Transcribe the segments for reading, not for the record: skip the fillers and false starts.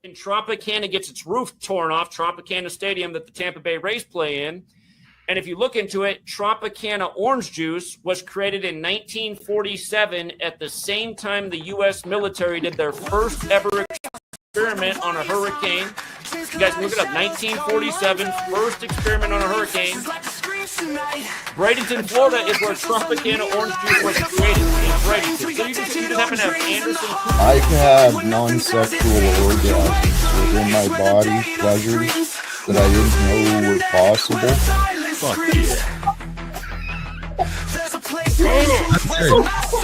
And Tropicana gets its roof torn off, Tropicana Stadium that the Tampa Bay Rays play in. And if you look into it, Tropicana orange juice was created in 1947 at the same time the U.S. military did their first ever experiment on a hurricane. You guys look it up, 1947, first experiment on a hurricane. Bradenton, Florida is where Tropicana orange juice was created. In Bradenton. So you just happen to have Anderson. I can have non-sexual orgasms within my body, pleasures that I didn't know were possible. Fuck yeah.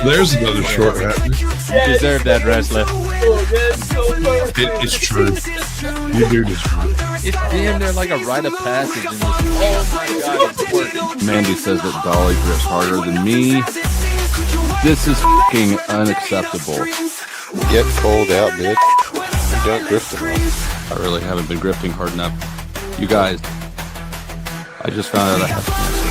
There's another short happen. You deserve that, wrestler. It's true. You do this. It's damn near like a rite of passage in this. Oh my god, it's working. Mandy says that Dolly drifts harder than me. This is fucking unacceptable. Get cold out, bitch. You don't drift enough. I really haven't been grifting hard enough. You guys, I just found out I have cancer.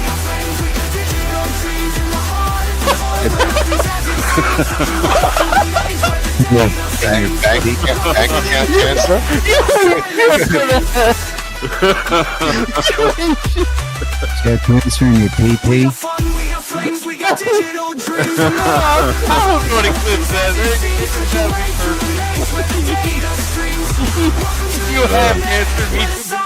Bank account cancer? Start transferring your PP. I don't know what Eclipse says. You have cancer.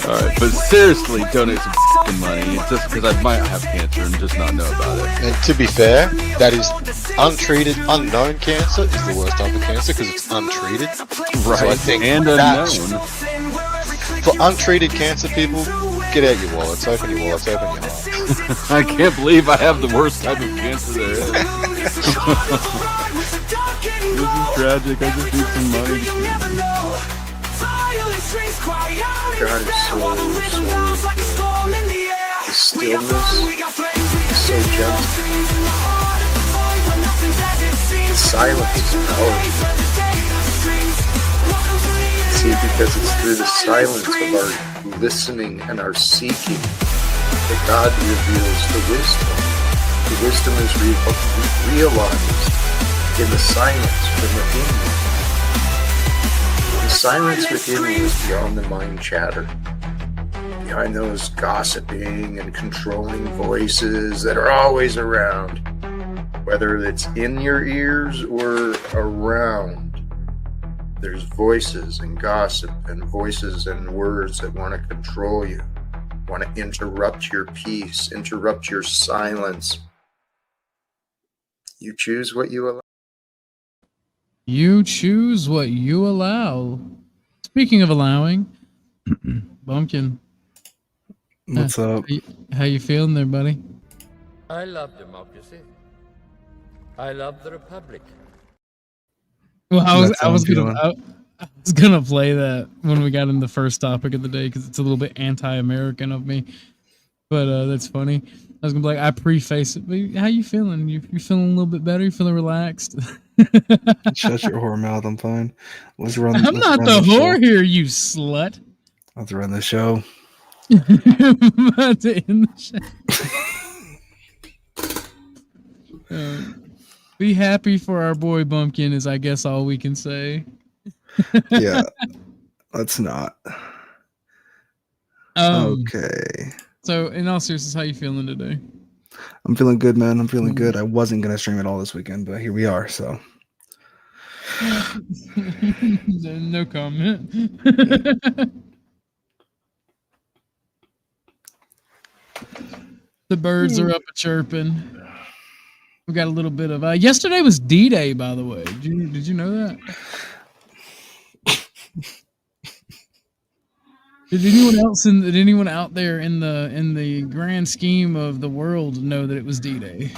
Alright, but seriously, donate some fucking money. It's just because I might have cancer and just not know about it. And to be fair, that is untreated, unknown cancer is the worst type of cancer because it's untreated. Right, so I think and unknown. For untreated cancer people, get out your wallets, open your wallets, open your hearts. I can't believe I have the worst type of cancer there is. This is tragic. I just need some money to God is so good. The stillness is so gentle. The silence is powerful. See, because it's through the silence of our listening and our seeking that God reveals the wisdom. The wisdom is realized in the silence from within you. The silence within you is beyond the mind chatter, behind those gossiping and controlling voices that are always around, whether it's in your ears or around. There's voices and gossip and voices and words that want to control you, want to interrupt your peace, interrupt your silence. You choose what you allow. You choose what you allow. Speaking of allowing, Bumpkin. What's up? How you feeling there, buddy? I love democracy. I love the republic. Well, I was gonna play that when we got in the first topic of the day because it's a little bit anti-American of me, but that's funny. I was gonna be like, I preface it. But how you feeling? You feeling a little bit better? You feeling relaxed? Shut your whore mouth. I'm fine. I'm not the whore here, you slut. Let's run the show. I'm about to end the show. Be happy for our boy Bumpkin is, I guess, all we can say. Yeah, let's not. Okay. So, in all seriousness, how you feeling today? I'm feeling good, man. I'm feeling good. I wasn't gonna stream it all this weekend, but here we are. So, no comment. The birds are up a chirping. We got a little bit of yesterday was D-Day, by the way. Did you know that? Did anyone out there in the grand scheme of the world know that it was D-Day?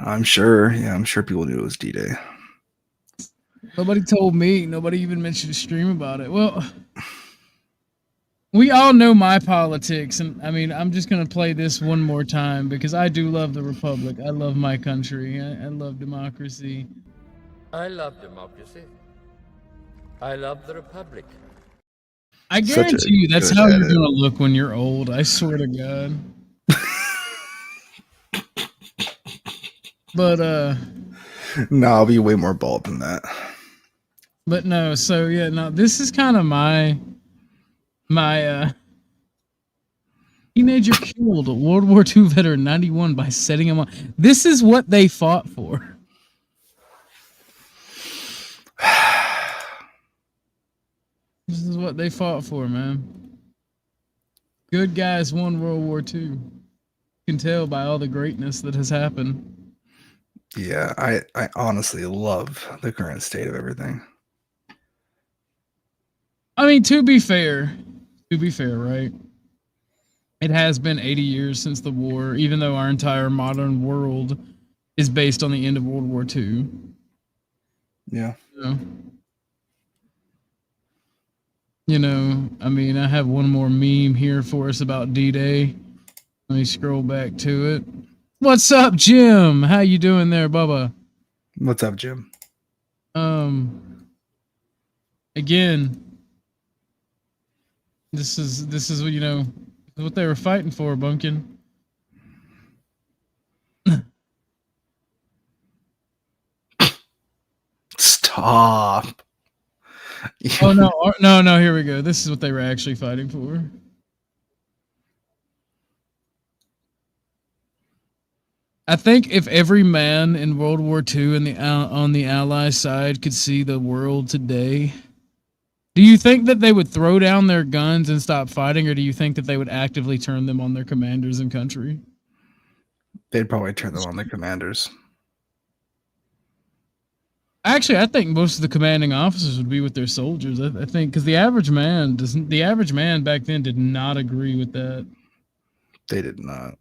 I'm sure. Yeah, I'm sure people knew it was D-Day. Nobody told me. Nobody even mentioned a stream about it. Well, we all know my politics, and I mean, I'm just gonna play this one more time because I do love the Republic. I love my country. I love democracy. I love democracy. I love the Republic. I guarantee you that's how you're gonna look when you're old. I swear to God. But No, I'll be way more bald than that. But no, so yeah, no, this is kind of my teenager killed a World War II veteran 91 by setting him on. This is what they fought for. This is what they fought for, man. Good guys won World War II. You can tell by all the greatness that has happened. Yeah, I honestly love the current state of everything. I mean, to be fair, right? It has been 80 years since the war, even though our entire modern world is based on the end of World War II. Yeah. You know, I mean, I have one more meme here for us about D-Day. Let me scroll back to it. What's up, Jim? How you doing there, Bubba? What's up, Jim? Again, this is what, you know, what they were fighting for, Bumpkin. Stop. Oh no, here we go. This is what they were actually fighting for. I think if every man in World War II on the Ally side could see the world today, do you think that they would throw down their guns and stop fighting, or do you think that they would actively turn them on their commanders and country? They'd probably turn them on their commanders. Actually, I think most of the commanding officers would be with their soldiers. I think because the average man back then did not agree with that. They did not.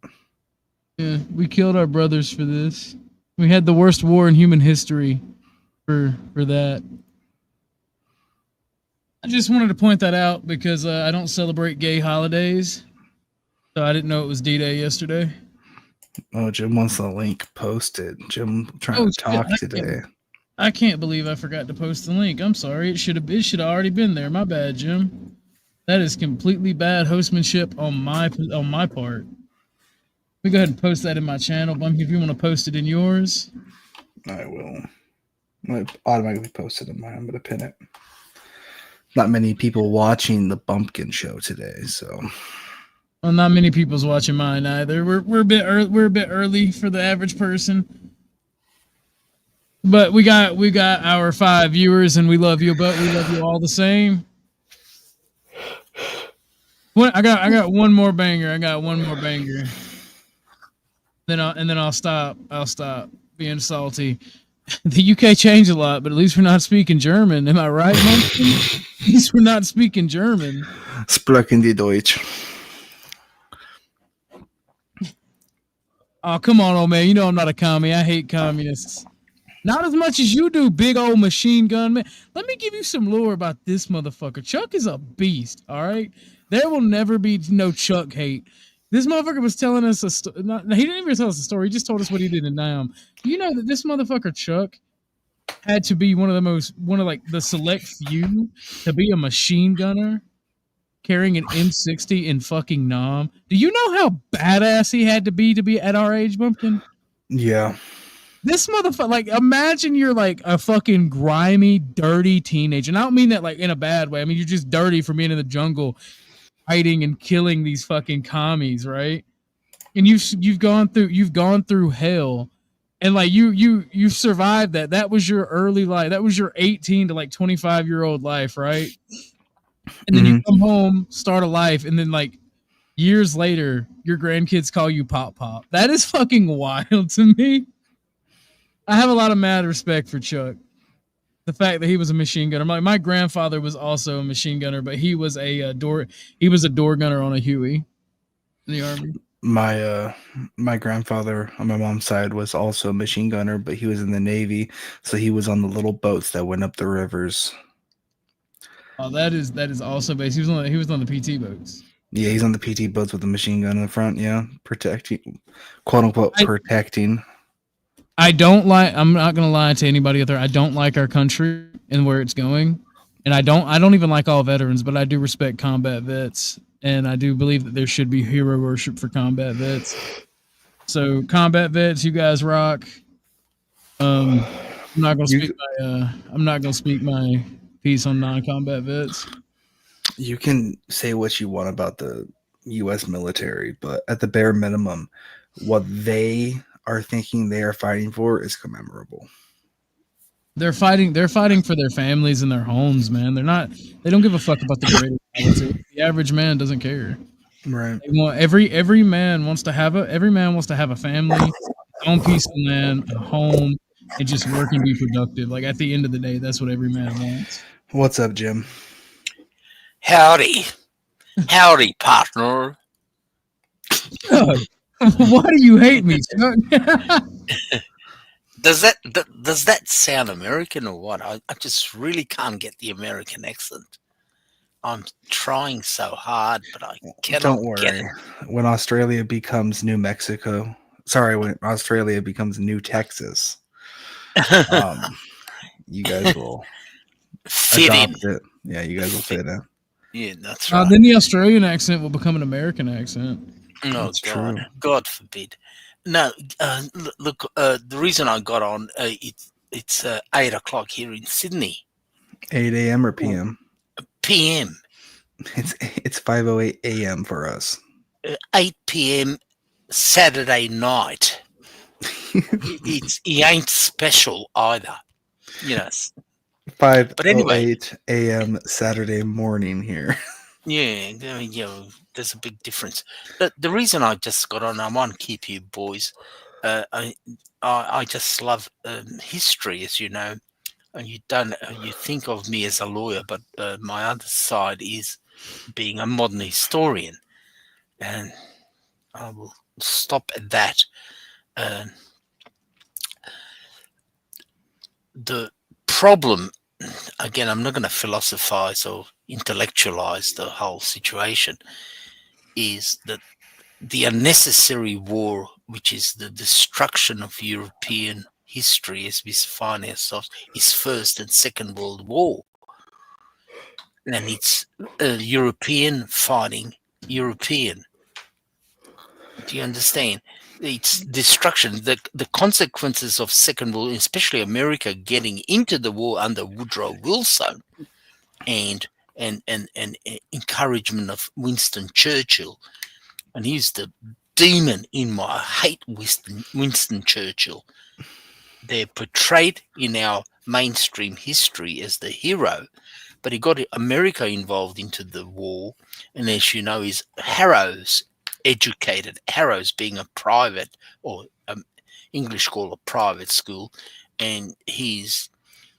Yeah, we killed our brothers for this. We had the worst war in human history for that. I just wanted to point that out because I don't celebrate gay holidays, so I didn't know it was D-Day yesterday. Oh, Jim wants the link posted. Jim trying to talk today. I can't believe I forgot to post the link. I'm sorry. It should have already been there. My bad, Jim. That is completely bad hostmanship on my part. We go ahead and post that in my channel, Bumpy. If you want to post it in yours, I will. I automatically posted in mine. I'm gonna pin it. Not many people watching the Bumpkin show today, so. Well, not many people's watching mine either. We're a bit early for the average person. But we got our 5 viewers, and we love you. But we love you all the same. I got one more banger. Then I'll stop. I'll stop being salty. The UK changed a lot, but at least we're not speaking German. Am I right, Monkey? At least we're not speaking German. Sprechen die Deutsch. Oh, come on, old man. You know I'm not a commie. I hate communists. Not as much as you do, big old machine gun man. Let me give you some lore about this motherfucker. Chuck is a beast, all right? There will never be no Chuck hate. This motherfucker was telling us a story. He didn't even tell us a story. He just told us what he did in Nam. Do you know that this motherfucker Chuck had to be one of the select few to be a machine gunner carrying an M60 in fucking Nam? Do you know how badass he had to be at our age, Bumpkin? Yeah. This motherfucker, like, imagine you're like a fucking grimy, dirty teenager. And I don't mean that like in a bad way. I mean, you're just dirty for being in the jungle, hiding and killing these fucking commies, right? And you've gone through hell, and like you survived that. That was your early life. That was your 18 to like 25-year-old life, right? And then you come home, start a life, and then like years later, your grandkids call you Pop Pop. That is fucking wild to me. I have a lot of mad respect for Chuck. The fact that he was a machine gunner. My grandfather was also a machine gunner, but he was a door gunner on a Huey in the Army. My grandfather on my mom's side was also a machine gunner, but he was in the Navy, so he was on the little boats that went up the rivers. Oh, that is also based. He was on the PT boats. Yeah, he's on the PT boats with the machine gun in the front. Yeah, protecting, quote unquote, protecting. I'm not gonna lie to anybody out there. I don't like our country and where it's going, and I don't even like all veterans, but I do respect combat vets, and I do believe that there should be hero worship for combat vets. So, combat vets, you guys rock. I'm not gonna speak my I'm not gonna speak my piece on non-combat vets. You can say what you want about the U.S. military, but at the bare minimum, what they are thinking they are fighting for is commemorable. They're fighting for their families and their homes, man. They don't give a fuck about the greater politics. The average man doesn't care. Right. They want, every man wants to have a family, his own piece of land, a home, and just work and be productive. Like at the end of the day, that's what every man wants. What's up, Jim? Howdy, partner. Why do you hate me, Chuck? Does that sound American or what? I just really can't get the American accent. I'm trying so hard, but I cannot. Don't worry. Get it. When Australia becomes New Mexico, when Australia becomes New Texas, you guys will fit in. It. Yeah, you guys will fit in. Yeah, that's right. Then the Australian accent will become an American accent. No, That's God, true. God forbid. No, look. The reason I got on, it's 8 o'clock here in Sydney. 8 a.m. or p.m. PM. It's 5:08 a.m. for us. 8 p.m. Saturday night. It ain't special either. Yes. 5:08 a.m. Saturday morning here. Yeah, there's a big difference. The reason I just got on, I want to keep you boys. I just love history, as you know, and you think of me as a lawyer, but my other side is being a modern historian, and I will stop at that. The problem, again, I'm not going to philosophize or intellectualize the whole situation, is that the unnecessary war, which is the destruction of European history as we find ourselves, is First and Second World War. And it's European fighting European. Do you understand? It's destruction. The consequences of Second World, especially America getting into the war under Woodrow Wilson and encouragement of Winston Churchill. And he's the demon in my I hate Winston Churchill. They're portrayed in our mainstream history as the hero, but he got America involved into the war. And as you know, he's Harrow's educated, Harrow's being a private, or English called a private school, and he's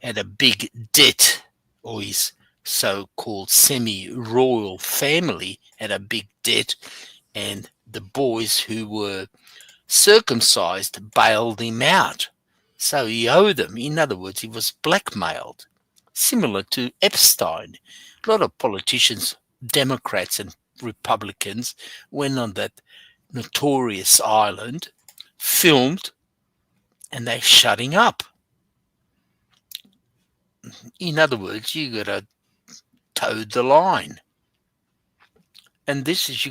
had a big debt, or his so-called semi-royal family had a big debt, and the boys who were circumcised bailed him out. So he owed them. In other words, he was blackmailed, similar to Epstein. A lot of politicians, Democrats and Republicans, went on that notorious island, filmed, and they're shutting up. In other words, you got to toe the line. And this is,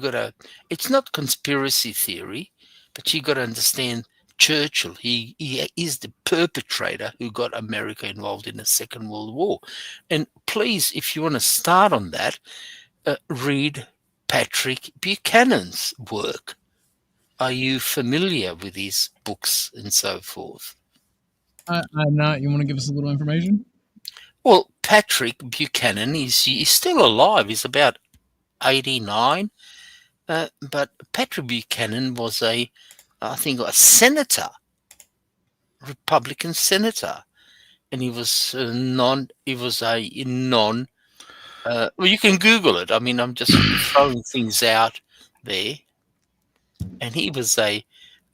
it's not conspiracy theory, but you got to understand Churchill. He is the perpetrator who got America involved in the Second World War. And please, if you want to start on that, read Patrick Buchanan's work. Are you familiar with his books and so forth? I'm not. You want to give us a little information? Well, Patrick Buchanan he's still alive. He's about 89. But Patrick Buchanan was I think a senator, Republican senator, and he was a non. Well, you can Google it. I mean, I'm just throwing things out there. And he was a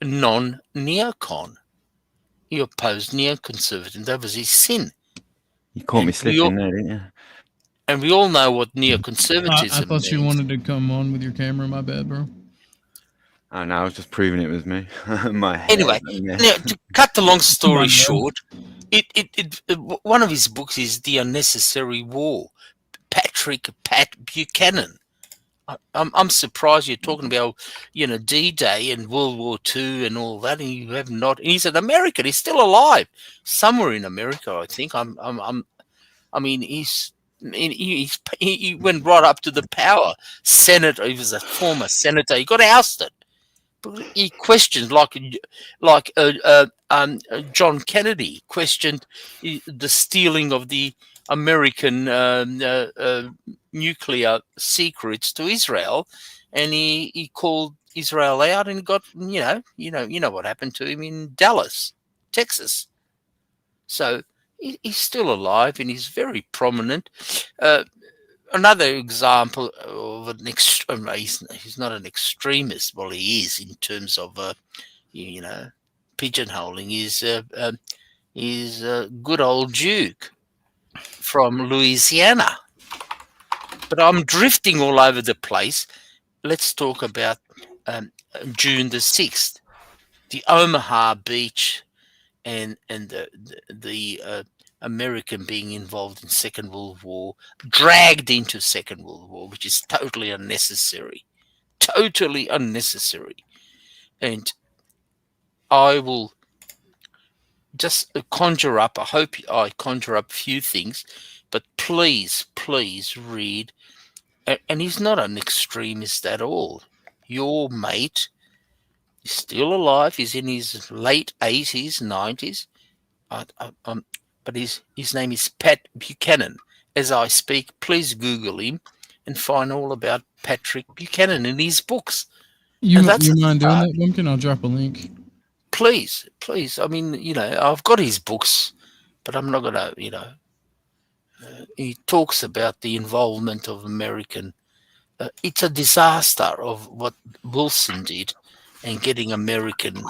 non-neocon. He opposed neoconservatism. That was his sin. You caught me slipping there, didn't you? And we all know what neoconservatism I thought means. you wanted to come on with your camera. My bad, bro. Oh, no, I was just proving it was me. Anyway, now, to cut the long story short, one of his books is The Unnecessary War. Pat Buchanan. I'm surprised you're talking about, D-Day and World War II and all that, and you have not. And he's an American. He's still alive somewhere in America, I think. I mean, he went right up to the power. Senator. He was a former senator. He got ousted. But he questioned, like John Kennedy questioned the stealing of the American nuclear secrets to Israel, and he called Israel out and got you know what happened to him in Dallas, Texas. So he's still alive and he's very prominent. Another example of an he's not an extremist. Well, he is in terms of pigeonholing. Is good old Duke from Louisiana. But I'm drifting all over the place. Let's talk about June the 6th, the Omaha beach, and the American being involved in Second World War, dragged into Second World War, which is totally unnecessary. Totally unnecessary. And I will just conjure up, I hope I conjure up a few things, but please read. And he's not an extremist at all. Your mate is still alive. He's in his late 80s, 90s. But his name is Pat Buchanan. As I speak, please Google him and find all about Patrick Buchanan in his books. You mind doing that, Bumpkin? I'll drop a link. Please. I mean, I've got his books, but I'm not going to, he talks about the involvement of American. It's a disaster of what Wilson did and getting American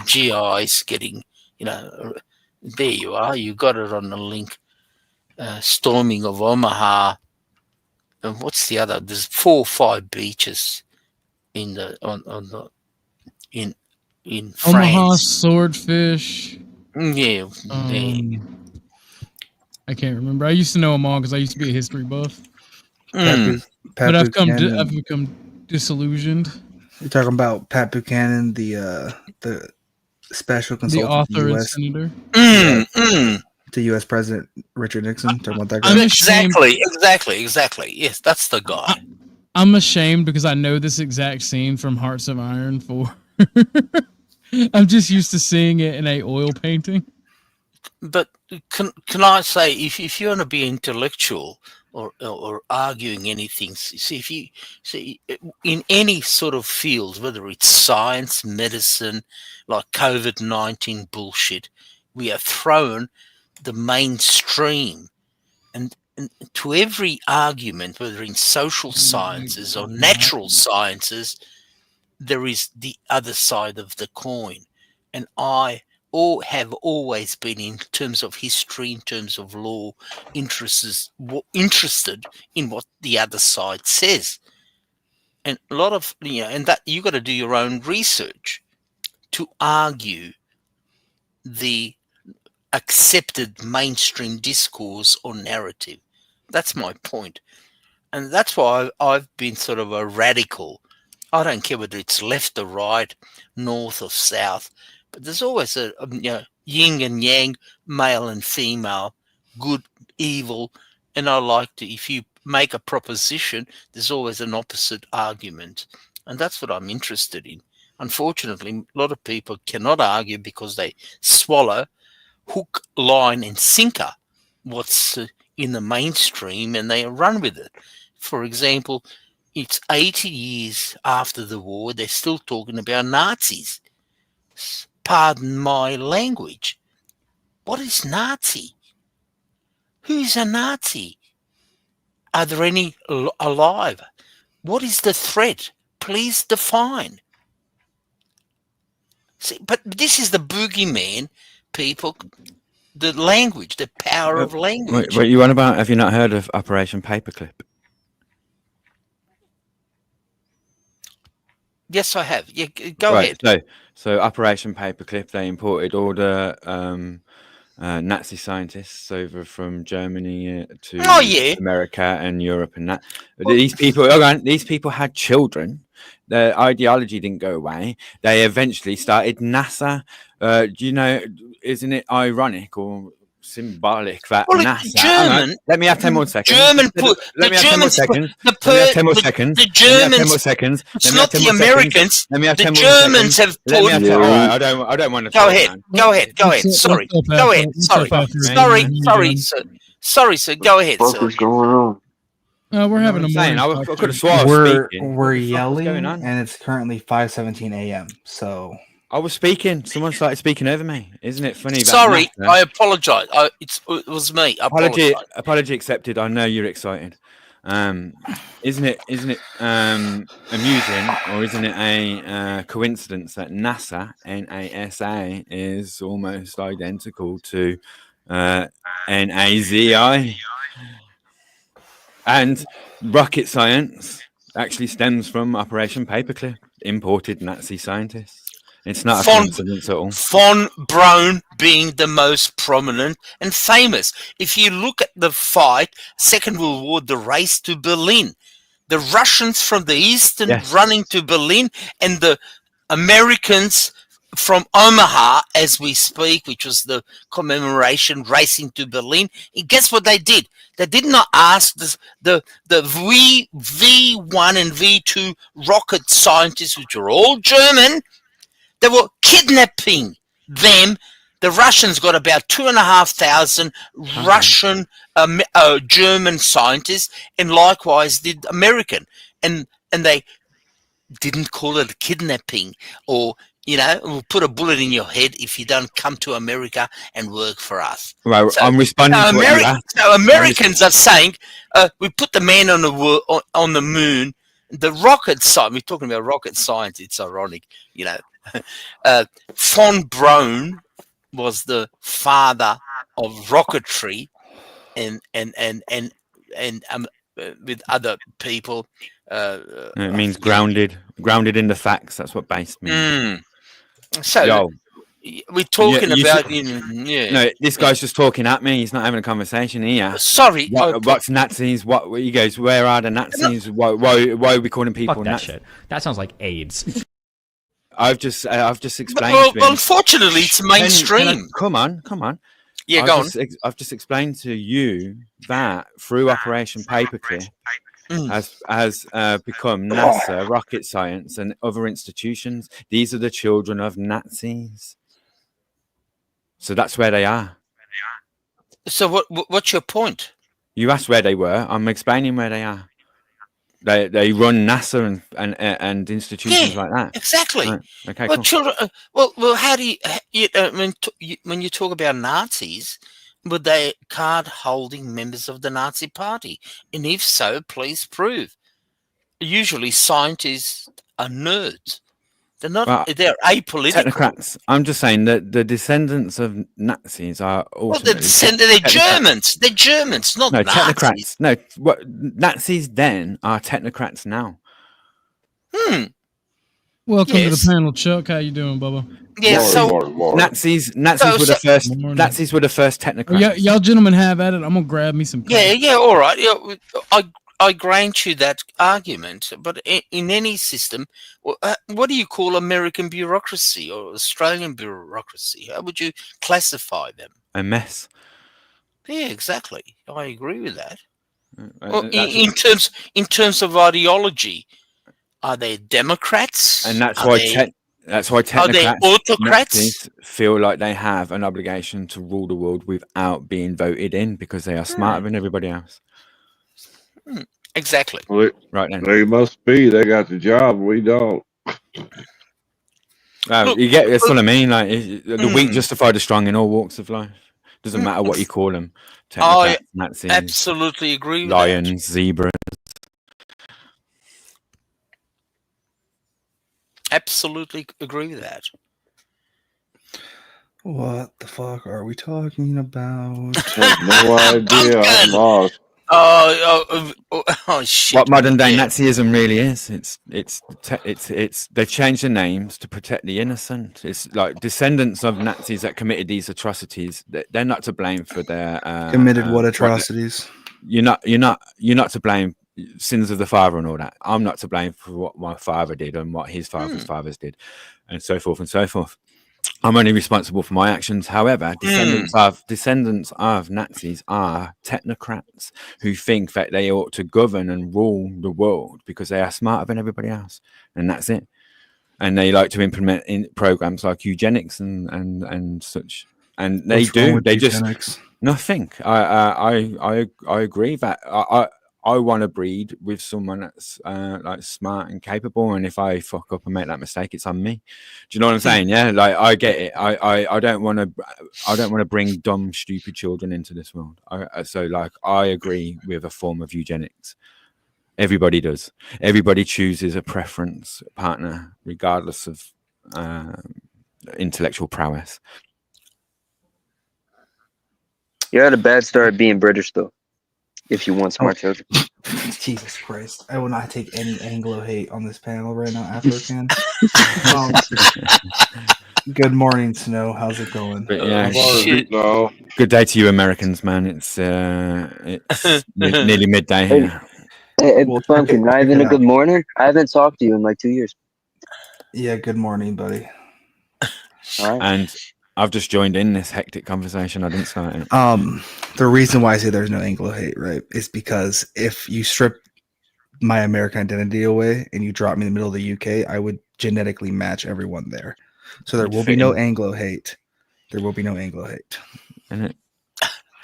GIs getting, there you are. You got it on the link. Storming of Omaha. And what's the other? There's 4 or 5 beaches in France. Omaha, Swordfish. Yeah. I can't remember. I used to know them all because I used to be a history buff. But I've become disillusioned. You're talking about Pat Buchanan, the special consultant, the author to and senator, to U.S. President Richard Nixon. Talking about that guy. Exactly. Yes, that's the guy. I'm ashamed because I know this exact scene from Hearts of Iron 4. I'm just used to seeing it in a oil painting. But can I say, if you want to be intellectual or arguing anything, if you in any sort of field, whether it's science, medicine, like COVID-19 bullshit, we are thrown the mainstream, and to every argument, whether in social sciences or natural sciences, there is the other side of the coin. And I have always been, in terms of history, in terms of law, interested in what the other side says. And a lot of, and that you got to do your own research to argue the accepted mainstream discourse or narrative. That's my point. And that's why I've been sort of a radical. I don't care whether it's left or right, north or south, but there's always a yin and yang, male and female, good, evil. And I like to, if you make a proposition, there's always an opposite argument. And that's what I'm interested in. Unfortunately, a lot of people cannot argue because they swallow hook, line, and sinker what's in the mainstream and they run with it. For example, it's 80 years after the war, they're still talking about Nazis. Pardon my language. What is Nazi? Who is a Nazi? Are there any alive? What is the threat? Please define. See, but this is the boogeyman, people. The language, the power of language. Wait, you on about? Have you not heard of Operation Paperclip? Yes, I have. Yeah, go ahead. So Operation Paperclip, they imported all the Nazi scientists over from Germany to America and Europe and that. These people had children. Their ideology didn't go away. They eventually started NASA. Do you know, isn't it ironic or symbolic that NASA... German... Let me have 10 more seconds. Let me have 10 more seconds. Let me have 10 more seconds. The Germans... It's not the Americans. The Germans have put... I don't want to... Go ahead. Sorry. Go ahead. Sorry, sir. Go ahead, sir. What's going on? We're having a morning. I could have sworn we're yelling, and it's currently 5:17 a.m. So I was speaking. Someone started speaking over me. Isn't it funny? Sorry, I apologise. It was me. Apology accepted. I know you're excited. Isn't it amusing, or isn't it a coincidence that NASA NASA is almost identical to NAZI? And rocket science actually stems from Operation Paperclip, imported Nazi scientists. It's not a coincidence at all. Von Braun being the most prominent and famous. If you look at the fight, Second World War, the race to Berlin, the Russians from the east running to Berlin, and the Americans from Omaha, as we speak, which was the commemoration, racing to Berlin. And guess what they did? They did not ask the V1 and V2 rocket scientists, which are all German. They were kidnapping them. The Russians got about 2,500 Russian, German scientists, and likewise did American. And they didn't call it a kidnapping, or we'll put a bullet in your head if you don't come to America and work for us. Right, so, I'm responding to what you asked. So Americans are saying, we put the man on the moon. The rocket science, we're talking about rocket science, it's ironic, Von Braun was the father of rocketry, and with other people. It means grounded in the facts. That's what based means. So we're talking about No, this guy's just talking at me. He's not having a conversation here. Sorry, what's Nazis? What he goes? Where are the Nazis? Why are we calling people Nazis? Shit. That sounds like AIDS. I've just explained. Well, unfortunately, it's mainstream. Come on. Yeah, go on. I've just explained to you that through Operation Paperclip has become NASA, rocket science, and other institutions. These are the children of Nazis. So that's where they are. So what's your point? You asked where they were. I'm explaining where they are. They run NASA and institutions like that. Exactly. Right. Okay. Well, cool. children. Well, how do when you talk about Nazis, were they card-holding members of the Nazi Party? And if so, please prove. Usually, scientists are nerds. They're not. Well, they're apolitical. Technocrats. I'm just saying that the descendants of Nazis are also. Well, they're Germans. They're Germans, not Nazis. Technocrats. No, what Nazis then are technocrats now. Welcome to the panel, Chuck. How you doing, Bubba? Yeah, Nazis were the first. Nazis were the first technocrats. Well, y'all gentlemen have at it. I'm gonna grab me some. Yeah, all right. Yeah, I grant you that argument, but in any system, what do you call American bureaucracy or Australian bureaucracy? How would you classify them? A mess. Yeah, exactly. I agree with that. Well, in terms of ideology, are they Democrats? And that's why technocrats, are they autocrats? Feel like they have an obligation to rule the world without being voted in because they are smarter than everybody else. Exactly. Well, right then. They must be. They got the job. We don't. You get. That's what I mean. Like the weak justify the strong in all walks of life. Doesn't matter what you call them. I absolutely agree with lions, that. zebras. Absolutely agree with that. What the fuck are we talking about? I have no idea. I'm lost. Shit! What modern day Nazism really is. They've changed the names to protect the innocent. It's like descendants of Nazis that committed these atrocities. They're not to blame for their Committed what atrocities? You're not to blame. Sins of the father and all that. I'm not to blame for what my father did and what his father's fathers did, and so forth and so forth. I'm only responsible for my actions. However, descendants of Nazis are technocrats who think that they ought to govern and rule the world because they are smarter than everybody else, and that's it. And they like to implement in programs like eugenics and such. And they do. They eugenics? Just nothing. I agree that I want to breed with someone that's like smart and capable, and if I fuck up and make that mistake, it's on me. Do you know what I'm saying? Yeah, like I get it. I don't want to bring dumb, stupid children into this world. So like I agree with a form of eugenics. Everybody does. Everybody chooses a preference partner, regardless of intellectual prowess. You had a bad start being British, though. If you want smart children. Jesus Christ. I will not take any Anglo hate on this panel right now, African. Good morning, Snow. How's it going? But yeah, good day to you Americans, man. It's nearly midday here. Hey, Funkin, not even a good morning? I haven't talked to you in like 2 years. Yeah, good morning, buddy. All right. And I've just joined in this hectic conversation. I didn't start it. The reason why I say there's no Anglo hate, right, is because if you strip my American identity away and you drop me in the middle of the UK, I would genetically match everyone there. So there will be no Anglo hate. There will be no Anglo hate. And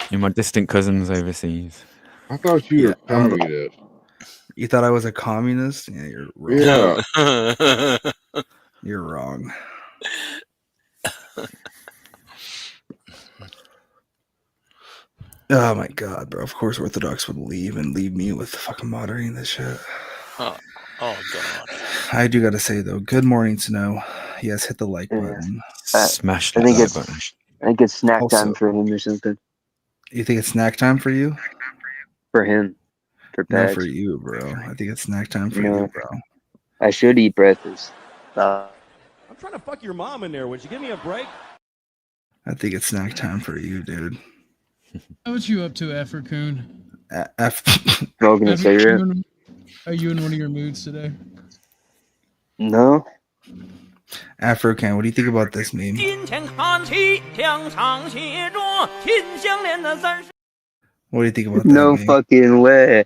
you're my distant cousins overseas. I thought you were communist. You thought I was a communist? Yeah, you're wrong. Yeah. You're wrong. Oh my god, bro. Of course Orthodox would leave and leave me with fucking moderating this shit. Oh god. I do gotta say though, good morning, Snow. Yes, hit the like button. Smash that like button. I think it's snack time for him or something. You think it's snack time for you? For him. For no, for you, bro. I think it's snack time for you, bro. I should eat breakfast. I'm trying to fuck your mom in there. Would you give me a break? I think it's snack time for you, dude. What you up to, Africoon? Are you in one of your moods today? No. African, what do you think about this meme? What do you think about that? No fucking way.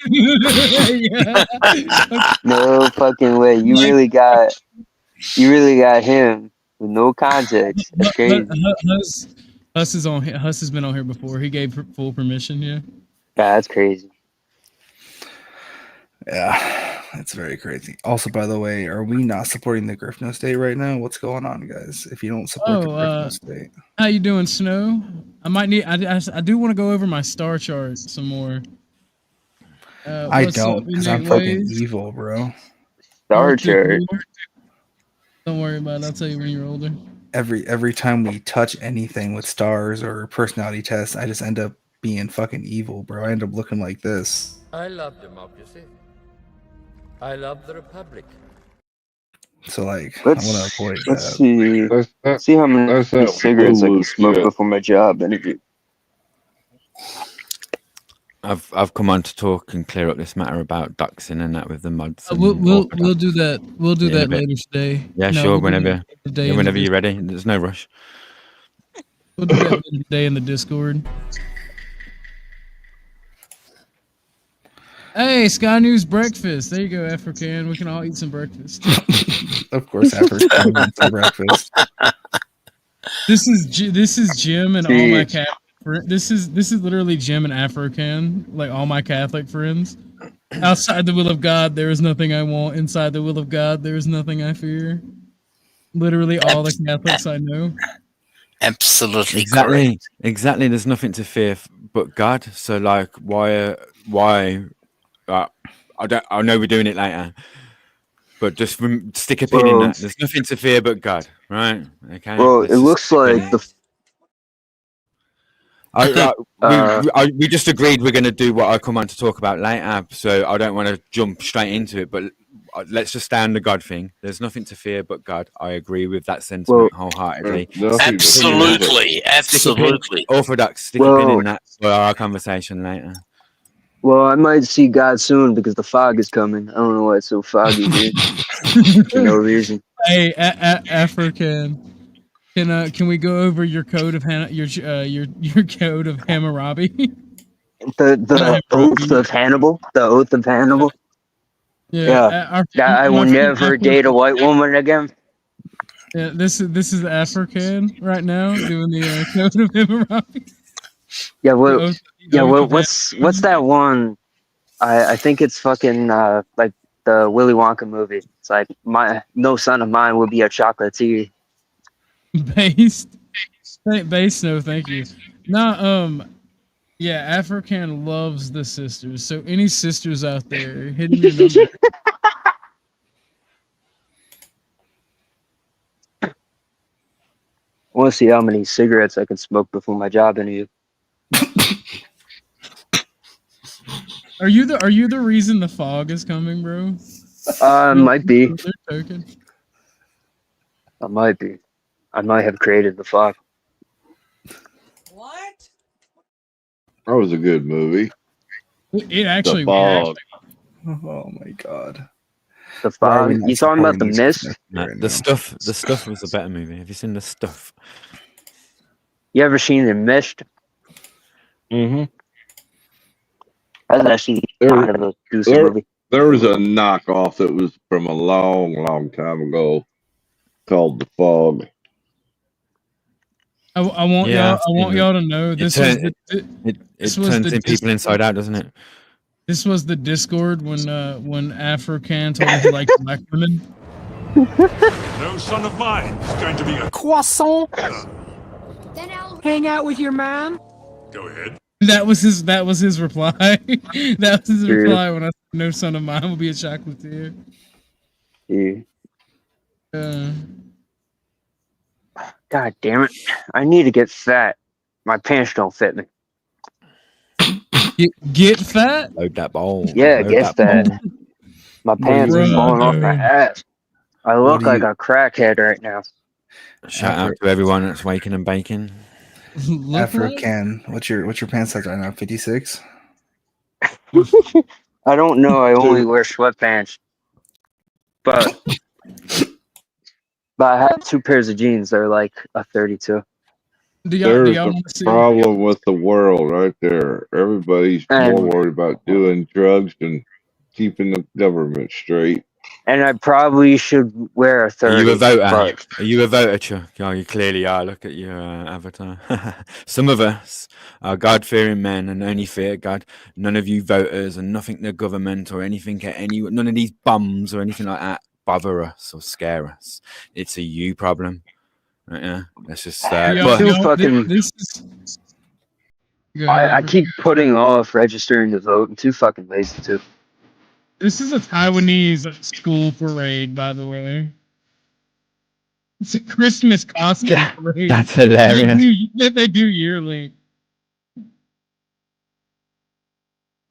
No fucking way. You really got him with no context. That's crazy. Huss has been on here before. He gave full permission, yeah. Yeah, that's crazy. Yeah, that's very crazy. Also, by the way, are we not supporting the Griffno State right now? What's going on, guys? If you don't support the Griffno State, how you doing, Snow? I might need. I do want to go over my star chart some more. I don't, because I'm fucking evil, bro. Star chart. Don't worry about it. I'll tell you when you're older. Every time we touch anything with stars or personality tests, I just end up being fucking evil, bro. I end up looking like this. I love democracy. I love the republic. So, like, I want to avoid that. Let's see how many cigarettes I can smoke before my job interview. I've come on to talk and clear up this matter about doxing and that with the mods. We'll do that. We'll do that later today. Yeah, no, sure. We'll whenever you're ready. There's no rush. We'll do that later today in the Discord. Hey, Sky News breakfast. There you go, African. We can all eat some breakfast. Of course, African eats some breakfast. This is Jim and all my Catholic. This is literally Jim and African, like all my Catholic friends. Outside the will of God, there is nothing I want. Inside the will of God, there is nothing I fear. Literally all the Catholics I know. Absolutely correct. Exactly. There's nothing to fear but God. So, like, why? I know we're doing it later, but just stick a pin in that. There's nothing to fear but God, right? Okay. Well, it looks like We just agreed we're going to do what I come on to talk about later, so I don't want to jump straight into it, but let's just stay on the God thing. There's nothing to fear but God. I agree with that sentiment wholeheartedly. Absolutely. Orthodox, stick a pin in that for our conversation later. Well, I might see God soon because the fog is coming. I don't know why it's so foggy here. For no reason. Hey, African. Can we go over your code of your code of Hammurabi? The oath of Hannibal. The oath of Hannibal. Yeah. I will never date a white woman again. Yeah, this is African right now doing the code of Hammurabi. Yeah, what's that one? I think it's fucking like the Willy Wonka movie. It's like no son of mine will be a chocolatier. Based, no, thank you. No, yeah, African loves the sisters. So any sisters out there, hit your number. I want to see how many cigarettes I can smoke before my job interview. Are you the reason the fog is coming, bro? Might be. I might be. I might have created the fog. That was a good movie. It actually was. Oh my god. The fog. You talking about the mist? The stuff was a better movie. Have you seen The Stuff? You ever seen The Mist? Mm-hmm. That's actually kind of a juicy movie. There was a knockoff that was from a long time ago called The Fog. I want y'all to know this it turns people inside out, doesn't it? This was the Discord when African told me he liked black women. No son of mine is going to be a croissant. Then I'll hang out with your mom. Go ahead. That was his reply. That was his reply when I said no son of mine will be a chocolatier. Yeah. God damn it. I need to get fat. My pants don't fit me. Get fat? Load that ball. Yeah, get fat. My pants are falling off my ass. I look like a crackhead right now. Shout out to everyone that's waking and baking. African, what's your pants size right now? 56? I don't know. I only wear sweatpants. But I have 2 pairs of jeans. They're like a 32. There's a problem with the world right there. Everybody's more worried about doing drugs than keeping the government straight. And I probably should wear a 30. Are you a voter? Are you a voter, Chuck? Oh, you clearly are. Look at your avatar. Some of us are God-fearing men and only fear God. None of you voters and nothing the government or anything, none of these bums or anything like that bother us or scare us. It's a you problem. Yeah, that's just I keep putting off registering to vote. I'm too fucking lazy to. This is a Taiwanese school parade, by the way. It's a Christmas costume parade. That's hilarious. They do yearly.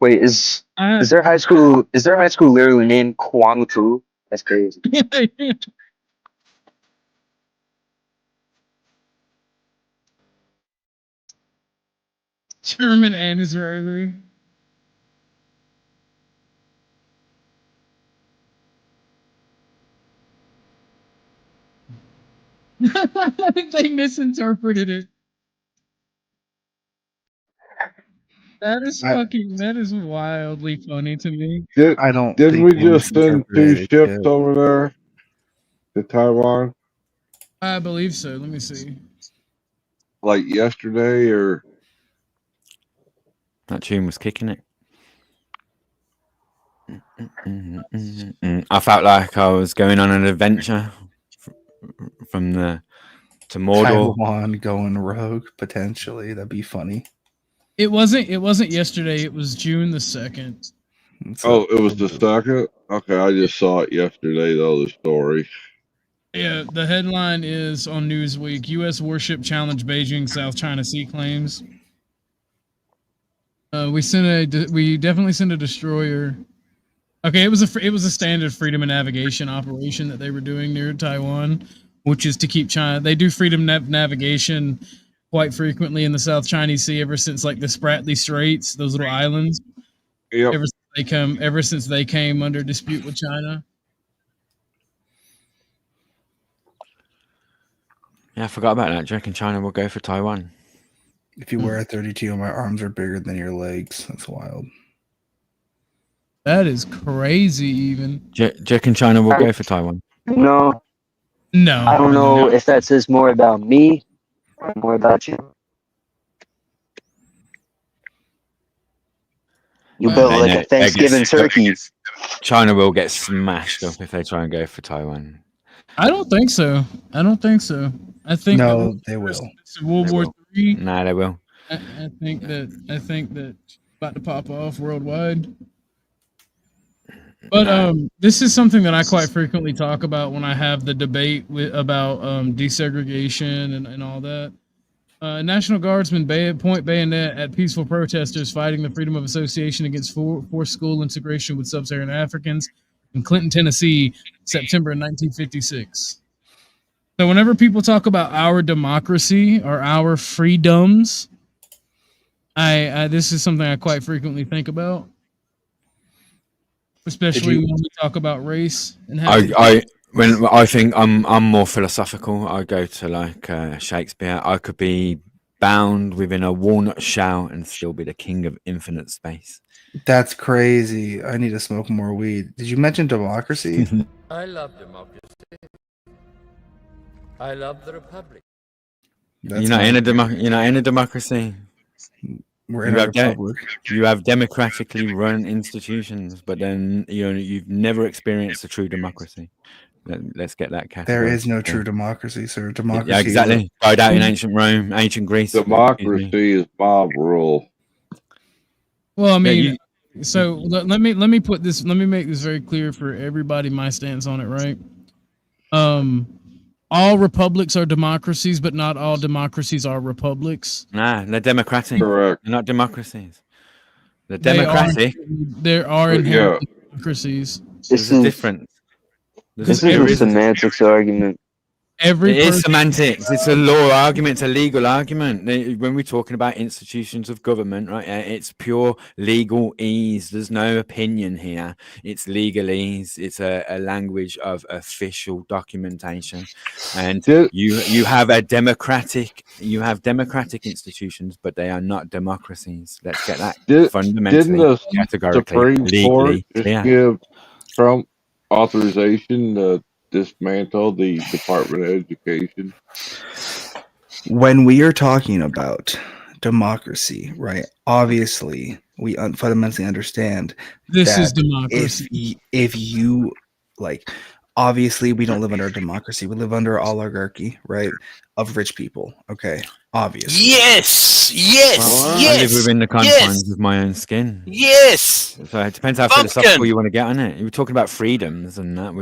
Wait, is their high school literally named Kwang Tu? That's crazy. German and Israeli. They misinterpreted it. That is wildly funny to me. Didn't we just send 2 ships over there to Taiwan? I believe so. Let me see. Like yesterday or? That tune was kicking it. I felt like I was going on an adventure from to Mordor. Taiwan going rogue potentially. That'd be funny. It wasn't yesterday. It was June the 2nd. Oh, it was the 2nd? Okay, I just saw it yesterday though, the story. Yeah, the headline is on Newsweek: U.S. warship challenged Beijing South China Sea claims. We definitely sent a destroyer. Okay, it was a standard freedom of navigation operation that they were doing near Taiwan, which is to keep China. They do freedom navigation quite frequently in the South Chinese Sea ever since like the Spratly Straits, those little islands. Yep. Ever since they came under dispute with China. Yeah, I forgot about that. Do you reckon China will go for Taiwan? If you wear a 32 and my arms are bigger than your legs, that's wild. That is crazy, even. Do you reckon China will go for Taiwan? No. No. I don't know if that says more about me or more about you. You built like a Thanksgiving turkey. China will get smashed up if they try and go for Taiwan. I don't think so. I think no, they will. World War III. Nah, they will. I think that about to pop off worldwide. But this is something that I quite frequently talk about when I have the debate about desegregation and all that. National Guardsmen point bayonet at peaceful protesters fighting the freedom of association against forced school integration with sub-Saharan Africans in Clinton, Tennessee, September 1956. So whenever people talk about our democracy or our freedoms, this is something I quite frequently think about, especially when we talk about race and how. When I think I'm more philosophical, I go to like Shakespeare. I could be bound within a walnut shell and still be the king of infinite space. That's crazy. I need to smoke more weed. Did you mention democracy? I love democracy. I love the republic. You're not in a democracy. We're in a republic. You have democratically run institutions, but then you've never experienced a true democracy. Let's get that category. There is no true democracy, sir. Democracy. Yeah, exactly. Died out in ancient Rome, ancient Greece. Democracy is mob rule. Well, I mean, so let me put this. Let me make this very clear for everybody. My stance on it, right? All republics are democracies, but not all democracies are republics. Nah, they're democratic. Correct. They're not democracies. They're democratic. There are inherent democracies. There's a difference. This is a semantics argument. It is semantics. It's a law argument. It's a legal argument. When we're talking about institutions of government, right? It's pure legal ease. There's no opinion here. It's legalese. It's a language of official documentation. And you have democratic institutions, but they are not democracies. Let's get that fundamentally categorically legally clear. Give Trump authorization to dismantle the Department of Education? When we are talking about democracy, right? Obviously, we fundamentally understand this is democracy. If you like, obviously, we don't live under a democracy. We live under oligarchy, right? Of rich people. Okay, obviously. Yes. I live within the confines of my own skin. Yes. So it depends how philosophical you want to get on it. We're talking about freedoms and that.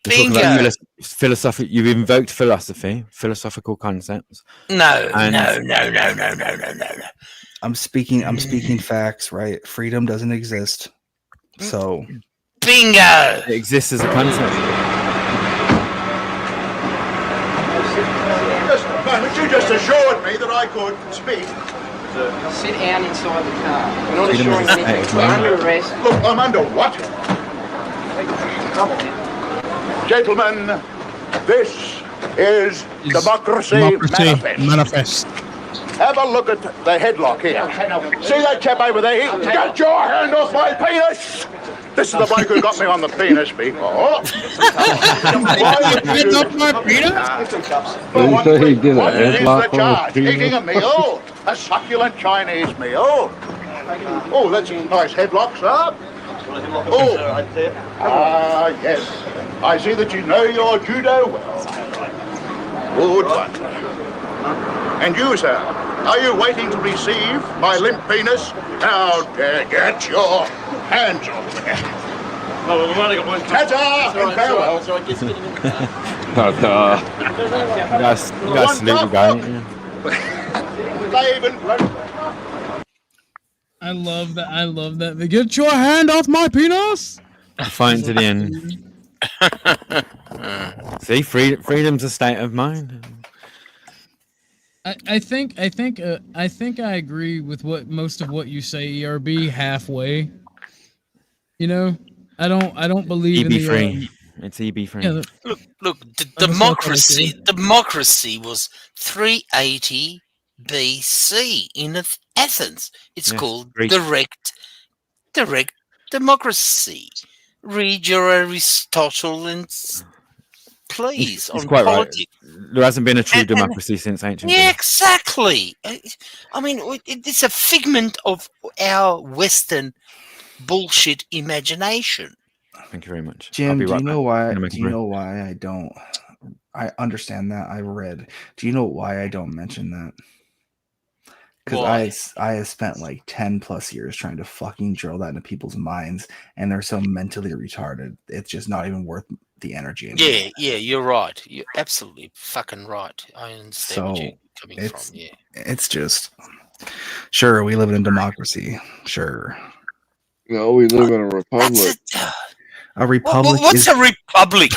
Bingo. Philosophy. You've invoked philosophical concepts. No. I'm speaking facts, right? Freedom doesn't exist. So bingo. It exists as a concept. Just a moment, you just assured me that I could speak. Sit down inside the car. We're not assuring anything. We're under arrest. Look, I'm under what? Come on. Gentlemen, this is Democracy Manifest. Have a look at the headlock here. See that chap over there? Get your hand off my penis! This is the bloke who got me on the penis before. Hands off my penis? Did you say he did a headlock on his penis? Eating a meal, a succulent Chinese meal. Oh, that's a nice headlock, sir. Oh, yes. I see that you know your judo well. Good one. And you, sir, are you waiting to receive my limp penis? Now, get your hands off me. Ta-ta and farewell. Ta-ta. That's little guy. I love that. I love that. Get your hand off my penis. Fighting to the end. See, freedom's a state of mind. I think I agree with most of what you say, ERB, halfway. You know, I don't believe in the free. It's EB free. Yeah, look, democracy was 380 BC in Athens. It's called direct democracy. Read your Aristotle and please It's on quite politics. Right. There hasn't been a true democracy since ancient. Yeah, exactly. I mean, it's a figment of our Western bullshit imagination. Thank you very much. Jim, do you know why? Do you know why I don't? I understand that. I read. Do you know why I don't mention that? Because I have spent like 10 plus years trying to fucking drill that into people's minds, and they're so mentally retarded. It's just not even worth the energy anymore. Yeah, you're right. You're absolutely fucking right. I understand where you're coming from. Yeah, it's just sure we live in a democracy. Sure. No, we live in a republic. A republic. What's a republic?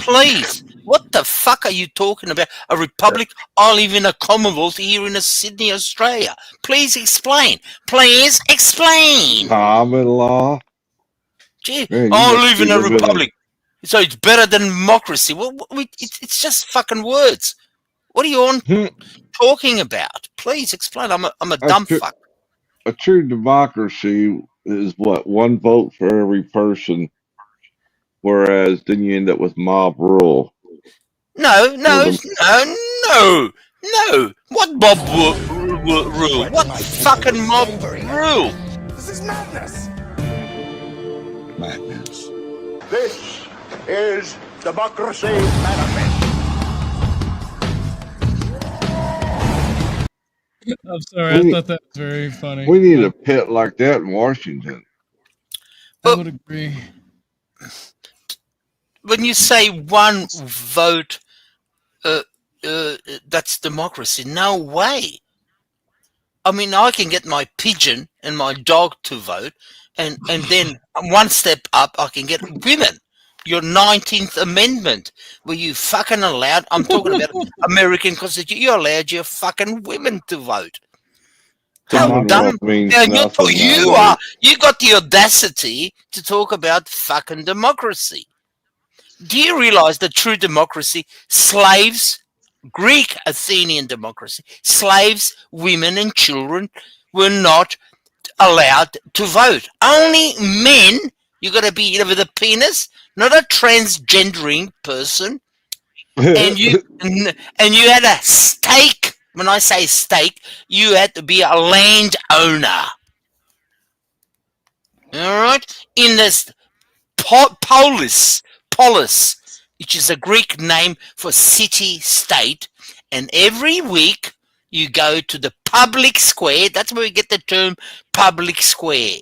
Please, what the fuck are you talking about? A republic? I live in a Commonwealth here in Sydney, Australia. Please explain. Please explain. Common law. Gee, I live in a republic. So it's better than democracy. Well, it's just fucking words. What are you on talking about? Please explain. I'm a dumb fuck. A true democracy is what, one vote for every person, whereas then you end up with mob rule. No. What mob rule? What fucking mob rule? This is madness. Madness. This is democracy manifest. I'm sorry, I thought that was very funny. We need a pit like that in Washington. I would agree. When you say one vote, that's democracy. No way. I mean, I can get my pigeon and my dog to vote, and then one step up, I can get women. Your 19th Amendment, where you fucking allowed, I'm talking about American Constitution, you allowed your fucking women to vote. How dumb. You got the audacity to talk about fucking democracy. Do you realize that true democracy, slaves, Greek Athenian democracy, slaves, women and children were not allowed to vote. Only men, you got to be with a penis, not a transgendering person. And you had a stake. When I say stake, you had to be a landowner. All right? In this polis, which is a Greek name for city-state, and every week you go to the public square. That's where we get the term public square.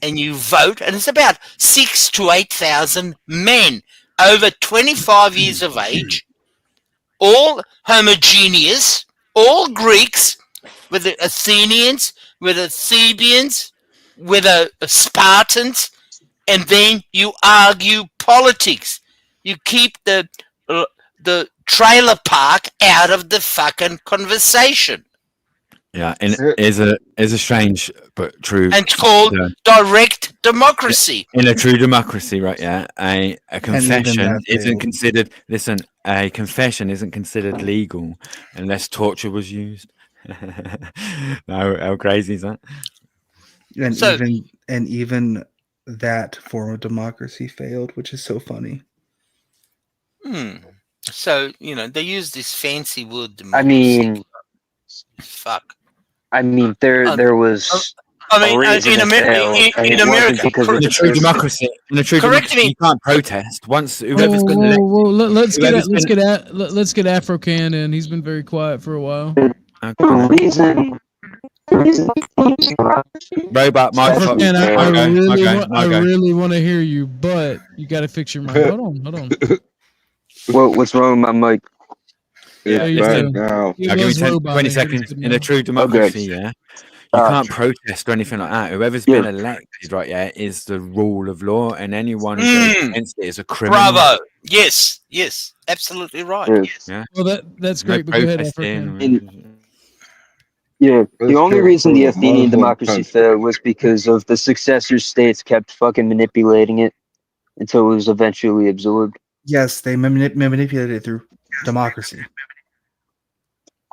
And you vote, and it's about 6,000 to 8,000 men over 25 years of age, all homogeneous, all Greeks, with the Athenians, with the Thebans, with the Spartans, and then you argue politics. You keep the trailer park out of the fucking conversation. Yeah, and is a strange but true. And it's called direct democracy. In a true democracy, right? Yeah, a confession isn't considered. Listen, a confession isn't considered legal unless torture was used. How crazy is that? And even that form of democracy failed, which is so funny. So they use this fancy word. Democracy. I mean, fuck. I mean, there was. I mean, in America, in a true democracy, you can't protest. Once whoever's got elected. Let's get Afro-Can in. He's been very quiet for a while. Robot microphone. I really want to hear you, but you got to fix your mic. Hold on. What's wrong with my mic? It's bad now. I'll give you 20 seconds. In a true democracy, You can't protest or anything like that. Whoever's been elected, right, is the rule of law, and anyone who goes against it is a criminal. Bravo. Yes, absolutely right. Yeah. Well, that's great. But go ahead, Yeah, the only reason the Athenian democracy failed was because of the successor states kept fucking manipulating it until it was eventually absorbed. Yes, they manipulated it through democracy.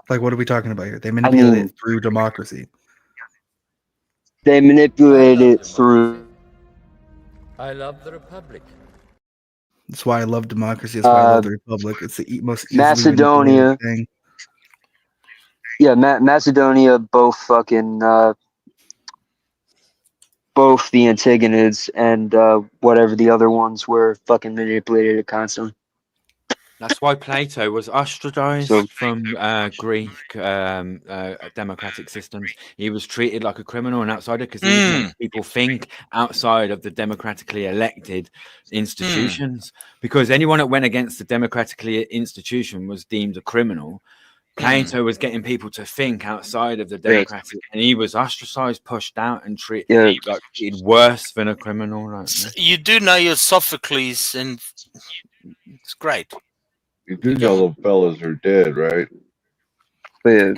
Like, what are we talking about here? They manipulated it through democracy. They manipulated it through. I love the Republic. That's why I love democracy. That's why I love the Republic. It's the most easily Macedonia. Thing. Yeah, Macedonia, both the Antagonids and whatever the other ones were, fucking manipulated it constantly. That's why Plato was ostracized from Greek democratic systems. He was treated like a criminal and outsider because he was making people think outside of the democratically elected institutions. Because anyone that went against the democratically institution was deemed a criminal. Plato was getting people to think outside of the democratic, and he was ostracized, pushed out, and treated worse than a criminal. Right? You do know your Sophocles, and it's great. You do know the fellas are dead, right? But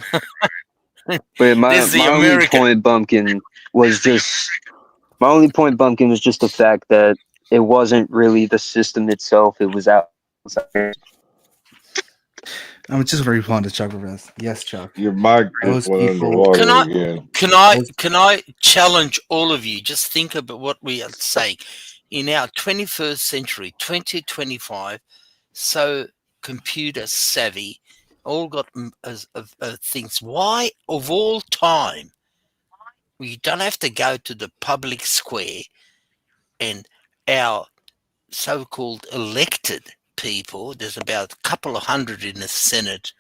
my only point, Bumpkin, was just the fact that it wasn't really the system itself; it was outside. I'm just very fond of Chuck Rivers. Yes, Chuck. Your mic just went underwater again. Can I challenge all of you? Just think about what we are saying. In our 21st century, 2025, so computer savvy, all got things. Why, of all time, we don't have to go to the public square and our so-called elected people, there's about a couple of hundred in the Senate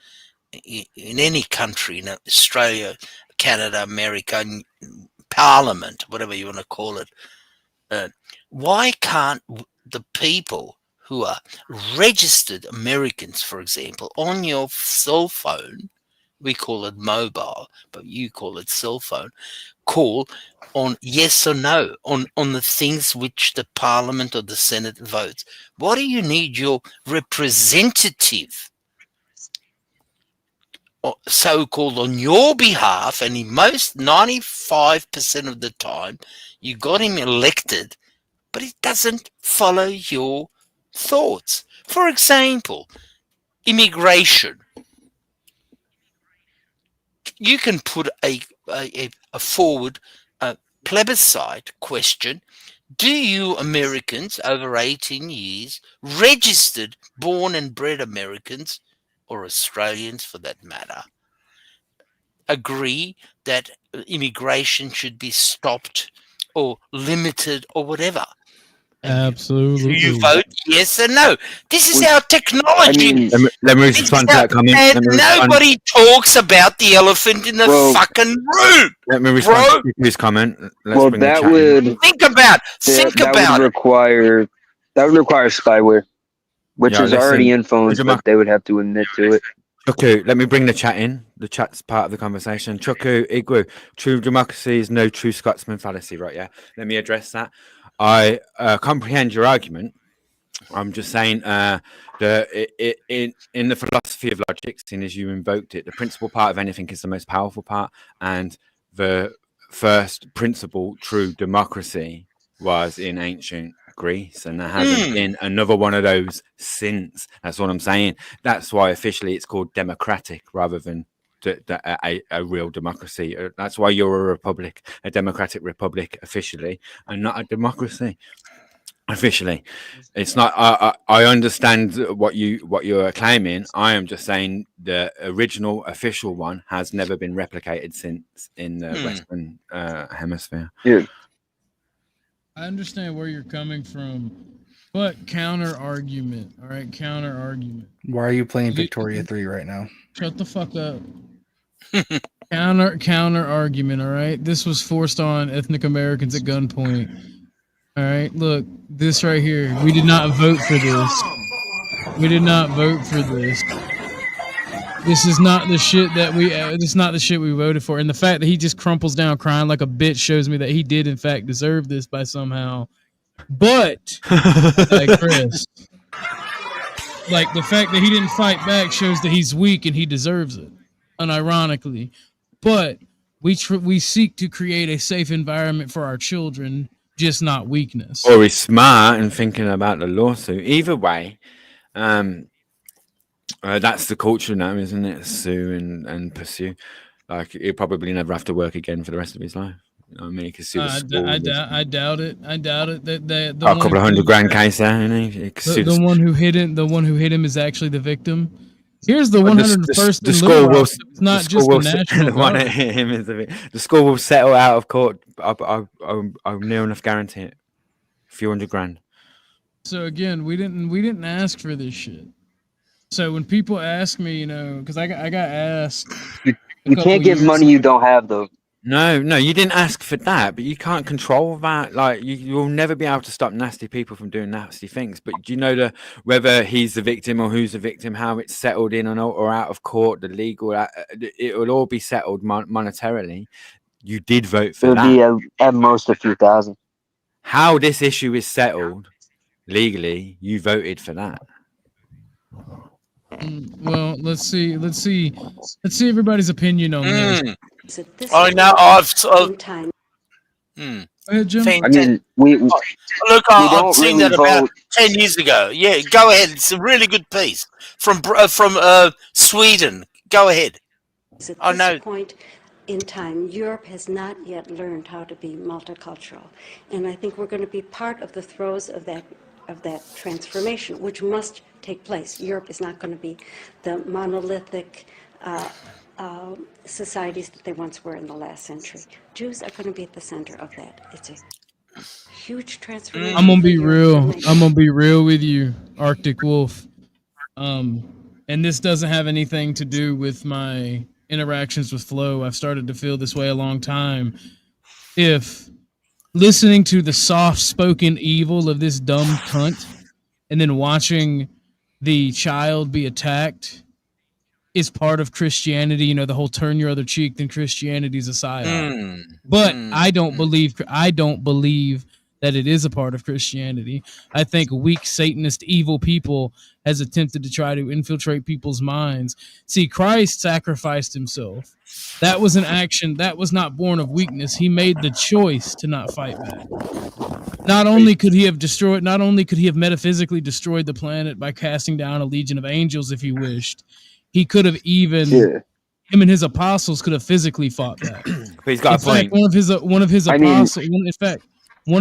in any country, in Australia, Canada, America, Parliament, whatever you want to call it. Why can't the people who are registered Americans, for example, on your cell phone, we call it mobile, but you call it cell phone, call on yes or no on the things which the Parliament or the Senate votes? What do you need your representative, or so-called, on your behalf? And in most 95% of the time, you got him elected, but it doesn't follow your thoughts. For example, immigration. You can put a forward plebiscite question. Do you Americans over 18 years, registered, born and bred Americans, or Australians for that matter, agree that immigration should be stopped or limited or whatever? Absolutely. Do you vote yes or no? This is our technology. Let me respond to that comment. And nobody talks about the elephant in the fucking room. Let me respond to this comment. That would require spyware, which is already in phones, but they would have to admit to it. Chuku, let me bring the chat in. The chat's part of the conversation. Chuku, Igwu, true democracy is no true Scotsman fallacy, right? Yeah. Let me address that. I comprehend your argument. I'm just saying in the philosophy of logic, seeing as you invoked it, the principal part of anything is the most powerful part, and the first principle, true democracy, was in ancient Greece, and there hasn't been another one of those since. That's what I'm saying. That's why officially it's called democratic rather than a real democracy. That's why you're a republic, a democratic republic officially, and not a democracy officially. It's not. I understand what you're claiming. I am just saying the original official one has never been replicated since in the Western hemisphere. Yeah. I understand where you're coming from, but counter argument. All right, counter argument. Why are you playing Victoria 3 right now? Shut the fuck up. counter argument. All right, this was forced on ethnic Americans at gunpoint. All right, look, this right here. We did not vote for this. We did not vote for this. This is not the shit that we. This is not the shit we voted for. And the fact that he just crumples down crying like a bitch shows me that he did in fact deserve this by somehow. But like Chris, like the fact that he didn't fight back shows that he's weak and he deserves it. Unironically, but we seek to create a safe environment for our children, just not weakness. Or he's smart and thinking about the lawsuit. Either way, that's the culture now, isn't it? Sue and pursue. Like he'll probably never have to work again for the rest of his life. You know what I mean? He could sue the school. I doubt it. I doubt it. That the a couple of $100,000 case there. The one who hit him. The one who hit him is actually the victim. Here's the 101st. The school will. It's not just the national. The one that hit him is the school will settle out of court. I near enough guarantee it. A few $100,000. So again, we didn't ask for this shit. So when people ask me, you know, because I got asked, you can't give money you don't have, though. No, you didn't ask for that, but you can't control that. Like you'll never be able to stop nasty people from doing nasty things. But do you know whether he's the victim or who's the victim, how it's settled in or out of court, the legal, it will all be settled monetarily. You did vote for that. It'll be at most a few thousand. How this issue is settled legally, you voted for that. Well, let's see everybody's opinion on that. I know. I mean, I've seen that about 10 years ago. Yeah, go ahead. It's a really good piece from Sweden. Go ahead. At this point in time, Europe has not yet learned how to be multicultural, and I think we're going to be part of the throes of that transformation, which must take place. Europe is not going to be the monolithic societies that they once were in the last century. Jews are going to be at the center of that. It's a huge transformation. I'm gonna be real with you, Arctic Wolf. And this doesn't have anything to do with my interactions with Flo. I've started to feel this way a long time. If listening to the soft-spoken evil of this dumb cunt and then watching the child be attacked is part of Christianity, you know, the whole turn your other cheek, then Christianity's a psyop. But I don't believe that it is a part of Christianity. I think weak Satanist evil people has attempted to try to infiltrate people's minds. See, Christ sacrificed himself. That was an action that was not born of weakness. He made the choice to not fight back. Not only could he have metaphysically destroyed the planet by casting down a legion of angels if he wished, he could have him and his apostles could have physically fought back. But he's got a point. One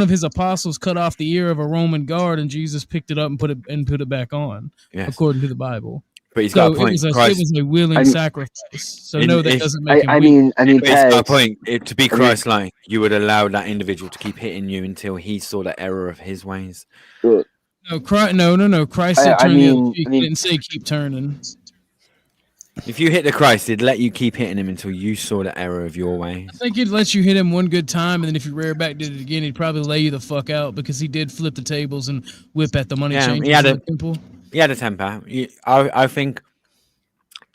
of his apostles cut off the ear of a Roman guard, and Jesus picked it up and put it back on, according to the Bible. But he's got a point. It was a willing sacrifice. So that doesn't make him weak. He's got a point. To be Christ-like, you would allow that individual to keep hitting you until he saw the error of his ways. No. Christ said turn the other cheek. He didn't say keep turning. If you hit the Christ, he'd let you keep hitting him until you saw the error of your ways. I think he'd let you hit him one good time, and then if you rear back did it again, he'd probably lay you the fuck out because he did flip the tables and whip at the money changers. He had a temper. I think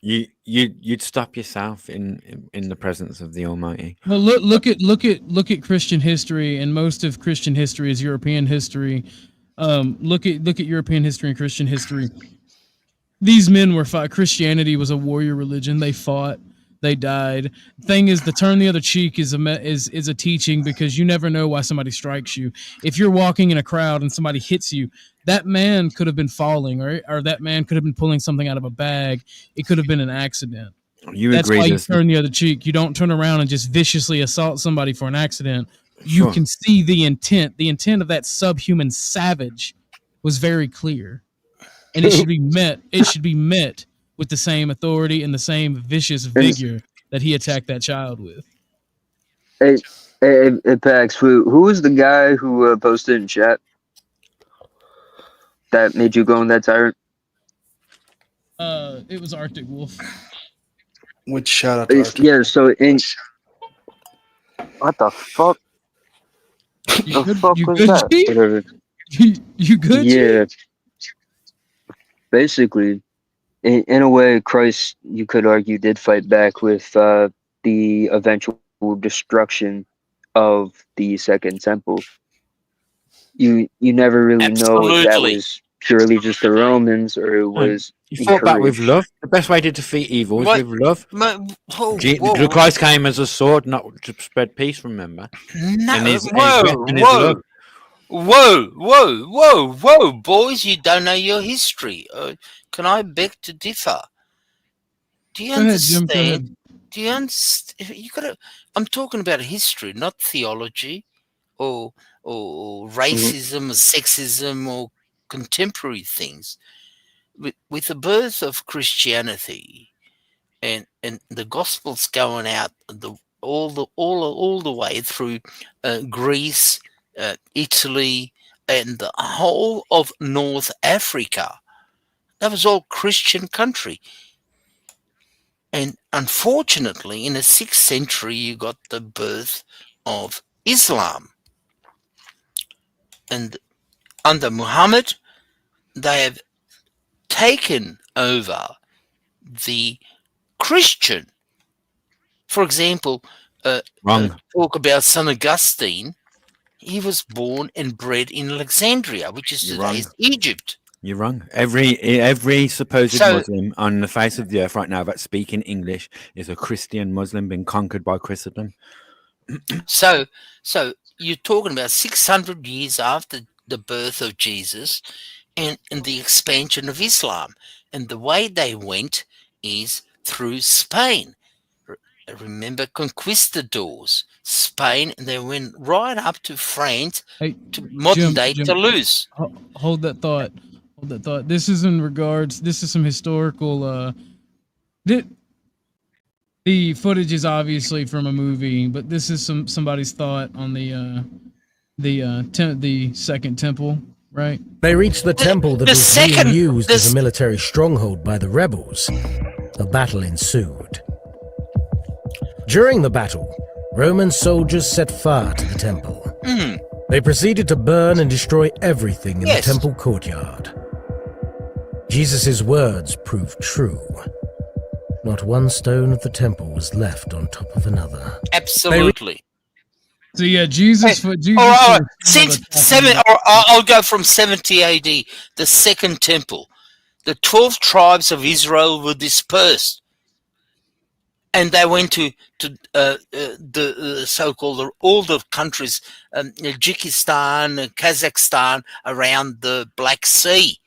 you'd stop yourself in the presence of the Almighty. Well, look at Christian history, and most of Christian history is European history. Look at European history and Christian history. These men were fought. Christianity was a warrior religion. They fought. They died. Thing is, the turn the other cheek is a teaching because you never know why somebody strikes you. If you're walking in a crowd and somebody hits you, that man could have been falling, or that man could have been pulling something out of a bag. It could have been an accident. That's why you turn the other cheek. You don't turn around and just viciously assault somebody for an accident. You can see the intent. The intent of that subhuman savage was very clear. And it should be met. It should be met with the same authority and the same vicious vigor that he attacked that child with. Hey, Pax, who was the guy who posted in chat that made you go on that tyrant? It was Arctic Wolf. Which shout out to Arctic. Yeah. So in what the fuck? You good? Yeah. Basically, in a way, Christ, you could argue, did fight back with the eventual destruction of the Second Temple. You never really know if that was purely just the Romans or it was You fought back with encouraged. love. The best way to defeat evil is with love. Whoa. Christ came as a sword, not to spread peace. Remember? No. Whoa, boys! You don't know your history. Can I beg to differ? Do you understand? Go ahead. Do you understand? You gotta. I'm talking about history, not theology, or racism, or sexism, or contemporary things. With the birth of Christianity, and the gospel's going out all the way through Greece, Italy, and the whole of North Africa. That was all Christian country. And unfortunately, in the 6th century, you got the birth of Islam. And under Muhammad, they have taken over the Christian. For example, talk about St. Augustine. He was born and bred in Alexandria, which is today's Egypt. You're wrong. Every supposed Muslim on the face of the earth right now that's speaking English is a Christian Muslim being conquered by Christendom. So you're talking about 600 years after the birth of Jesus and the expansion of Islam. And the way they went is through Spain. Remember conquistadors, Spain, and they went right up to France, to modern day Toulouse. Hold that thought. This is in regards. This is some historical. The footage is obviously from a movie, but this is somebody's thought on the Second Temple, right? They reached the temple that was being used as a military stronghold by the rebels. A battle ensued. During the battle, Roman soldiers set fire to the temple. They proceeded to burn and destroy everything in the temple courtyard. Jesus' words proved true. Not one stone of the temple was left on top of another. Absolutely. So yeah, Jesus. I'll go from 70 AD, the Second Temple. The 12 tribes of Israel were dispersed, and they went to the so-called all the countries, Tajikistan, Kazakhstan, around the Black Sea.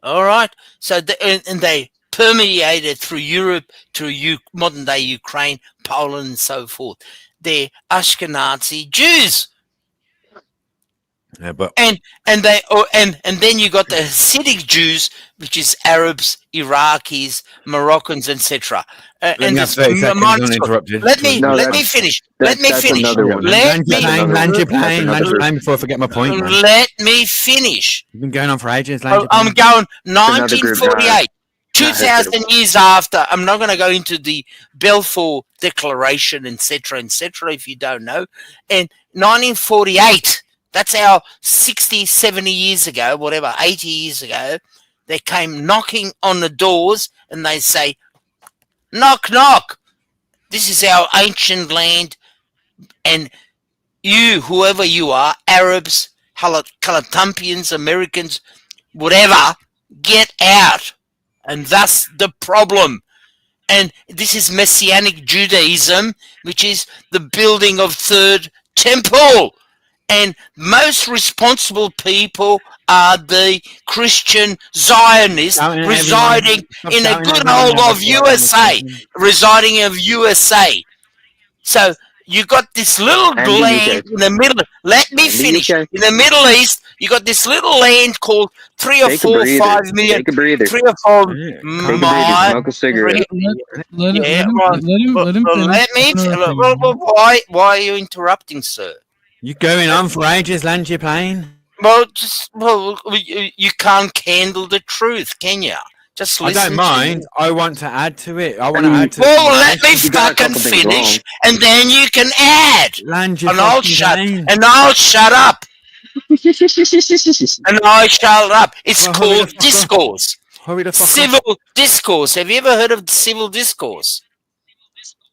All right, so they permeated through Europe to modern-day Ukraine, Poland, and so forth. They're Ashkenazi Jews. Yeah, but and then you got the Hasidic Jews, which is Arabs, Iraqis, Moroccans, etc. And have 30 seconds uninterrupted. Let me finish. Let me finish. Land your plane before I forget my point. Man. Let me finish. You've been going on for ages. I'm going 1948. 2,000 years after. I'm not going to go into the Balfour Declaration, etc., if you don't know. And 1948, that's our 60, 70 years ago, whatever, 80 years ago, they came knocking on the doors and they say, knock, knock. This is our ancient land. And you, whoever you are, Arabs, Kalatumpians, Americans, whatever, get out. And that's the problem. And this is Messianic Judaism, which is the building of Third Temple. And most responsible people are the Christian Zionists residing in a good old of USA. So you got this little land in the middle. Let me finish. In the Middle East, you got this little land called 3 or 4 or 5 million. Take a breather. 3 or 4 miles. Smoke a cigarette. Let him finish. Why are you interrupting, sir? You're going on for ages, land your plane. Well, you can't handle the truth, can you? Just listen. I don't mind. I want to add to it. I want to add to it. Well, let me fucking finish, and then you can add. Land your and I'll shut up. And I shut up. It's called discourse. Hurry the fuck Civil up. discourse. Have you ever heard of civil discourse?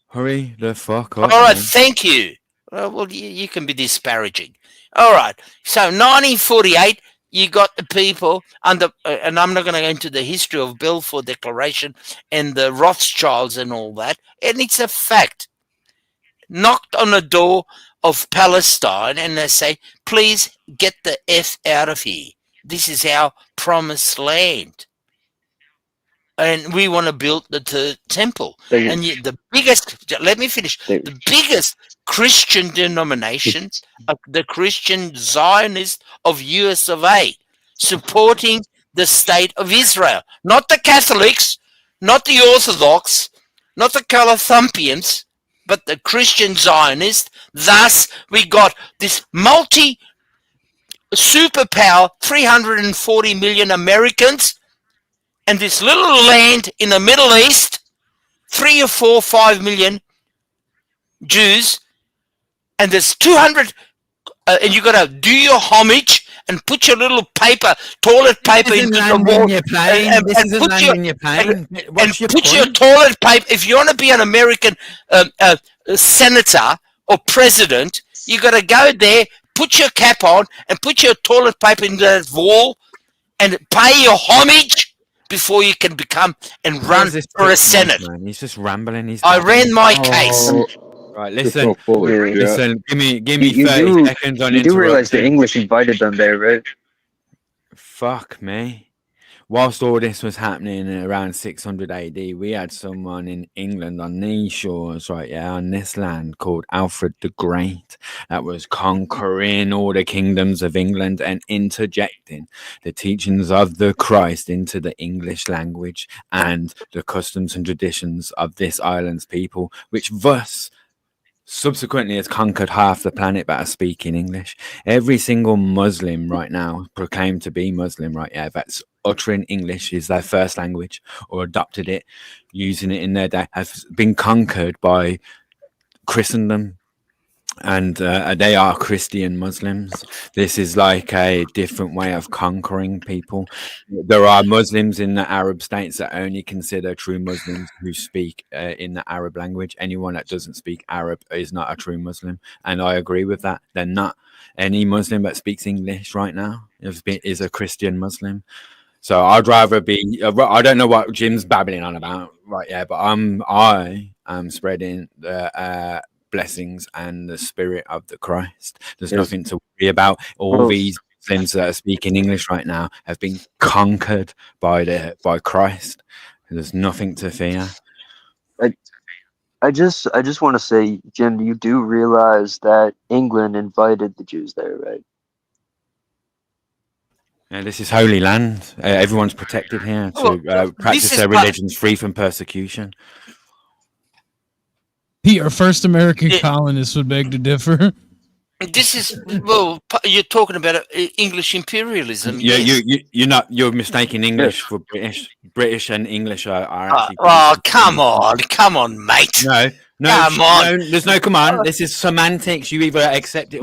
Hurry the fuck up. All right, man. thank you. Well, you can be disparaging. All right. So 1948, you got the people under, and I'm not going to go into the history of Balfour Declaration and the Rothschilds and all that, and it's a fact. Knocked on the door of Palestine and they say, please get the F out of here. This is our promised land. And we want to build the third temple. And the biggest, let me finish, the biggest Christian denomination, the Christian Zionist of US of A, supporting the state of Israel. Not the Catholics, not the Orthodox, not the Calathumpians, but the Christian Zionist. Thus, we got this superpower, 340 million Americans, and this little land in the Middle East, 3 or 4, 5 million Jews, and there's 200, and you got to do your homage and put your little toilet paper into the wall, and put your toilet paper. If you want to be an American senator or president, you got to go there, put your cap on, and put your toilet paper into that wall, and pay your homage before you can become and run for a senate. Man? He's just rambling. I ran my case. Right, listen. Give me 30 seconds on You do realize the English invited them there, right? Fuck me. Whilst all this was happening around 600 AD, we had someone in England on these shores, right, on this land called Alfred the Great that was conquering all the kingdoms of England and interjecting the teachings of the Christ into the English language and the customs and traditions of this island's people, which thus subsequently has conquered half the planet that are speaking English. Every single Muslim right now, proclaimed to be Muslim, right, that's uttering English is their first language or adopted it, using it in their day, has been conquered by Christendom, and they are Christian Muslims. This is like a different way of conquering people. There are Muslims in the Arab states that only consider true Muslims who speak in the Arab language. Anyone that doesn't speak Arab is not a true Muslim, and I agree with that. They're not. Any Muslim that speaks English right now is a Christian Muslim. So I'd rather be. I don't know what Jim's babbling on about, right? Yeah, but I am spreading the blessings and the spirit of the Christ. There's nothing to worry about. All these Muslims that are speaking English right now have been conquered by Christ. There's nothing to fear. I just want to say, Jim, you do realize that England invited the Jews there, right? Yeah, this is holy land. Everyone's protected here to practice their religions free from persecution. Your first American colonists would beg to differ. This is, well, you're talking about English imperialism. Yeah, yes. You're mistaking English for British. British and English are actually. Come on, mate. No, come on. There's no come on. This is semantics. You either accept it.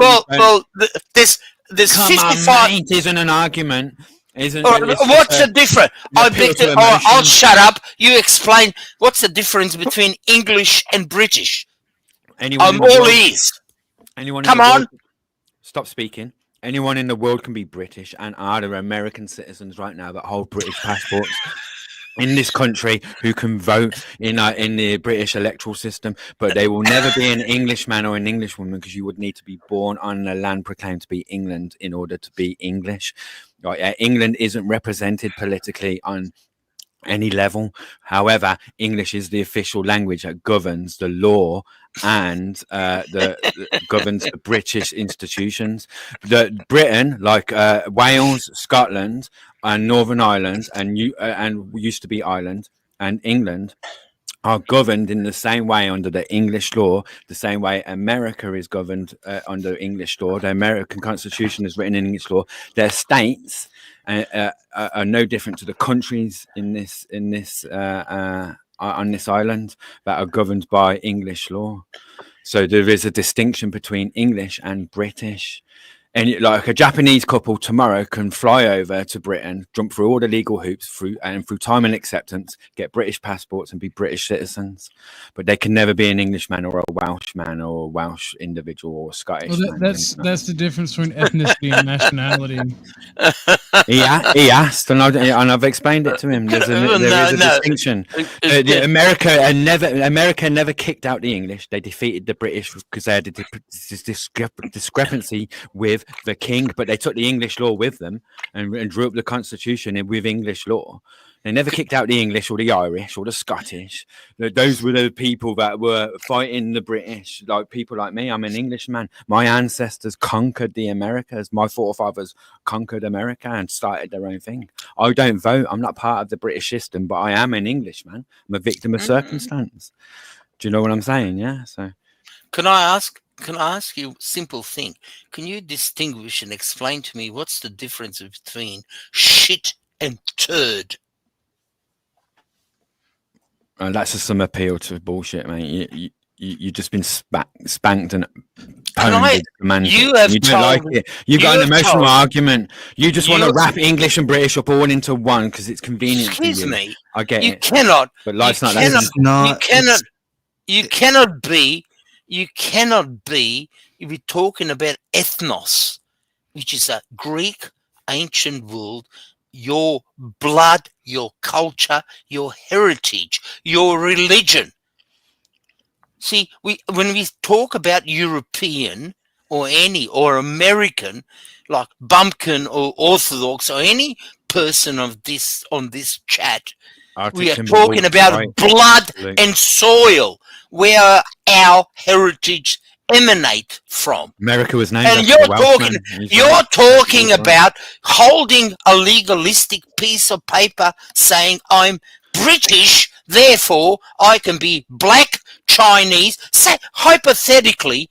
There's come 55. On, mate, isn't an argument. What's the difference? I'll shut up. You explain. What's the difference between English and British? I'm all ears. Come on. Stop speaking. Anyone in the world can be British and are there American citizens right now that hold British passports in this country who can vote in the British electoral system, but they will never be an Englishman or an Englishwoman because you would need to be born on a land proclaimed to be England in order to be English. Right? England isn't represented politically on any level. However, English is the official language that governs the law and governs the British institutions. Britain, like Wales, Scotland, and Northern Ireland, and used to be Ireland, and England, are governed in the same way under the English law, the same way America is governed under English law. The American Constitution is written in English law. Their states are no different to the countries on this island that are governed by English law. So there is a distinction between English and British. And like a Japanese couple tomorrow can fly over to Britain, jump through all the legal hoops through time and acceptance, get British passports and be British citizens, but they can never be an Englishman or a Welshman or a Welsh individual or a Scottish man. That's the difference between ethnicity and nationality. He asked, and I've explained it to him. There is a distinction. America never kicked out the English. They defeated the British because they had this discrepancy with the king, but they took the English law with them and drew up the constitution with English law. They never kicked out the English or the Irish or the Scottish. Those were the people that were fighting the British. Like people like me, I'm an Englishman. My ancestors conquered the Americas. My forefathers conquered America and started their own thing. I don't vote. I'm not part of the British system, but I am an Englishman. I'm a victim of circumstance. Do you know what I'm saying? Yeah. So, can I ask you a simple thing? Can you distinguish and explain to me what's the difference between shit and turd? That's just some appeal to bullshit, mate. You've just been spanked and pwned. You don't like it. You got an emotional argument. You just want to wrap English and British up all into one because it's convenient. Excuse me. I get it. You cannot. But life's not that. You cannot be. If you're talking about ethnos, which is a Greek ancient world, your blood, your culture, your heritage, your religion. See, when we talk about European or American, like Bumpkin or Orthodox or any person on this chat, we are talking about blood and soil, where our heritage emanate from. America was named and you're talking about holding a legalistic piece of paper saying I'm British, therefore I can be black, Chinese. Say hypothetically,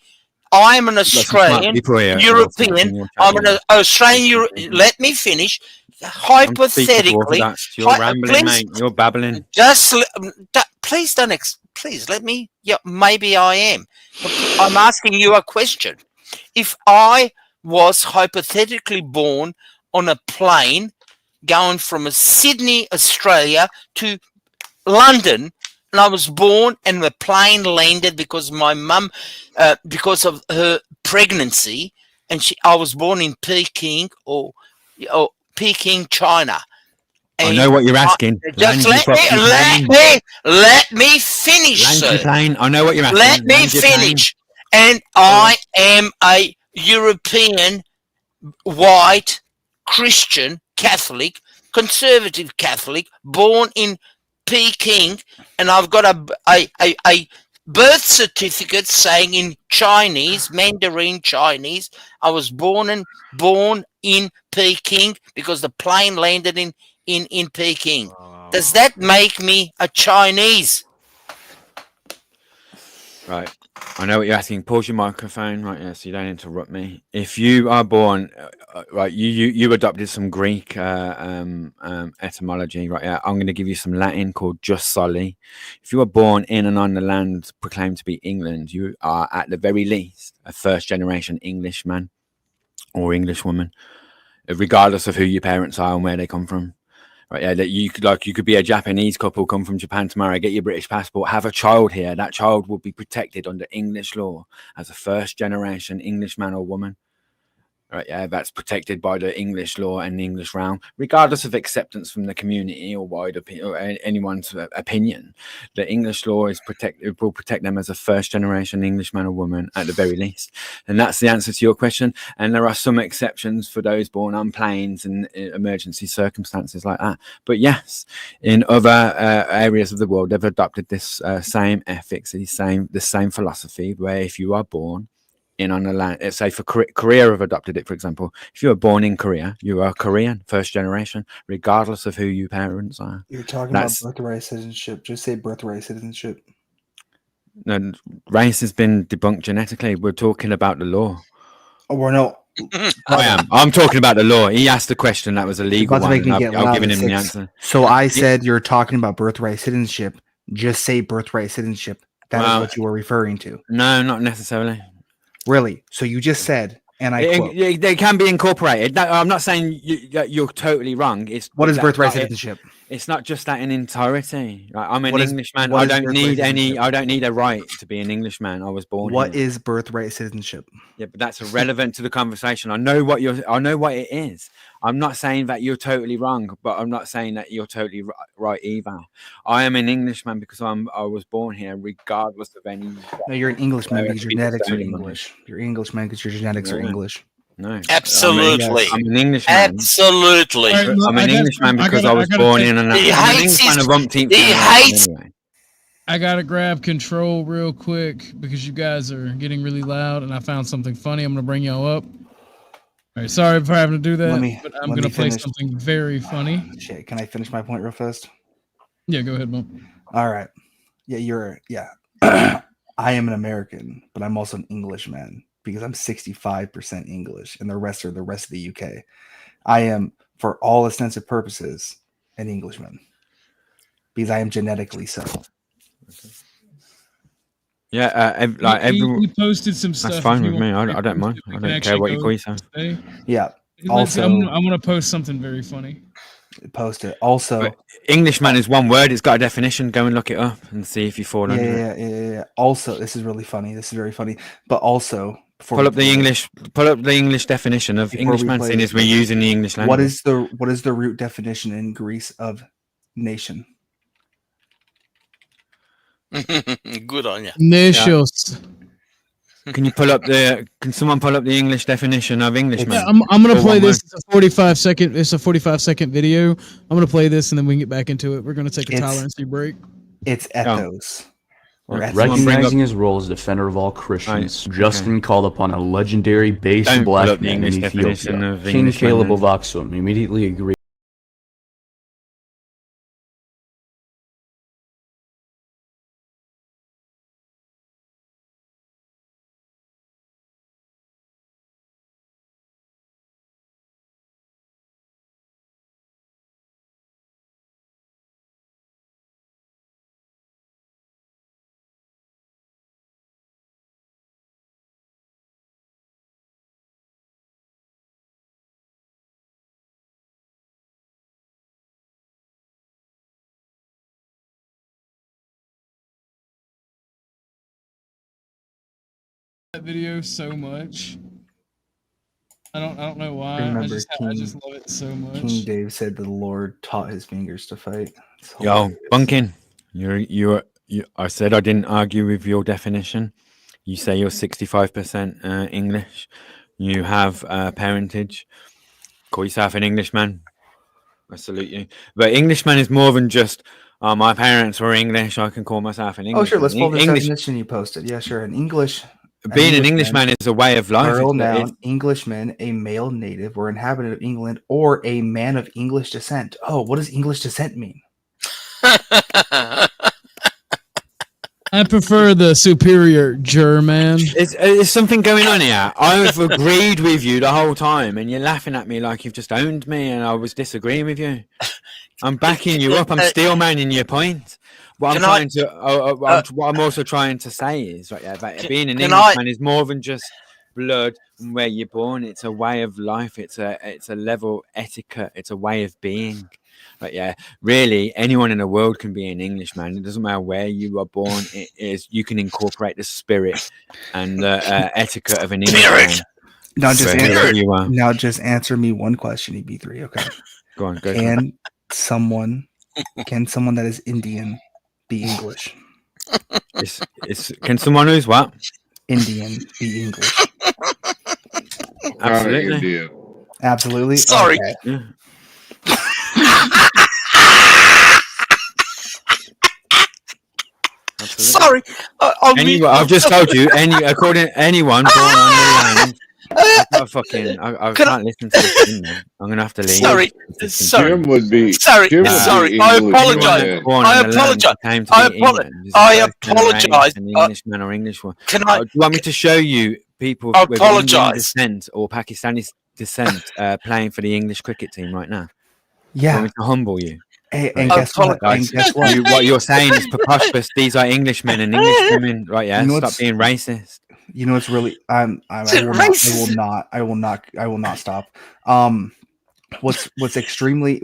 I'm an Australian, European. I'm an Australian. Let me finish. Hypothetically, you're rambling, mate. You're babbling. Please don't. Please let me. Yeah, maybe I am. I'm asking you a question. If I was hypothetically born on a plane going from Sydney, Australia to London, and I was born and the plane landed because my mum, because of her pregnancy, and I was born in Peking or Peking, China. I know what you're asking. Just let me finish, sir. I know what you're asking. Let me finish. And I am a European, white, Christian, Catholic, conservative Catholic, born in Peking, and I've got a birth certificate saying in Chinese, Mandarin Chinese, I was born in Peking because the plane landed in Peking. Does that make me a Chinese? Right. I know what you're asking. Pause your microphone, right? Yeah, so you don't interrupt me. If you are born, right, you adopted some Greek etymology, right? Yeah, I'm going to give you some Latin called jus soli. If you are born in and on the land proclaimed to be England, you are at the very least a first generation Englishman or Englishwoman, regardless of who your parents are and where they come from. Right, yeah, that you could be a Japanese couple, come from Japan tomorrow, get your British passport, have a child here. That child will be protected under English law as a first generation Englishman or woman. Right, yeah, that's protected by the English law and the English realm, regardless of acceptance from the community or wider or anyone's opinion. The English law will protect them as a first generation Englishman or woman at the very least. And that's the answer to your question. And there are some exceptions for those born on planes and emergency circumstances like that. But yes, in other areas of the world, they've adopted this same ethics, the same philosophy, where if you are born in on the land, say for Korea have adopted it, for example. If you were born in Korea, you are Korean, first generation, regardless of who your parents are. You're talking about birthright citizenship. Just say birthright citizenship. No, race has been debunked genetically. We're talking about the law. Oh, we're not. I'm talking about the law. He asked the question that was a legal one. I'm giving him the answer. So I said you're talking about birthright citizenship. Just say birthright citizenship. That is what you were referring to. No, not necessarily. Really? So you just said And I quote, they can be incorporated. I'm not saying you're totally wrong. It's what is birthright citizenship? It's not just that in entirety. Like, I'm an Englishman. I don't need a right to be an Englishman. I was born. What here. is birthright citizenship? Yeah, but that's irrelevant to the conversation. I know what it is. I'm not saying that you're totally wrong, but I'm not saying that you're totally right either. I am an Englishman because I was born here, regardless of any. No, you're an Englishman because your genetics are English. You're Englishman because your genetics are English. No, absolutely. I'm an Englishman. Absolutely. I'm an Englishman because I was born in an. He hates his. I gotta grab control real quick because you guys are getting really loud, and I found something funny. I'm gonna bring y'all up. All right, sorry for having to do that, but I'm gonna play something very funny. Shit, can I finish my point real fast? Yeah, go ahead, Mom. All right. Yeah. I am an American, but I'm also an Englishman because I'm 65% English, and the rest are the rest of the UK. I am, for all intents and purposes, an Englishman because I am genetically so. Yeah, he posted some stuff. That's fine with me. I don't mind. I don't care what you call yourself. Yeah. Also, I'm gonna post something very funny. Post it. Also, Englishman is one word. It's got a definition. Go and look it up and see if you fall under it. Yeah. Also, this is really funny. This is very funny. But also, pull up the English definition of Englishman. Seeing as we're using the English language. What is the root definition in Greece of nation? Good on you. Nations. Can someone pull up the English definition of Englishman? Yeah, I'm gonna play this. It's a 45 second video. I'm gonna play this and then we can get back into it. We're gonna take a tolerancy break. It's ethos. Recognizing his role as defender of all Christians, Justin called upon a legendary base black man in Ethiopia, King Caleb of Aksum, immediately agreed. That video so much. I don't know why. Remember I just love it so much. King Dave said the Lord taught his fingers to fight. Yo, Bunkin, I said I didn't argue with your definition. You say you're 65% English. You have parentage. Call yourself an Englishman. I salute you. But Englishman is more than just. My parents were English. I can call myself an Englishman. Oh, sure. Let's pull the definition you posted. Yeah, sure. An Englishman is a way of life. Plural noun, Englishman, a male native or inhabitant of England, or a man of English descent. Oh, what does English descent mean? I prefer the superior German. There's something going on here. I've agreed with you the whole time, and you're laughing at me like you've just owned me, and I was disagreeing with you. I'm backing you up. I'm still manning your point. What I'm also trying to say is that being an Englishman is more than just blood and where you're born. It's a way of life. It's a level etiquette. It's a way of being. But really, anyone in the world can be an Englishman. It doesn't matter where you are born. It is you can incorporate the spirit and the etiquette of an Englishman. Now just answer me one question, EB3. Okay. Go on. Can someone that is Indian be English? Can someone who's what? Indian be English? Absolutely. Absolutely. Sorry. Okay. Yeah. Sorry. I've just told you. Anyone born on the land. I can't listen to this thing, man. I'm gonna have to leave. Sorry. Jim would be. Sorry. I apologize. I apologize. An Englishman or English one. Can I? Do you want me to show you people with Indian descent or Pakistani descent playing for the English cricket team right now? Yeah. Do you want me to humble you? And guess what? What you're saying is preposterous. These are Englishmen and English women, right? Yeah. Stop being racist. You know, it's really. I will not stop. What's extremely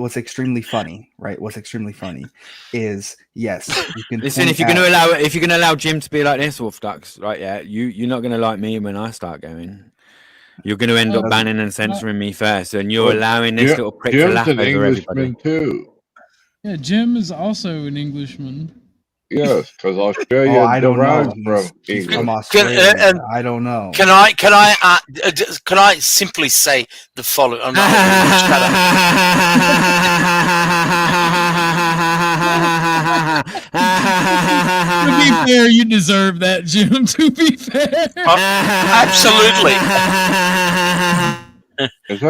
funny, right? What's extremely funny is yes, you can listen. If you're gonna allow Jim to be like this, Orthodox, right? Yeah, you're not gonna like me when I start going. You're going to end up banning and censoring me first, and you're allowing this little prick to laugh over everybody. Too. Yeah, Jim is also an Englishman. Yes, because Australia derives from England. I don't know. Can I simply say the following? I'm not To be fair, you deserve that, Jim. To be fair, absolutely,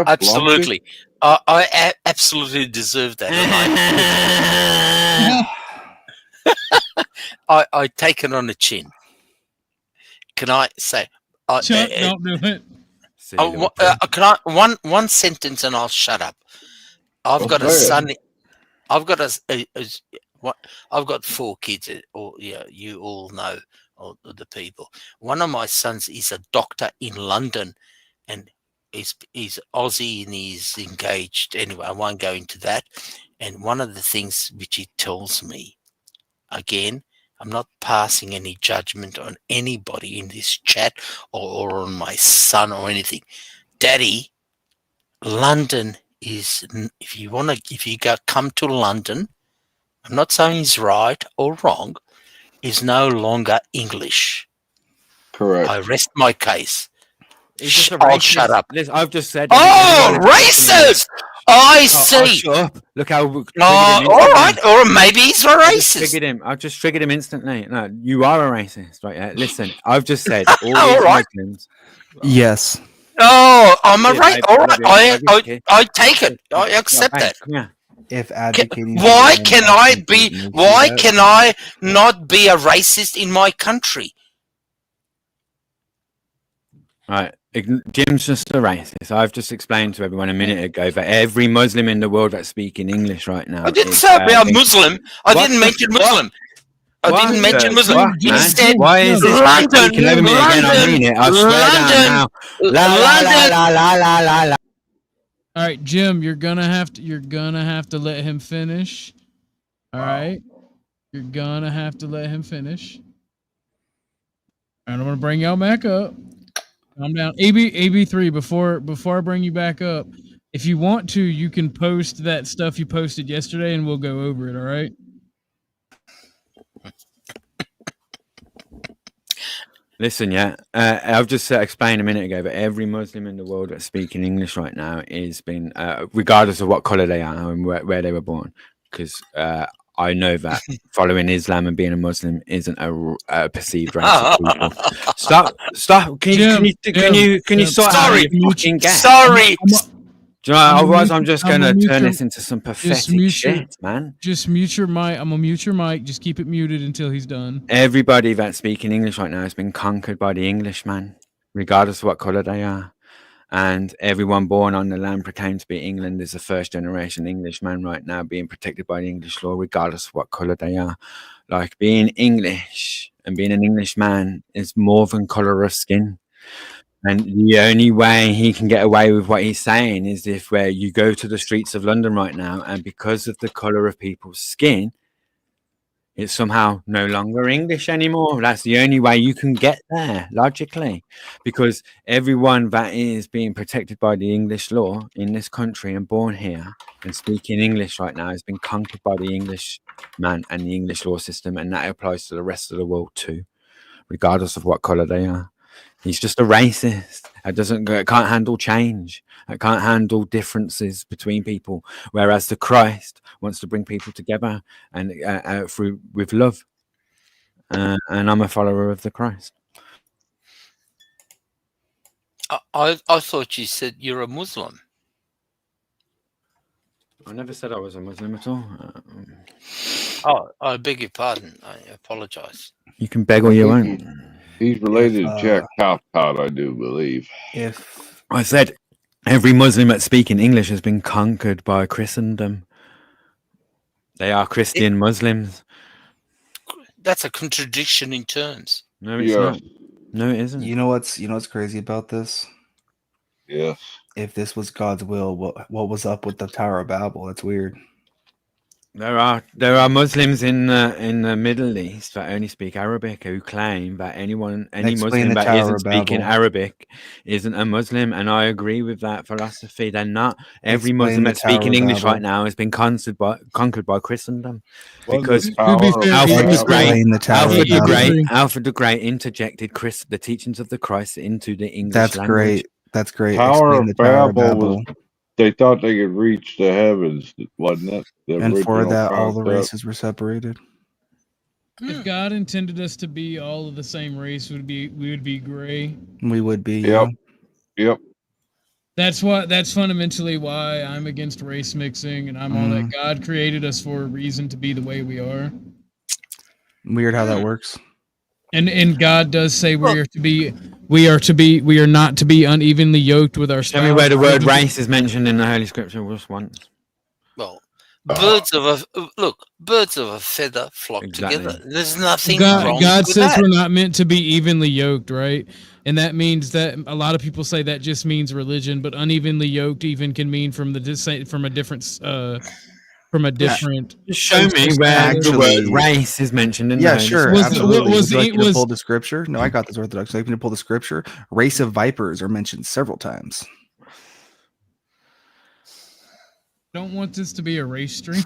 absolutely. I absolutely deserve that. I take it on the chin. Can I say? Chuck, don't do it. Can I one sentence and I'll shut up. I've got a son. I've got I've got 4 kids. Or you all know the people. One of my sons is a doctor in London, and he's Aussie and he's engaged. Anyway, I won't go into that. And one of the things which he tells me, again, I'm not passing any judgment on anybody in this chat or on my son or anything. Daddy, London is, if you come to London, I'm not saying it's right or wrong, is no longer English. Correct. I rest my case. I'll shut up. Listen, I've just said. Oh, racist! I see. Shut up. Look how. All right. Or maybe he's a racist. I've just triggered him instantly. No, you are a racist, right? Yeah. Listen, I've just said all all right. Muslims. Yes. Oh, I'm a racist. All right. I take it. I accept that. If advocating, why can I not be a racist in my country? Right. Jim's just a racist. I've just explained to everyone a minute ago that every Muslim in the world that's speaking English right now. I didn't say about Muslim. I didn't mention Muslim. I didn't mention Muslim. You said why is this London. Over me again? I mean it. I swear down now. London. All right, Jim, you're gonna have to let him finish. All right, you're gonna have to let him finish. And I'm gonna bring y'all back up. Calm down. AB3, before I bring you back up, if you want to, you can post that stuff you posted yesterday and we'll go over it, all right? Listen, I've just explained a minute ago that every Muslim in the world that's speaking English right now is being, regardless of what color they are and where they were born, because I know that following Islam and being a Muslim isn't a perceived race of people. Stop! Can you sort out your fucking gap? Sorry. Do you know, otherwise I'm just going to turn this into some pathetic shit, man. Just mute your mic. I'm going to mute your mic. Just keep it muted until he's done. Everybody that's speaking English right now has been conquered by the Englishman, regardless of what colour they are. And everyone born on the land proclaimed to be England is a first generation Englishman right now being protected by the English law, regardless of what colour they are. Like being English and being an Englishman is more than colour of skin. And the only way he can get away with what he's saying is if where you go to the streets of London right now, and because of the colour of people's skin, it's somehow no longer English anymore. That's the only way you can get there, logically. Because everyone that is being protected by the English law in this country and born here and speaking English right now has been conquered by the English man and the English law system, and that applies to the rest of the world too, regardless of what colour they are. He's just a racist. Can't handle change. It can't handle differences between people. Whereas the Christ wants to bring people together and with love. And I'm a follower of the Christ. I thought you said you're a Muslim. I never said I was a Muslim at all. Oh, I beg your pardon. I apologise. You can beg all you want. He's related to Jack Calcott, I do believe. If I said every Muslim that's speaking English has been conquered by Christendom. They are Christian Muslims. That's a contradiction in terms. No, it's not. No, it isn't. You know what's crazy about this? Yes. If this was God's will, what was up with the Tower of Babel? That's weird. There are Muslims in the Middle East that only speak Arabic who claim that any Muslim that isn't speaking Arabic isn't a Muslim, and I agree with that philosophy. They're not. Every Muslim that's speaking English right now has been conquered by Christendom, because Alfred the Great interjected the teachings of the Christ into the English language. That's great. Tower of Babel was. They thought they could reach the heavens, wasn't it? And for that, all the races were separated. If God intended us to be all of the same race, we would be gray. We would be. Yep. That's fundamentally why I'm against race mixing, and I'm all that God created us for a reason to be the way we are. Weird how that works. And God does say we are not to be unevenly yoked with our spouse. Tell me where the word race is mentioned in the Holy Scripture just once. Well, birds of a feather flock together. There's nothing wrong God with says that. we're not meant to be evenly yoked, right? And that means that a lot of people say that just means religion, but unevenly yoked even can mean from a different. Show me where the word race is mentioned in the Holy Scripture. Absolutely. Would you like me to pull the scripture? No, I got this Orthodox. Like me to pull the scripture. Race of vipers are mentioned several times. Don't want this to be a race stream.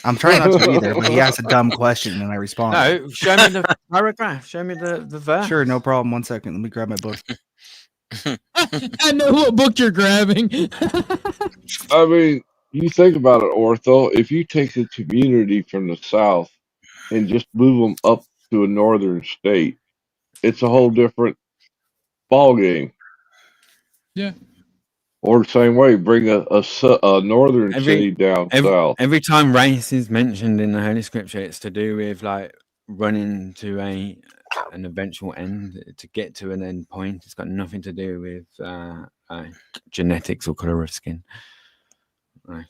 I'm trying not to be there, but he asks a dumb question and I respond. No, show me the paragraph. Show me the verse. Sure, no problem. 1 second. Let me grab my book. I know what book you're grabbing. I mean, you think about it, Ortho. If you take a community from the South and just move them up to a northern state, it's a whole different ball game. Yeah. Or the same way, bring a northern city down south. Every time race is mentioned in the Holy Scripture, it's to do with like running to an eventual end, to get to an end point. It's got nothing to do with genetics or color of skin. Right.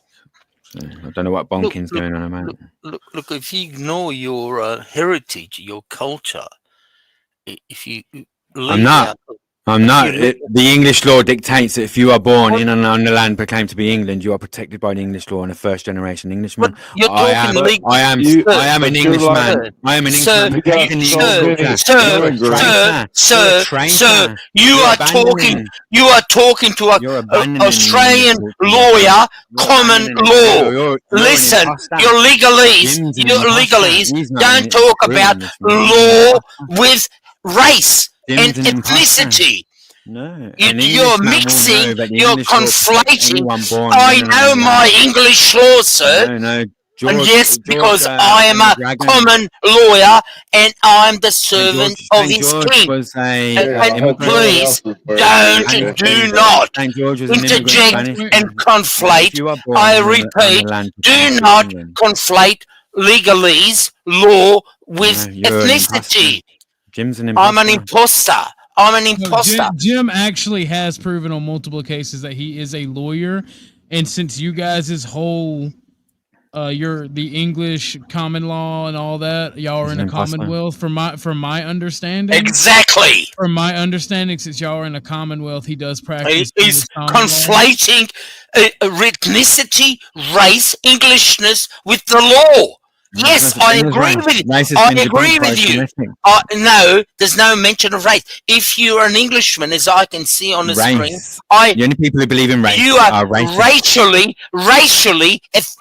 So I don't know what bonking's going on about. Look, if you ignore your heritage, your culture, if you I'm not. The English law dictates that if you are born in and on the land proclaimed to be England, you are protected by the English law and a first-generation Englishman. I am an Englishman. I am an Englishman. Sir, you are talking to an Australian lawyer, common law. Listen, your legalese don't talk about law with race and ethnicity. No, you're mixing, you're conflating. I know my English law, sir. No, George, and yes, because I am a common lawyer and I'm the servant of his king. And please do not interject and conflate. I repeat, do not conflate legalese law with ethnicity. I'm an imposter. Jim actually has proven on multiple cases that he is a lawyer, and since you guys' whole you're the English common law and all that, y'all are in a commonwealth. From my understanding, exactly. From my understanding, since y'all are in a commonwealth, he does practice. He's conflating ethnicity, race, Englishness with the law. Yes, I agree with you. I agree with you. No, there's no mention of race. If you're an Englishman, as I can see on the screen, the only people who believe in race you are racially,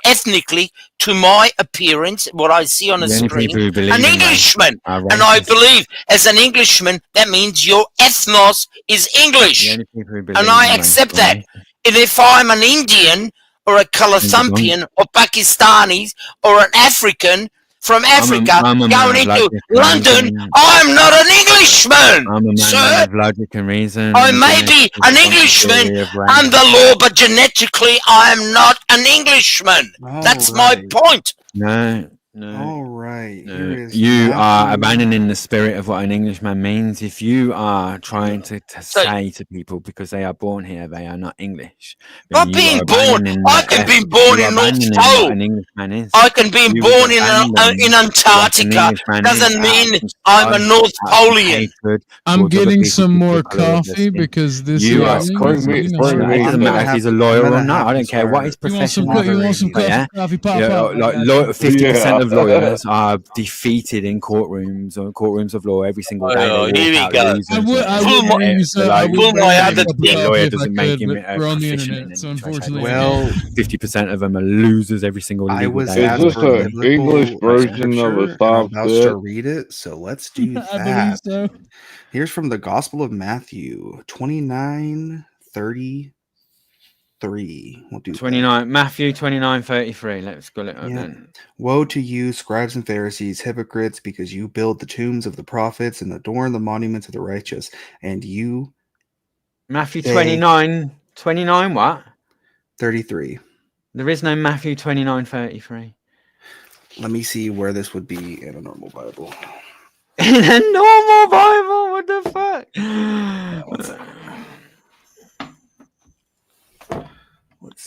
ethnically, to my appearance, what I see on the screen, an Englishman. And I believe, as an Englishman, that means your ethnos is English, and I accept that. And if I'm an Indian, or a Calathumpian, or Pakistanis, or an African from Africa going into London, I'm not an Englishman, I'm a man sir. of logic and reason. I may be an Englishman under law, but genetically I am not an Englishman. That's my point. No. All right. No, Here is you are Matthew. abandoning the spirit of what an Englishman means. If you are trying to say to people because they are born here, they are not English. Not being born. I can be born in North What Pole. an Englishman is. I can be You born abandon in what Antarctica. an Englishman Doesn't is mean out of I'm a spite, North out of Polian. hatred I'm towards other getting people some due to more the colour of their coffee skin. because this You are evening bring is me- getting bring hot. me- It doesn't matter if he's a lawyer or not. I don't care what his You want profession some? is. You want some But yeah, coffee? Pop, yeah, pop. like 50% of lawyers are defeated in courtrooms or courtrooms of law every single day. Oh, They here we walk out go. losers. I would Pull bring you some. I would pull bring my you a other cup of thing. a coffee lawyer if I doesn't make could, him but we're on the proficient internet, in so any trade. unfortunately, Well, 50% of them are losers every single I legal was day. asked Is for this an English biblical version of a scripture, and I'm Psalm about to 6? read it. So let's do I believe that. so. Here's from the Gospel of Matthew 29:33. We'll do 29, Matthew 29:33. Let's go it up that. then. Woe to you, scribes and Pharisees, hypocrites, because you build the tombs of the prophets and adorn the monuments of the righteous, and you Matthew say- 29 what? 33. There is no Matthew 29:33. Let me see where this would be in a normal Bible. In a normal Bible? What the fuck?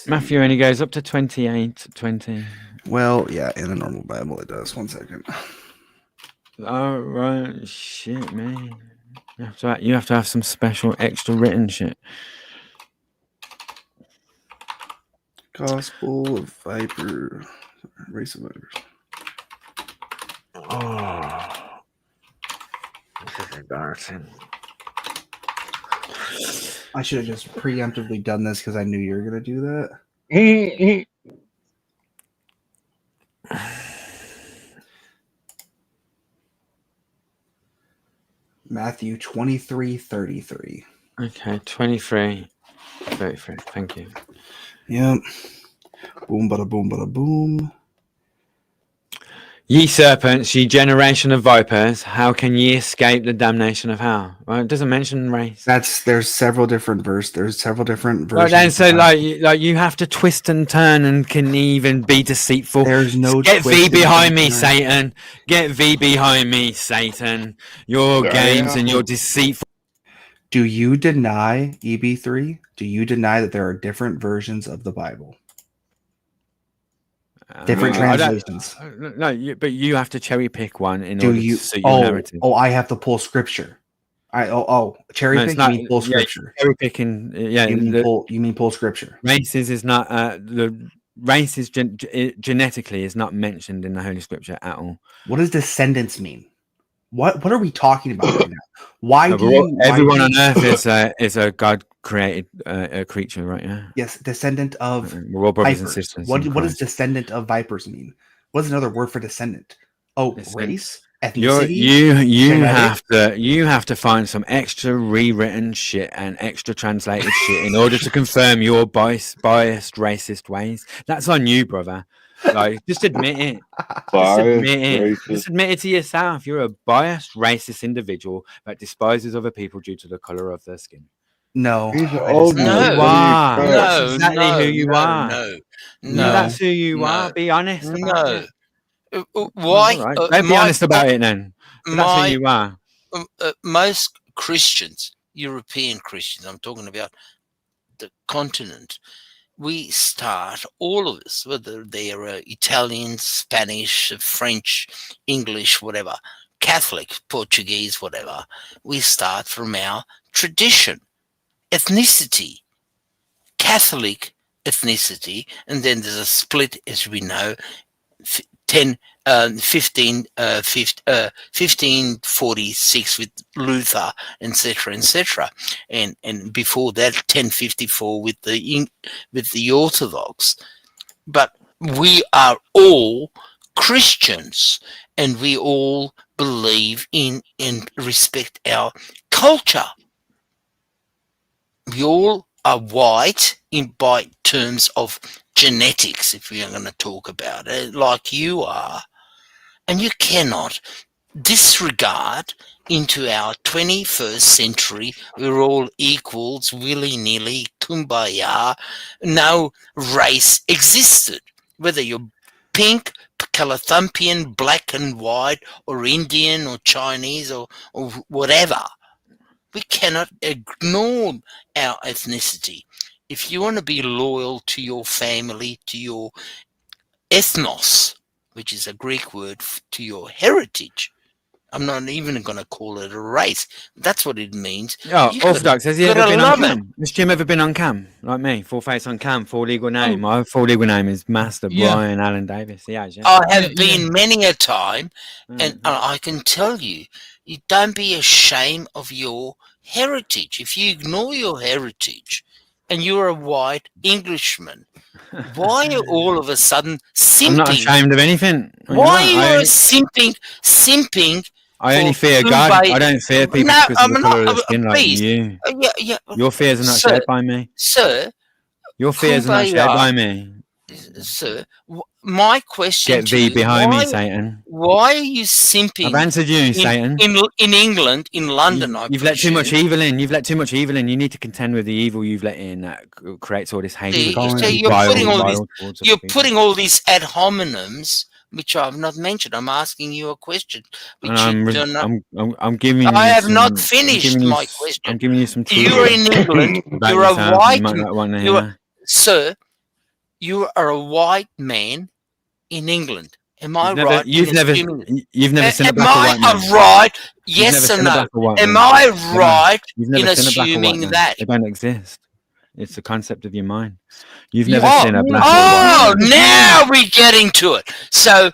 Matthew only goes up to 28, 20. Well, yeah, in a normal Bible it does. 1 second. Oh, right. Shit, man. You have to have some special extra written shit. Gospel of Viper. Race of Vipers. Oh. This is embarrassing. I should have just preemptively done this because I knew you were going to do that. Matthew 23:33. Okay, 23:33. Thank you. Yep. Boom, bada boom, bada boom. Ye serpents, ye generation of vipers, how can ye escape the damnation of hell? Well, it doesn't mention race. There's several different verses. There's several different versions. Right then, so like you have to twist and turn and can even be deceitful. There's no Get twist thee and behind me, turn. Satan. Get thee behind me, Satan. Your games and your deceitful. Do you deny EB3? Do you deny that there are different versions of the Bible? Different translations. No, but you have to cherry pick one in Do order you? to suit your narrative. I have to pull scripture. Cherry pick. You mean pull scripture? Cherry picking. Yeah, you mean pull scripture. Races is not the race is genetically is not mentioned in the Holy Scripture at all. What does descendants mean? What are we talking about right now? Why everyone on earth is a God created creature, right? Yeah. Yes, descendant of. We're all brothers vipers. and sisters. What does descendant of vipers mean? What's another word for descendant? Oh, race, ethnicity. You have to find some extra rewritten shit and extra translated shit in order to confirm your biased racist ways. That's on you, brother. Like, just admit it. Just admit it to yourself. You're a biased, racist individual that despises other people due to the color of their skin. No, you are. That's exactly who you are. No, that's who you are. Be honest. No. Why? Right. Don't be honest about it then. That's who you are. Most Christians, European Christians, I'm talking about the continent. We start, all of us, whether they're Italian, Spanish, French, English, whatever, Catholic, Portuguese, whatever, we start from our tradition, ethnicity, Catholic ethnicity, and then there's a split, as we know, 1546 with Luther, etc., and before that 1054 with the Orthodox. But we are all Christians, and we all believe in and respect our culture. We all are white by terms of genetics, if we are going to talk about it, like you are. And you cannot disregard into our 21st century, we're all equals, willy-nilly, kumbaya, no race existed. Whether you're pink, Calathumpian, black and white, or Indian, or Chinese, or whatever. We cannot ignore our ethnicity. If you want to be loyal to your family, to your ethnos, which is a Greek word to your heritage, I'm not even going to call it a race. That's what it means. Oh, Orthodox, has he ever been on cam? Has Jim ever been on cam? Like me, full face on cam, full legal name. My full legal name is Master Brian Allen Davis. He has, yeah. I have been many a time, and I can tell you, you don't be ashamed of your heritage. If you ignore your heritage and you're a white Englishman, why are you all of a sudden simping? I'm not ashamed of anything. Why are you simping? I only fear God. I don't fear people because of the colour of their skin like you. Your fears are not shared by me. Sir. Your fears are not shared by me. Sir, my question Get thee behind me, Satan. Why are you simping? I've answered you, Satan. In England, in London, you've let too much evil in. You've let too much evil in. You need to contend with the evil you've let in that creates all this hate. You're putting all these ad hominems, which I've not mentioned. I'm asking you a question. Which I'm giving you. I have not finished my question. I'm giving you some truth. You're in England. You're a white. Sir, you are a white man in England. Am I right? You've never seen a black or white man. Am I right? Yes or no? Am I right in assuming that? They don't exist. It's the concept of your mind. You've never seen a black or white man. Now we're getting to it. So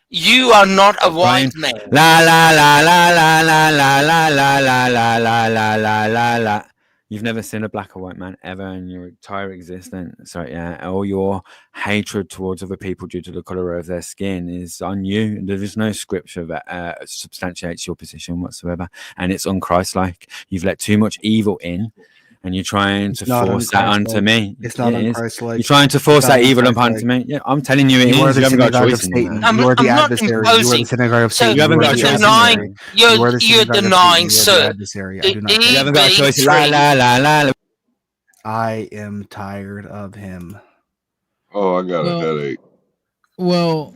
you are not a white man. La la la la la la la la la la la la la la la la. You've never seen a black or white man ever in your entire existence. So yeah, all your hatred towards other people due to the color of their skin is on you. There is no scripture that substantiates your position whatsoever, and it's unchristlike. You've let too much evil in, and you're trying to force that onto me. It's not unchristlike. You're trying to force that evil onto me. Yeah, I'm telling you, it is. You haven't got a choice in that. You are the adversary. You are the synagogue of Satan. You haven't got a choice. You're denying, sir. You haven't got a choice. La la la la. I am tired of him. Oh, I got a headache. Well,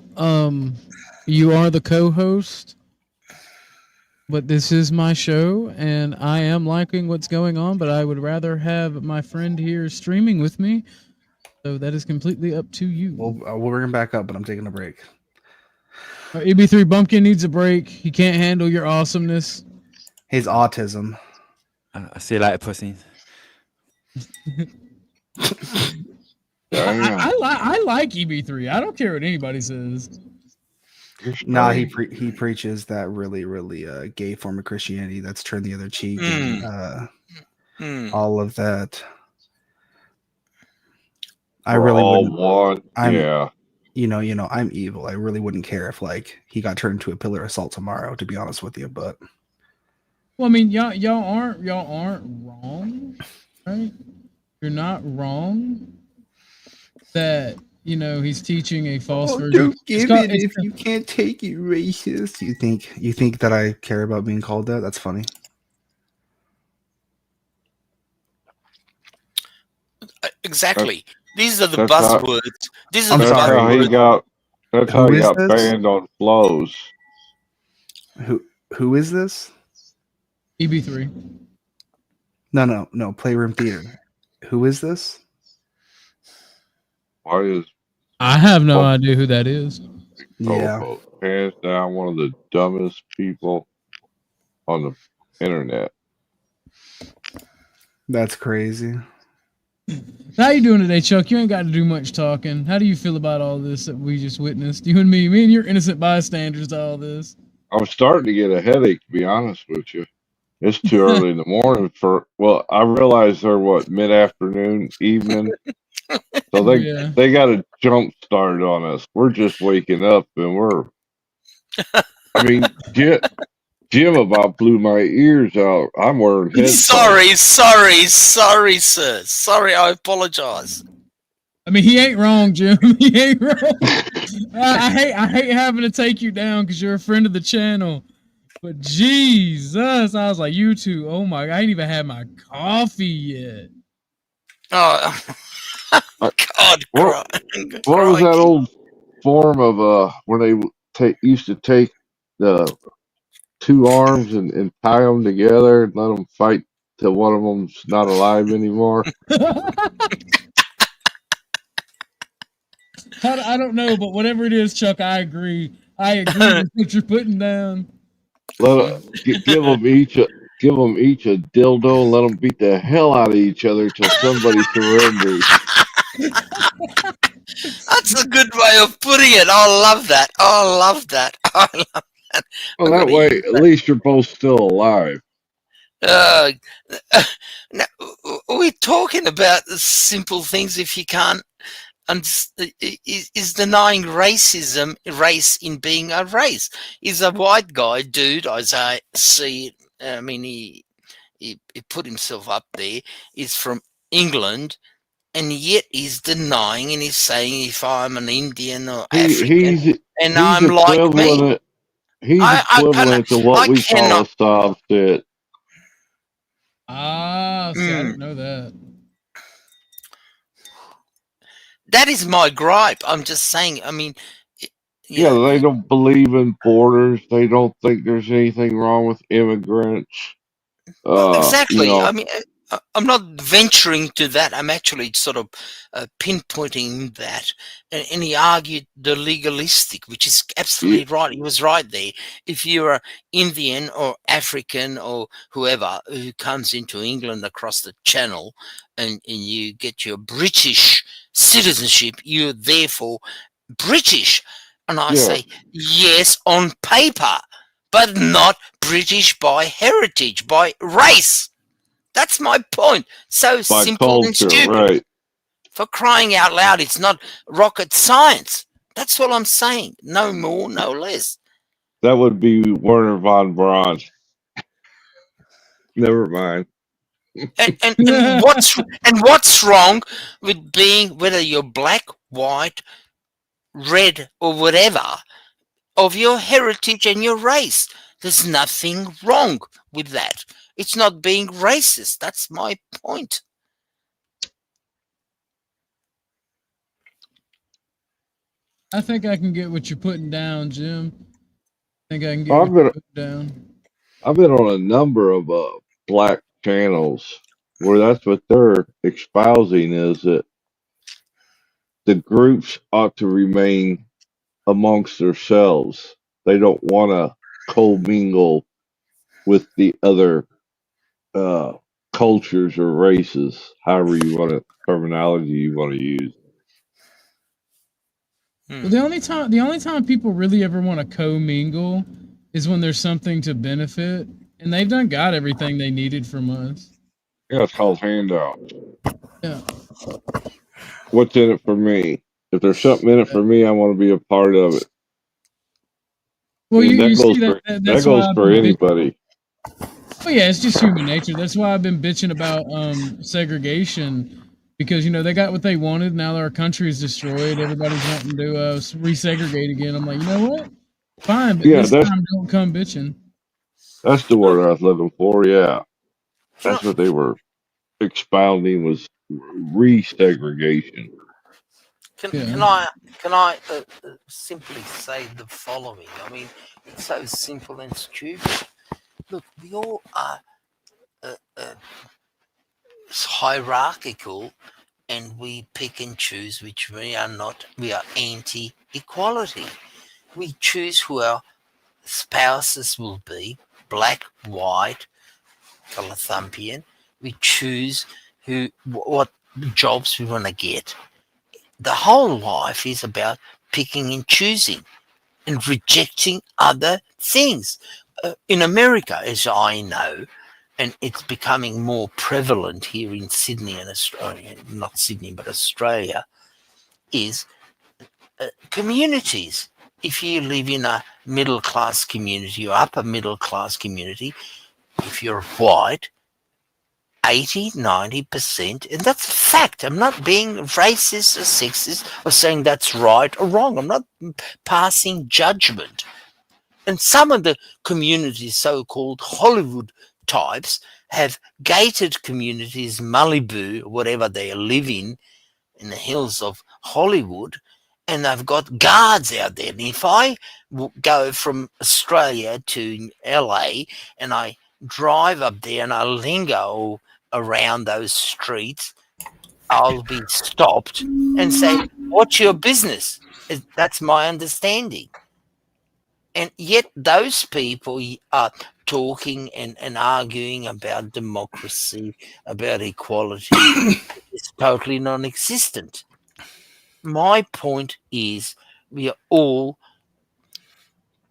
you are the co-host, but this is my show, and I am liking what's going on, but I would rather have my friend here streaming with me. So that is completely up to you. We'll bring him back up, but I'm taking a break. EB3 Bumpkin needs a break. He can't handle your awesomeness. His autism. I see you later, pussy. I like EB3. I don't care what anybody says. Nah, he preaches that really gay form of Christianity that's turned the other cheek and all of that. I really wouldn't. You know, I'm evil. I really wouldn't care if he got turned into a pillar of salt tomorrow, to be honest with you. But well, I mean, y'all aren't wrong, right? You're not wrong that he's teaching a false version. Don't give it if you can't take it, racist. You think that I care about being called that? That's funny. Exactly. These are the buzzwords. These are that's the how he got. That's how he got banned on flows. Who is this? EB3. No. Playroom Theater. Who is this? I have no idea who that is. Yeah. Hands down, one of the dumbest people on the internet. That's crazy. How you doing today, Chuck? You ain't got to do much talking. How do you feel about all this that we just witnessed? You and me and you're innocent bystanders to all this. I'm starting to get a headache, to be honest with you. It's too early in the morning I realize they're mid-afternoon, evening. So they got a jump start on us. We're just waking up and Jim about blew my ears out. I'm wearing headphones. Sorry, sir. Sorry, I apologize. I mean, he ain't wrong, Jim. He ain't wrong. I hate having to take you down because you're a friend of the channel. But Jesus, I was like, you two. Oh my! I ain't even had my coffee yet. Oh, God! What was that old form of when they used to take the two arms and tie them together and let them fight till one of them's not alive anymore. I don't know, but whatever it is, Chuck, I agree. I agree with what you're putting down. Give them each a dildo and let them beat the hell out of each other till somebody surrenders. That's a good way of putting it. I love that. I love that. I love that. Well, that way, at least you're both still alive. Now, we're talking about simple things. If you can't, is denying racism, race in being a race. Is a white guy, dude, as I see it, I mean, he put himself up there, is from England, and yet he's denying and he's saying if I'm an Indian or African, and I'm like me. He's equivalent to what we call a soft sit. Ah, see, I didn't know that. That is my gripe. I'm just saying, I mean... Yeah, they don't believe in borders. They don't think there's anything wrong with immigrants. Exactly. You know, I mean, I'm not venturing to that. I'm actually sort of pinpointing that. And he argued the legalistic, which is absolutely right. He was right there. If you're Indian or African or whoever who comes into England across the channel and you get your British citizenship, you're therefore British. And I say, yes, on paper, but not British by heritage, by race. That's my point. So by simple culture, and stupid. right? For crying out loud, it's not rocket science. That's what I'm saying. No more, no less. That would be Werner von Braun. Never mind. And what's wrong with being, whether you're black, white, red, or whatever, of your heritage and your race? There's nothing wrong with that. It's not being racist. That's my point. I think I can get what you're putting down, Jim. I think I can get what you're putting down. I've been on a number of black channels where that's what they're espousing, is that the groups ought to remain amongst themselves. They don't want to commingle with the other cultures or races, however you want to, terminology you want to use. Well, the only time people really ever want to commingle is when there's something to benefit, and they've done got everything they needed from us. Yeah, it's called handouts. Yeah. What's in it for me? If there's something in it for me, I want to be a part of it. Well, that goes for anybody. Oh yeah, it's just human nature. That's why I've been bitching about segregation, because they got what they wanted. Now our country is destroyed. Everybody's wanting to resegregate again. I'm like, you know what? Fine, but this time don't come bitching. That's the word I was looking for. Yeah, that's what they were expounding, was re-segregation. Can I simply say the following? I mean, it's so simple and stupid. Look, we all are hierarchical, and we pick and choose which we are not. We are anti-equality. We choose who our spouses will be, black, white, Calathumpian. We choose what jobs we want to get. The whole life is about picking and choosing and rejecting other things. In America, as I know, and it's becoming more prevalent here in Sydney and Australia, not Sydney, but Australia, is communities. If you live in a middle-class community or upper-middle-class community, if you're white, 80-90%, and that's a fact. I'm not being racist or sexist or saying that's right or wrong. I'm not passing judgment. And some of the communities, so-called Hollywood types, have gated communities, Malibu, whatever they live in the hills of Hollywood, and they've got guards out there. And if I go from Australia to LA and I drive up there and I linger around those streets, I'll be stopped and say, "What's your business?" That's my understanding. And yet those people are talking and arguing about democracy, about equality. It's totally non-existent. My point is, we are all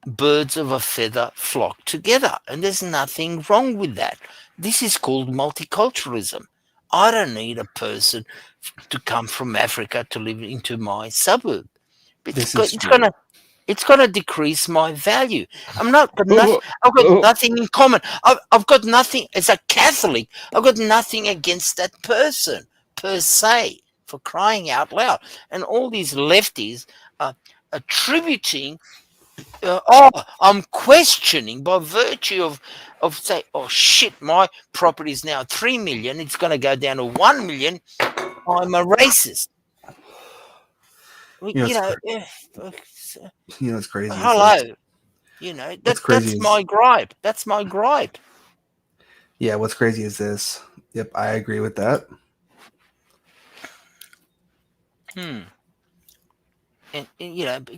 birds of a feather flock together, and there's nothing wrong with that. This is called multiculturalism. I don't need a person to come from Africa to live into my suburb. It's gonna decrease my value. I've got nothing in common. I've got nothing as a Catholic. I've got nothing against that person per se, for crying out loud. And all these lefties are attributing. I'm questioning by virtue of say, oh shit, my property is now 3 million. It's going to go down to 1 million. I'm a racist. It's crazy. Hello. That's my gripe. That's my gripe. Yeah, what's crazy is this. Yep, I agree with that. And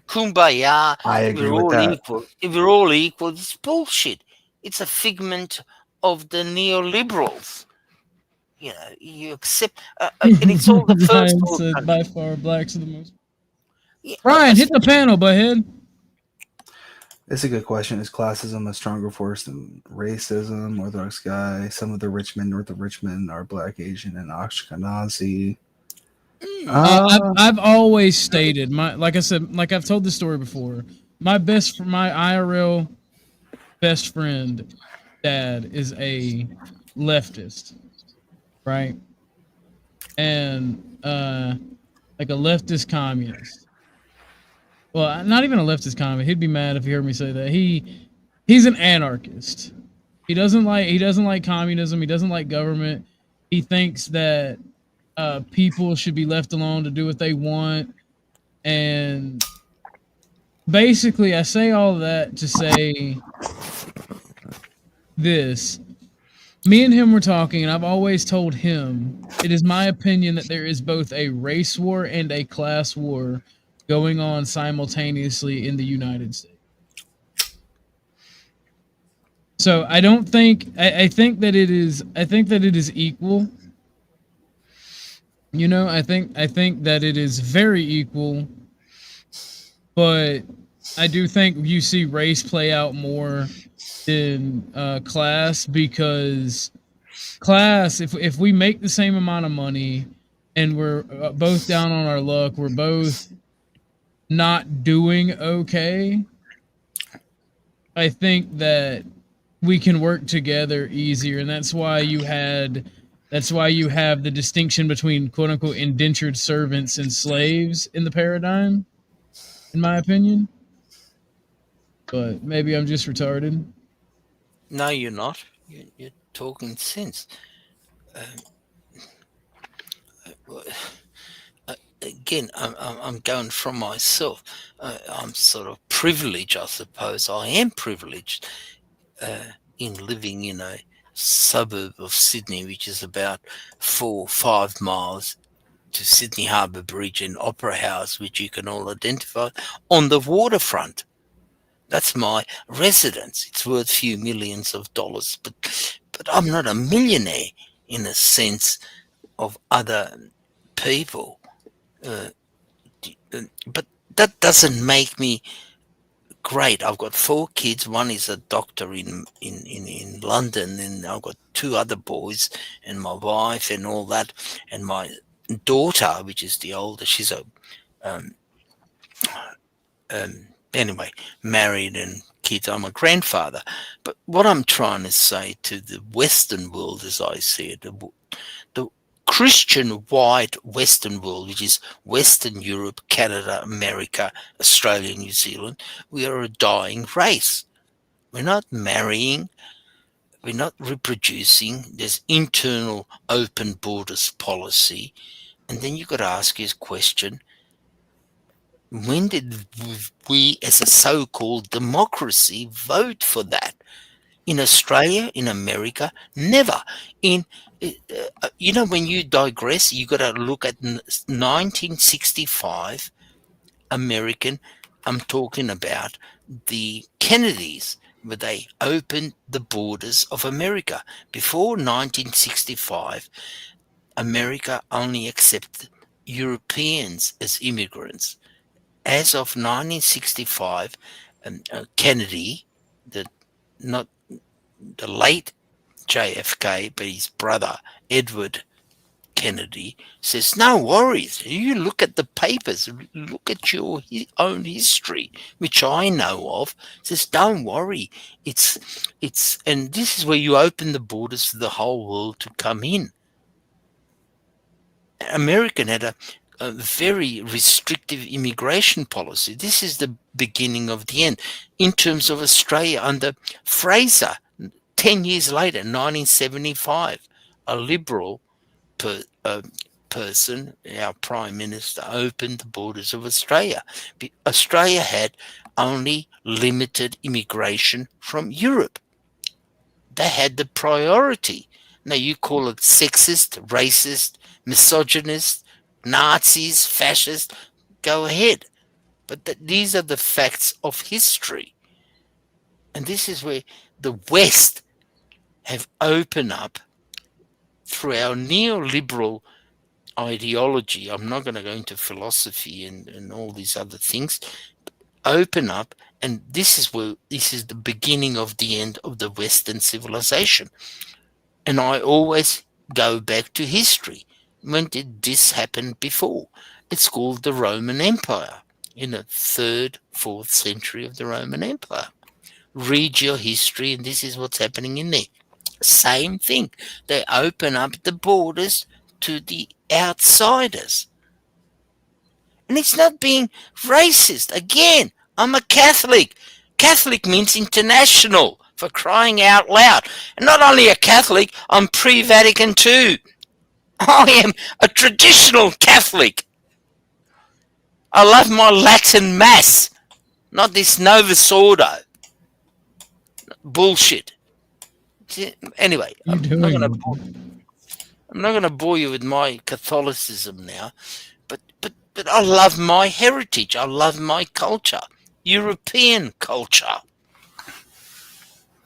kumbaya. I agree with that. Equal. If we're all equal, it's bullshit. It's a figment of the neoliberals. You accept, and it's all the first. Ryan said by far blacks are the most. Yeah, Ryan, hit the panel, butthead. It's a good question. Is classism a stronger force than racism? Orthodox guy. Some of the Richmond, north of Richmond, are Black, Asian, and Ashkenazi. I've always stated like I said, like I've told this story before. My IRL best friend, dad, is a leftist, right? And like a leftist communist. Well, not even a leftist communist. He'd be mad if he heard me say that. He's an anarchist. He doesn't like communism. He doesn't like government. He thinks that people should be left alone to do what they want. And basically, I say all that to say this. Me and him were talking, and I've always told him it is my opinion that there is both a race war and a class war going on simultaneously in the United States. So I don't think I think that it is equal. I think that it is very equal, but I do think you see race play out more than class, because class, if we make the same amount of money and we're both down on our luck, we're both not doing okay, I think that we can work together easier, and that's why you have the distinction between quote unquote indentured servants and slaves in the paradigm, in my opinion. But maybe I'm just retarded. No, you're not. You're talking sense. Again, I'm going from myself. I'm sort of privileged, I suppose. I am privileged in living in a suburb of Sydney, which is about 4 or 5 miles to Sydney Harbour Bridge and Opera House, which you can all identify, on the waterfront. That's my residence. It's worth a few millions of dollars, but I'm not a millionaire in the sense of other people. But that doesn't make me great. I've got 4 kids. One is a doctor in London, and I've got 2 other boys and my wife and all that, and my daughter, which is the older. She's a anyway, married and kids. I'm a grandfather. But what I'm trying to say to the Western world, as I see it, the Christian white Western world, which is Western Europe, Canada, America, Australia, New Zealand, we are a dying race. We're not marrying. We're not reproducing. There's internal open borders policy. And then you've got to ask your question, When did we, as a so-called democracy, vote for that? In Australia, in America, never. When you digress, you got to look at 1965 American. I'm talking about the Kennedys, where they opened the borders of America. Before 1965, America only accepted Europeans as immigrants. As of 1965, Kennedy, not the late JFK, but his brother Edward Kennedy, says, no worries. You look at the papers, look at your own history, which I know of. Says, don't worry. And this is where you open the borders for the whole world to come in. American had a very restrictive immigration policy. This is the beginning of the end. In terms of Australia, under Fraser, 10 years later, 1975, a Liberal person, our Prime Minister, opened the borders of Australia. Australia had only limited immigration from Europe. They had the priority. Now, you call it sexist, racist, misogynist, Nazis, fascist, go ahead. But these are the facts of history. And this is where the West have opened up through our neoliberal ideology. I'm not going to go into philosophy and all these other things. Open up, and this is the beginning of the end of the Western civilization. And I always go back to history. When did this happen before? It's called the Roman Empire, in the 3rd, 4th century of the Roman Empire. Read your history, and this is what's happening in there. Same thing. They open up the borders to the outsiders. And it's not being racist. Again, I'm a Catholic. Catholic means international, for crying out loud. And not only a Catholic, I'm pre-Vatican II. I am a traditional Catholic. I love my Latin Mass, not this Novus Ordo bullshit. Anyway, I'm not going to bore you with my Catholicism now, but I love my heritage. I love my culture, European culture.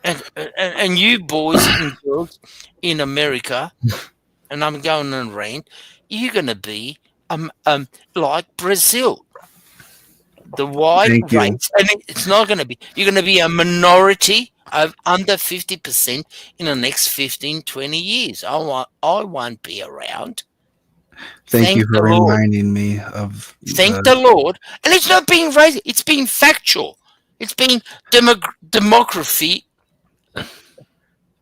And you boys and girls in America, and I'm going on rant, you're going to be like Brazil. The white race, and it's not going to be, you're going to be a minority of under 50% in the next 15, 20 years. I won't be around. Thank you for reminding me of. Thank the Lord. And it's not being racist, it's being factual. It's being demography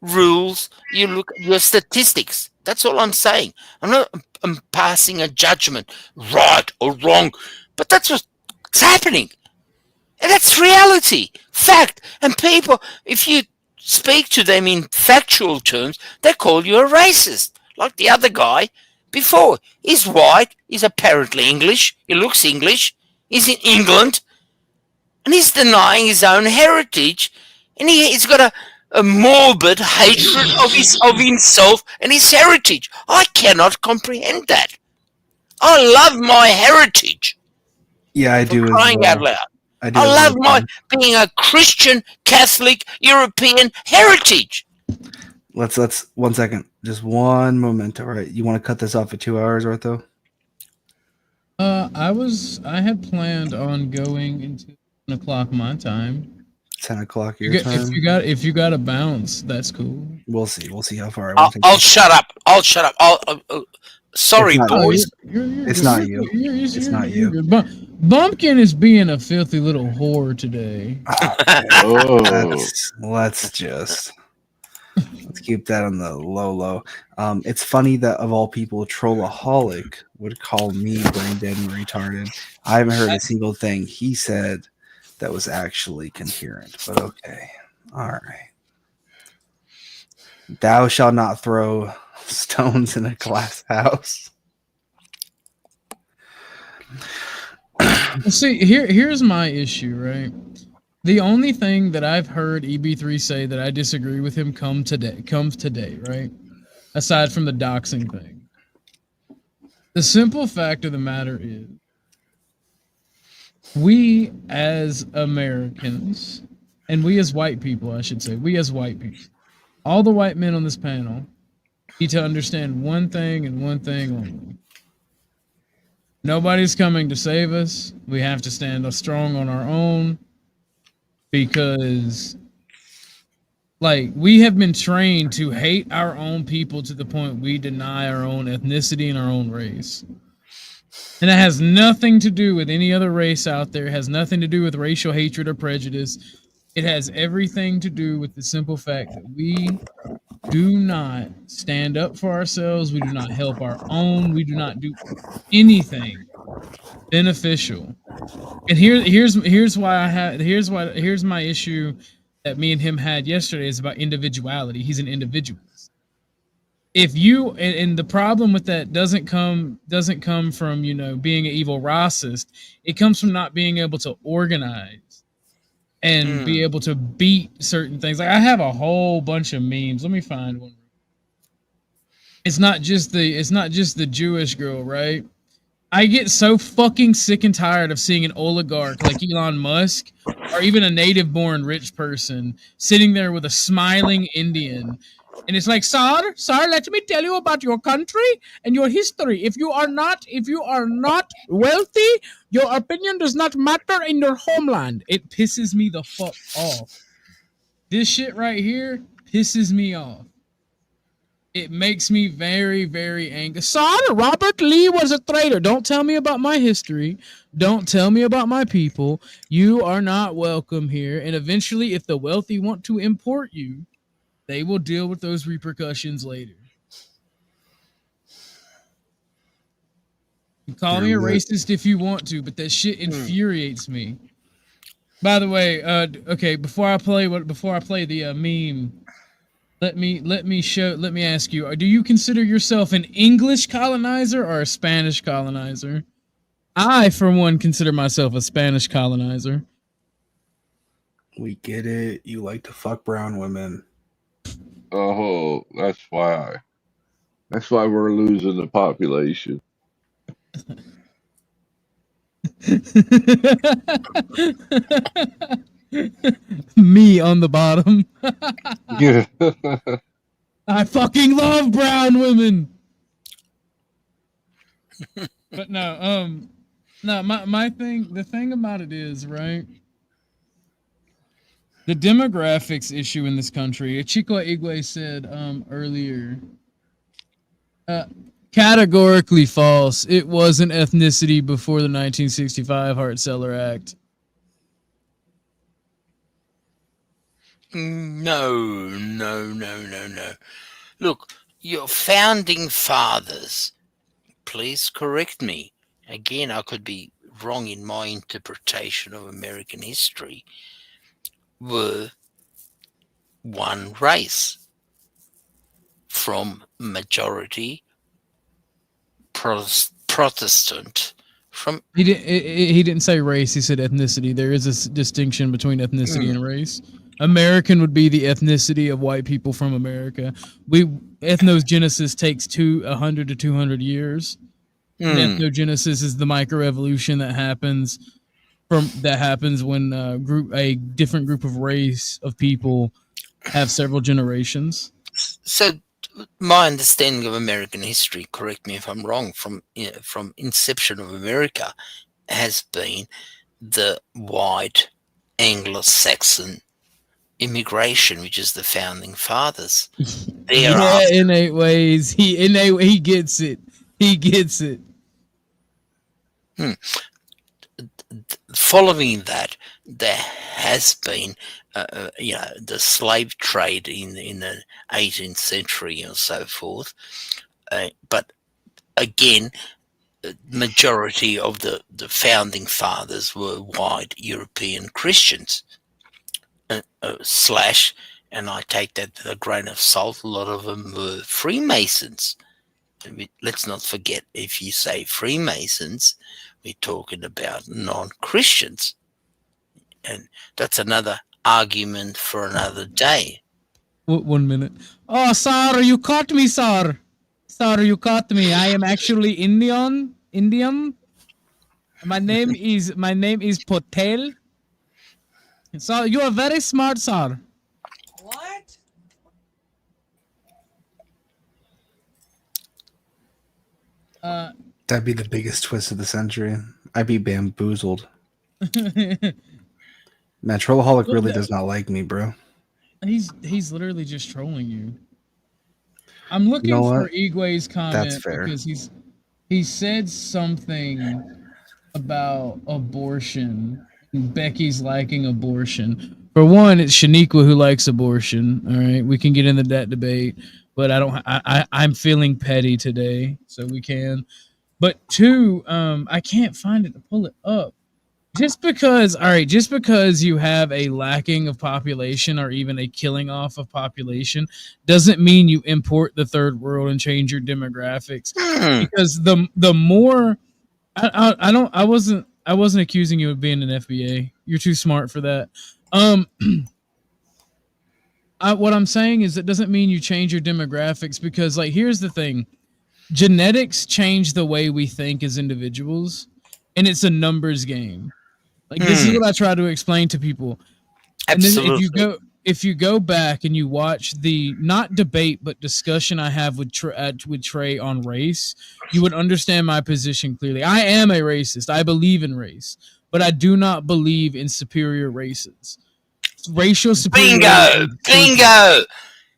rules. You look at your statistics. That's all I'm saying. I'm passing a judgment, right or wrong, but that's what's happening. And that's reality, fact. And people, if you speak to them in factual terms, they call you a racist. Like the other guy before. He's white, he's apparently English, he looks English, he's in England, and he's denying his own heritage, and he's got a morbid hatred of himself and his heritage. I cannot comprehend that. I love my heritage. Yeah, I do. Crying out loud. I love my being a Christian, Catholic, European heritage. Let's 1 second. Just one moment. All right. You want to cut this off at 2 hours, Ortho? I had planned on going into 10 o'clock my time. 10 o'clock your time. If you got to bounce, that's cool. We'll see how far. I'll shut up. Sorry, boys. It's not you. It's not you. Bumpkin is being a filthy little whore today. Let's keep that on the low. It's funny that of all people, Trollaholic would call me brain dead and retarded. I haven't heard a single thing he said that was actually coherent, but okay. All right. Thou shalt not throw stones in a glass house. See, here's my issue, right? The only thing that I've heard EB3 say that I disagree with him comes today, right? Aside from the doxing thing. The simple fact of the matter is, we as Americans, and we as white people, I should say, we as white people, all the white men on this panel need to understand one thing and one thing only. Nobody's coming to save us. We have to stand strong on our own because, like, we have been trained to hate our own people to the point we deny our own ethnicity and our own race. And that has nothing to do with any other race out there. It has nothing to do with racial hatred or prejudice. It has everything to do with the simple fact that we do not stand up for ourselves. We do not help our own. We do not do anything beneficial. And here's my issue that me and him had yesterday is about individuality. He's an individualist. If you and the problem with that doesn't come from, you know, being an evil racist. It comes from not being able to organize and be able to beat certain things. Like, I have a whole bunch of memes. Let me find one. It's not just the Jewish girl, right? I get so fucking sick and tired of seeing an oligarch like Elon Musk or even a native-born rich person sitting there with a smiling Indian. And it's like, sir, let me tell you about your country and your history. If you are not wealthy, your opinion does not matter in your homeland. It pisses me the fuck off. This shit right here pisses me off. It makes me very, very angry. Sir, Robert Lee was a traitor. Don't tell me about my history. Don't tell me about my people. You are not welcome here. And eventually, if the wealthy want to import you, they will deal with those repercussions later. You call me a racist if you want to, but that shit infuriates me. By the way, okay, before I play the meme, let me ask you, do you consider yourself an English colonizer or a Spanish colonizer? I, for one, consider myself a Spanish colonizer. We get it. You like to fuck brown women. Oh, that's why. That's why we're losing the population. Me on the bottom. Yeah. I fucking love brown women. But no, my thing, the thing about it is, right? The demographics issue in this country, Chico Igwe said earlier, categorically false. It was an ethnicity before the 1965 Hart-Celler Act. No. Look, your founding fathers, please correct me. Again, I could be wrong in my interpretation of American history, were one race from majority Protestant. He didn't say race. He said ethnicity. There is a distinction between ethnicity and race. American would be the ethnicity of white people from America. Ethnogenesis takes 100 to 200 years. Ethnogenesis is the microevolution that happens when a different group of race of people have several generations. So, my understanding of American history, correct me if I'm wrong, from inception of America, has been the white Anglo-Saxon immigration, which is the founding fathers. In 8 ways, he gets it. He gets it. Following that, there has been, the slave trade in the 18th century and so forth. But again, majority of the founding fathers were white European Christians. And I take that with a grain of salt, a lot of them were Freemasons. let's not forget, if you say Freemasons, we're talking about non-Christians. And that's another argument for another day. 1 minute. Oh, sir, you caught me, sir. Sir, you caught me. I am actually Indian. My name is Patel. So you are very smart, sir. What? That'd be the biggest twist of the century. I'd be bamboozled. Man, Trollaholic really does not like me, bro. He's literally just trolling you. I'm looking You know for what? Igwe's comment That's fair. because he said something about abortion. Becky's liking abortion. For one, it's Shaniqua who likes abortion. All right, we can get into that debate, but I'm feeling petty today, so we can. But two, I can't find it to pull it up. Just because you have a lacking of population or even a killing off of population doesn't mean you import the third world and change your demographics. Because the more I wasn't accusing you of being an FBA. You're too smart for that. What I'm saying is it doesn't mean you change your demographics, because like here's the thing. Genetics change the way we think as individuals, and it's a numbers game. Like this is what I try to explain to people. Absolutely. And then if you go back and you watch the not debate but discussion I have with Trey on race, you would understand my position clearly. I am a racist. I believe in race, but I do not believe in superior races. Racial superiority. Bingo!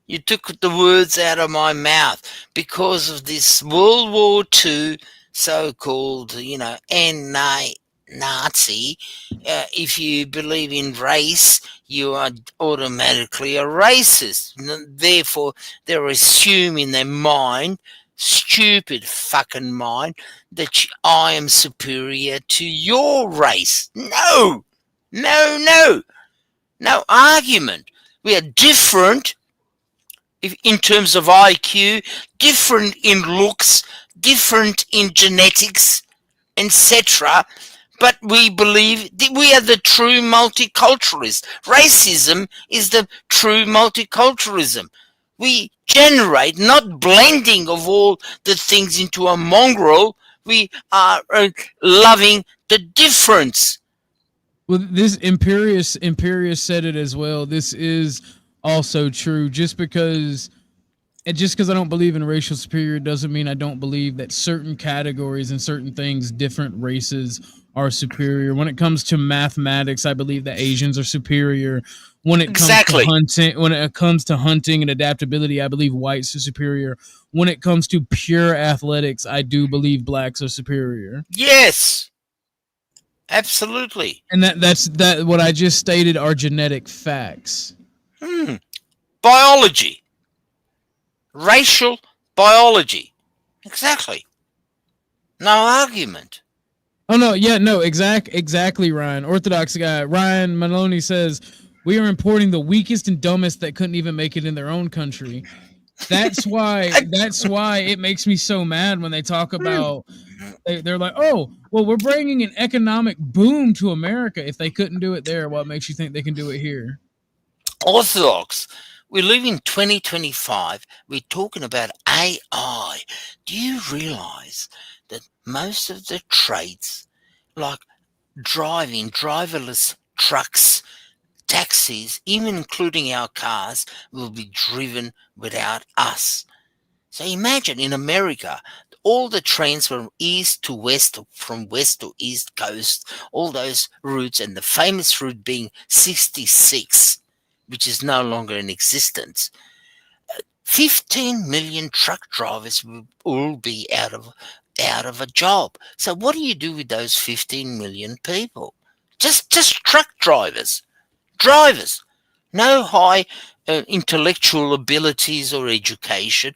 You took the words out of my mouth because of this World War II so-called, Nazi. If you believe in race, you are automatically a racist. Therefore, they're assuming their mind, stupid fucking mind, that I am superior to your race. No argument. We are different in terms of IQ, different in looks, different in genetics, etc. But we believe that we are the true multiculturalists. Racism is the true multiculturalism. We generate, not blending of all the things into a mongrel. We are loving the difference. Well, this Imperious said it as well. This is also true. Just because I don't believe in racial superiority doesn't mean I don't believe that certain categories and certain things, different races are superior. When it comes to mathematics, I believe that Asians are superior. When it comes to hunting and adaptability, I believe whites are superior. When it comes to pure athletics, I do believe blacks are superior. Yes. Absolutely. And that's what I just stated are genetic facts. Biology. Racial biology. Exactly. No argument. Oh no, yeah, no, exactly, Ryan. Orthodox guy. Ryan Maloney says, we are importing the weakest and dumbest that couldn't even make it in their own country. That's why it makes me so mad when they talk about they're like, oh, well, we're bringing an economic boom to America. If they couldn't do it there, what makes you think they can do it here? Orthodox. We live in 2025. We're talking about AI. Do you realize that most of the trades, like driving, driverless trucks, taxis, even including our cars, will be driven without us? So imagine in America, all the trains from east to west, from west to east coast, all those routes, and the famous route being 66, which is no longer in existence. 15 million truck drivers will be out of a job. So what do you do with those 15 million people? Just truck drivers. No high intellectual abilities or education.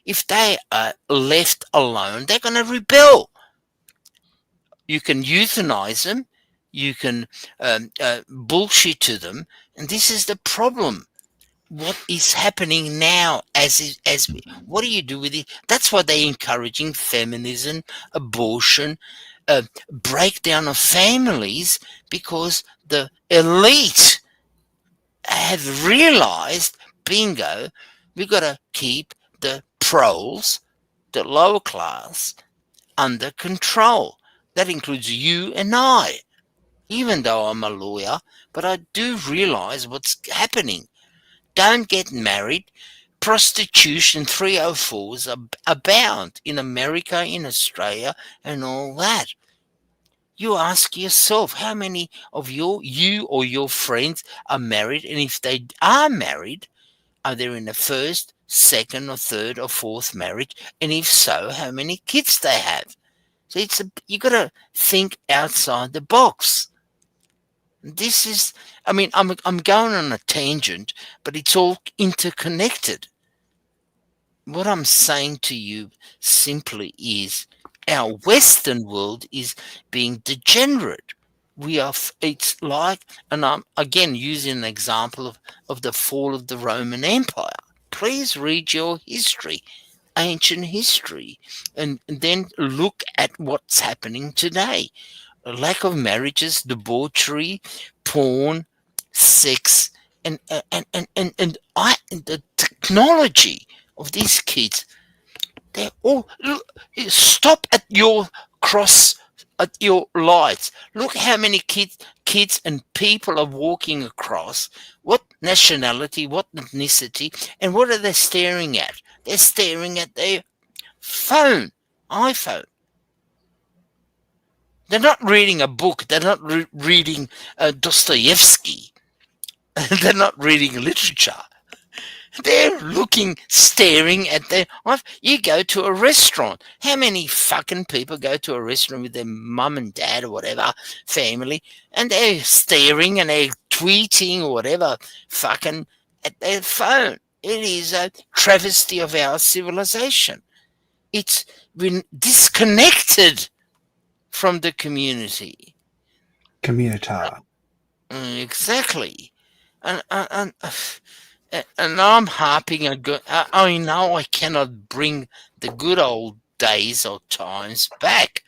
If they are left alone, they're going to rebel. You can euthanize them. You can bullshit to them. And this is the problem. what is happening now what do you do with it? That's why they're encouraging feminism, abortion, breakdown of families, because the elite have realized, bingo, we've got to keep the proles, the lower class, under control. That includes you and I. Even though I'm a lawyer, but I do realize what's happening. Don't get married. Prostitution 304s abound in America, in Australia, and all that. You ask yourself, how many of you or your friends are married? And if they are married, are they in the first, second, or third, or fourth marriage? And if so, how many kids they have? So you got to think outside the box. This is, I mean, I'm going on a tangent, but it's all interconnected. What I'm saying to you simply is our Western world is being degenerate. It's like, and I'm again using an example of the fall of the Roman Empire. Please read your history, ancient history, and then look at what's happening today. A lack of marriages, debauchery, porn, sex, and the technology of these kids. They're all stop at your cross, at your lights. Look how many kids and people are walking across. What nationality, what ethnicity, and what are they staring at? They're staring at their iPhone. They're not reading a book. They're not reading Dostoevsky. They're not reading literature. They're staring at their... You go to a restaurant. How many fucking people go to a restaurant with their mum and dad or whatever, family, and they're staring and they're tweeting or whatever fucking at their phone? It is a travesty of our civilization. It's been disconnected from the community. Communita. Exactly. And I'm harping I know I cannot bring the good old days or times back.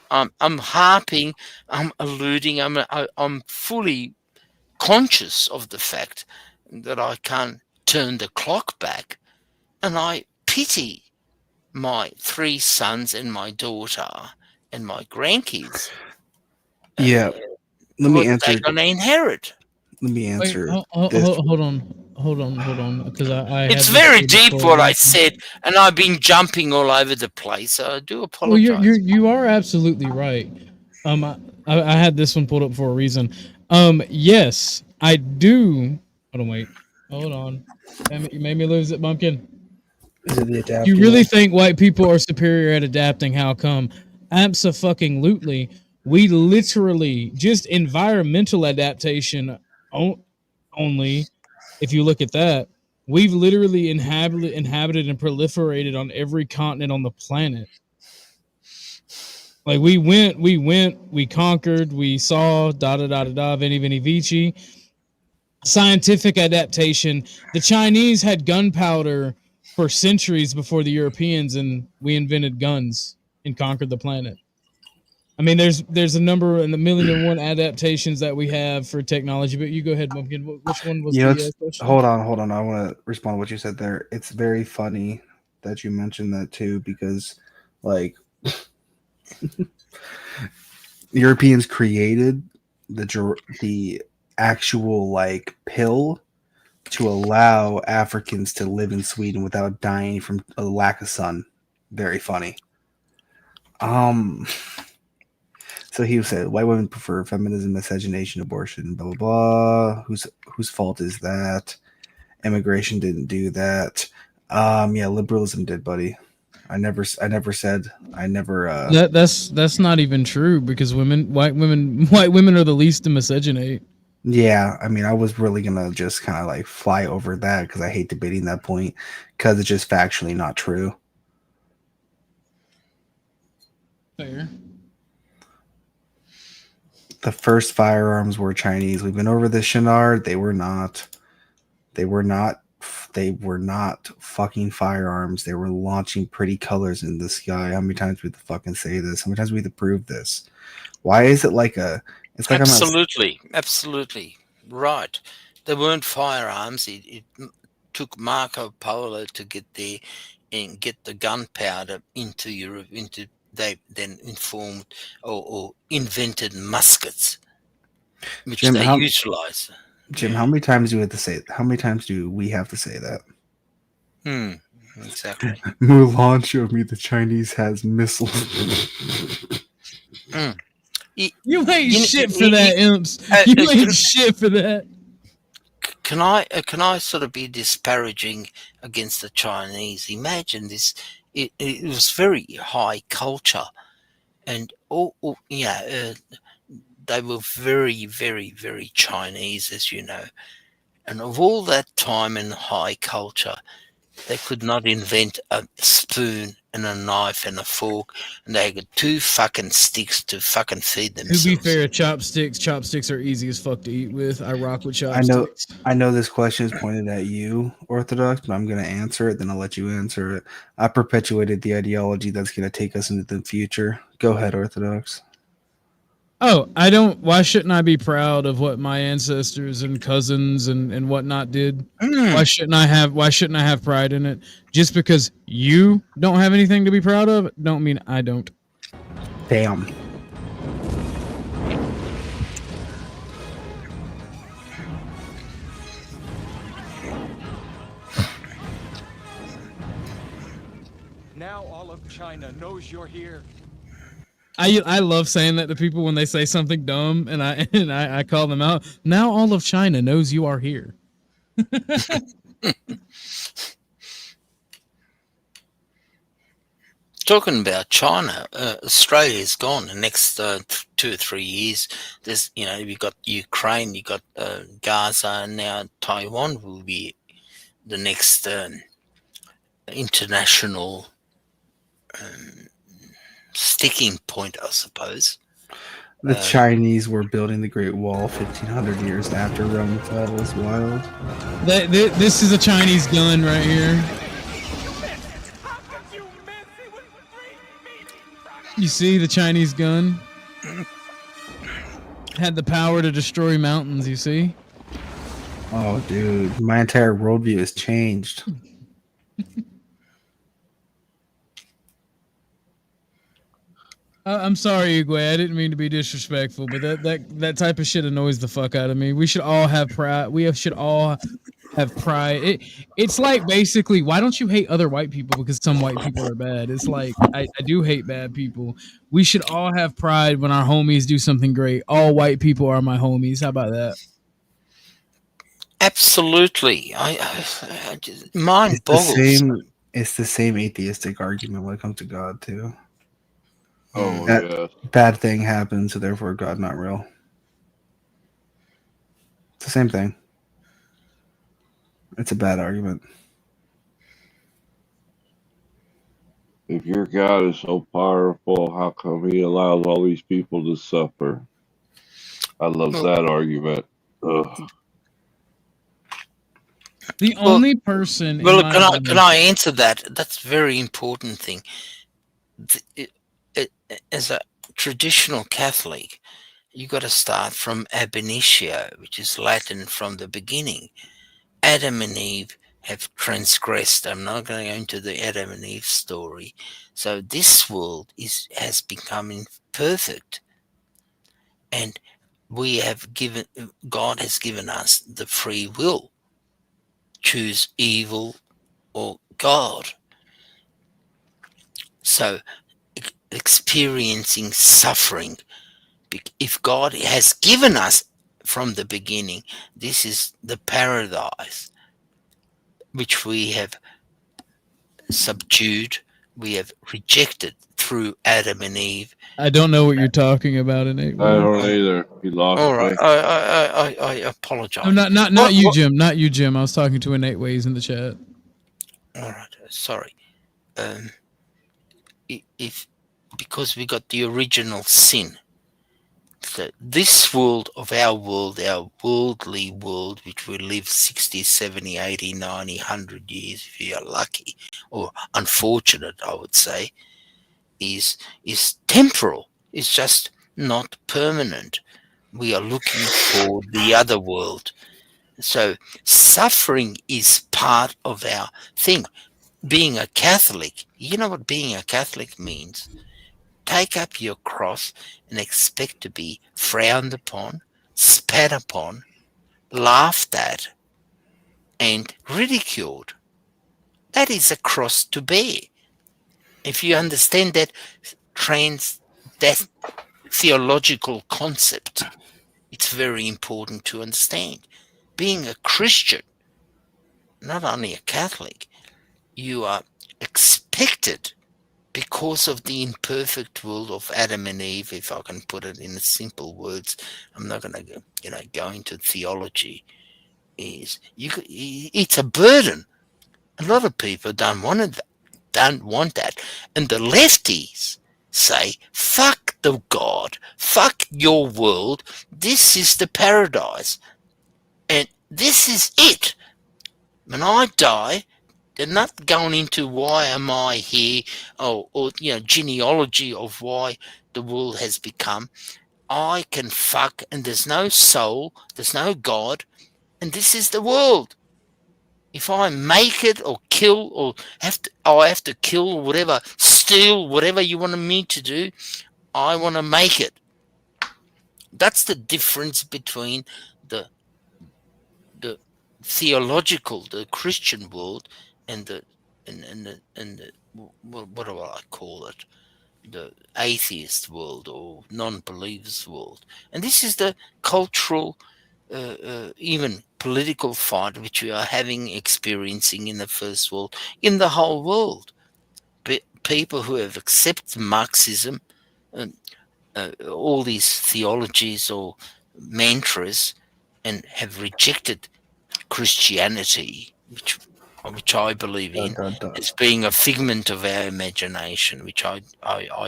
I'm harping, I'm alluding, I'm fully conscious of the fact that I can't turn the clock back, and I pity my 3 sons and my daughter and my grandkids. Yeah. Let me answer. They're gonna inherit. Let me answer. Hold on, because I. It's very deep what I said, and I've been jumping all over the place. So I do apologize. Well, you are absolutely right. I had this one pulled up for a reason. Yes, I do. Hold on. Damn it, you made me lose it, Bumpkin. Is it the adapting? You really think white people are superior at adapting? How come? Abso-fucking-lutely. We literally just environmental adaptation only. If you look at that, we've literally inhabited and proliferated on every continent on the planet. Like we conquered, we saw veni veni vici. Scientific adaptation. The Chinese had gunpowder for centuries before the Europeans, and we invented guns and conquered the planet. I mean, there's a number and a million and one adaptations that we have for technology, but you go ahead, Bumpkin. Which one was the question? Hold on. I want to respond to what you said there. It's very funny that you mentioned that too, because like Europeans created the actual like pill to allow Africans to live in Sweden without dying from a lack of sun. Very funny. So he said white women prefer feminism, miscegenation, abortion, blah blah blah. Whose fault is that? Immigration didn't do that. Yeah, liberalism did, buddy. I never said. That's not even true, because white women are the least to miscegenate. Yeah, I mean, I was really gonna just kind of like fly over that because I hate debating that point because it's just factually not true. Fair. The first firearms were Chinese. We've been over this, Shinard. They were not. They were not fucking firearms. They were launching pretty colors in the sky. How many times we have to fucking say this? How many times we have to prove this? Why is it like a? It's like absolutely right. They weren't firearms. It took Marco Polo to get there and get the gunpowder into Europe. They then informed or invented muskets, which Jim, they utilized. Jim, how many times do we have to say? How many times do we have to say that? Exactly. Mulan showed me the Chinese has missiles. You ain't shit for that, Imps. You ain't shit for that. Can I sort of be disparaging against the Chinese? Imagine this. It was very high culture, and they were very, very, very Chinese, as you know. And of all that time and high culture, they could not invent a spoon and a knife and a fork, and they got 2 fucking sticks to fucking feed themselves. To be fair, chopsticks are easy as fuck to eat with. I rock with chopsticks. I know this question is pointed at you, Orthodox, but I'm going to answer it, then I'll let you answer it. I perpetuated the ideology that's going to take us into the future. Go ahead, Orthodox. Oh, why shouldn't I be proud of what my ancestors and cousins and whatnot did? Why shouldn't I have pride in it? Just because you don't have anything to be proud of, don't mean I don't. Damn. Now all of China knows you're here. I love saying that to people when they say something dumb, and I call them out. Now all of China knows you are here. Talking about China, Australia is gone. The next 2 or 3 years, there's you've got Ukraine, you got Gaza, and now Taiwan will be the next international sticking point, I suppose. The Chinese were building the Great Wall 1,500 years after Rome fell. Was wild. This is a Chinese gun right here. You see the Chinese gun? Had the power to destroy mountains, you see? Oh, dude. My entire worldview has changed. I'm sorry, Igwe. I didn't mean to be disrespectful, but that type of shit annoys the fuck out of me. We should all have pride. We should all have pride. It's like basically, why don't you hate other white people because some white people are bad? It's like I do hate bad people. We should all have pride when our homies do something great. All white people are my homies. How about that? Absolutely. I just, mind boggles. It's the same atheistic argument when it comes to God too. Oh, that bad thing happened, so therefore God not real. It's the same thing. It's a bad argument. If your God is so powerful, how come he allows all these people to suffer? I love that argument. Ugh. The only person. Well, can I answer that? That's a very important thing. As a traditional Catholic, you got to start from ab initio, which is Latin from the beginning. Adam and Eve have transgressed. I'm not going to go into the Adam and Eve story. So this world has become imperfect, and God has given us the free will. Choose evil or God. So experiencing suffering, if God has given us from the beginning, this is the paradise which we have subdued, we have rejected through Adam and Eve. I don't know what you're talking about, Innate. I don't either. You lost All right, me. I apologize. No, not you, Jim. Not you, Jim. I was talking to Innate Ways in the chat. All right, sorry. Because we got the original sin, that this world of our worldly world, which we live 60, 70, 80, 90, 100 years, if you're lucky, or unfortunate, I would say, is temporal. It's just not permanent. We are looking for the other world. So suffering is part of our thing. Being a Catholic, you know what being a Catholic means? Take up your cross and expect to be frowned upon, spat upon, laughed at, and ridiculed. That is a cross to bear. If you understand that theological concept, it's very important to understand. Being a Christian, not only a Catholic, you are expected, because of the imperfect world of Adam and Eve, if I can put it in simple words. I'm not going to go into theology. It's a burden. A lot of people don't want that, and the lefties say, "Fuck the God, fuck your world. This is the paradise, and this is it. When I die." They're not going into why am I here, or genealogy of why the world has become. I can fuck, and there's no soul, there's no God, and this is the world. If I make it or kill, or I have to kill or whatever, steal, whatever you want me to do, I want to make it. That's the difference between the theological, the Christian world, and the what do I call it? The atheist world or non-believers world. And this is the cultural, even political fight which we are experiencing in the first world, in the whole world. People who have accepted Marxism, all these theologies or mantras, and have rejected Christianity, which I believe in, as being a figment of our imagination, which I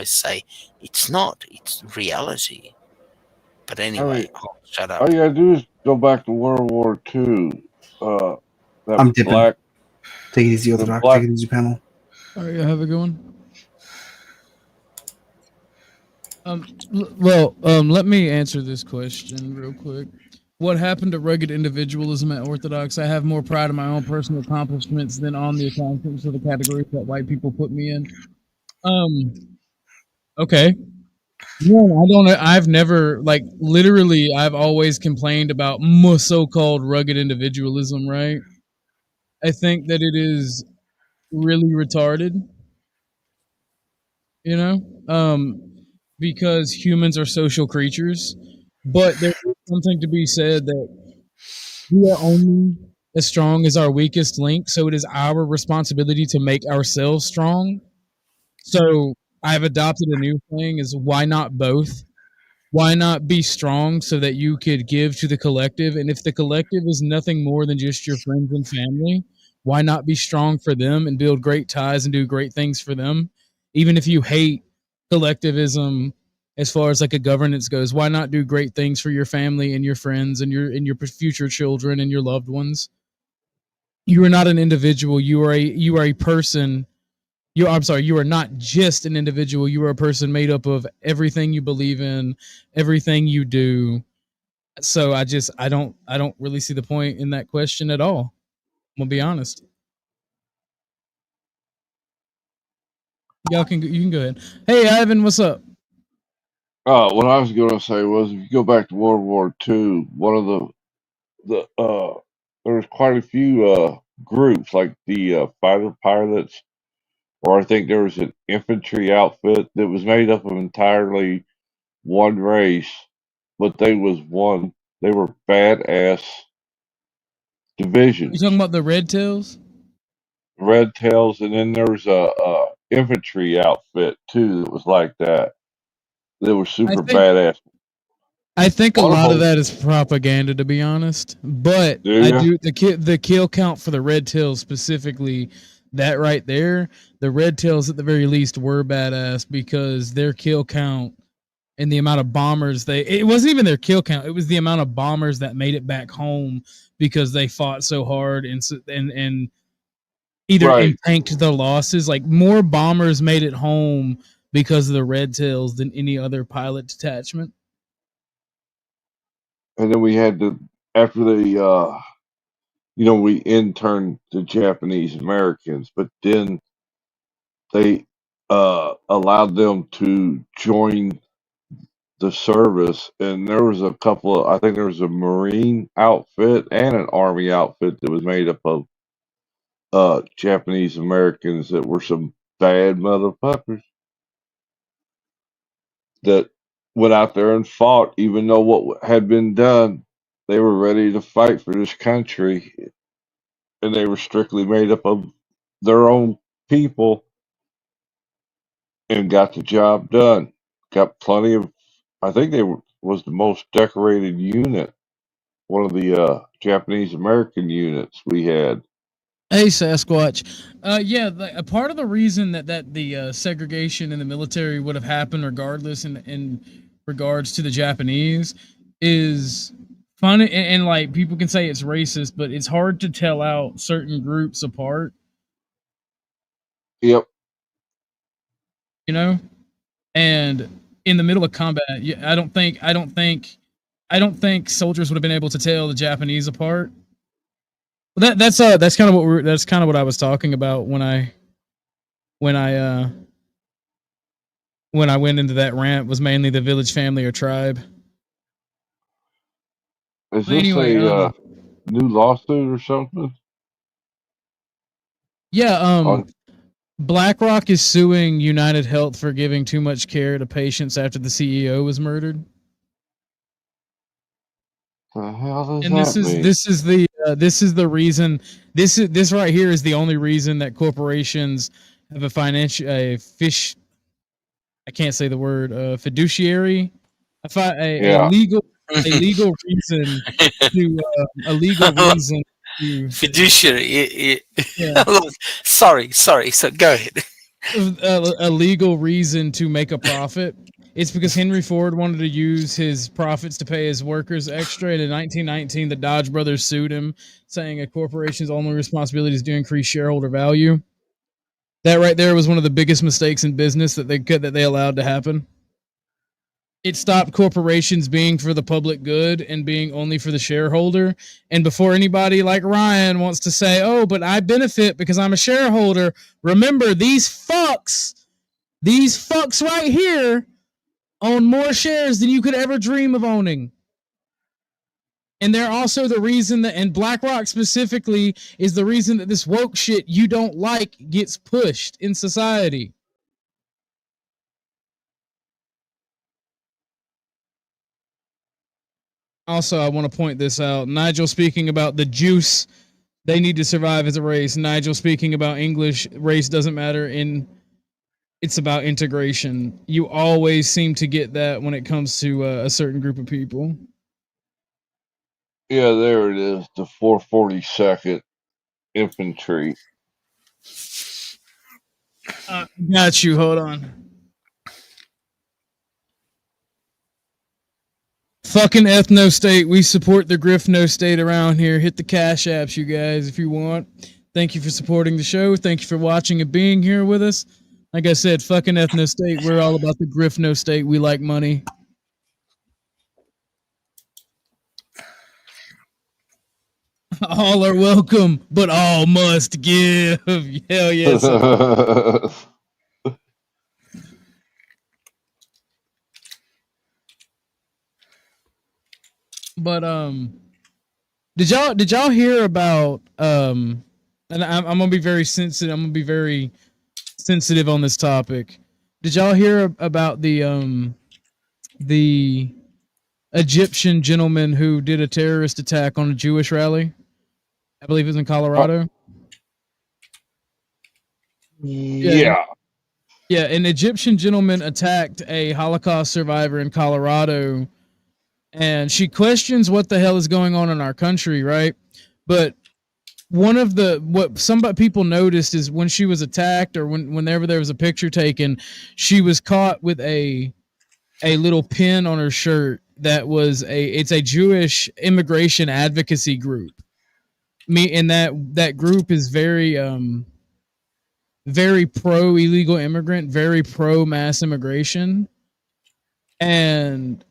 say it's not. It's reality. But anyway, shut up. All you gotta do is go back to World War II. I'm dipping. Take it easy, Orthodox. Take it easy, panel. All right, have a good one. Let me answer this question real quick. What happened to rugged individualism at Orthodox? I have more pride in my own personal accomplishments than on the accomplishments of the categories that white people put me in. Okay. Yeah, I've never, literally, I've always complained about so-called rugged individualism, right? I think that it is really retarded, because humans are social creatures, but there's something to be said that we are only as strong as our weakest link, so it is our responsibility to make ourselves strong. So I've adopted a new thing: is why not both? Why not be strong so that you could give to the collective? And if the collective is nothing more than just your friends and family, why not be strong for them and build great ties and do great things for them? Even if you hate collectivism as far as a governance goes, why not do great things for your family and your friends and your future children and your loved ones? You are not an individual. You are a person. You are not just an individual. You are a person made up of everything you believe in, everything you do. So I don't really see the point in that question at all. I'm gonna be honest. You can go ahead. Hey Ivan, what's up? What I was going to say was, if you go back to World War II, one of there was quite a few groups, like the fighter pilots, or I think there was an infantry outfit that was made up of entirely one race, but they were badass divisions. You talking about the Red Tails? Red Tails, and then there was a infantry outfit too that was like that. They were super badass. I think a lot of that is propaganda, to be honest. But I do the kill count for the Red Tails specifically. That right there, the Red Tails at the very least were badass because their kill count and the amount of bombers it wasn't even their kill count, it was the amount of bombers that made it back home because they fought so hard and either Right. tanked the losses. Like more bombers made it home because of the Red Tails than any other pilot detachment. And then we had after the we interned the Japanese Americans, but then they allowed them to join the service, and there was a couple of, I think there was a Marine outfit and an Army outfit that was made up of Japanese Americans that were some bad motherfuckers that went out there and fought, even though what had been done, they were ready to fight for this country, and they were strictly made up of their own people and got the job done. Got plenty of, I think was the most decorated unit, one of the Japanese American units we had. Hey Sasquatch, a part of the reason that the segregation in the military would have happened regardless in regards to the Japanese is fun, and like people can say it's racist, but it's hard to tell out certain groups apart. Yep. You know, and in the middle of combat, I don't think soldiers would have been able to tell the Japanese apart. Well, that's kind of what I was talking about when I went into that rant, was mainly the village, family, or tribe. Is this a new lawsuit or something? Yeah, BlackRock is suing United Health for giving too much care to patients after the CEO was murdered. The hell does And this is the reason. This right here is the only reason that corporations have a fiduciary, a legal reason to fiduciary. Sorry. So go ahead. A legal reason to make a profit. It's because Henry Ford wanted to use his profits to pay his workers extra, and in 1919, the Dodge brothers sued him, saying a corporation's only responsibility is to increase shareholder value. That right there was one of the biggest mistakes in business that they allowed to happen. It stopped corporations being for the public good and being only for the shareholder. And before anybody like Ryan wants to say, "Oh, but I benefit because I'm a shareholder," remember these fucks right here own more shares than you could ever dream of owning. And they're also the reason that, and BlackRock specifically, is the reason that this woke shit you don't like gets pushed in society. Also, I want to point this out. Nigel speaking about the juice, they need to survive as a race. Nigel speaking about English, race doesn't matter, it's about integration. You always seem to get that when it comes to a certain group of people. Yeah, there it is. The 442nd Infantry. Got you. Hold on. Fucking Ethno State. We support the Griffno State around here. Hit the cash apps, you guys, if you want. Thank you for supporting the show. Thank you for watching and being here with us. Like I said, fucking Ethno State. We're all about the Griffno State. We like money. All are welcome, but all must give. Hell yes. But did y'all hear about and I'm gonna be very sensitive. I'm gonna be very sensitive on this topic. Did y'all hear about the Egyptian gentleman who did a terrorist attack on a Jewish rally? I believe it was in Colorado. Yeah. Yeah, an Egyptian gentleman attacked a Holocaust survivor in Colorado, and she questions what the hell is going on in our country, right? But what some people noticed is when she was attacked, or whenever there was a picture taken, she was caught with a a little pin on her shirt that was it's a Jewish immigration advocacy group. And that group is very very pro illegal immigrant, very pro mass immigration. And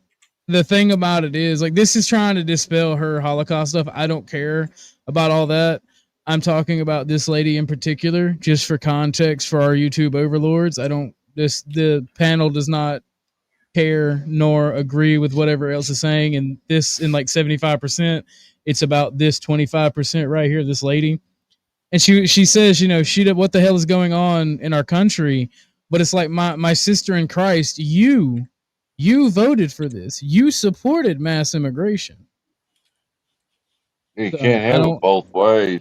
the thing about it is, like, this is trying to dispel her Holocaust stuff. I don't care about all that. I'm talking about this lady in particular, just for context for our YouTube overlords. The panel does not care nor agree with whatever else is saying. And this, in like 75%, it's about this 25% right here, this lady. And she says, what the hell is going on in our country? But it's like, my sister in Christ, you voted for this. You supported mass immigration. You can't have it both ways.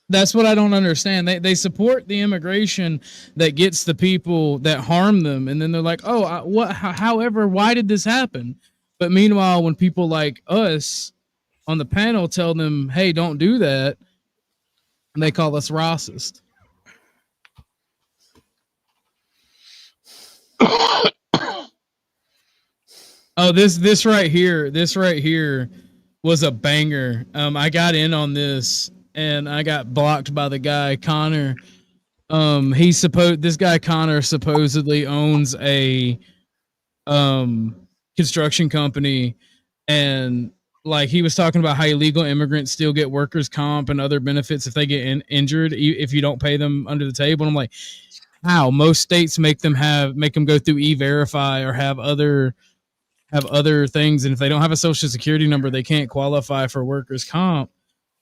That's what I don't understand. They support the immigration that gets the people that harm them, and then they're like, however, why did this happen? But meanwhile, when people like us on the panel tell them, hey, don't do that, they call us racist. Oh, this right here was a banger. I got in on this and I got blocked by the guy Connor. This guy Connor supposedly owns a construction company, and like he was talking about how illegal immigrants still get workers' comp and other benefits if they get injured if you don't pay them under the table. And I'm like, how? Most states make them go through E-Verify or have other things, and if they don't have a social security number, they can't qualify for workers' comp.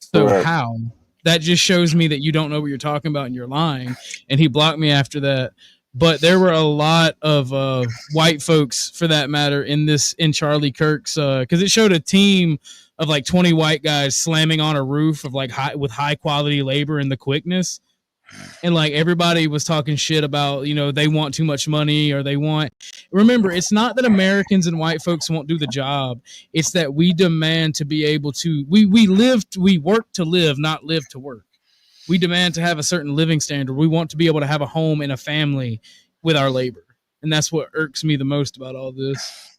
So how? That just shows me that you don't know what you're talking about and you're lying. And he blocked me after that. But there were a lot of white folks, for that matter, in Charlie Kirk's, because it showed a team of like 20 white guys slamming on a roof of like with high quality labor and the quickness. And like everybody was talking shit about, they want too much money, or remember, it's not that Americans and white folks won't do the job. It's that we demand to be able to, we work to live, not live to work. We demand to have a certain living standard. We want to be able to have a home and a family with our labor. And that's what irks me the most about all this.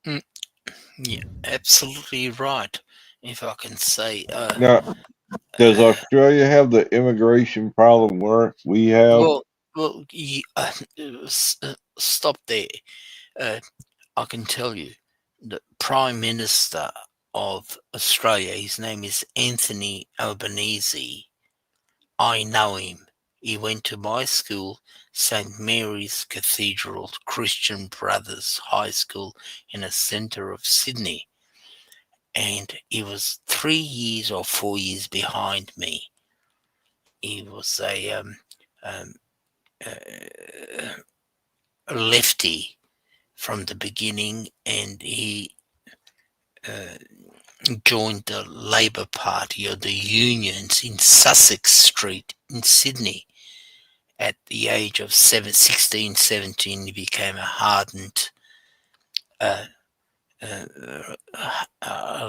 Yeah, absolutely right. If I can say, now, does Australia have the immigration problem where we have? Well, stop there. I can tell you, the Prime Minister of Australia, his name is Anthony Albanese. I know him. He went to my school, St. Mary's Cathedral Christian Brothers High School in the centre of Sydney. And he was 3 years or 4 years behind me. He was a lefty from the beginning, and he joined the Labour Party or the unions in Sussex Street in Sydney. At the age of 16, 17, he became a hardened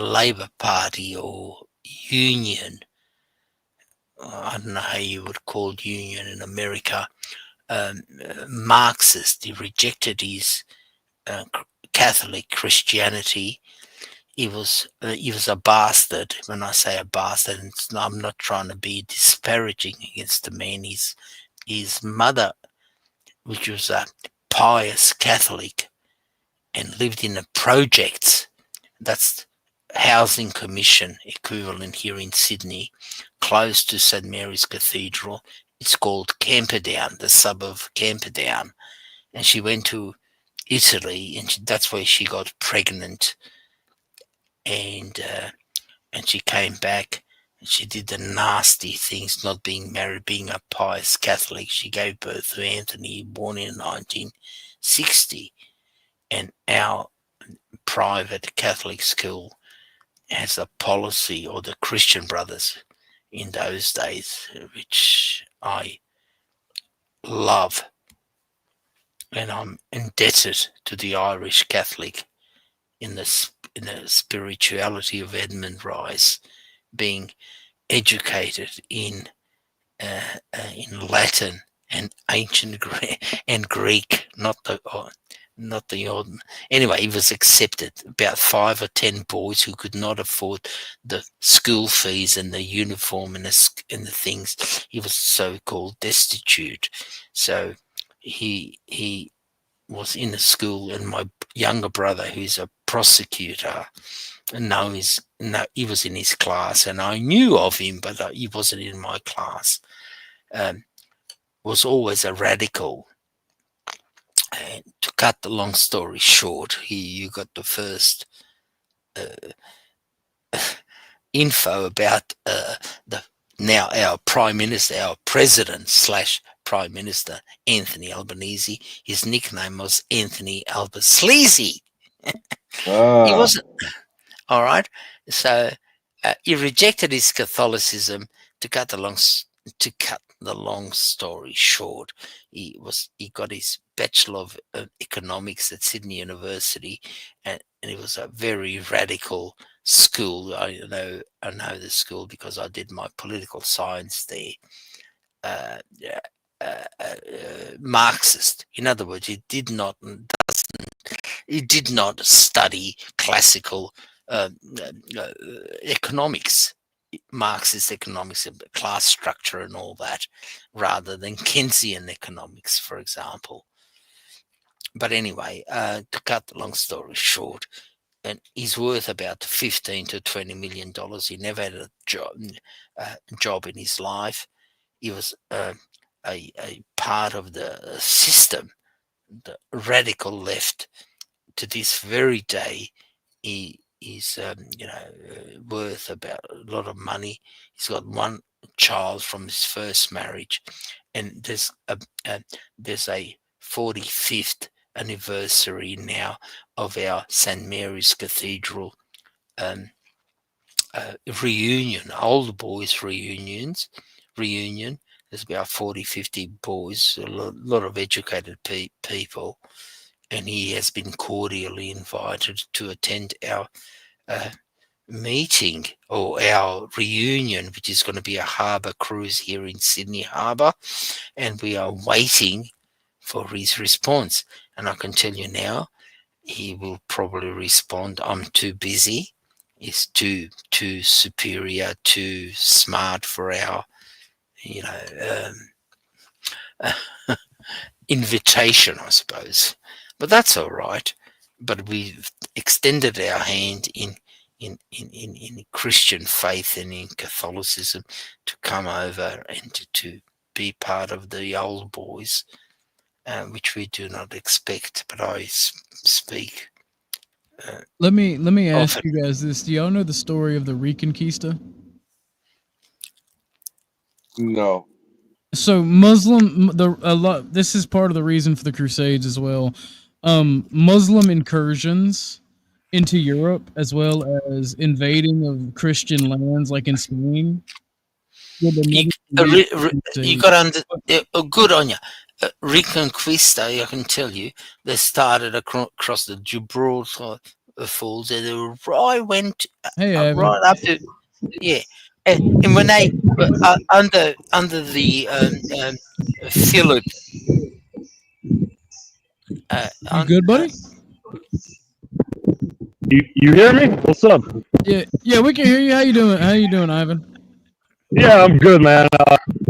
Labour Party or union. I don't know how you would call union in America. Marxist. He rejected his Catholic Christianity. He was a bastard. When I say a bastard, I'm not trying to be disparaging against the man. His mother, which was a pious Catholic, and lived in the projects. That's housing commission equivalent here in Sydney, close to St. Mary's Cathedral. It's called Camperdown, the suburb of Camperdown. And she went to Italy, and that's where she got pregnant. And she came back, and she did the nasty things, not being married, being a pious Catholic. She gave birth to Anthony, born in 1960. And our private Catholic school has a policy, or the Christian Brothers in those days, which I love. And I'm indebted to the Irish Catholic in the spirituality of Edmund Rice, being educated in Latin and ancient and Greek, not not the odd. Anyway, he was accepted. About 5 or 10 boys who could not afford the school fees and the uniform and the things. He was so-called destitute. So he was in the school, and my younger brother, who's a prosecutor, and he was in his class, and I knew of him, but he wasn't in my class. Was always a radical. And to cut the long story short, you got the first info about now our Prime Minister, our President / Prime Minister, Anthony Albanese. His nickname was Anthony Albasleazy. He wasn't. All right. So he rejected his Catholicism. To cut the long story short, he got his Bachelor of Economics at Sydney University, and it was a very radical school. I know the school because I did my political science there. Marxist. In other words, he did not study classical economics, Marxist economics, class structure and all that, rather than Keynesian economics, for example. But anyway, to cut the long story short, and he's worth about $15 to $20 million. He never had a job in his life. He was a part of the system, the radical left. To this very day, he is worth about a lot of money. He's got one child from his first marriage, and there's a 45th anniversary now of our St. Mary's Cathedral reunion, old boys reunion. There's about 40-50 boys, a lot of educated people, and he has been cordially invited to attend our meeting or our reunion, which is going to be a harbour cruise here in Sydney Harbour, and we are waiting for his response. And I can tell you now, he will probably respond, "I'm too busy. It's too superior, too smart for our, invitation, I suppose." But that's all right. But we've extended our hand in Christian faith and in Catholicism to come over and to be part of the old boys, which we do not expect. But I speak. Let me ask you guys this: do y'all know the story of the Reconquista? No. So this is part of the reason for the Crusades as well. Muslim incursions into Europe, as well as invading of Christian lands, like in Spain. You got good on you. Reconquista, I can tell you, they started across the Gibraltar Falls, and they went right up to and when they under the Philip. You good, buddy? You hear me? What's up? Yeah, we can hear you. How you doing, Ivan? Yeah, I'm good, man.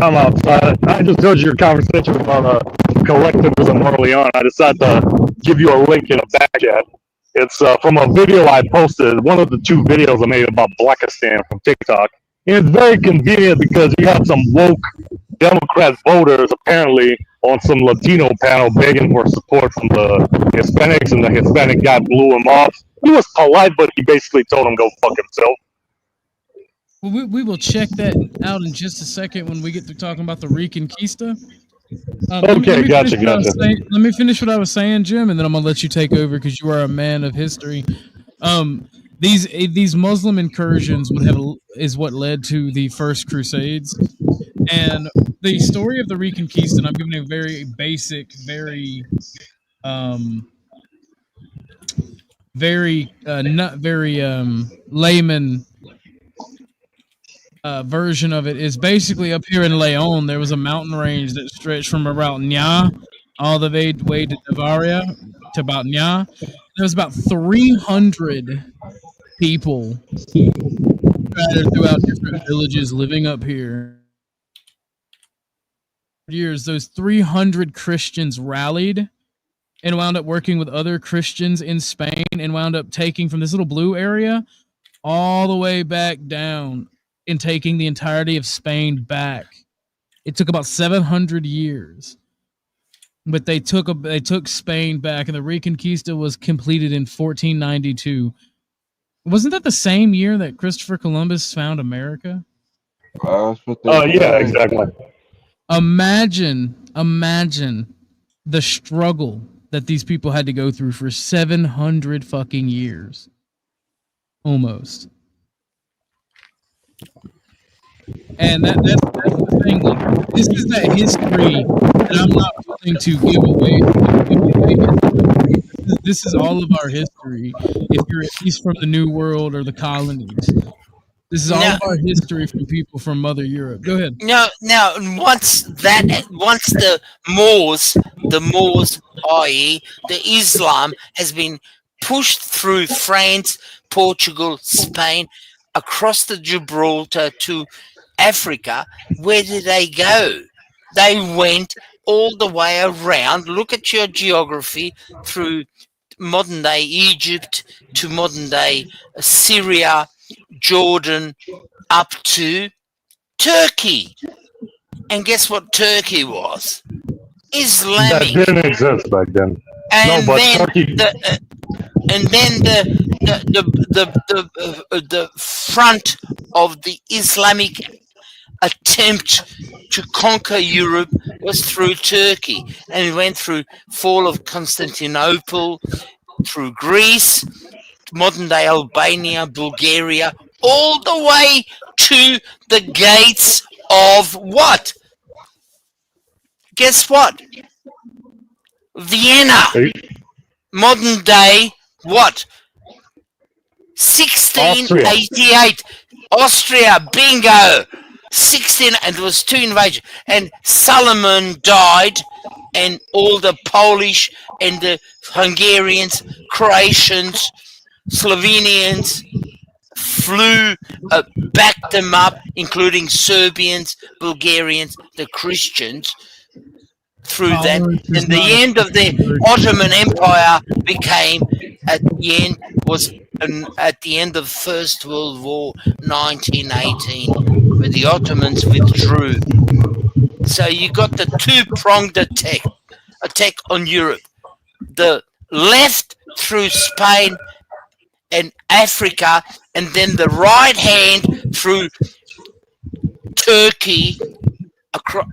I'm outside. I just heard your conversation about collectivism early on. I decided to give you a link in a back chat. It's from a video I posted, one of the 2 videos I made about Blackistan from TikTok. And it's very convenient because you have some woke Democrat voters apparently on some Latino panel begging for support from the Hispanics, and the Hispanic guy blew him off. He was polite, but he basically told him go fuck himself. Well, we will check that out in just a second when we get through talking about the Reconquista. Okay, gotcha. Let me finish what I was saying, Jim, and then I'm gonna let you take over because you are a man of history. These Muslim incursions is what led to the First Crusades, and the story of the Reconquista. And I'm giving a very basic, very not very layman version of it. Is basically up here in Leon, there was a mountain range that stretched from around Nya all the way to to Batnya. There was about 300 people scattered throughout different villages living up here. Years, those 300 Christians rallied and wound up working with other Christians in Spain and wound up taking from this little blue area all the way back down and taking the entirety of Spain back. It took about 700 years, but they took Spain back, and the Reconquista was completed in 1492. Wasn't that the same year that Christopher Columbus found America? Yeah, exactly. Imagine the struggle that these people had to go through for 700 fucking years. Almost. And that's the thing. Like, this is that history that I'm not willing to give away. This is all of our history. If you're at least from the New World or the colonies. This is all of our history from people from Mother Europe. Go ahead. Now, once the Moors, i.e., the Islam, has been pushed through France, Portugal, Spain, across the Gibraltar to Africa, where did they go? They went all the way around. Look at your geography through modern-day Egypt to modern-day Syria, Jordan, up to Turkey. And guess what Turkey was? Islamic. That didn't exist back then. And no, but then Turkey... the front of the Islamic attempt to conquer Europe was through Turkey, and it went through fall of Constantinople, through Greece, modern-day Albania, Bulgaria, all the way to the gates of what? Guess what? Vienna. Modern-day what? 1688. Austria, bingo. 16, and there was 2 invasions. And Solomon died, and all the Polish and the Hungarians, Croatians, Slovenians backed them up, including Serbians, Bulgarians, the Christians, through that. And the end of the Ottoman Empire became, at the end of First World War, 1918, where the Ottomans withdrew. So you got the 2-pronged attack on Europe. The left through Spain and Africa, and then the right hand through Turkey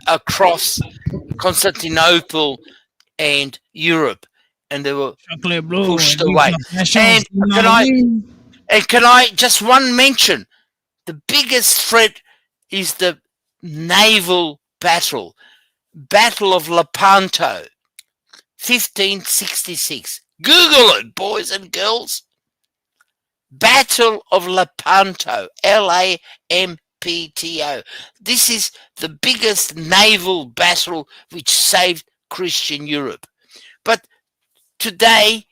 across Constantinople and Europe, and they were pushed away. And can I just one mention, the biggest threat is the naval battle of Lepanto, 1566. Google it, boys and girls. Battle of Lepanto, Lampeto. This is the biggest naval battle which saved Christian Europe. But today,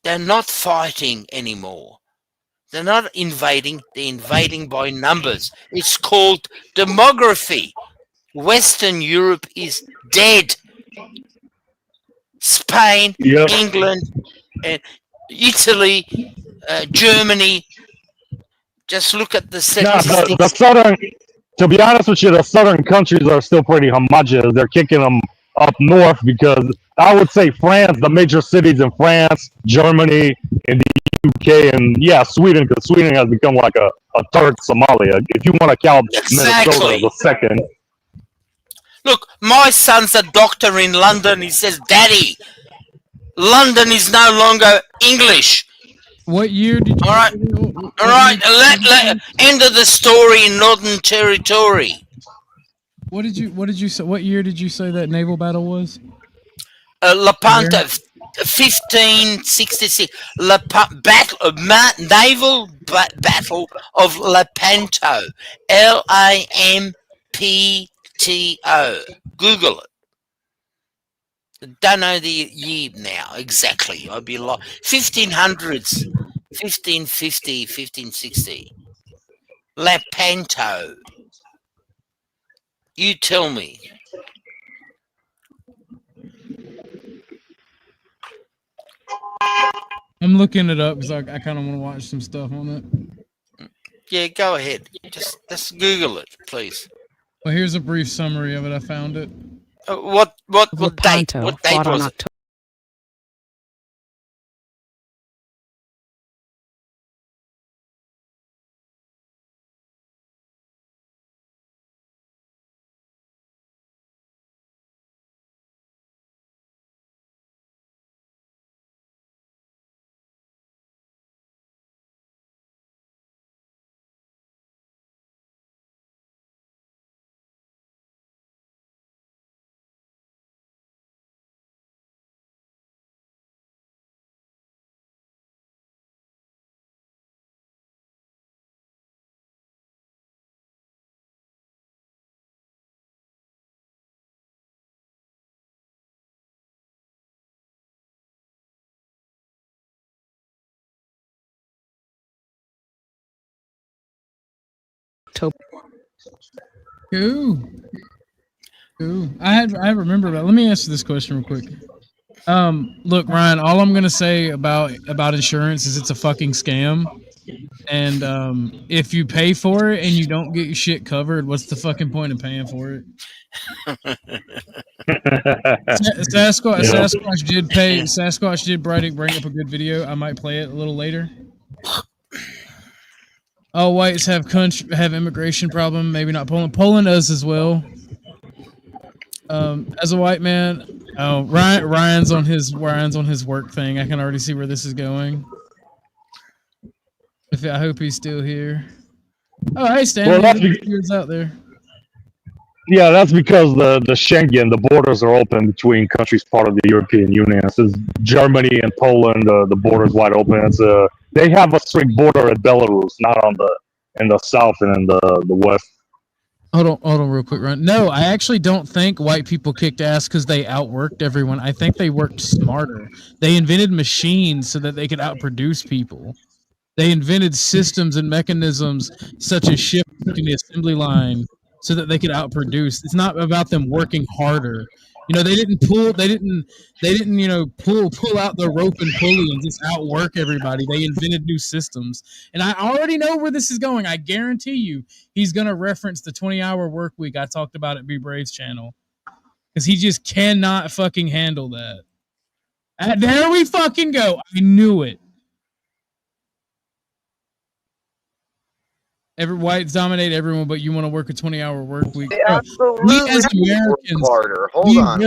they're not fighting anymore. They're not invading, they're invading by numbers. It's called demography. Western Europe is dead. Spain, England, Italy, Germany. Just look at the statistics. The southern, to be honest with you, the southern countries are still pretty homogeneous. They're kicking them up north because I would say France, the major cities in France, Germany, and the UK, and Sweden, because Sweden has become like a third Somalia. If you want to count Minnesota as a second. Look, my son's a doctor in London. He says, Daddy, London is no longer English. What year did you... All right. End of the story in Northern Territory. What did you say? What year did you say that naval battle was? Lepanto, 1566. Naval battle of Lepanto. Lampto. Google it. Don't know the year now exactly. I'd be like 1500s, 1550, 1560. Lepanto. You tell me. I'm looking it up because I kind of want to watch some stuff on it. Yeah, go ahead. Just Google it, please. Well, here's a brief summary of it. I found it. What date? What date was it? Cool. I remember that. Let me ask you this question real quick. Look, Ryan, all I'm gonna say about insurance is it's a fucking scam. And if you pay for it and you don't get your shit covered, what's the fucking point of paying for it? Sasquatch did pay. Sasquatch did bring up a good video. I might play it a little later. All whites have immigration problem. Maybe not Poland. Poland does as well. As a white man, Ryan's on his work thing. I can already see where this is going. I hope he's still here. Oh, hey, Stanley, it's out there. Yeah, that's because the Schengen, the borders are open between countries part of the European Union. This is Germany and Poland. The border's wide open. They have a strict border at Belarus, not in the south and in the west. Hold on, real quick, Ryan. No, I actually don't think white people kicked ass because they outworked everyone. I think they worked smarter. They invented machines so that they could outproduce people. They invented systems and mechanisms such as shifting the assembly line so that they could outproduce. It's not about them working harder. They didn't pull out the rope and pulley and just outwork everybody. They invented new systems. And I already know where this is going. I guarantee you he's going to reference the 20-hour work week I talked about at Be Brave's channel. Because he just cannot fucking handle that. There we fucking go. I knew it. Every whites dominate everyone, but you want to work a 20-hour work week. They absolutely we as Americans, work harder. Hold on.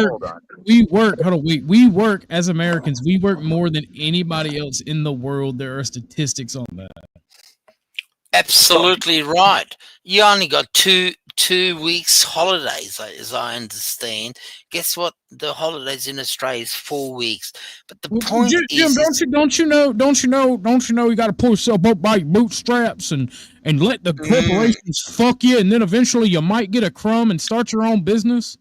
We work as Americans. We work more than anybody else in the world. There are statistics on that. Absolutely right. You only got two weeks holidays, as I understand. Guess what? The holidays in Australia is 4 weeks. But the point Jim, is, don't you know? You got to pull yourself up by your bootstraps and let the corporations fuck you, and then eventually you might get a crumb and start your own business.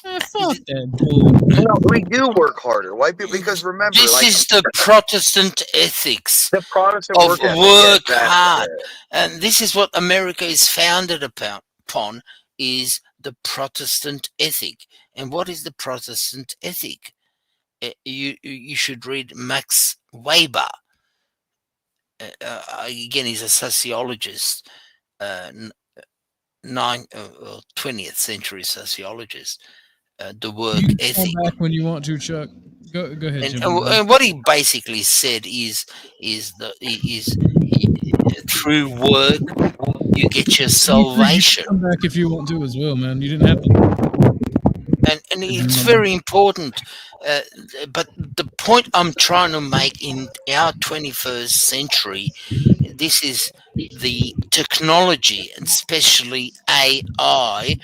Fuck that bull. No, we do work harder. Why? Because remember, this is the Protestant ethics of work hard, and this is what America is founded upon: is the Protestant ethic. And what is the Protestant ethic? You should read Max Weber. Again, he's a sociologist, 20th century sociologist. The work ethic. Come back when you want to, Chuck. Go ahead, Jim. And what he basically said is through work you get your salvation. You come back if you want to as well, man. You didn't have to. And it's very important. But the point I'm trying to make in our 21st century, this is the technology, and especially AI,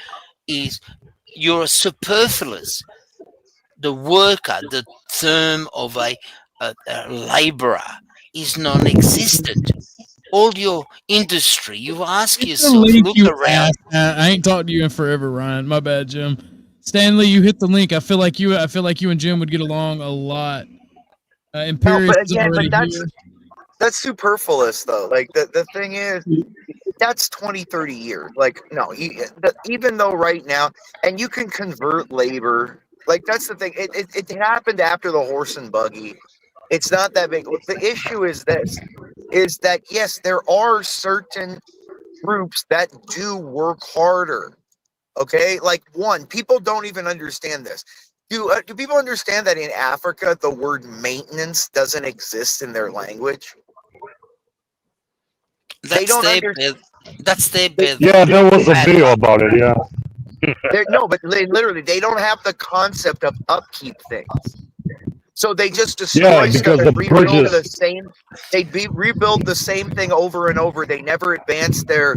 is you're superfluous. The worker, the term of a laborer, is non-existent. All your industry, you ask yourself, look around. I ain't talked to you in forever, Ryan. My bad, Jim. Stanley, you hit the link. I feel like you and Jim would get along a lot. Imperius but is again, already that's here. that's superfluous though. Like the thing is, that's 20, 30 years. Like no, even though right now, and you can convert labor. Like that's the thing. It happened after the horse and buggy. It's not that big. The issue is this: is that yes, there are certain groups that do work harder. Okay, like people don't even understand this. Do people understand that in Africa the word maintenance doesn't exist in their language? They don't understand. That's their bed. Yeah, there was a video about it. Yeah. No, but they don't have the concept of upkeep things. So they just destroy stuff and rebuild the same. Rebuild the same thing over and over. They never advance their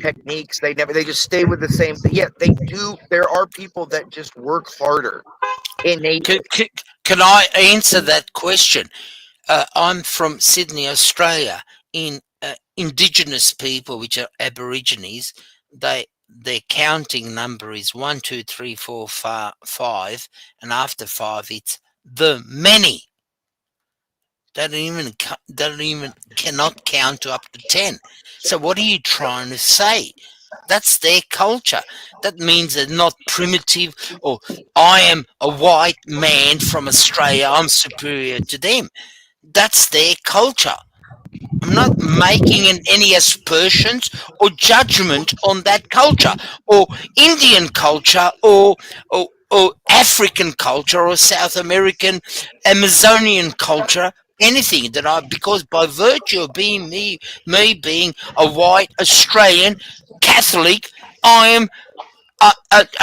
techniques. They just stay with the same thing. Yeah, they do. There are people that just work harder. Innately. Can I answer that question? I'm from Sydney, Australia. In Indigenous people, which are Aborigines, their counting number is 1, 2, 3, 4, 5, and after 5, it's the many. They don't even cannot count to up to 10. So what are you trying to say? That's their culture. That means they're not primitive, or I am a white man from Australia, I'm superior to them. That's their culture. I'm not making any aspersions or judgment on that culture, or Indian culture, or African culture, or South American, Amazonian culture, anything that because by virtue of being me being a white Australian Catholic, I am a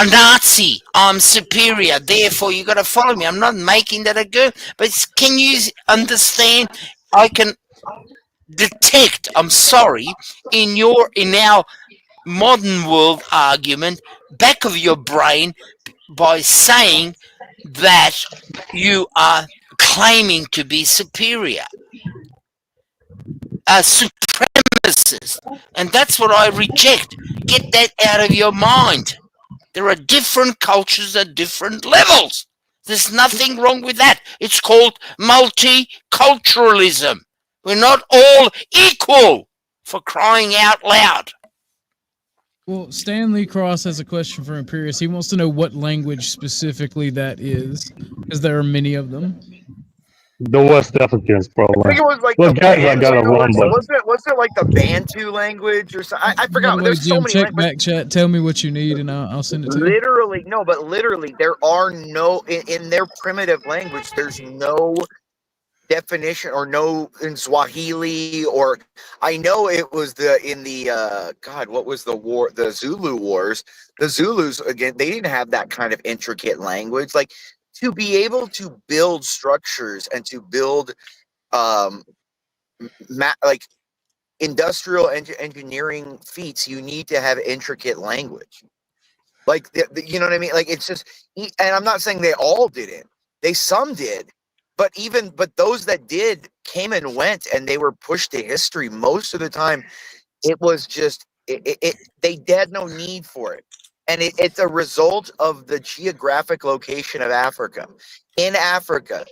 Nazi. I'm superior. Therefore, you got to follow me. I'm not making that a good. But can you understand? I can detect, I'm sorry, in our modern world argument, back of your brain, by saying that you are claiming to be superior, a supremacist, and that's what I reject. Get that out of your mind. There are different cultures at different levels. There's nothing wrong with that. It's called multiculturalism. We're not all equal, for crying out loud. Well, Stanley Cross has a question for Imperius. He wants to know what language specifically that is, because there are many of them. The West Africans, probably. I think it was like Look, guys, I got to run, but was it like the Bantu language or something? I forgot. There's Jim, so many. check back chat. Tell me what you need, and I'll send it to you. Literally, there are no in their primitive language. There's no definition or no in Swahili, or I know it was in the God, what was the war? The Zulu Wars. The Zulus, again, they didn't have that kind of intricate language. Like, to be able to build structures and to build like industrial engineering feats, you need to have intricate language. Like, you know what I mean? Like, it's just, and I'm not saying they all did it. Some did, but those that did came and went, and they were pushed to history. Most of the time, it was just they had no need for it. And it's a result of the geographic location of Africa. In Africa,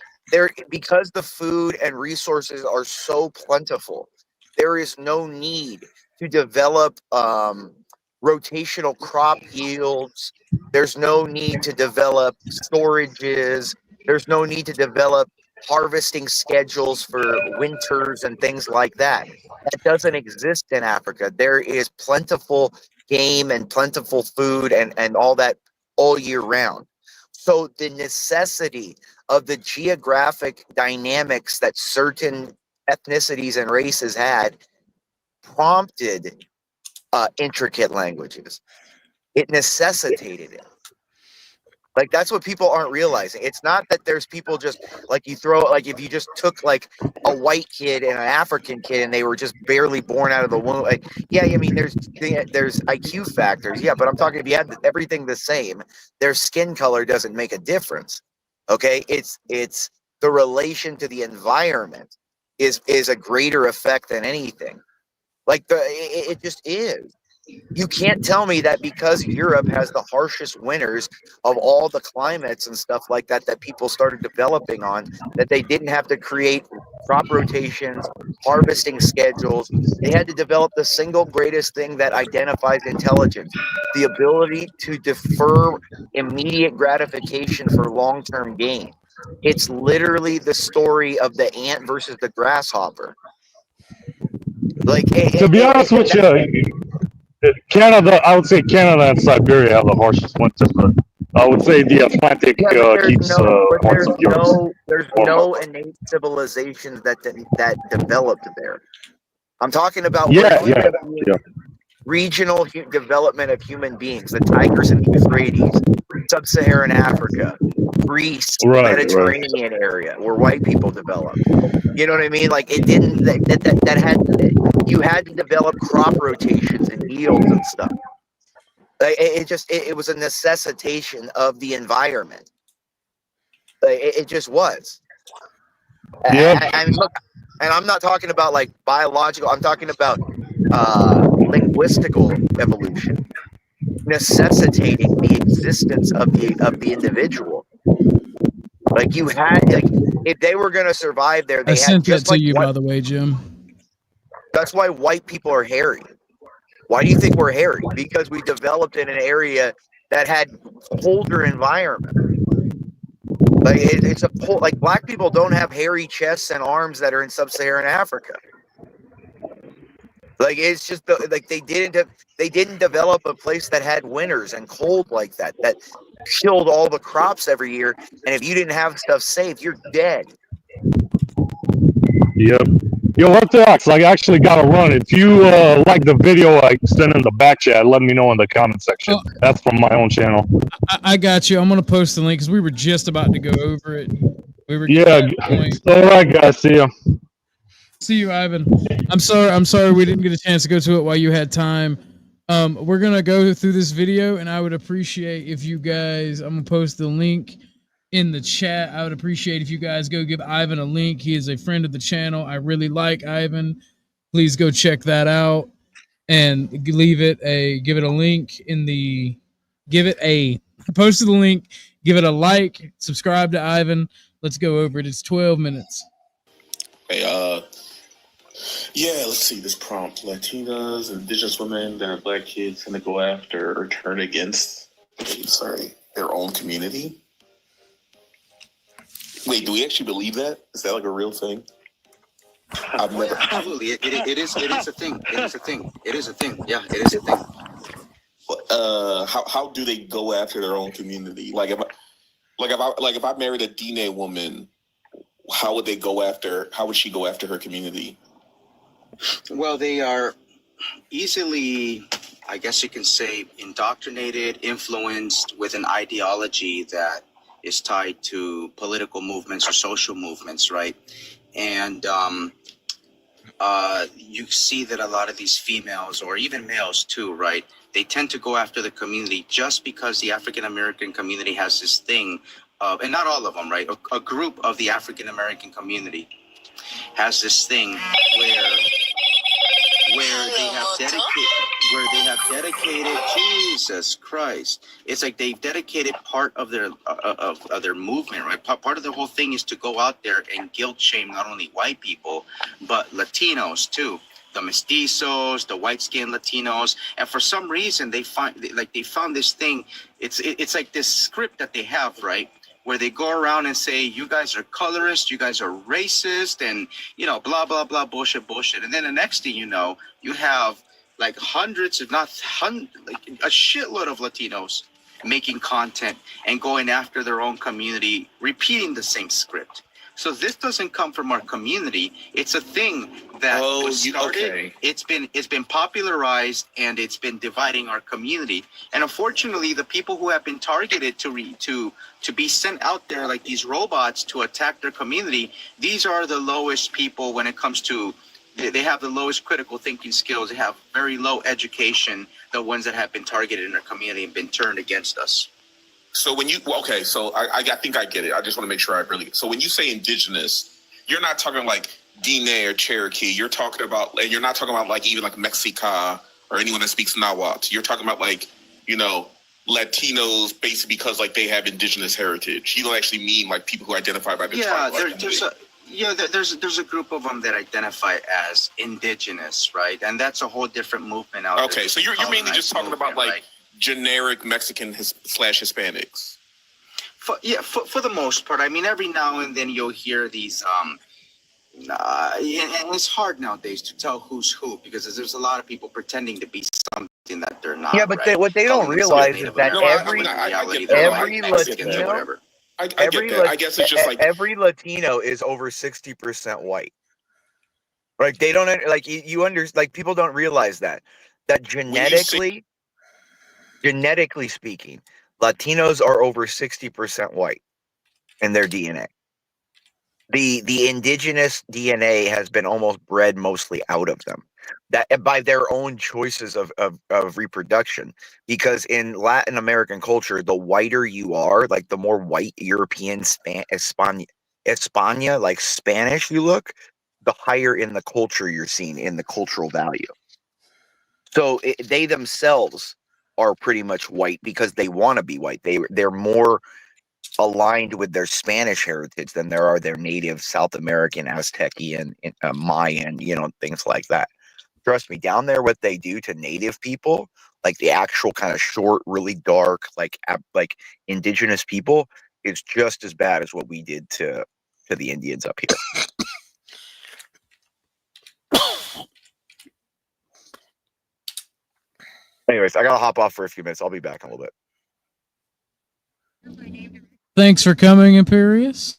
because the food and resources are so plentiful, there is no need to develop rotational crop yields. There's no need to develop storages. There's no need to develop harvesting schedules for winters and things like that. That doesn't exist in Africa. There is plentiful game and plentiful food and all that all year round. So the necessity of the geographic dynamics that certain ethnicities and races had prompted intricate languages. It necessitated it. Like, that's what people aren't realizing. It's not that there's people just like if you just took like a white kid and an African kid and they were just barely born out of the womb. Like, yeah, I mean, there's IQ factors. Yeah, but I'm talking if you had everything the same, their skin color doesn't make a difference. Okay, it's the relation to the environment is a greater effect than anything. Like it just is. You can't tell me that because Europe has the harshest winters of all the climates and stuff like that that people started developing on, that they didn't have to create crop rotations, harvesting schedules. They had to develop the single greatest thing that identifies intelligence, the ability to defer immediate gratification for long-term gain. It's literally the story of the ant versus the grasshopper. Like, to be honest with you, Canada, I would say Canada and Siberia have the harshest winters, but I would say the Atlantic keeps parts of Europe. There's no innate civilizations that developed there. I'm talking about regional development of human beings, the Tigris and Euphrates, sub-Saharan Africa, Greece, Mediterranean area, where white people developed. You know what I mean? Like, it didn't. You had to develop crop rotations and yields and stuff. It was a necessitation of the environment. It just was. And look, and I'm not talking about like biological. I'm talking about linguistical evolution, necessitating the existence of the individual. Like, you had, like, if they were going to survive there, they I had sent just that to like you, by the way, Jim. That's why white people are hairy. Why do you think we're hairy? Because we developed in an area that had colder environment. Like, like, black people don't have hairy chests and arms that are in sub-Saharan Africa. Like, it's just like they didn't develop a place that had winters and cold like that killed all the crops every year. And if you didn't have stuff safe, you're dead. Yep. Yo, Orthodox, I actually got to run. If you like the video I sent in the back chat, let me know in the comment section. That's from my own channel. I got you. I'm going to post the link because we were just about to go over it. We were all right, guys. See ya. See you, Ivan. I'm sorry we didn't get a chance to go to it while you had time. We're going to go through this video, and I would appreciate if you guys, I'm going to post the link in the chat. I would appreciate if you guys go give Ivan a link. He is a friend of the channel. I really like Ivan. Please go check that out and give it a link posted the link, give it a like, subscribe to Ivan. Let's go over it. It's 12 minutes. Hey, let's see this prompt. Latinas and indigenous women that are black kids gonna go after or turn against their own community. Wait, do we actually believe that? Is that like a real thing? I've never. Absolutely, it is a thing. It is a thing. Yeah, it is a thing. How do they go after their own community? If I married a Dine woman, how would she go after her community? Well, they are easily, I guess you can say, indoctrinated, influenced with an ideology that is tied to political movements or social movements, right? And you see that a lot of these females, or even males too, right? They tend to go after the community just because the African American community has this thing of, and not all of them, right? A group of the African American community has this thing where they have dedicated Jesus Christ. It's like they've dedicated part of their movement, right? Part of the whole thing is to go out there and guilt shame not only white people but Latinos too, the mestizos, the white skinned Latinos, and for some reason they found this thing. It's like this script that they have, right? Where they go around and say, you guys are colorist, you guys are racist, and, blah, blah, blah, bullshit. And then the next thing you know, you have like hundreds, if not like a shitload of Latinos making content and going after their own community, repeating the same script. So this doesn't come from our community. It's a thing that was started. Okay. It's been popularized, and it's been dividing our community. And unfortunately, the people who have been targeted to be sent out there like these robots to attack their community, these are the lowest people when it comes to. They have the lowest critical thinking skills. They have very low education. The ones that have been targeted in their community and been turned against us. So when you I think I get it. I just want to make sure I really. So when you say indigenous, you're not talking like Dine or Cherokee. You're not talking about like even like Mexica or anyone that speaks Nahuatl. You're talking about like, you know, Latinos basically because like they have indigenous heritage. You don't actually mean like people who identify by their tribe. There's a group of them that identify as indigenous, right? And that's a whole different movement out there. Okay, so you're mainly just talking about like generic Mexican / Hispanics. For the most part. I mean, every now and then you'll hear these and it's hard nowadays to tell who's who because there's a lot of people pretending to be something that they're not. Yeah, but right? what they don't realize is that I guess it's just like every Latino is over 60% white. Like they don't like like people don't realize that genetically speaking, Latinos are over 60% white in their DNA. The indigenous DNA has been almost bred mostly out of them, that by their own choices of reproduction. Because in Latin American culture, the whiter you are, like the more white European, España, like Spanish you look, the higher in the culture you're seen in the cultural value. So they themselves are pretty much white because they want to be white. They're more aligned with their Spanish heritage than there are their native South American, Aztecian, Mayan, you know, things like that. Trust me, down there, what they do to native people, like the actual kind of short, really dark, like indigenous people, is just as bad as what we did to the Indians up here. Anyways, I gotta hop off for a few minutes. I'll be back in a little bit. Thanks for coming, Imperius.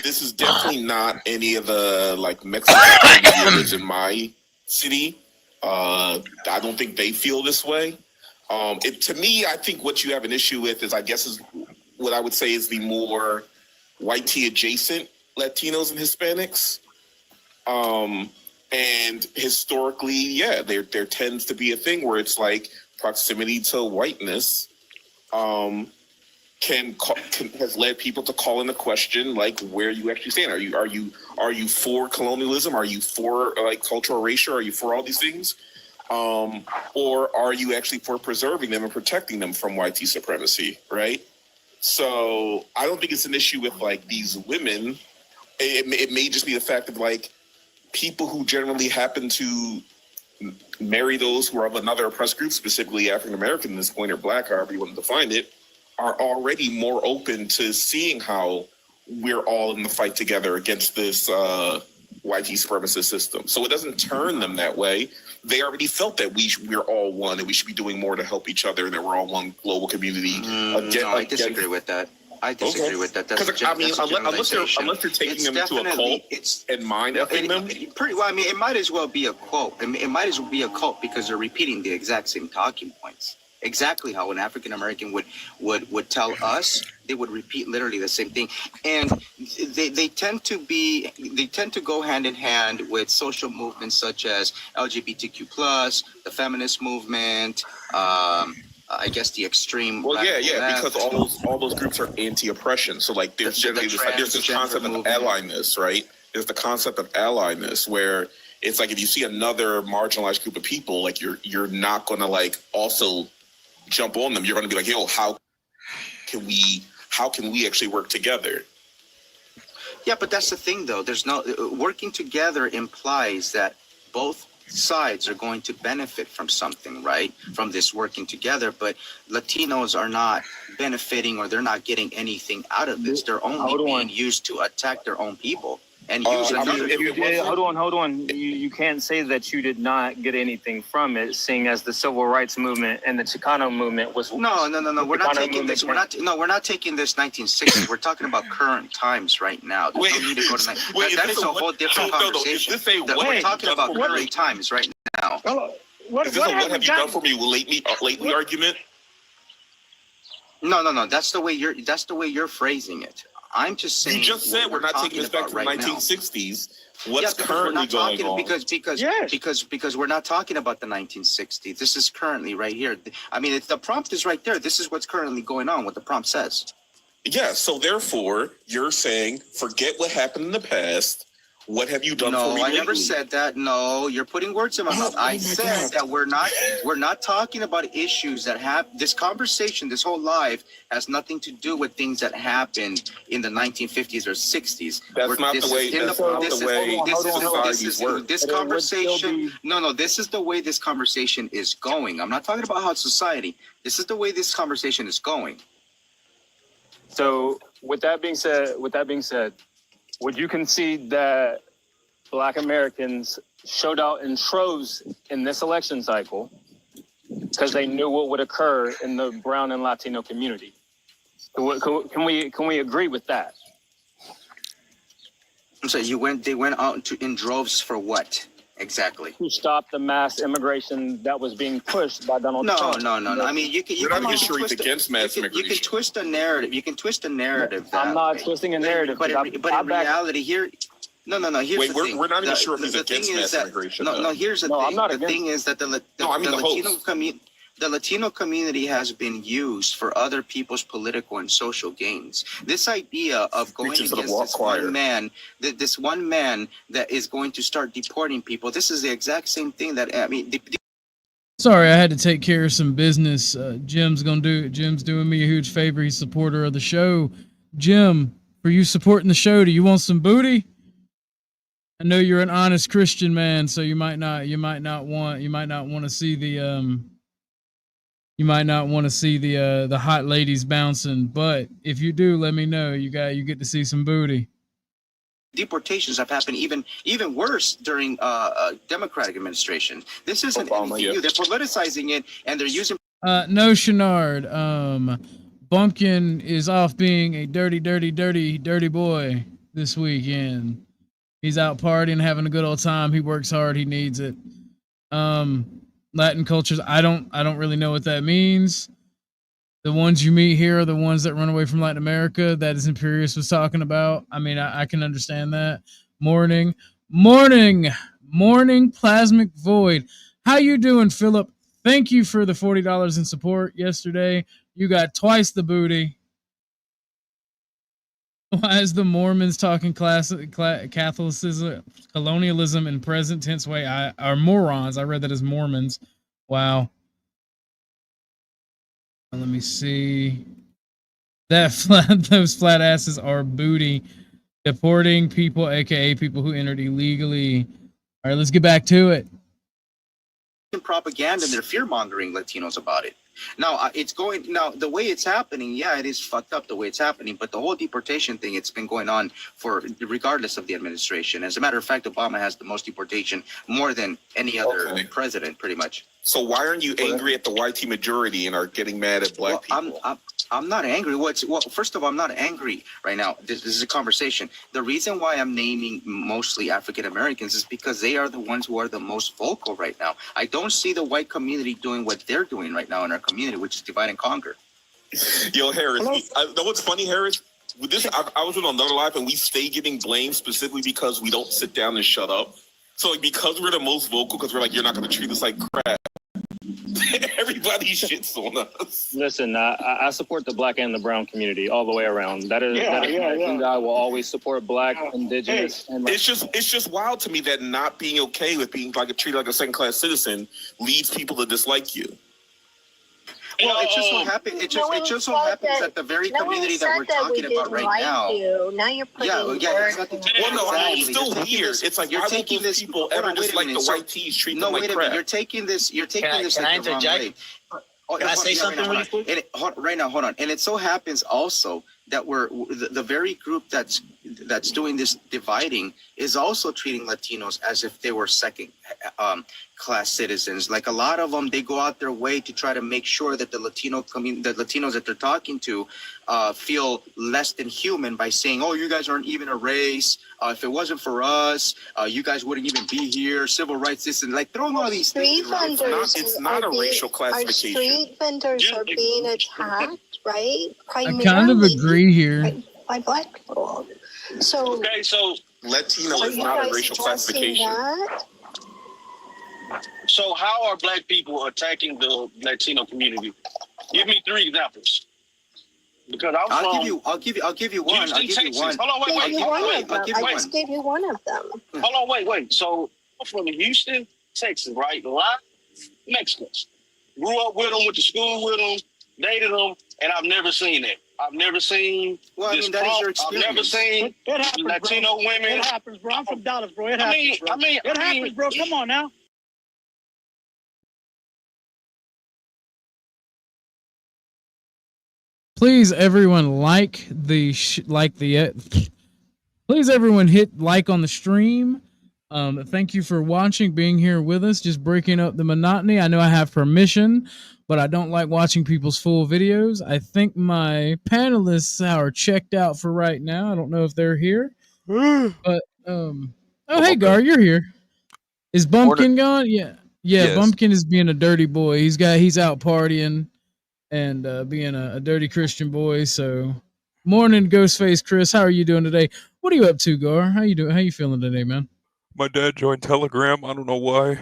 This is definitely not any of the like Mexican community in my city. I don't think they feel this way. To me, I think what you have an issue with is, I guess, is what I would say is the more white tea adjacent Latinos and Hispanics. And historically, yeah, there tends to be a thing where it's like proximity to whiteness has led people to call into question like where you actually stand. Are you for colonialism? Are you for like cultural erasure? Are you for all these things? Or are you actually for preserving them and protecting them from white supremacy? Right. So I don't think it's an issue with like these women. It may just be the fact of like people who generally happen to marry those who are of another oppressed group, specifically African American at this point, or Black, however you want to define it, are already more open to seeing how we're all in the fight together against this white supremacist system. So it doesn't turn them that way. They already felt that we're all one and we should be doing more to help each other and that we're all one global community. I disagree with that. I disagree with that. That's unless they're taking them into a cult and mind effing them. Pretty well. I mean, it might as well be a quote. It might as well be a cult because they're repeating the exact same talking points. Exactly how an African American would tell us. They would repeat literally the same thing, and they tend to go hand in hand with social movements such as LGBTQ+, the feminist movement. I guess the extreme. Well, yeah, because all those groups are anti-oppression. So like, there's generally there's this concept of alliedness, right? There's the concept of alliedness where it's like if you see another marginalized group of people, like you're not going to like also jump on them. You're going to be like, yo, how can we actually work together? Yeah, but that's the thing, though. There's no working together implies that both sides are going to benefit from something, right? From this working together, but Latinos are not benefiting or they're not getting anything out of this. They're only being used to attack their own people and use another. Hold on. You can't say that you did not get anything from it, seeing as the civil rights movement and the Chicano movement was. No. We're not taking this. We're not taking this 1960s. We're talking about current times right now. There's no need to go to that is a whole different conversation. We're talking about current times right now. What have you done for me lately argument? No. That's the way you're phrasing it. I'm just saying. You just said we're not taking this back to the 1960s. What's currently going on? Because we're not talking about the 1960s. This is currently right here. I mean, the prompt is right there. This is what's currently going on. What the prompt says. Yeah. So therefore, you're saying forget what happened in the past. What have you done No, for me I never lately? said that. No, you're putting words in my mouth. I said that we're not talking about issues that have this conversation. This whole life has nothing to do with things that happened in the 1950s or 60s. That's not the way. That's not the way societies work. This conversation. No, this is the way this conversation is going. I'm not talking about how society. This is the way this conversation is going. So, with that being said, would you concede that Black Americans showed out in troves in this election cycle because they knew what would occur in the Brown and Latino community? Can we agree with that? So they went out in droves for what exactly? To stop the mass immigration that was being pushed by Donald Trump. No. I mean, you can against mass immigration. You can twist a narrative. You can twist a narrative. I'm not twisting a narrative, but in reality, here. No. Here's the thing. We're not even sure if he's against mass immigration. No. Here's the thing. I'm not the thing is that the Latino community has been used for other people's political and social gains. This idea of going against this one man that is going to start deporting people. This is the exact same thing that Sorry, I had to take care of some business. Jim's doing me a huge favor. He's a supporter of the show. Jim, for you supporting the show, do you want some booty? I know you're an honest Christian man, so you might not want to see the hot ladies bouncing. But if you do, let me know. You get to see some booty. deportations have happened even worse during Democratic administration. This isn't anything new. They're politicizing it and they're using. No, Chenard. Bumpkin is off being a dirty boy this weekend. He's out partying, having a good old time. He works hard. He needs it. Latin cultures. I don't really know what that means. The ones you meet here are the ones that run away from Latin America that is Imperius was talking about. I mean, I can understand that. Morning, Plasmic Void. How you doing, Philip? Thank you for the $40 in support yesterday. You got twice the booty. Why is the Mormons talking Catholicism, colonialism in present tense way? Are morons. I read that as Mormons. Wow. Let me see. Those flat asses are booty. Deporting people, aka people who entered illegally. All right, let's get back to it. Propaganda and they're fear mongering Latinos about it. Now the way it's happening, yeah, it is fucked up the way it's happening, but the whole deportation thing, it's been going on for regardless of the administration. As a matter of fact, Obama has the most deportation, more than any other president, pretty much. So why aren't you angry at the YT majority and are getting mad at black people? I'm not angry. First of all, I'm not angry right now. This is a conversation. The reason why I'm naming mostly African Americans is because they are the ones who are the most vocal right now. I don't see the white community doing what they're doing right now in our community, which is divide and conquer. Yo, Harris, know what's funny, Harris? With this, I was on another live and we stay getting blamed specifically because we don't sit down and shut up. So because we're the most vocal, because we're like, you're not going to treat us like crap. Everybody shits on us. Listen, I support the black and the brown community all the way around. That is I will always support black, indigenous. And it's just wild to me that not being okay with being treated like a second class citizen leads people to dislike you. Well, it just so happens. It just so happens that the very community that we're talking about right now. Now you're putting words. Well, no, it's still weird. It's like, you're taking this people ever just like the white tees treat them like crap. You're taking this like the wrong way. Can I say something really quick? Right now, hold on. And it so happens also that we're the very group that's doing this dividing is also treating Latinos as if they were second class citizens. Like a lot of them, they go out their way to try to make sure that the Latinos that they're talking to feel less than human by saying, "Oh, you guys aren't even a race. If it wasn't for us, you guys wouldn't even be here. Civil rights, this and like throwing all these things around." It's not a racial classification. Our street vendors are being attacked, right? I kind of agree here. By black people. So Latino is not a racial classification. So how are black people attacking the Latino community? Give me 3 examples. Because I'll give you one. I'll give you one. Hold on, wait. I just gave you one of them. Hold on, wait. So I'm from Houston, Texas, right? A lot of Mexicans. Grew up with them, went to school with them, dated them, and I've never seen it. I've never seen. Well, I mean, that is your experience. I've never seen Latino women. It happens, bro. I'm from Dallas, bro. It happens, bro. It happens, bro. Come on now. Please, everyone, please, everyone, hit like on the stream. Thank you for watching, being here with us, just breaking up the monotony. I know I have permission, but I don't like watching people's full videos. I think my panelists are checked out for right now. I don't know if they're here, but oh, hey, Gar, you're here. Is Bumpkin gone? Yeah. Yes. Bumpkin is being a dirty boy. He's out partying and being a dirty Christian boy. So, morning, Ghostface Chris. How are you doing today? What are you up to, Gar? How you doing? How you feeling today, man? My dad joined Telegram. I don't know why.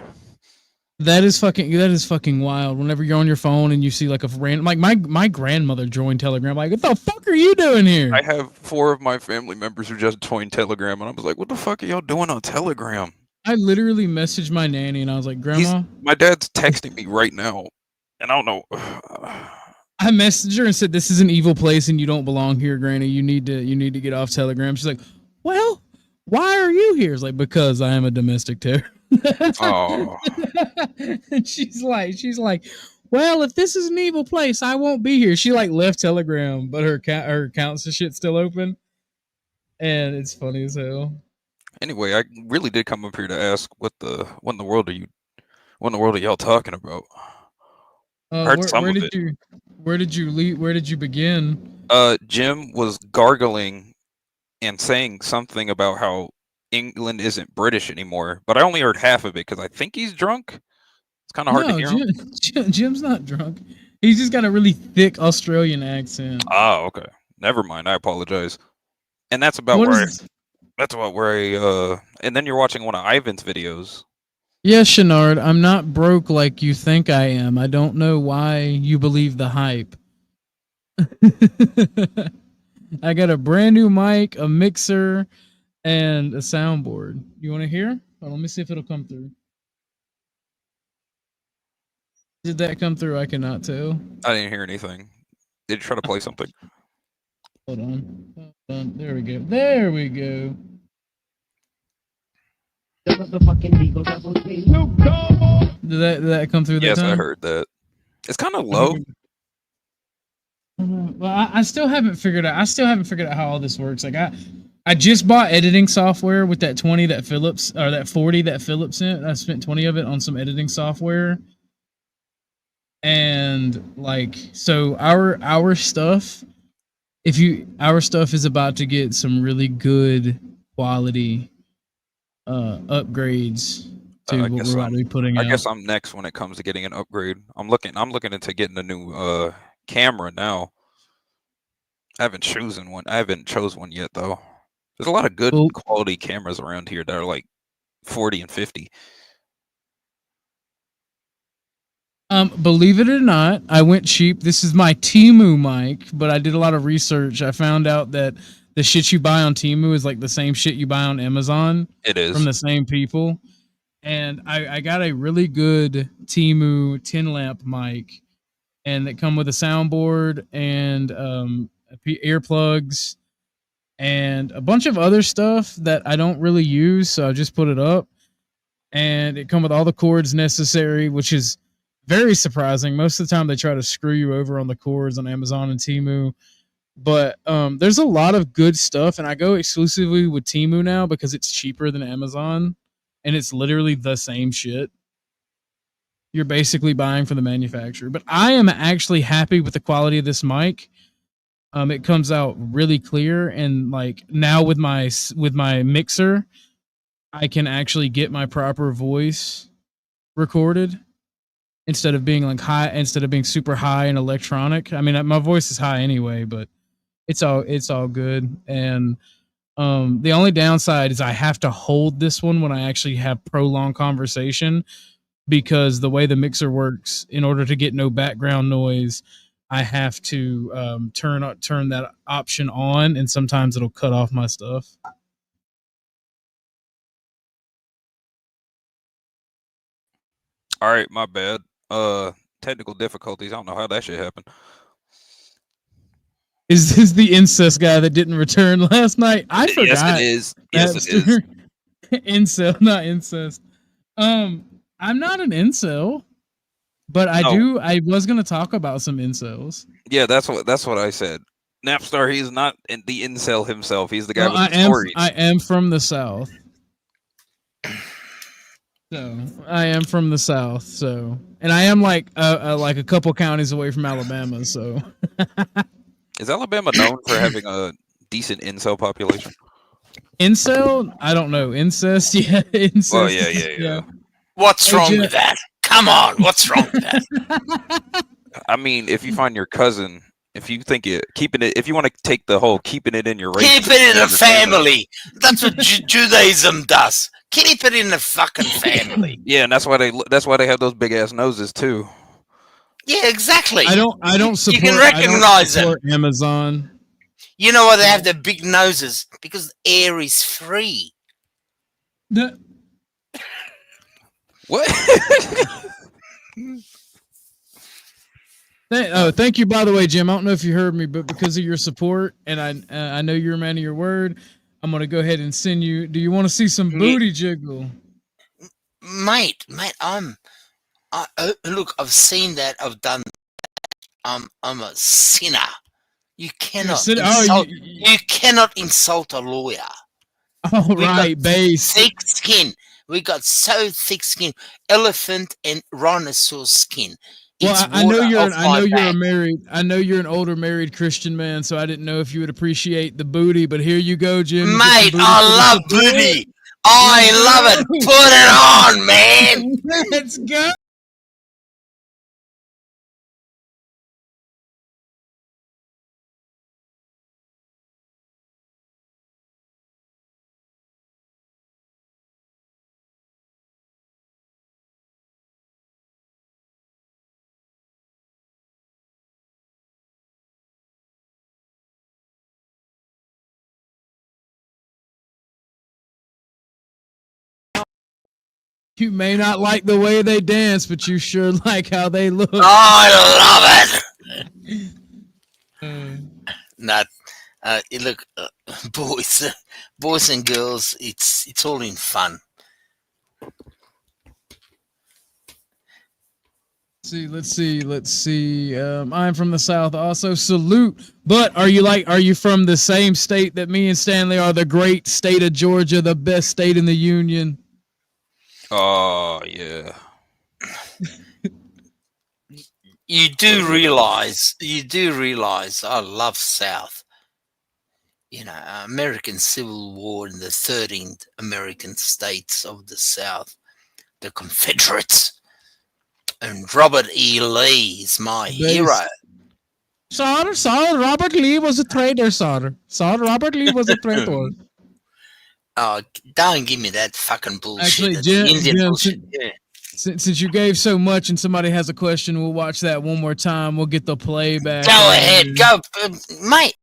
That is fucking wild. Whenever you're on your phone and you see like a random, like my grandmother joined Telegram. Like, what the fuck are you doing here? I have 4 of my family members who just joined Telegram, and I was like, what the fuck are y'all doing on Telegram? I literally messaged my nanny and I was like, Grandma, my dad's texting me right now, and I don't know. I messaged her and said, this is an evil place and you don't belong here, Granny. You need to get off Telegram. She's like, well, why are you here? It's like, because I am a domestic terror. Oh. And she's like, well, if this is an evil place, I won't be here. She like left Telegram, but her accounts and shit's still open. And it's funny as hell. Anyway, I really did come up here to ask what in the world are y'all talking about? Where did you begin? Jim was gargling and saying something about how England isn't British anymore, but I only heard half of it because I think he's drunk. It's kind of hard to hear him. Jim's not drunk. He's just got a really thick Australian accent. Oh, okay. Never mind. I apologize. And that's about where I and then you're watching one of Ivan's videos. Yes, Shenard, I'm not broke like you think I am. I don't know why you believe the hype. I got a brand new mic, a mixer, and a soundboard. You want to hear? Well, let me see if it'll come through. Did that come through? I cannot tell. I didn't hear anything. Did you try to play something? Hold on. There we go. There we go. Did that come through? Yes, that time? I heard that. It's kind of low. Well, I still haven't figured out. How all this works. Like I just bought editing software with that 20 that Phillips or that 40 that Phillips sent. I spent 20 of it on some editing software. And like, so our stuff, our stuff is about to get some really good quality upgrades to what we're about to be putting out. I guess I'm next when it comes to getting an upgrade. I'm looking into getting a new camera now. I haven't chosen one yet though. There's a lot of good quality cameras around here that are like 40 and 50. Believe it or not, I went cheap. This is my Temu mic, but I did a lot of research. I found out that the shit you buy on Temu is like the same shit you buy on Amazon. It is. From the same people. And I got a really good Temu 10 lamp mic, and that come with a soundboard and earplugs and a bunch of other stuff that I don't really use, so I just put it up. And it come with all the cords necessary, which is very surprising. Most of the time they try to screw you over on the cords on Amazon and Temu. But there's a lot of good stuff, and I go exclusively with Temu now because it's cheaper than Amazon, and it's literally the same shit. You're basically buying from the manufacturer. But I am actually happy with the quality of this mic. It comes out really clear, and like now with my mixer, I can actually get my proper voice recorded instead of being super high and electronic. I mean, my voice is high anyway, but it's all good. And the only downside is I have to hold this one when I actually have prolonged conversation, because the way the mixer works, in order to get no background noise, I have to turn that option on, and sometimes it'll cut off my stuff. All right, my bad. Technical difficulties. I don't know how that shit happened. Is this the incest guy that didn't return last night? I forgot. Yes, it is. Yes, it is. Incel, not incest. I'm not an incel, but I was gonna talk about some incels. Yeah, that's what I said. Napstar, he's not the incel himself. He's the guy with the stories. I am from the South. So I am from the South. So, and I am like a couple counties away from Alabama. So, is Alabama known for having a decent incel population? Incel? I don't know. Incest? Yeah, incest. Oh yeah. What's wrong with that? Come on, what's wrong with that? I mean, if you find your cousin, if you think if you want to take the whole keeping it in your race, keep it in the family. That's what Judaism does. Keep it in the fucking family. Yeah, and that's why they have those big ass noses too. Yeah, exactly. I don't support. You can recognize them. Amazon. You know why they have the big noses? Because air is free. What? Thank you, by the way, Jim. I don't know if you heard me, but because of your support, and I know you're a man of your word, I'm gonna go ahead and send you. Do you want to see some booty jiggle, mate? Look, I've seen that. I've done that. I'm a sinner. You cannot insult. You cannot insult a lawyer. Oh, right, base. Thick skin. We got so thick skin, elephant and rhinoceros skin. Well, I know you're an older married Christian man, so I didn't know if you would appreciate the booty. But here you go, Jim. Mate, I love booty. I love it. Put it on, man. Let's go. You may not like the way they dance, but you sure like how they look. Oh, I love it. Look, boys and girls, it's all in fun. Let's see. I'm from the South. Also, salute. But are you from the same state that me and Stanley are? The great state of Georgia, the best state in the union. Oh yeah. You do realize I love South. You know, American Civil War in the 13th American states of the South, the Confederates, and Robert E. Lee is my hero. Sir, Robert Lee was a traitor, sir. Robert Lee was a traitor. Oh, don't give me that fucking bullshit. Actually, Jim, since you gave so much and somebody has a question, we'll watch that one more time. We'll get the playback. Go ahead. Go, mate.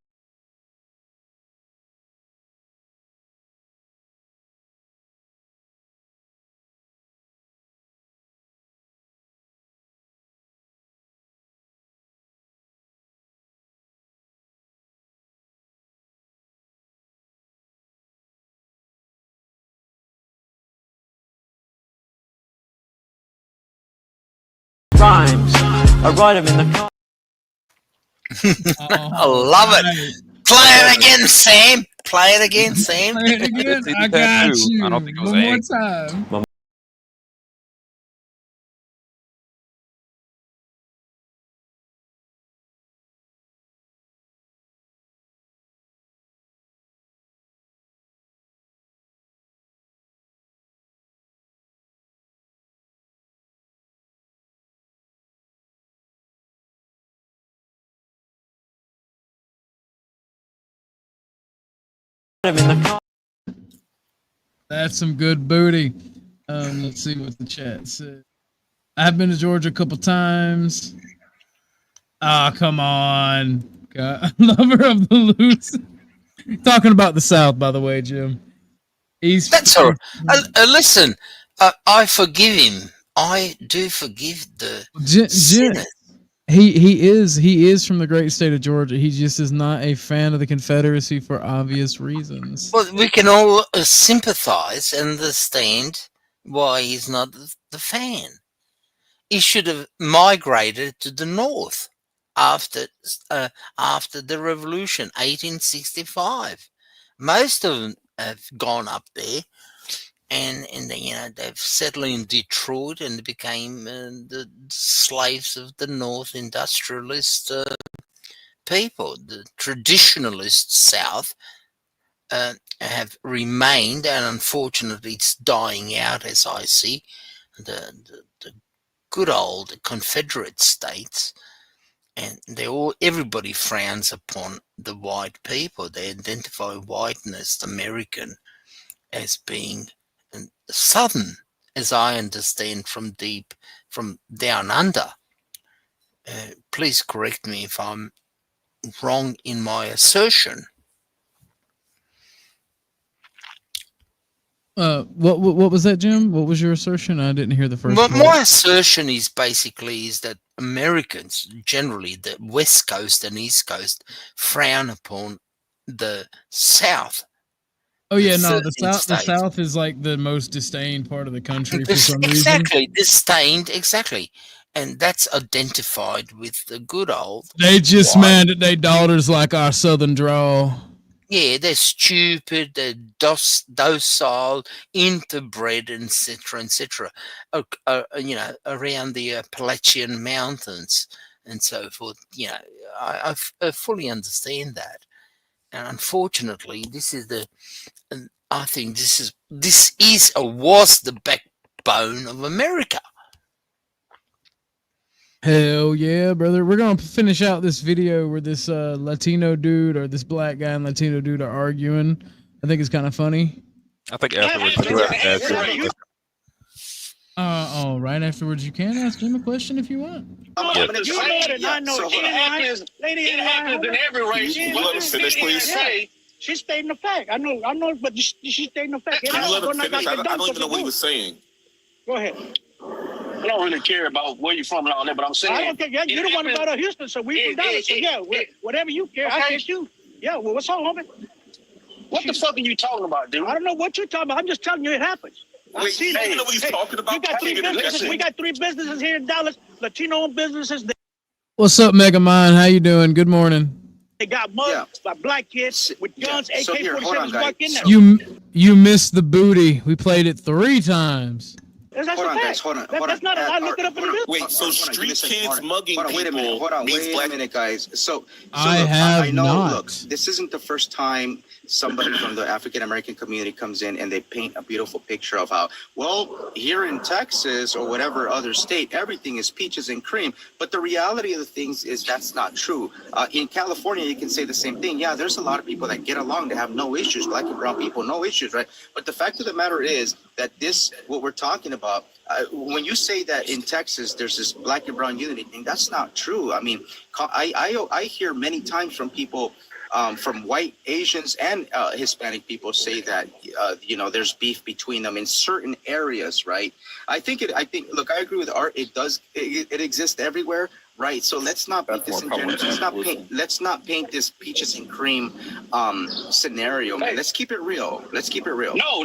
Rhymes. I write them in the car. I love it. Play it again, Sam. Play it again, Sam. Play it again. I got you. I don't think it was one more time. That's some good booty. Let's see what the chat said. I've been to Georgia a couple times. Ah, come on. God. Lover of the loose. Talking about the South, by the way, Jim. That's all right. Listen, I forgive him. I do forgive the sinners. He is from the great state of Georgia. He just is not a fan of the Confederacy for obvious reasons. Well, we can all sympathize and understand why he's not the fan. He should have migrated to the north after the revolution, 1865. Most of them have gone up there, and they've settled in Detroit and became the slaves of the North industrialist people. The traditionalist South have remained, and unfortunately, it's dying out as I see. The good old Confederate states, and everybody frowns upon the white people. They identify whiteness, American, as being Southern, as I understand from down under. Please correct me if I'm wrong in my assertion. What was that, Jim? What was your assertion? I didn't hear the first part. My assertion is that Americans, generally the West Coast and East Coast, frown upon the South. Oh yeah, no, the South is like the most disdained part of the country for some reason. Exactly, disdained, exactly. And that's identified with the good old. They just mad at their daughters like our Southern drawl. Yeah, they're stupid, they're docile, interbred, etc., etc. Around the Appalachian Mountains and so forth. I fully understand that, and unfortunately, I think this was the backbone of America. Hell yeah, brother. We're going to finish out this video where this Latino dude or this black guy and Latino dude are arguing. I think it's kind of funny. I think afterwards. Right afterwards you can ask him a question if you want. You know it and I know it. Lady in every race. You let us finish, please? She's stating the fact. I know, but she's stating the fact. Can you let him finish? I don't even know what he was saying. Go ahead. I don't really care about where you're from and all that, but I'm saying... I don't care. Yeah, you're the one about Houston, so we from Dallas. So yeah, whatever you care, I guess you. Yeah, well, what's wrong, homie? What the fuck are you talking about, dude? I don't know what you're talking about. I'm just telling you it happens. I see that. You know what he's talking about? We got three businesses. We got 3 businesses here in Dallas, Latino-owned businesses. What's up, Megamind? How you doing? Good morning. They got mugged by black kids with guns, AK-47s walking there. You missed the booty. We played it 3 times. Hold on, guys. Hold on. That's not. I looked it up in the news. Wait, so street kids mugging people? Wait a minute, guys. So I know. Not. Look, this isn't the first time somebody from the African American community comes in and they paint a beautiful picture of how, well, here in Texas or whatever other state, everything is peaches and cream. But the reality of the things is that's not true. In California, you can say the same thing. Yeah, there's a lot of people that get along. They have no issues. Black and brown people, no issues, right? But the fact of the matter is that what we're talking about, when you say that in Texas there's this black and brown unity thing, that's not true. I mean, I hear many times from people, from white Asians and Hispanic people say that there's beef between them in certain areas, right? Look, I agree with Art. It exists everywhere, right? So let's not be disingenuous. Let's not paint this peaches and cream scenario, man. Let's keep it real. No.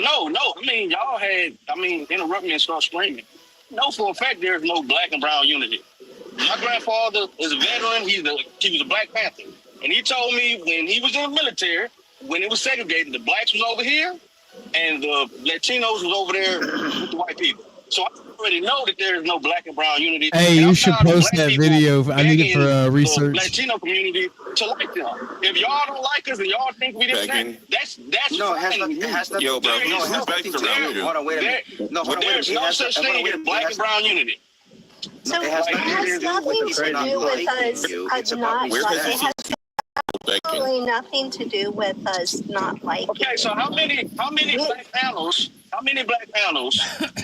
Interrupt me and start screaming. No, for a fact, there's no black and brown unity. My grandfather is a veteran. He was a Black Panther. And he told me when he was in the military, when it was segregated, the blacks was over here and the Latinos was over there with the white people. So I already know that there is no black and brown unity. Hey, you should post that video. I need it for research. The Latino community to like them. If y'all don't like us and y'all think we didn't, that's no. It has nothing. Yo, bro, hold on, wait a minute. No, hold on, there's no such thing as black and brown unity. So it has nothing to do with us not liking. Absolutely nothing to do with us not liking. Okay, so how many black panels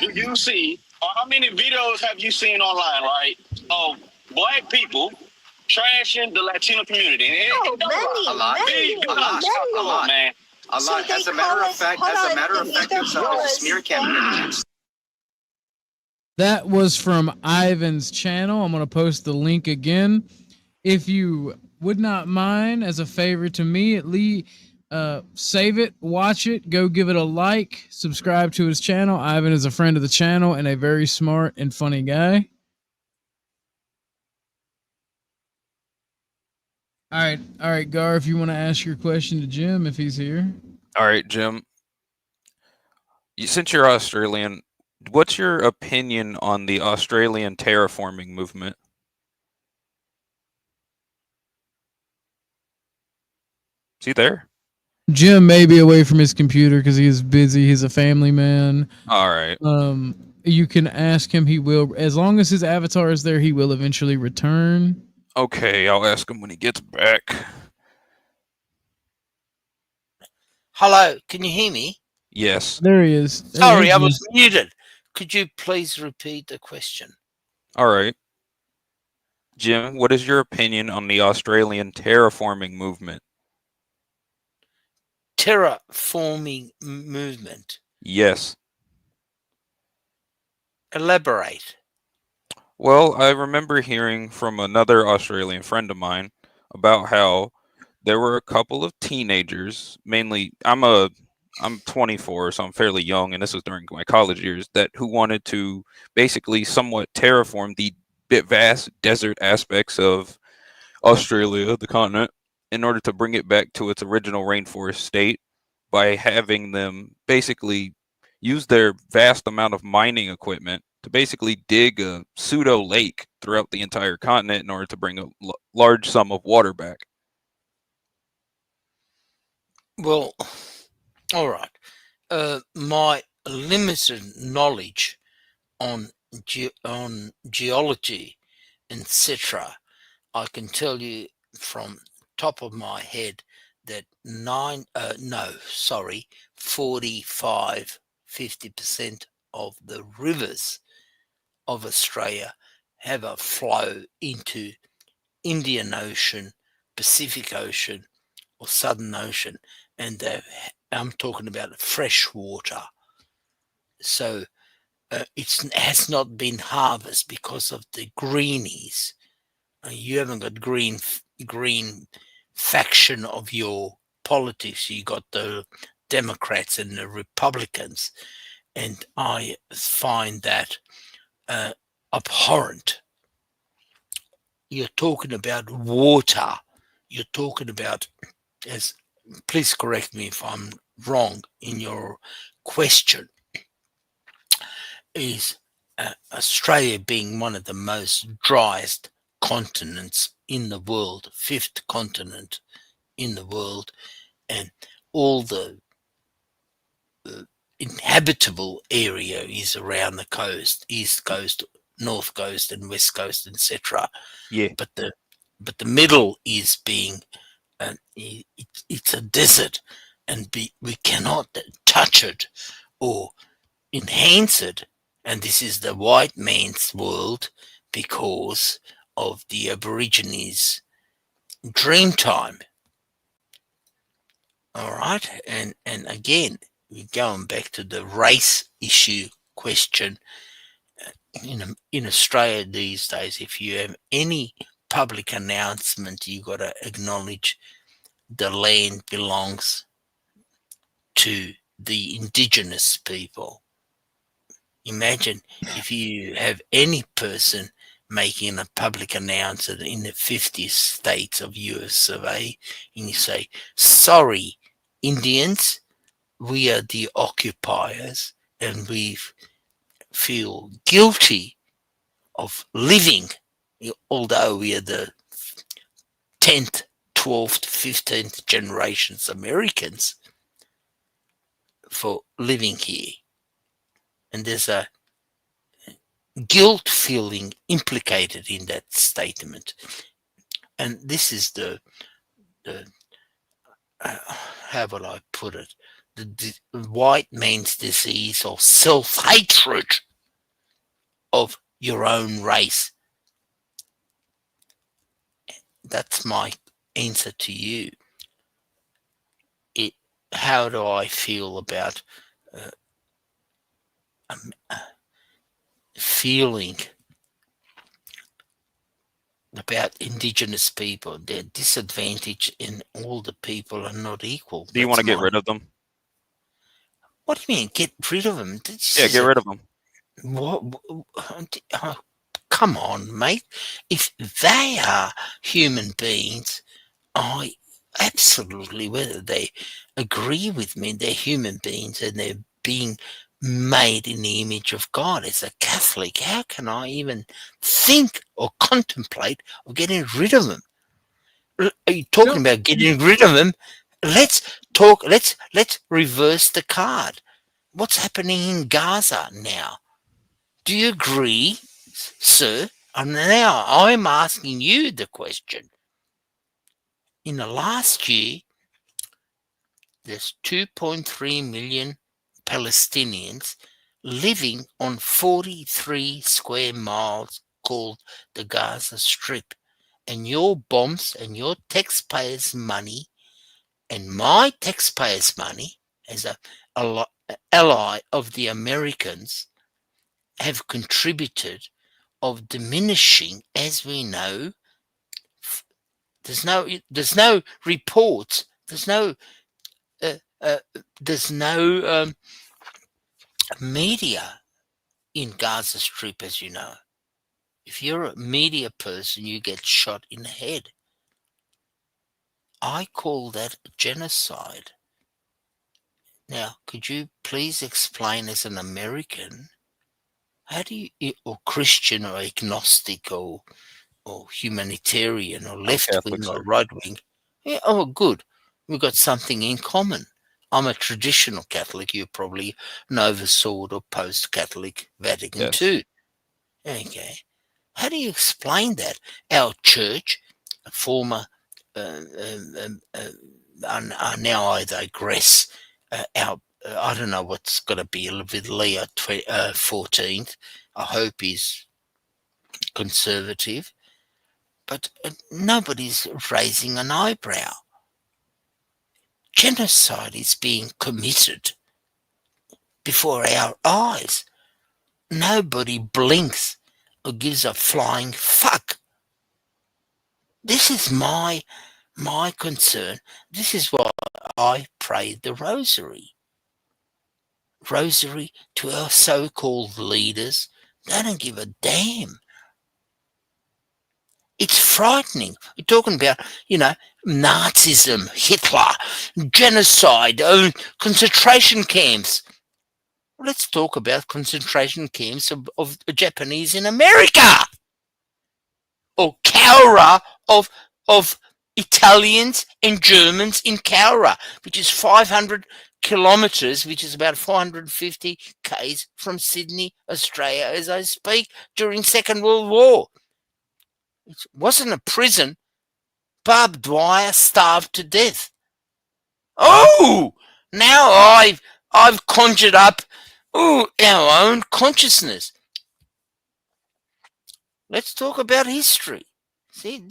do you see, or how many videos have you seen online, right, of black people trashing the Latino community. And A lot, man. A lot. As a matter of fact, it's a smear campaign. That was from Ivan's channel. I'm going to post the link again. If you would not mind, as a favor to me, at least save it, watch it, go give it a like, subscribe to his channel. Ivan is a friend of the channel and a very smart and funny guy. All right, Gar, if you want to ask your question to Jim, if he's here. All right, Jim. Since you're Australian, what's your opinion on the Australian terraforming movement? Is he there? Jim may be away from his computer because he is busy. He's a family man. All right. You can ask him. He will, as long as his avatar is there, he will eventually return. Okay, I'll ask him when he gets back. Hello, can you hear me? Yes. There he is. Sorry, I was muted. Could you please repeat the question? All right. Jim, what is your opinion on the Australian terraforming movement? Terraforming movement? Yes. Elaborate. Well, I remember hearing from another Australian friend of mine about how there were a couple of teenagers, mainly I'm 24, so I'm fairly young, and this was during my college years, who wanted to basically somewhat terraform the vast desert aspects of Australia, the continent, in order to bring it back to its original rainforest state by having them basically use their vast amount of mining equipment to basically dig a pseudo lake throughout the entire continent in order to bring a large sum of water back. Well, all right. My limited knowledge on geology, etc., I can tell you from top of my head that 50% of the rivers of Australia have a flow into Indian Ocean, Pacific Ocean, or Southern Ocean, and I'm talking about fresh water. So it has not been harvested because of the greenies. You haven't got green faction of your politics. You got the Democrats and the Republicans, and I find that abhorrent. You're talking about water. You're talking about, please correct me if I'm wrong in your question, is Australia being one of the most driest continents in the world, fifth continent in the world, and all the inhabitable area is around the coast, east coast, north coast, and west coast, etc. Yeah. But the middle is being it's a desert, and we cannot touch it or enhance it. And this is the white man's world because of the Aborigines' dream time. All right, and again, we're going back to the race issue question. In Australia these days, if you have any public announcement, you got to acknowledge the land belongs to the indigenous people. Imagine if you have any person making a public announcement in the 50 states of US of A, and you say, sorry, Indians, we are the occupiers, and we feel guilty of living, although we are the 10th, 12th, 15th generations Americans, for living here. And there's a guilt feeling implicated in that statement. And this is the how will I put it? The white man's disease of self-hatred of your own race. that's my answer to you. How do I feel about feeling about indigenous people? They're disadvantaged and all the people are not equal. Do you want to get rid of them? What do you mean, get rid of them? Yeah, get rid of them. What? Oh, come on, mate. If they are human beings, I absolutely, whether they agree with me, they're human beings and they're being made in the image of God. As a Catholic, how can I even think or contemplate of getting rid of them? Are you talking about getting rid of them? Let's talk. Let's reverse the card. What's happening in Gaza now? Do you agree, sir? And now I'm asking you the question. In the last year, there's 2.3 million Palestinians living on 43 square miles called the Gaza Strip. And your bombs and your taxpayers' money and my taxpayers' money as a ally of the Americans have contributed of diminishing, as we know. There's no reports. There's no media in Gaza Strip, as you know. If you're a media person, you get shot in the head. I call that genocide. Now, could you please explain, as an American, how do you, or Christian or agnostic or humanitarian or left-wing or right-wing? Yeah, oh, good. We've got something in common. I'm a traditional Catholic. You're probably Nova Sword or post-Catholic Vatican II. Okay. How do you explain that? Our church, a former, now I digress, I don't know what's going to be with Leo 14th. I hope he's conservative. But nobody's raising an eyebrow. Genocide is being committed before our eyes. Nobody blinks or gives a flying fuck. This is my concern. This is why I pray the rosary. Rosary to our so-called leaders. They don't give a damn. It's frightening. We're talking about, Nazism, Hitler, genocide, concentration camps. Let's talk about concentration camps of Japanese in America, or Cowra of Italians and Germans in Cowra, which is 500 kilometres, which is about 450 k's from Sydney, Australia, as I speak, during Second World War. It wasn't a prison. Barbed wire, starved to death. Oh, now I've conjured up our own consciousness. Let's talk about history. See,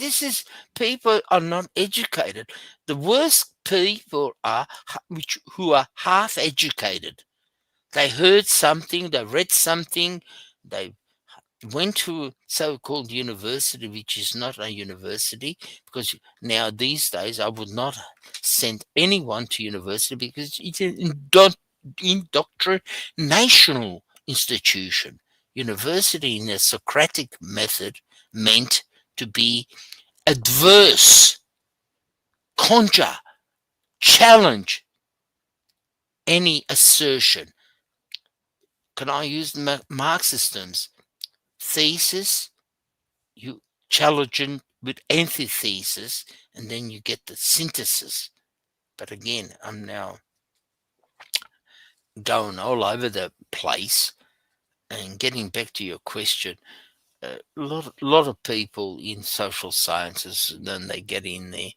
people are not educated. The worst people are who are half educated. They heard something, they read something, they went to a so-called university, which is not a university, because now these days I would not send anyone to university because it's an indoctrinational institution. University in a Socratic method meant to be adverse, conjure, challenge any assertion. Can I use Marxist terms? Thesis, you challenge it with antithesis, and then you get the synthesis. But again, I'm now going all over the place. And getting back to your question, a lot of people in social sciences, then they get in there.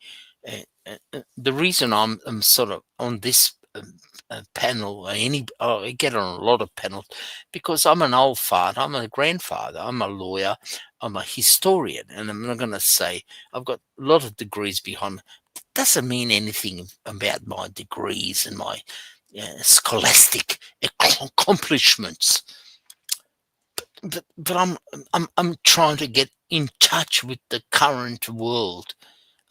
The reason I'm sort of on this panel or I get on a lot of panels because I'm an old fart, I'm a grandfather, I'm a lawyer, I'm a historian, and I'm not going to say I've got a lot of degrees behind me. It doesn't mean anything about my degrees and my scholastic accomplishments. But I'm trying to get in touch with the current world,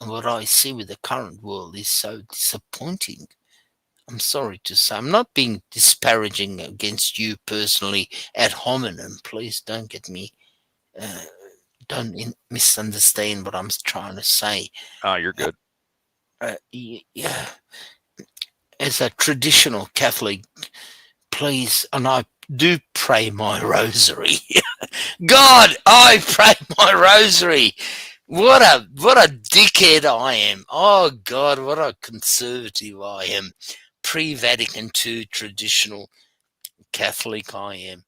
and what I see with the current world is so disappointing. I'm sorry to say, I'm not being disparaging against you personally ad hominem. Please don't get me, misunderstand what I'm trying to say. Oh, you're good. Yeah, as a traditional Catholic, please, and I do pray my rosary. God, I pray my rosary. What a dickhead I am. Oh God, what a conservative I am. Pre-Vatican II traditional Catholic I am,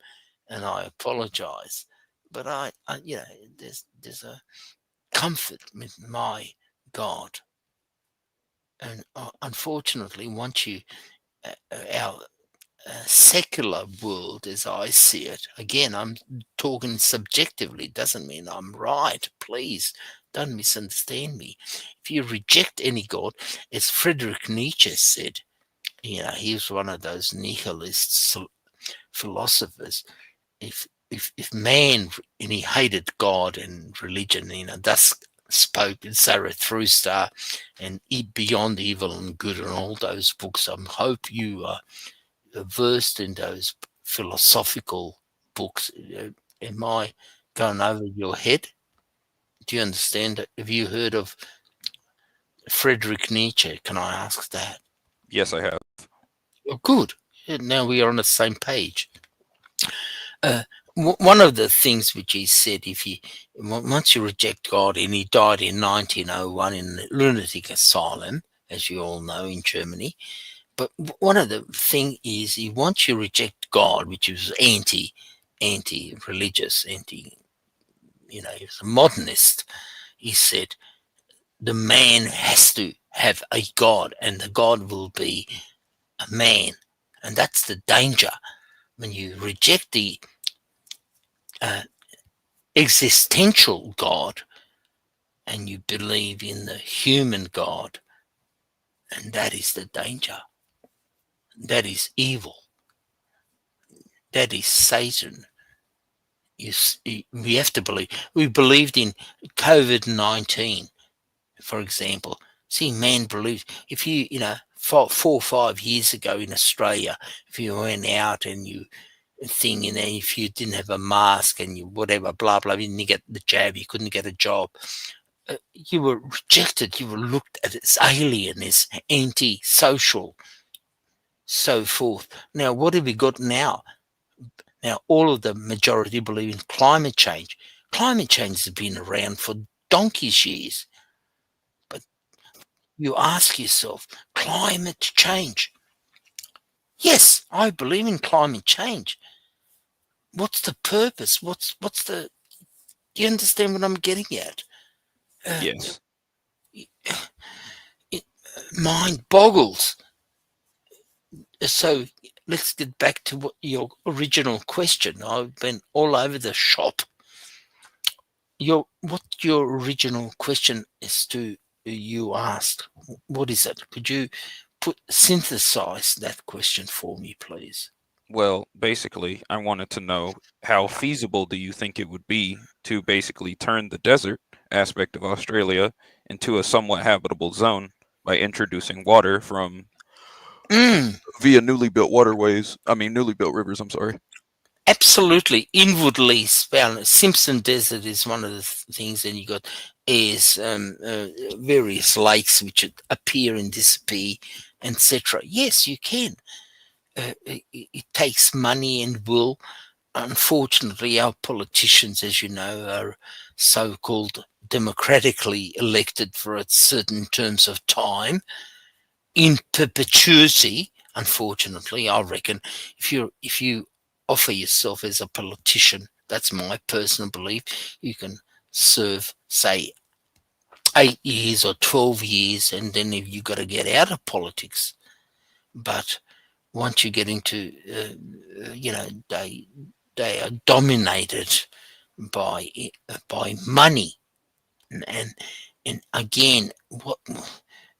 and I apologize. But I there's a comfort with my God, and unfortunately, once you our secular world, as I see it, again, I'm talking subjectively. Doesn't mean I'm right. Please don't misunderstand me. If you reject any God, as Friedrich Nietzsche said, he was one of those nihilist philosophers. If man, and he hated God and religion, thus spoke in Zarathustra and Beyond Evil and Good and all those books. I hope you are versed in those philosophical books. Am I going over your head? Do you understand? Have you heard of Friedrich Nietzsche? Can I ask that? Yes, I have. Oh, good. Now we are on the same page. One of the things which he said, once you reject God, and he died in 1901 in the lunatic asylum, as you all know, in Germany. But one of the thing is, once you reject God, which is anti-religious, he was a modernist. He said the man has to have a God, and the God will be a man, and that's the danger when you reject the existential God and you believe in the human God, and that is the danger. That is evil. That is Satan. We have to believe. We believed in COVID-19, for example. See, man believes. If you, 4 or 5 years ago in Australia, if you went out and you if you didn't have a mask and you whatever, blah, blah, you didn't get the jab, you couldn't get a job, you were rejected. You were looked at as alien, as anti-social, so forth. Now, what have we got now? Now, all of the majority believe in climate change. Climate change has been around for donkey's years. But you ask yourself, climate change. Yes, I believe in climate change. What's the purpose? What's the... Do you understand what I'm getting at? Yes. It mind boggles. So let's get back to your original question. I've been all over the shop. What your original question is you asked. What is it? Could you synthesize that question for me, please? Well, basically, I wanted to know how feasible do you think it would be to basically turn the desert aspect of Australia into a somewhat habitable zone by introducing water from via newly built rivers, I'm sorry. Absolutely. Inwardly found. Simpson Desert is one of the things, and you got various lakes which appear and disappear, etc. Yes, you can. It takes money and will. Unfortunately, our politicians, as you know, are so-called democratically elected for a certain terms of time in perpetuity. Unfortunately, I reckon if you offer yourself as a politician, that's my personal belief, you can serve, say, 8 years or 12 years, and then if you got to get out of politics. But once you get into, they are dominated by money, and again, what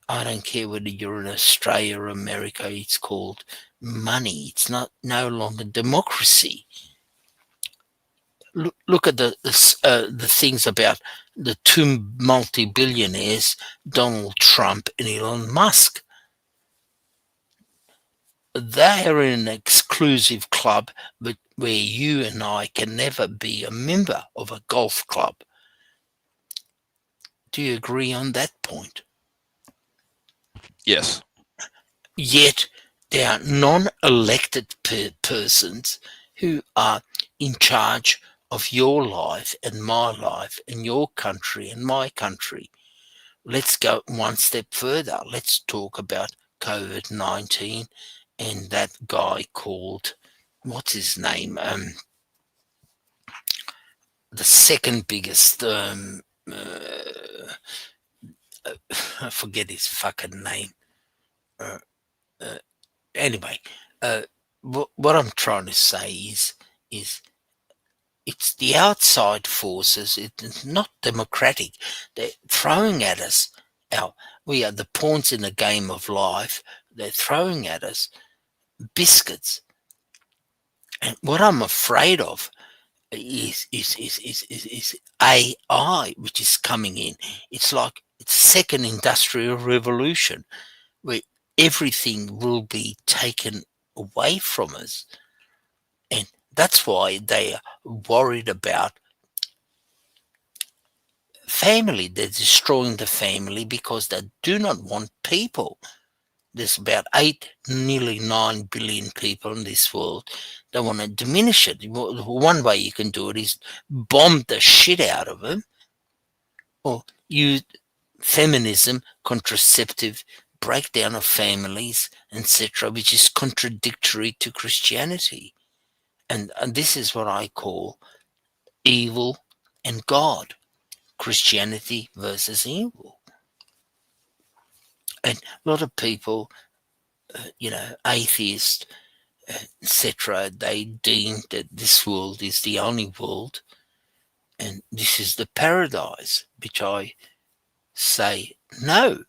I don't care whether you're in Australia or America, it's called money. It's no longer democracy. Look at the things about the two multi-billionaires, Donald Trump and Elon Musk. They are in an exclusive club, but where you and I can never be a member of a golf club. Do you agree on that point? Yes. Yet there are non-elected persons who are in charge of your life and my life and your country and my country. Let's go one step further. Let's talk about COVID-19 and that guy called, what's his name? The second biggest, I forget his fucking name. Anyway, what I'm trying to say is it's the outside forces. It's not democratic. They're throwing at us. We are the pawns in the game of life. They're throwing at us biscuits. And what I'm afraid of is AI, which is coming in. It's like it's second industrial revolution, where everything will be taken away from us. And that's why they are worried about family. They're destroying the family because they do not want people. There's about 8, nearly 9 billion people in this world. They want to diminish it. One way you can do it is bomb the shit out of them, or use feminism, contraceptive, breakdown of families, etc., which is contradictory to Christianity. And this is what I call evil and God, Christianity versus evil. And a lot of people, atheists, etc., they deem that this world is the only world and this is the paradise, which I say, no.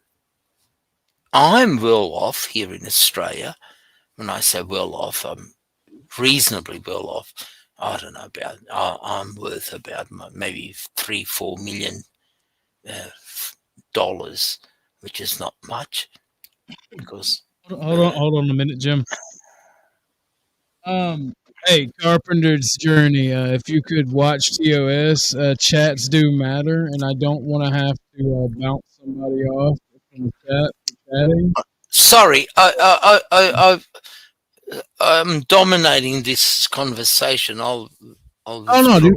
I'm well off here in Australia. When I say well off, I'm reasonably well off. I don't know about, I'm worth about maybe $3-4 million, which is not much because. Hold on a minute, Jim. Hey, Carpenter's Journey. If you could watch TOS, chats do matter, and I don't want to have to bounce somebody off from the chat for chatting. Sorry, I'm dominating this conversation. Oh no, dude.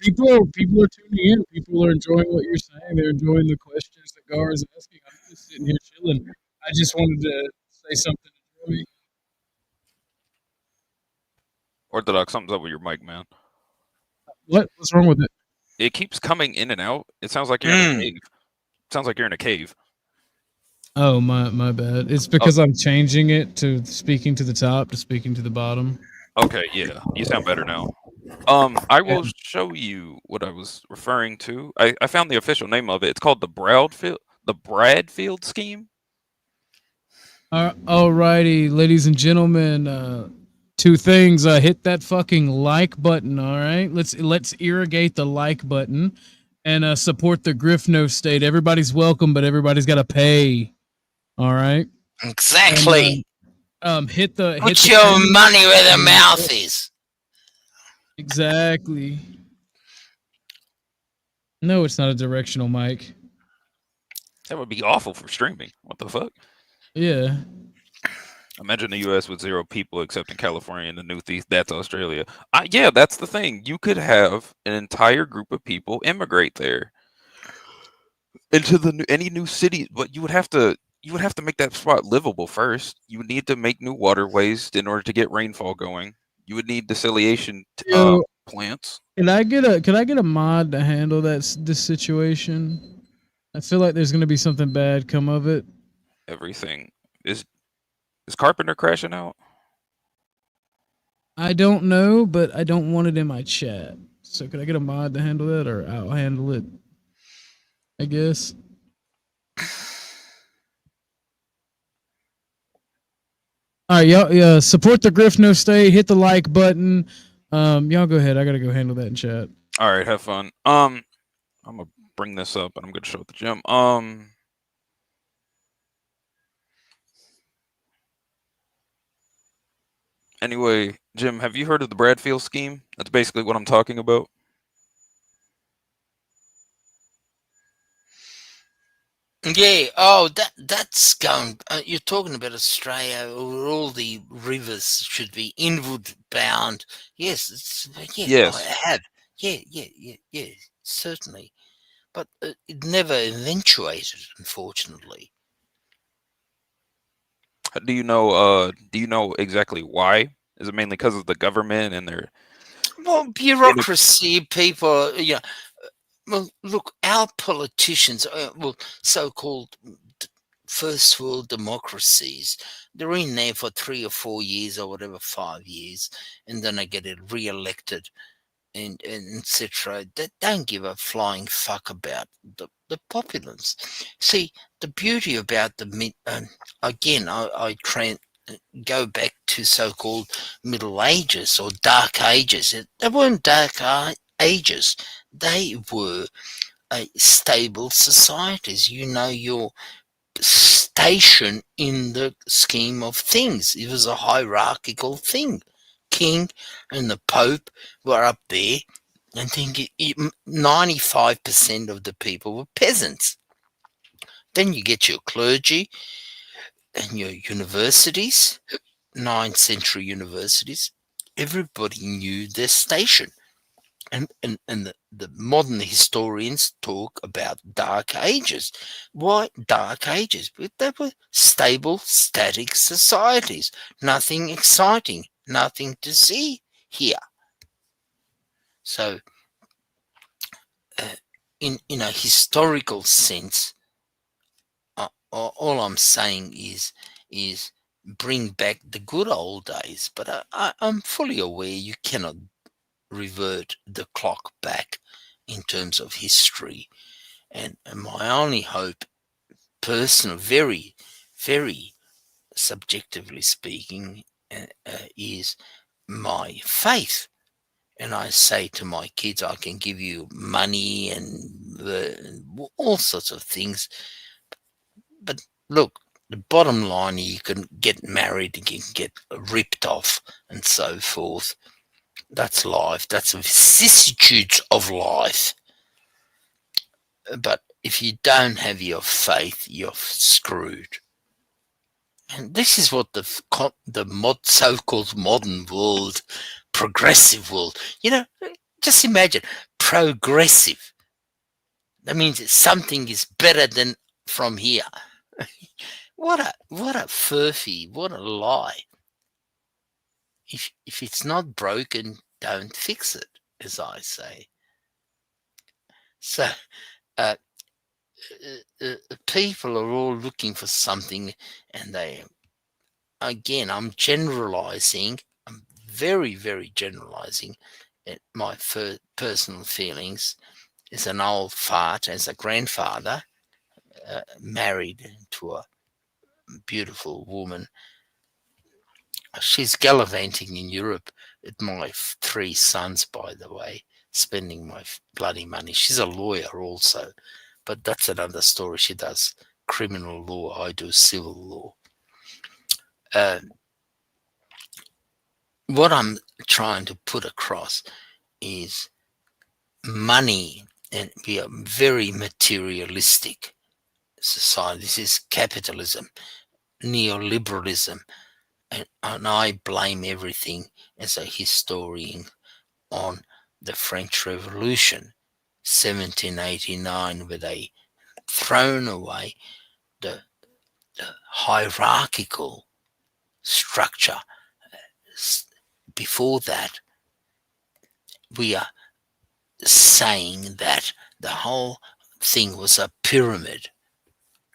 People are tuning in. People are enjoying what you're saying. They're enjoying the questions that Gar is asking. I'm just sitting here chilling. I just wanted to say something to Joey. Orthodox, something's up with your mic, man. What's wrong with it? It keeps coming in and out. It sounds like you're in a cave. It sounds like you're in a cave. Oh, my bad. It's because I'm changing it to speaking to the top to speaking to the bottom. Okay, yeah. You sound better now. I will show you what I was referring to. I found the official name of it. It's called the Bradfield scheme. Alrighty, ladies and gentlemen, 2 things. Hit that fucking like button, all right? Let's irrigate the like button and support the Griffno state. Everybody's welcome, but everybody's got to pay. All right? Exactly. And, hit your money where the mouth is. Exactly. No, it's not a directional mic. That would be awful for streaming. What the fuck? Yeah. Imagine the U.S. with 0 people except in California and the Northeast. That's Australia. Yeah, that's the thing. You could have an entire group of people immigrate there into any new city, but you would have to make that spot livable first. You would need to make new waterways in order to get rainfall going. You would need desalination plants. Can I get a mod to handle this situation? I feel like there's going to be something bad come of it. Everything is Carpenter crashing out? I don't know, but I don't want it in my chat. So could I get a mod to handle that, or I'll handle it? I guess. All right, y'all. Support the Griff No Stay. Hit the like button. Y'all go ahead. I gotta go handle that in chat. All right, have fun. I'm gonna bring this up, and I'm gonna show it to Jim. Anyway, Jim, have you heard of the Bradfield scheme? That's basically what I'm talking about. Yeah. That's going. You're talking about Australia, where all the rivers should be inward bound. Yes. Yes. I have. Yeah. Certainly, but it never eventuated, unfortunately. Do you know exactly why? Is it mainly because of the government and their bureaucracy? People, well, look, our politicians, so-called first world democracies, they're in there for 3 or 4 years or whatever, 5 years, and then they get re-elected, and etc. They don't give a flying fuck about the populace. See, the beauty about again, I go back to so-called Middle Ages or Dark Ages. They weren't Dark Ages. They were stable societies. Your station in the scheme of things. It was a hierarchical thing. King and the Pope were up there, and 95% of the people were peasants. Then you get your clergy and your universities, 9th century universities. Everybody knew their station. And the modern historians talk about Dark Ages. Why Dark Ages? But they were stable, static societies. Nothing exciting, nothing to see here. So, in a historical sense, all I'm saying is bring back the good old days. But I'm fully aware you cannot revert the clock back in terms of history, and my only hope, personal, very, very subjectively speaking, is my faith. And I say to my kids, I can give you money and all sorts of things, but look, the bottom line, you can get married, you can get ripped off and so forth. That's life. That's the vicissitudes of life. But if you don't have your faith, you're screwed. And this is what the so-called modern world, progressive world, just imagine, progressive. That means something is better than from here. What a furphy, what a lie. If it's not broken, don't fix it, as I say. So people are all looking for something, and again, I'm generalizing. I'm very, very generalizing. My personal feelings as an old fart, as a grandfather, married to a beautiful woman. She's gallivanting in Europe with my 3 sons, by the way, spending my bloody money. She's a lawyer also, but that's another story. She does criminal law. I do civil law. What I'm trying to put across is money, and we are very materialistic society. This is capitalism, neoliberalism, and I blame everything as a historian on the French Revolution, 1789, where they thrown away the hierarchical structure. Before that, we are saying that the whole thing was a pyramid.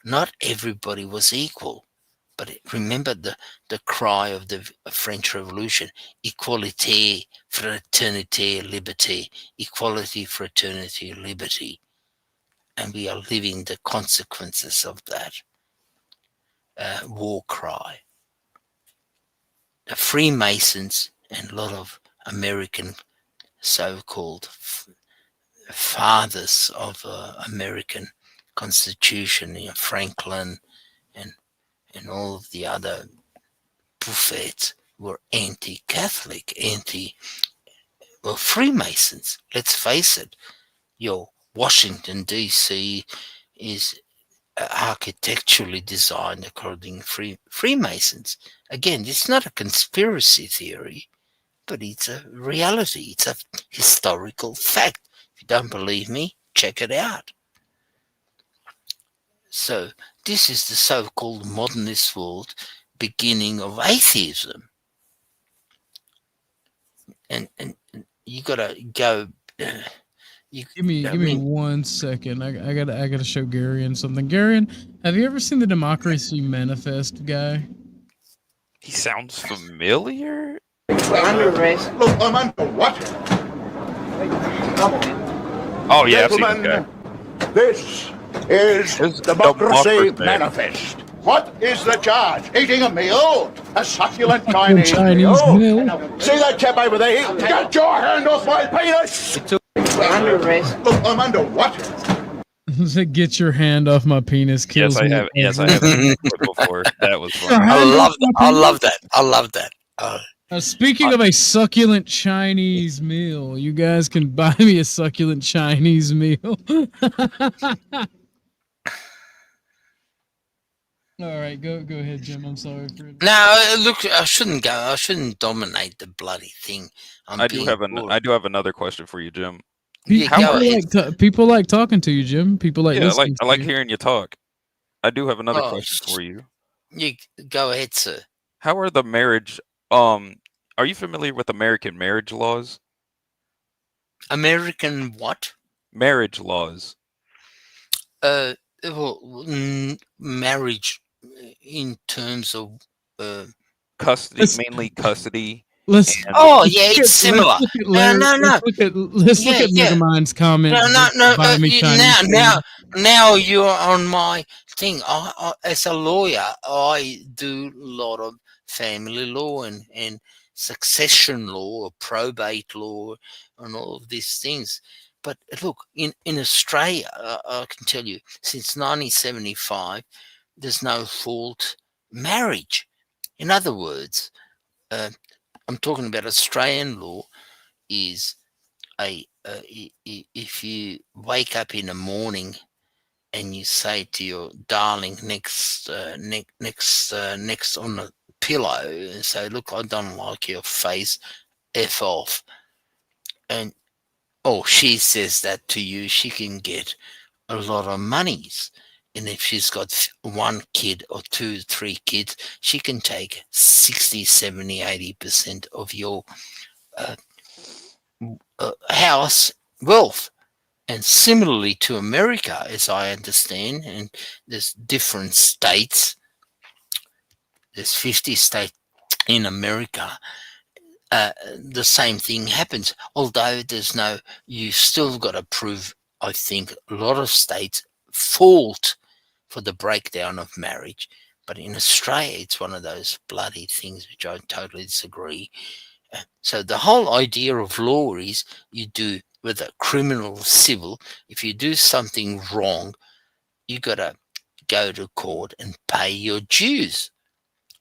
Not everybody was equal. But remember the cry of the French Revolution: equality, fraternité, liberté, equality, fraternity, liberty. And we are living the consequences of that war cry. The Freemasons and a lot of American so-called fathers of American Constitution, Franklin and all of the other prophets were anti-Catholic, well, Freemasons. Let's face it. Your Washington, D.C. is architecturally designed according to Freemasons. Again, it's not a conspiracy theory, but it's a reality. It's a historical fact. If you don't believe me, check it out. So this is the so-called modernist world beginning of atheism. And you gotta go. Give me 1 second. I gotta show Garion something. Garion, have you ever seen the Democracy Manifest guy? He sounds familiar. We're under arrest. Look, I'm under what? Oh yeah, I've seen this guy. This is Democracy Manifest. What is the charge? Eating a meal? A succulent Chinese meal? See that chap over there? Get your hand off my penis! We're under arrest. Look, I'm under what? Get your hand off my penis. Yes, I have. Yes, I have seen it before. That was fun. I love that. Speaking of a succulent Chinese meal, you guys can buy me a succulent Chinese meal. All right, go ahead, Jim. I'm sorry for it. No, look, I shouldn't dominate the bloody thing. I do have another question for you, Jim. People like talking to you, Jim. People like listening. I like hearing you talk. I do have another question for you. You go ahead, sir. How are the marriage? Are you familiar with American marriage laws? American what? Marriage laws. Well, marriage in terms of custody, mainly custody. It's similar. No. Let's look at Megamind's comment. Now you're on my thing. As a lawyer, I do a lot of family law and succession law, or probate law, and all of these things. But look, in Australia, I can tell you, since 1975, there's no fault marriage. In other words, I'm talking about Australian law. Is if you wake up in the morning and you say to your darling next on the pillow and say, "Look, I don't like your face, F off," and she says that to you, she can get a lot of monies. And if she's got 1 kid or 2, 3 kids, she can take 60, 70, 80% of your house wealth. And similarly to America, as I understand, and there's different states, there's 50 states in America, the same thing happens. Although you still got to prove, I think, a lot of states fault for the breakdown of marriage. But in Australia, it's one of those bloody things which I totally disagree. So the whole idea of law is you do, whether criminal or civil, if you do something wrong, you got to go to court and pay your dues.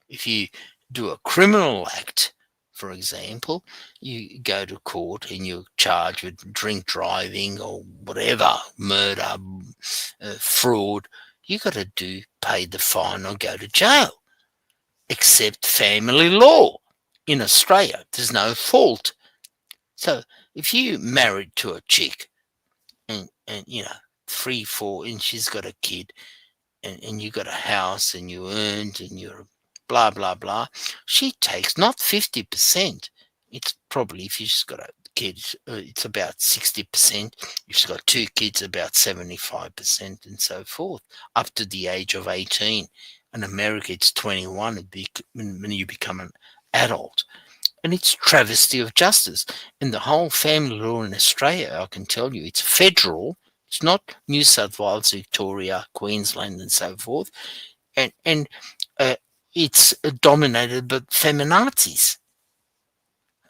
If you do a criminal act, for example, you go to court and you're charged with drink driving or whatever, murder, fraud, you got to pay the fine or go to jail. Except family law. In Australia, there's no fault. So if you married to a chick and 3, 4, and she's got a kid and you got a house and you earned and you're blah, blah, blah, she takes not 50%. It's probably, if she's got a kid, it's about 60%. If she's got 2 kids, about 75% and so forth, up to the age of 18. In America, it's 21 when you become an adult. And it's travesty of justice. And the whole family law in Australia, I can tell you, it's federal. It's not New South Wales, Victoria, Queensland, and so forth. And it's dominated by feminazis.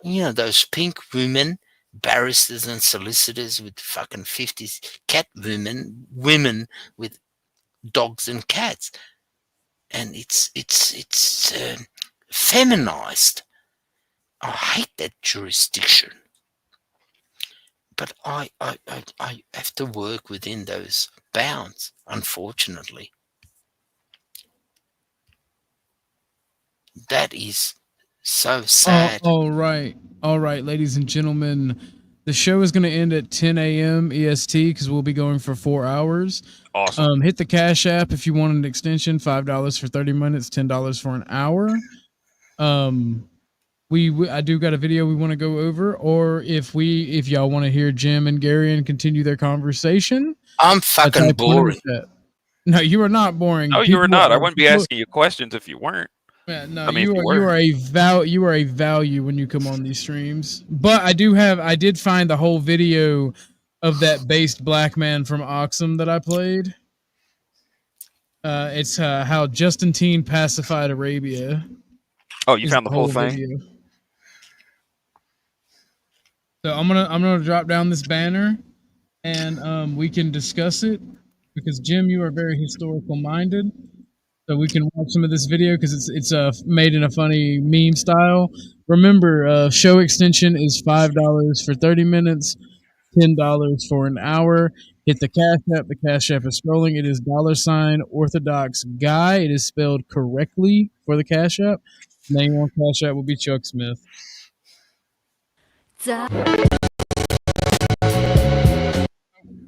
You know, those pink women, barristers and solicitors with fucking 50s, cat women with dogs and cats. And it's feminized. I hate that jurisdiction. But I have to work within those bounds, unfortunately. That is so sad. All right, ladies and gentlemen. The show is going to end at 10 a.m. EST because we'll be going for 4 hours. Awesome. Hit the Cash App if you want an extension. $5 for 30 minutes, $10 for an hour. I do got a video we want to go over, or if y'all want to hear Jim and Gary and continue their conversation. I'm fucking boring. No, you are not boring. No, you are not. I wouldn't be asking you questions if you weren't. Yeah, no, you are a value when you come on these streams. But I did find the whole video of that based black man from Oxum that I played. It's how Justinian pacified Arabia. Oh, you found the whole thing? Video. So I'm gonna drop down this banner, and we can discuss it because Jim, you are very historical minded. So we can watch some of this video because it's made in a funny meme style. Remember, show extension is $5 for 30 minutes, $10 for an hour. Hit the Cash App. The Cash App is scrolling. It is $Orthodox Guy. It is spelled correctly for the Cash App. Name on Cash App will be Chuck Smith.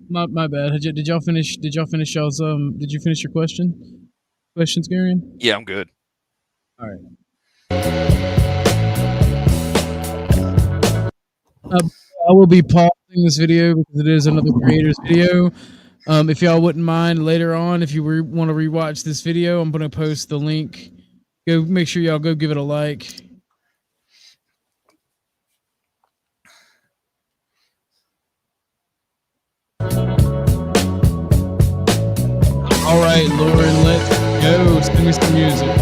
My bad. Did y'all finish? Did y'all finish y'all's? Did you finish your questions, Gary? Yeah, I'm good. All right. I will be pausing this video because it is another creator's video. If y'all wouldn't mind later on, if you want to rewatch this video, I'm going to post the link. Go make sure y'all go give it a like. All right, Lauren, let's go. Send me some music.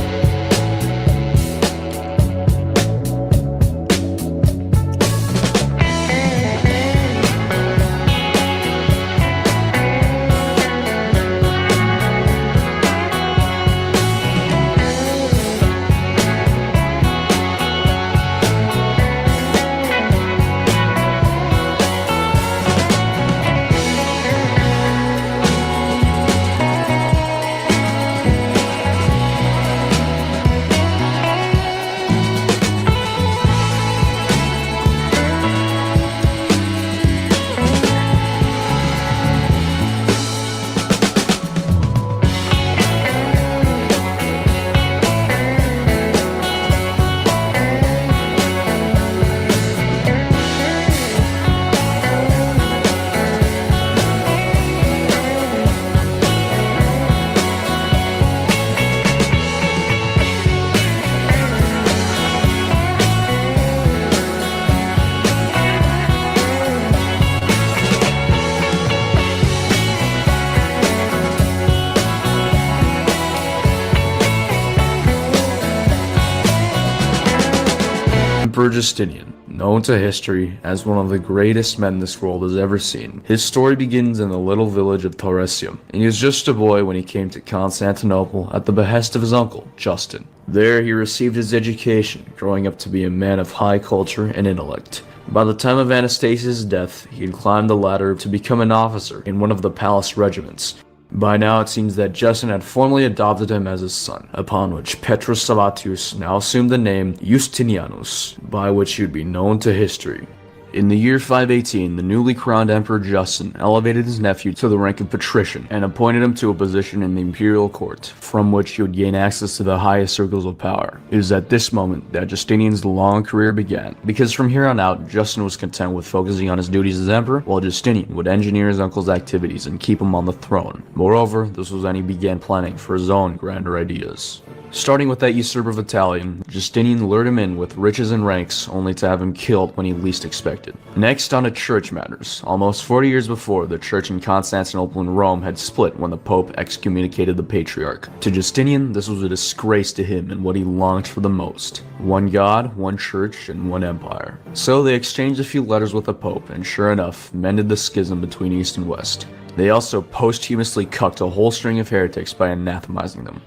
Emperor Justinian, known to history as one of the greatest men this world has ever seen. His story begins in the little village of Tauresium, and he was just a boy when he came to Constantinople at the behest of his uncle, Justin. There he received his education, growing up to be a man of high culture and intellect. By the time of Anastasius' death, he had climbed the ladder to become an officer in one of the palace regiments. By now it seems that Justin had formally adopted him as his son, upon which Petrus Salatius now assumed the name Justinianus, by which he would be known to history. In the year 518, the newly crowned Emperor Justinian elevated his nephew to the rank of patrician and appointed him to a position in the imperial court, from which he would gain access to the highest circles of power. It is at this moment that Justinian's long career began, because from here on out, Justinian was content with focusing on his duties as emperor, while Justinian would engineer his uncle's activities and keep him on the throne. Moreover, this was when he began planning for his own grander ideas. Starting with that usurper of Italian, Justinian lured him in with riches and ranks, only to have him killed when he least expected. Next, on to church matters. Almost 40 years before, the church in Constantinople and Rome had split when the Pope excommunicated the Patriarch. To Justinian, this was a disgrace to him and what he longed for the most: one God, one church, and one empire. So they exchanged a few letters with the Pope, and sure enough, mended the schism between East and West. They also posthumously cucked a whole string of heretics by anathemizing them.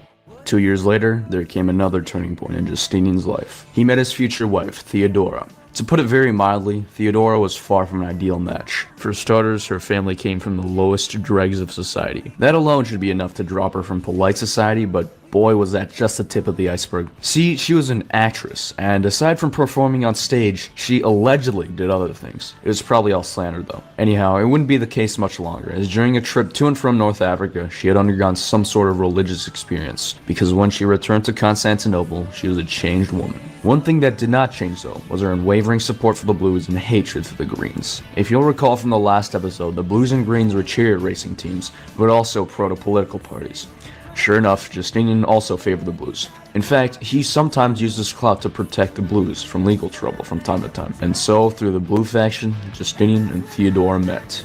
2 years later, there came another turning point in Justinian's life. He met his future wife, Theodora. To put it very mildly, Theodora was far from an ideal match. For starters, her family came from the lowest dregs of society. That alone should be enough to drop her from polite society, but boy was that just the tip of the iceberg. See, she was an actress, and aside from performing on stage, she allegedly did other things. It was probably all slander though. Anyhow, it wouldn't be the case much longer, as during a trip to and from North Africa, she had undergone some sort of religious experience, because when she returned to Constantinople, she was a changed woman. One thing that did not change though, was her unwavering support for the Blues and hatred for the Greens. If you'll recall from the last episode, the Blues and Greens were chariot racing teams, but also proto-political parties. Sure enough, Justinian also favored the Blues. In fact, he sometimes used his clout to protect the Blues from legal trouble from time to time. And so, through the Blue faction, Justinian and Theodora met.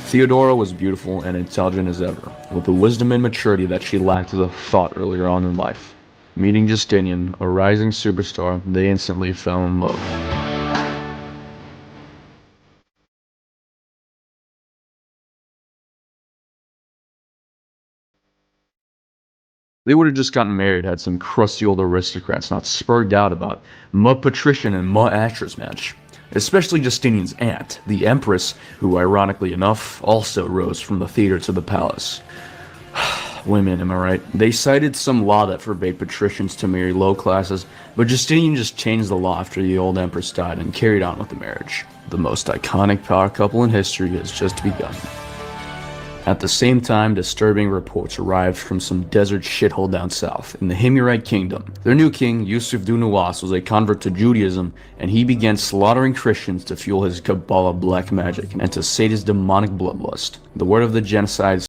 Theodora was beautiful and intelligent as ever, with the wisdom and maturity that she lacked as a thought earlier on in life. Meeting Justinian, a rising superstar, they instantly fell in love. They would have just gotten married had some crusty old aristocrats not spurred out about ma patrician and ma actress match. Especially Justinian's aunt, the empress, who ironically enough also rose from the theater to the palace. Women, am I right? They cited some law that forbade patricians to marry low classes, but Justinian just changed the law after the old empress died and carried on with the marriage. The most iconic power couple in history has just begun. At the same time, disturbing reports arrived from some desert shithole down south, in the Himyarite kingdom. Their new king, Yusuf Dunawas, was a convert to Judaism, and he began slaughtering Christians to fuel his Kabbalah black magic and to sate his demonic bloodlust. The word of the genocide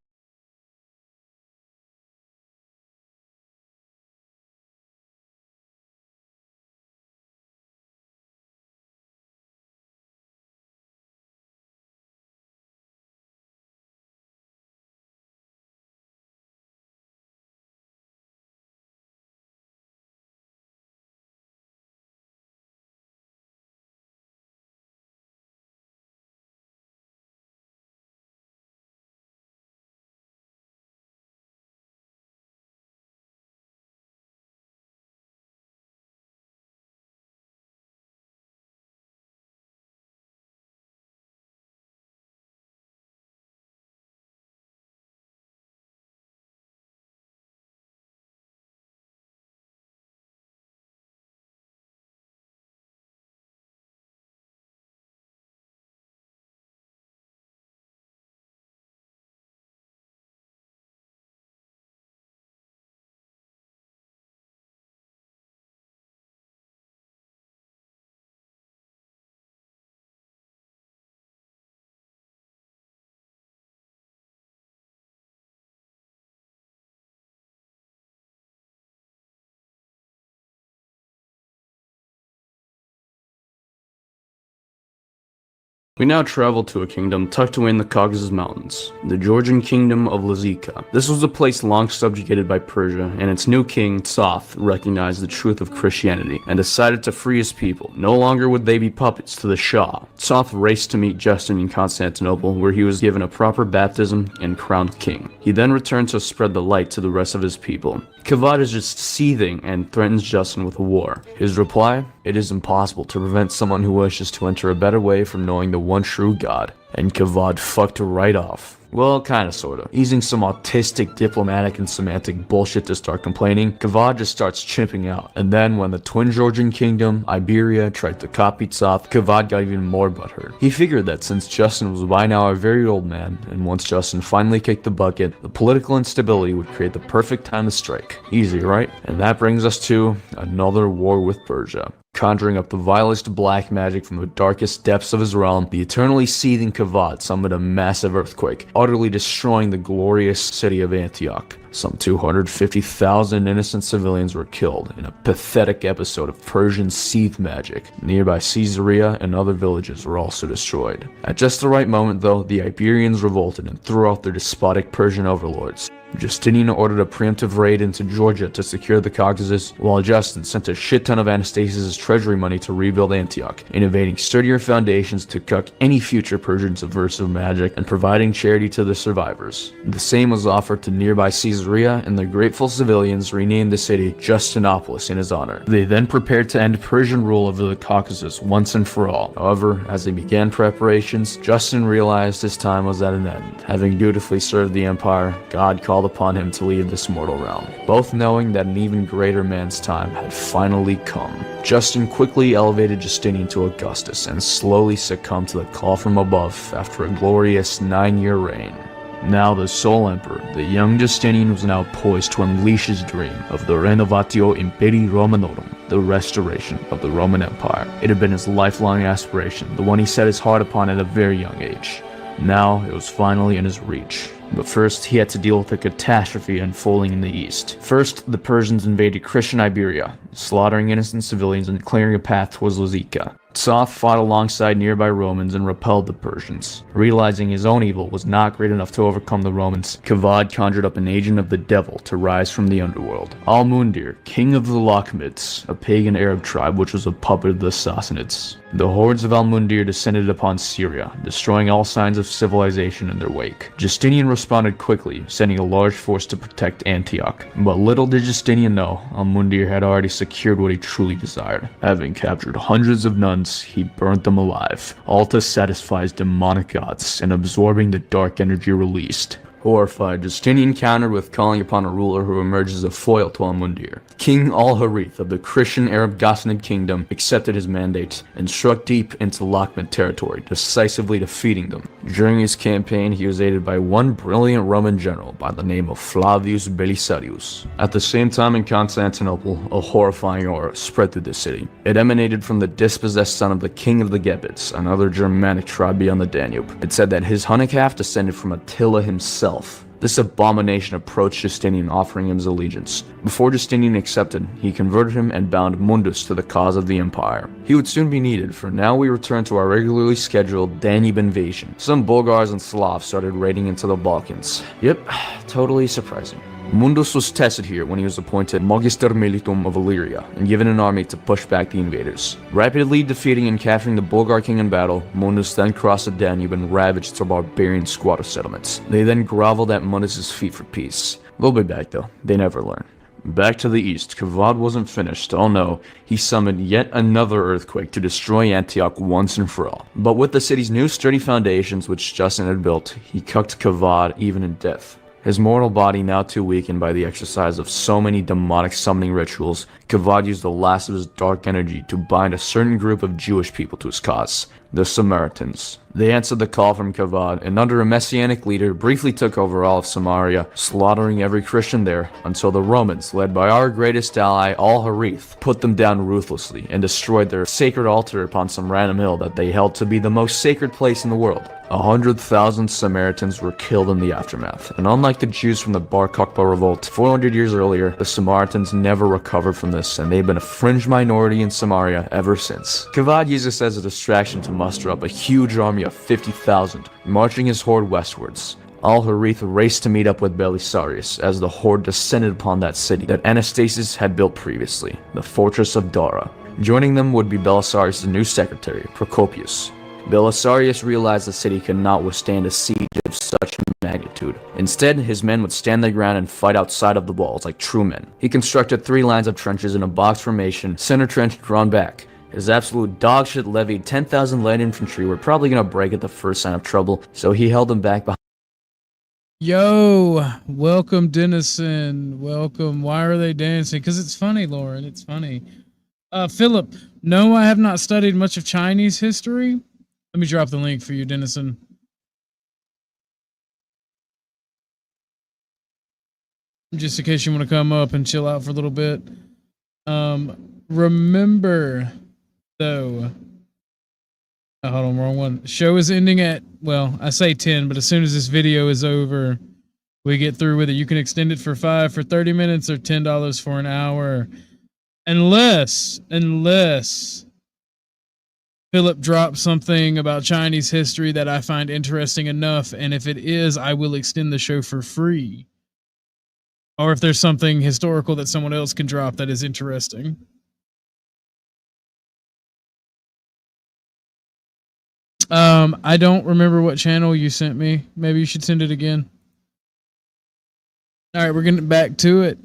We now travel to a kingdom tucked away in the Caucasus Mountains, the Georgian kingdom of Lazika. This was a place long subjugated by Persia, and its new king, Tsoth, recognized the truth of Christianity and decided to free his people. No longer would they be puppets to the Shah. Tsoth raced to meet Justinian in Constantinople, where he was given a proper baptism and crowned king. He then returned to spread the light to the rest of his people. Kavad is just seething and threatens Justinian with a war. His reply? It is impossible to prevent someone who wishes to enter a better way from knowing the one true God. and Kavad fucked right off. Well, kinda sorta. Using some autistic diplomatic and semantic bullshit to start complaining, Kavad just starts chipping out. And then when the twin Georgian kingdom, Iberia, tried to copy Tsath, Kavad got even more butthurt. He figured that since Justin was by now a very old man, and once Justin finally kicked the bucket, the political instability would create the perfect time to strike. Easy, right? And that brings us to another war with Persia. Conjuring up the vilest black magic from the darkest depths of his realm, the eternally seething Kavad summoned a massive earthquake, utterly destroying the glorious city of Antioch. Some 250,000 innocent civilians were killed in a pathetic episode of Persian seeth magic. Nearby Caesarea and other villages were also destroyed. At just the right moment though, the Iberians revolted and threw out their despotic Persian overlords. Justinian ordered a preemptive raid into Georgia to secure the Caucasus, while Justin sent a shit ton of Anastasius' treasury money to rebuild Antioch, innovating sturdier foundations to cuck any future Persian subversive magic and providing charity to the survivors. The same was offered to nearby Caesarea, and the grateful civilians renamed the city Justinopolis in his honor. They then prepared to end Persian rule over the Caucasus once and for all. However, as they began preparations, Justin realized his time was at an end. Having dutifully served the empire, God called upon him to leave this mortal realm, both knowing that an even greater man's time had finally come. Justin quickly elevated Justinian to Augustus and slowly succumbed to the call from above after a glorious 9-year reign. Now the sole emperor, the young Justinian was now poised to unleash his dream of the Renovatio Imperii Romanorum, the restoration of the Roman Empire. It had been his lifelong aspiration, the one he set his heart upon at a very young age. Now it was finally in his reach. But first, he had to deal with a catastrophe unfolding in the east. First, the Persians invaded Christian Iberia, slaughtering innocent civilians and clearing a path towards Lazica. Tsath fought alongside nearby Romans and repelled the Persians. Realizing his own evil was not great enough to overcome the Romans, Kavad conjured up an agent of the devil to rise from the underworld. Al-Mundir, king of the Lakhmids, a pagan Arab tribe which was a puppet of the Sassanids. The hordes of Al-Mundir descended upon Syria, destroying all signs of civilization in their wake. Justinian responded quickly, sending a large force to protect Antioch. But little did Justinian know, Al-Mundir had already secured what he truly desired. Having captured hundreds of nuns, he burnt them alive, all to satisfy his demonic gods and absorbing the dark energy released. Horrified, Justinian countered with calling upon a ruler who emerged as a foil to Al-Mundir. King Al-Harith of the Christian Arab Ghassanid kingdom accepted his mandate and struck deep into Lakhmid territory, decisively defeating them. During his campaign, he was aided by one brilliant Roman general by the name of Flavius Belisarius. At the same time in Constantinople, a horrifying aura spread through the city. It emanated from the dispossessed son of the king of the Gepids, another Germanic tribe beyond the Danube. It said that his honey calf descended from Attila himself. This abomination approached Justinian, offering him his allegiance. Before Justinian accepted, he converted him and bound Mundus to the cause of the empire. He would soon be needed, for now we return to our regularly scheduled Danube invasion. Some Bulgars and Slavs started raiding into the Balkans. Yep, totally surprising. Mundus was tested here when he was appointed Magister Militum of Illyria and given an army to push back the invaders. Rapidly defeating and capturing the Bulgar king in battle, Mundus then crossed the Danube and ravaged the barbarian squatter settlements. They then groveled at Mundus' feet for peace. They'll be back though, they never learn. Back to the east, Kavad wasn't finished. Oh no, he summoned yet another earthquake to destroy Antioch once and for all. But with the city's new sturdy foundations which Justin had built, he cucked Kavad even in death. His mortal body now too weakened by the exercise of so many demonic summoning rituals, Kavad used the last of his dark energy to bind a certain group of Jewish people to his cause, the Samaritans. They answered the call from Kavad, and under a messianic leader briefly took over all of Samaria, slaughtering every Christian there, until the Romans, led by our greatest ally Al-Harith, put them down ruthlessly and destroyed their sacred altar upon some random hill that they held to be the most sacred place in the world. 100,000 Samaritans were killed in the aftermath, and unlike the Jews from the Bar Kokhba revolt 400 years earlier, the Samaritans never recovered from this, and they've been a fringe minority in Samaria ever since. Kavad used this as a distraction to muster up a huge army of 50,000, marching his horde westwards. Al-Harith raced to meet up with Belisarius as the horde descended upon that city that Anastasius had built previously, the fortress of Dara. Joining them would be Belisarius' new secretary, Procopius. Belisarius realized the city could not withstand a siege of such magnitude. Instead, his men would stand their ground and fight outside of the walls like true men. He constructed 3 lines of trenches in a box formation, center trench drawn back. His absolute dogshit levied 10,000 light infantry were probably going to break at the first sign of trouble, so he held them back behind. Yo, welcome Dennison. Welcome. Why are they dancing? Because it's funny, Lauren. It's funny. Philip, no, I have not studied much of Chinese history. Let me drop the link for you, Dennison. Just in case you want to come up and chill out for a little bit. Remember, though. Oh, hold on, wrong one. Show is ending at, well, I say 10, but as soon as this video is over, we get through with it. You can extend it for 30 minutes or $10 for an hour. Unless Philip drops something about Chinese history that I find interesting enough, and if it is, I will extend the show for free. Or if there's something historical that someone else can drop that is interesting. I don't remember what channel you sent me. Maybe you should send it again. All right, we're getting back to it.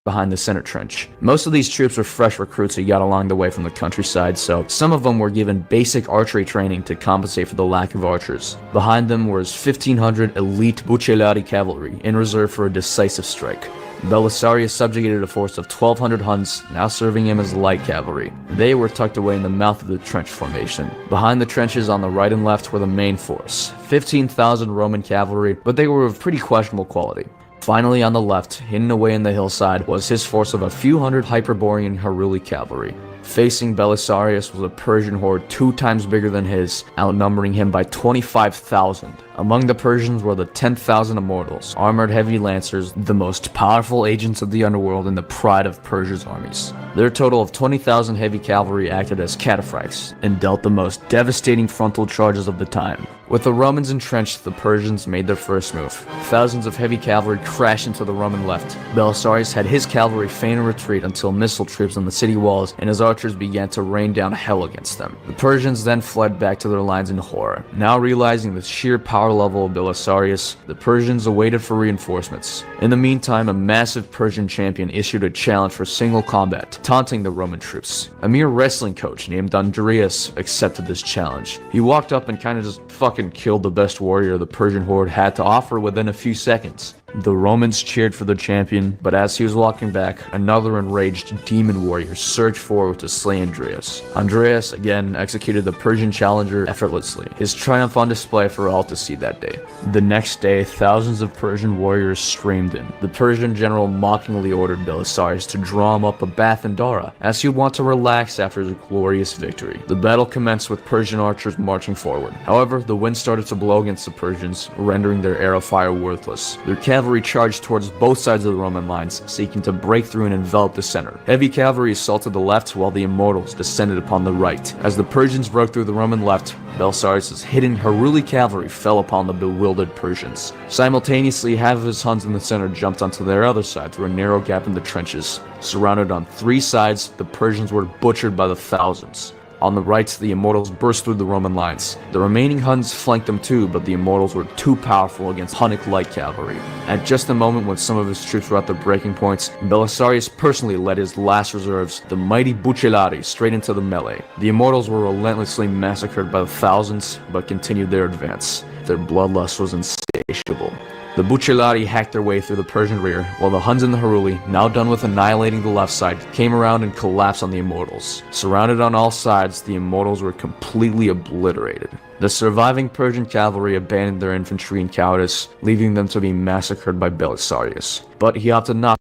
Behind the center trench. Most of these troops were fresh recruits who got along the way from the countryside, so some of them were given basic archery training to compensate for the lack of archers. Behind them was 1,500 elite Bucellati cavalry in reserve for a decisive strike. Belisarius subjugated a force of 1,200 Huns, now serving him as light cavalry. They were tucked away in the mouth of the trench formation. Behind the trenches on the right and left were the main force, 15,000 Roman cavalry, but they were of pretty questionable quality. Finally, on the left, hidden away in the hillside, was his force of a few hundred Hyperborean Heruli cavalry. Facing Belisarius was a Persian horde 2 times bigger than his, outnumbering him by 25,000. Among the Persians were the 10,000 Immortals, armored heavy lancers, the most powerful agents of the underworld and the pride of Persia's armies. Their total of 20,000 heavy cavalry acted as cataphracts, and dealt the most devastating frontal charges of the time. With the Romans entrenched, the Persians made their first move. Thousands of heavy cavalry crashed into the Roman left. Belisarius had his cavalry feign a retreat until missile troops on the city walls and his archers began to rain down hell against them. The Persians then fled back to their lines in horror. Now realizing the sheer power level of Belisarius, the Persians awaited for reinforcements. In the meantime, a massive Persian champion issued a challenge for single combat, taunting the Roman troops. A mere wrestling coach named Andreas accepted this challenge. He walked up and kind of just fucking killed the best warrior the Persian horde had to offer within a few seconds. The Romans cheered for the champion, but as he was walking back, another enraged demon warrior surged forward to slay Andreas. Andreas again executed the Persian challenger effortlessly, his triumph on display for all to see that day. The next day, thousands of Persian warriors streamed in. The Persian general mockingly ordered Belisarius to draw him up a bath in Dara, as he would want to relax after his glorious victory. The battle commenced with Persian archers marching forward. However, the wind started to blow against the Persians, rendering their arrow fire worthless. Their cavalry charged towards both sides of the Roman lines, seeking to break through and envelop the center. Heavy cavalry assaulted the left while the Immortals descended upon the right. As the Persians broke through the Roman left, Belisarius' hidden Heruli cavalry fell upon the bewildered Persians. Simultaneously, half of his Huns in the center jumped onto their other side through a narrow gap in the trenches. Surrounded on 3 sides, the Persians were butchered by the thousands. On the right, the Immortals burst through the Roman lines. The remaining Huns flanked them too, but the Immortals were too powerful against Hunnic light cavalry. At just the moment when some of his troops were at their breaking points, Belisarius personally led his last reserves, the mighty Bucellati, straight into the melee. The Immortals were relentlessly massacred by the thousands, but continued their advance. Their bloodlust was insatiable. The Bucellati hacked their way through the Persian rear, while the Huns and the Heruli, now done with annihilating the left side, came around and collapsed on the Immortals. Surrounded on all sides, the Immortals were completely obliterated. The surviving Persian cavalry abandoned their infantry in cowardice, leaving them to be massacred by Belisarius. But he opted not.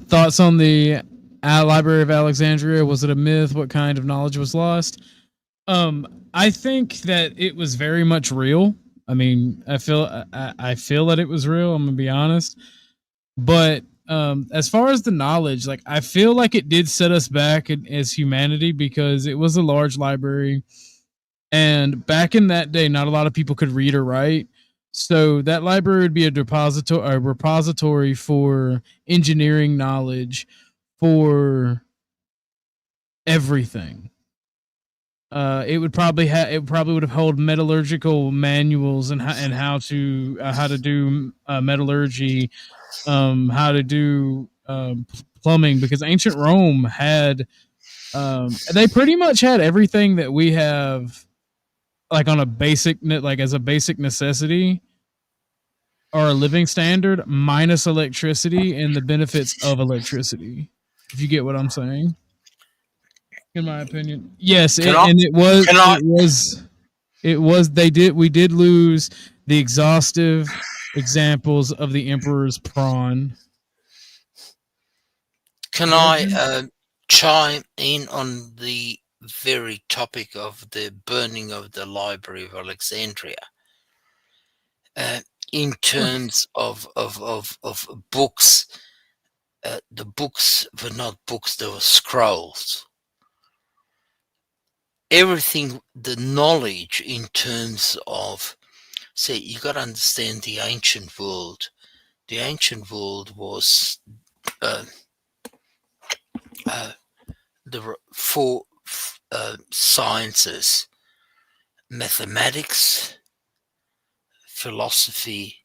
Thoughts on the Library of Alexandria? Was it a myth? What kind of knowledge was lost? I think that it was very much real. I mean, I feel that it was real. I'm gonna be honest, but as far as the knowledge, like I feel like it did set us back as humanity because it was a large library, and back in that day, not a lot of people could read or write. So that library would be a repository for engineering knowledge, for everything. It would probably would have held metallurgical manuals and how to do metallurgy, how to do plumbing, because ancient Rome had they pretty much had everything that we have, like on a basic, like as a basic necessity or a living standard, minus electricity and the benefits of electricity. If you get what I'm saying, in my opinion, yes, we did lose the exhaustive examples of the emperor's prawn. Can I chime in on the very topic of the burning of the Library of Alexandria? In terms of books, the books were not books, they were scrolls. Everything, the knowledge in terms of, say, you got to understand the ancient world. The ancient world was the four sciences: mathematics, philosophy,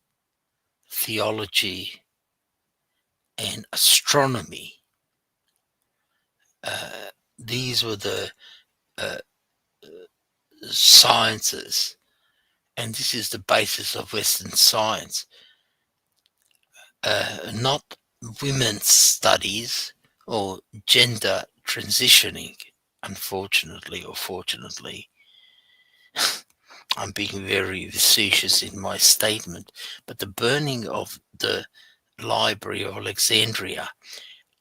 theology, and astronomy. These were the sciences, and this is the basis of Western science. Not women's studies or gender transitioning, unfortunately or fortunately. I'm being very facetious in my statement, but the burning of the Library of Alexandria,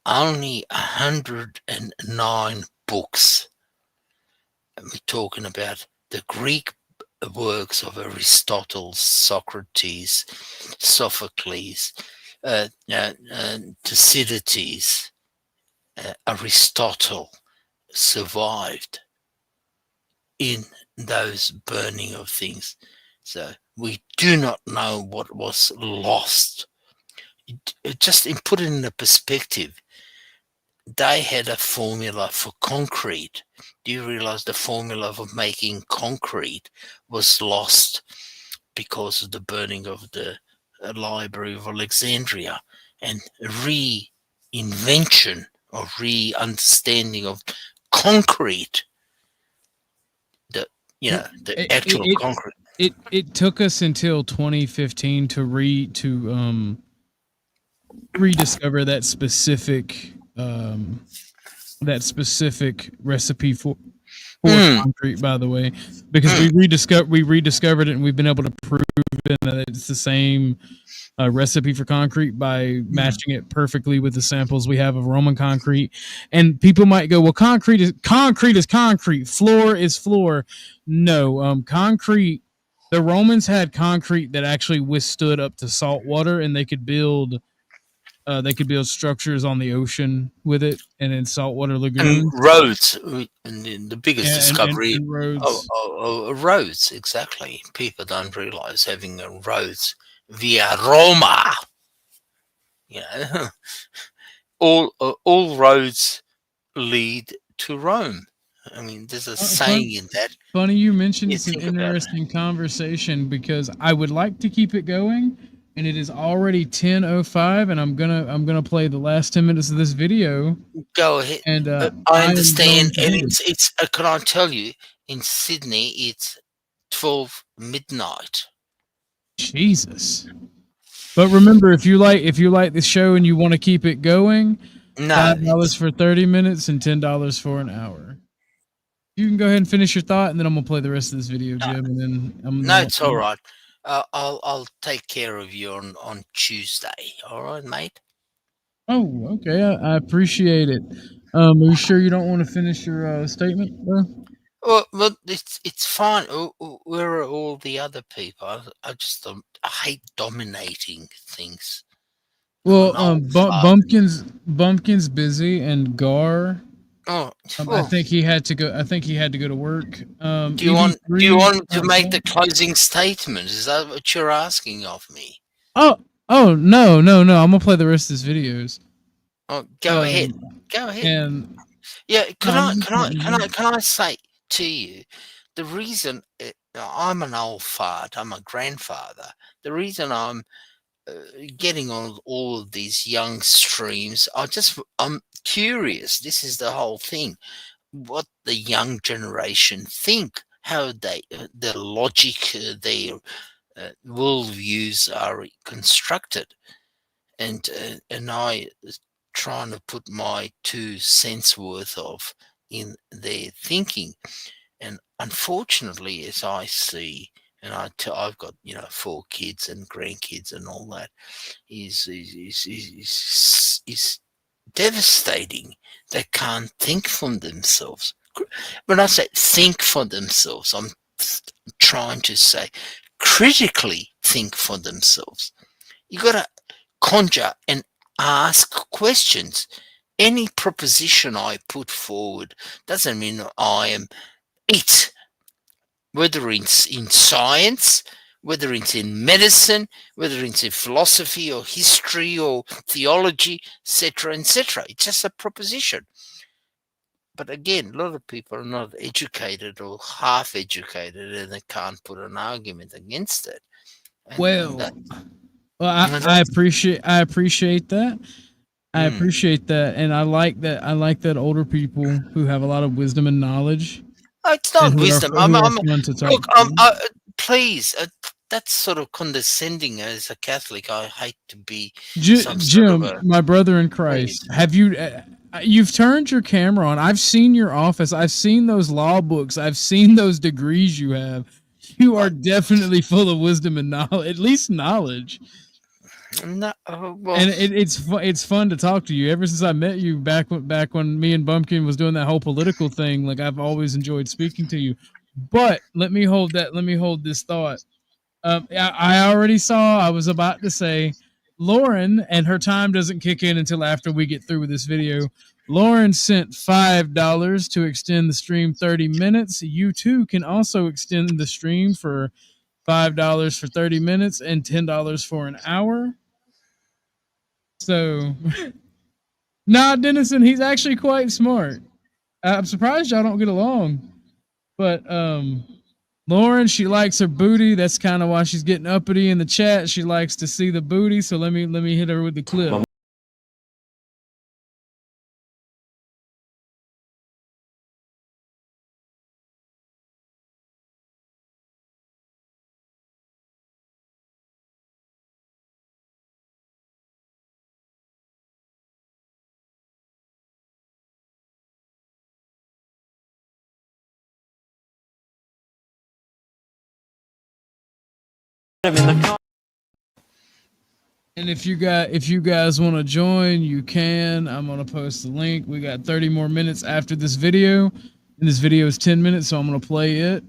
only 109 books. And we're talking about the Greek works of Aristotle, Socrates, Sophocles, Thucydides, Aristotle survived in those burning of things. So we do not know what was lost. Just in put it in a perspective, they had a formula for concrete. Do you realize the formula for making concrete was lost because of the burning of the Library of Alexandria, and reinvention or re-understanding of concrete? The actual concrete. It took us until 2015 to rediscover that specific recipe for concrete, by the way, because we rediscovered it, and we've been able to prove that it's the same recipe for concrete by matching it perfectly with the samples we have of Roman concrete. And people might go, well, concrete is concrete, floor is floor. No, concrete, the Romans had concrete that actually withstood up to salt water, and they could build structures on the ocean with it, and in saltwater lagoons. And roads, and the biggest discovery and roads. Roads, exactly. People don't realize having roads via Roma. All roads lead to Rome. I mean, there's a saying in that. Funny you mentioned it's an interesting conversation, because I would like to keep it going, and it is already 10:05, and I'm gonna play the last 10 minutes of this video. Go ahead. And I understand, and it's can I tell you, in Sydney it's 12 midnight. Jesus. But remember, if you like the show and you want to keep it going, $5 for 30 minutes and $10 for an hour. You can go ahead and finish your thought, and then I'm gonna play the rest of this video, Jim. And then it's all right. I'll take care of you on Tuesday. All right, mate. Oh, okay. I appreciate it. Are you sure you don't want to finish your statement, bro? Well, it's fine. Where are all the other people? I just I hate dominating things. Well, Bumpkin's busy, and Gar. I think he had to go. To work. Do you want to make the closing statement? Is that what you're asking of me? Oh no! I'm gonna play the rest of his videos. Oh, go ahead. And can I say to you, the reason I'm an old fart, I'm a grandfather. The reason I'm getting on all of these young streams. I'm curious. This is the whole thing. What the young generation think, how they, their logic, their worldviews are constructed, and I trying to put my 2 cents worth of in their thinking, and unfortunately, as I see, and I've got 4 kids and grandkids and all that, is devastating. They can't think for themselves. When I say think for themselves, I'm trying to say critically think for themselves. You got to conjure and ask questions. Any proposition I put forward doesn't mean I am it, whether it's in science, whether it's in medicine, whether it's in philosophy or history or theology, etc., etc. It's just a proposition. But again, a lot of people are not educated or half educated, and they can't put an argument against it. I appreciate that. I appreciate that, and I like that older people who have a lot of wisdom and knowledge. It's not wisdom. Please, that's sort of condescending. As a Catholic, I hate to be Jim, my brother in Christ. Have you? You've turned your camera on. I've seen your office. I've seen those law books. I've seen those degrees you have. You are definitely full of wisdom and knowledge, at least knowledge. No, and it's fun to talk to you. Ever since I met you back when me and Bumpkin was doing that whole political thing, like I've always enjoyed speaking to you. But let me hold this thought. I already saw. I was about to say, Lauren, and her time doesn't kick in until after we get through with this video. Lauren sent $5 to extend the stream 30 minutes. You too can also extend the stream for $5 for 30 minutes and $10 for an hour. So, Dennison, he's actually quite smart. I'm surprised y'all don't get along. But Lauren, she likes her booty. That's kind of why she's getting uppity in the chat. She likes to see the booty. So let me hit her with the clip. And if you guys want to join, you can. I'm gonna post the link. We got 30 more minutes after this video, and this video is 10 minutes, so I'm gonna play it.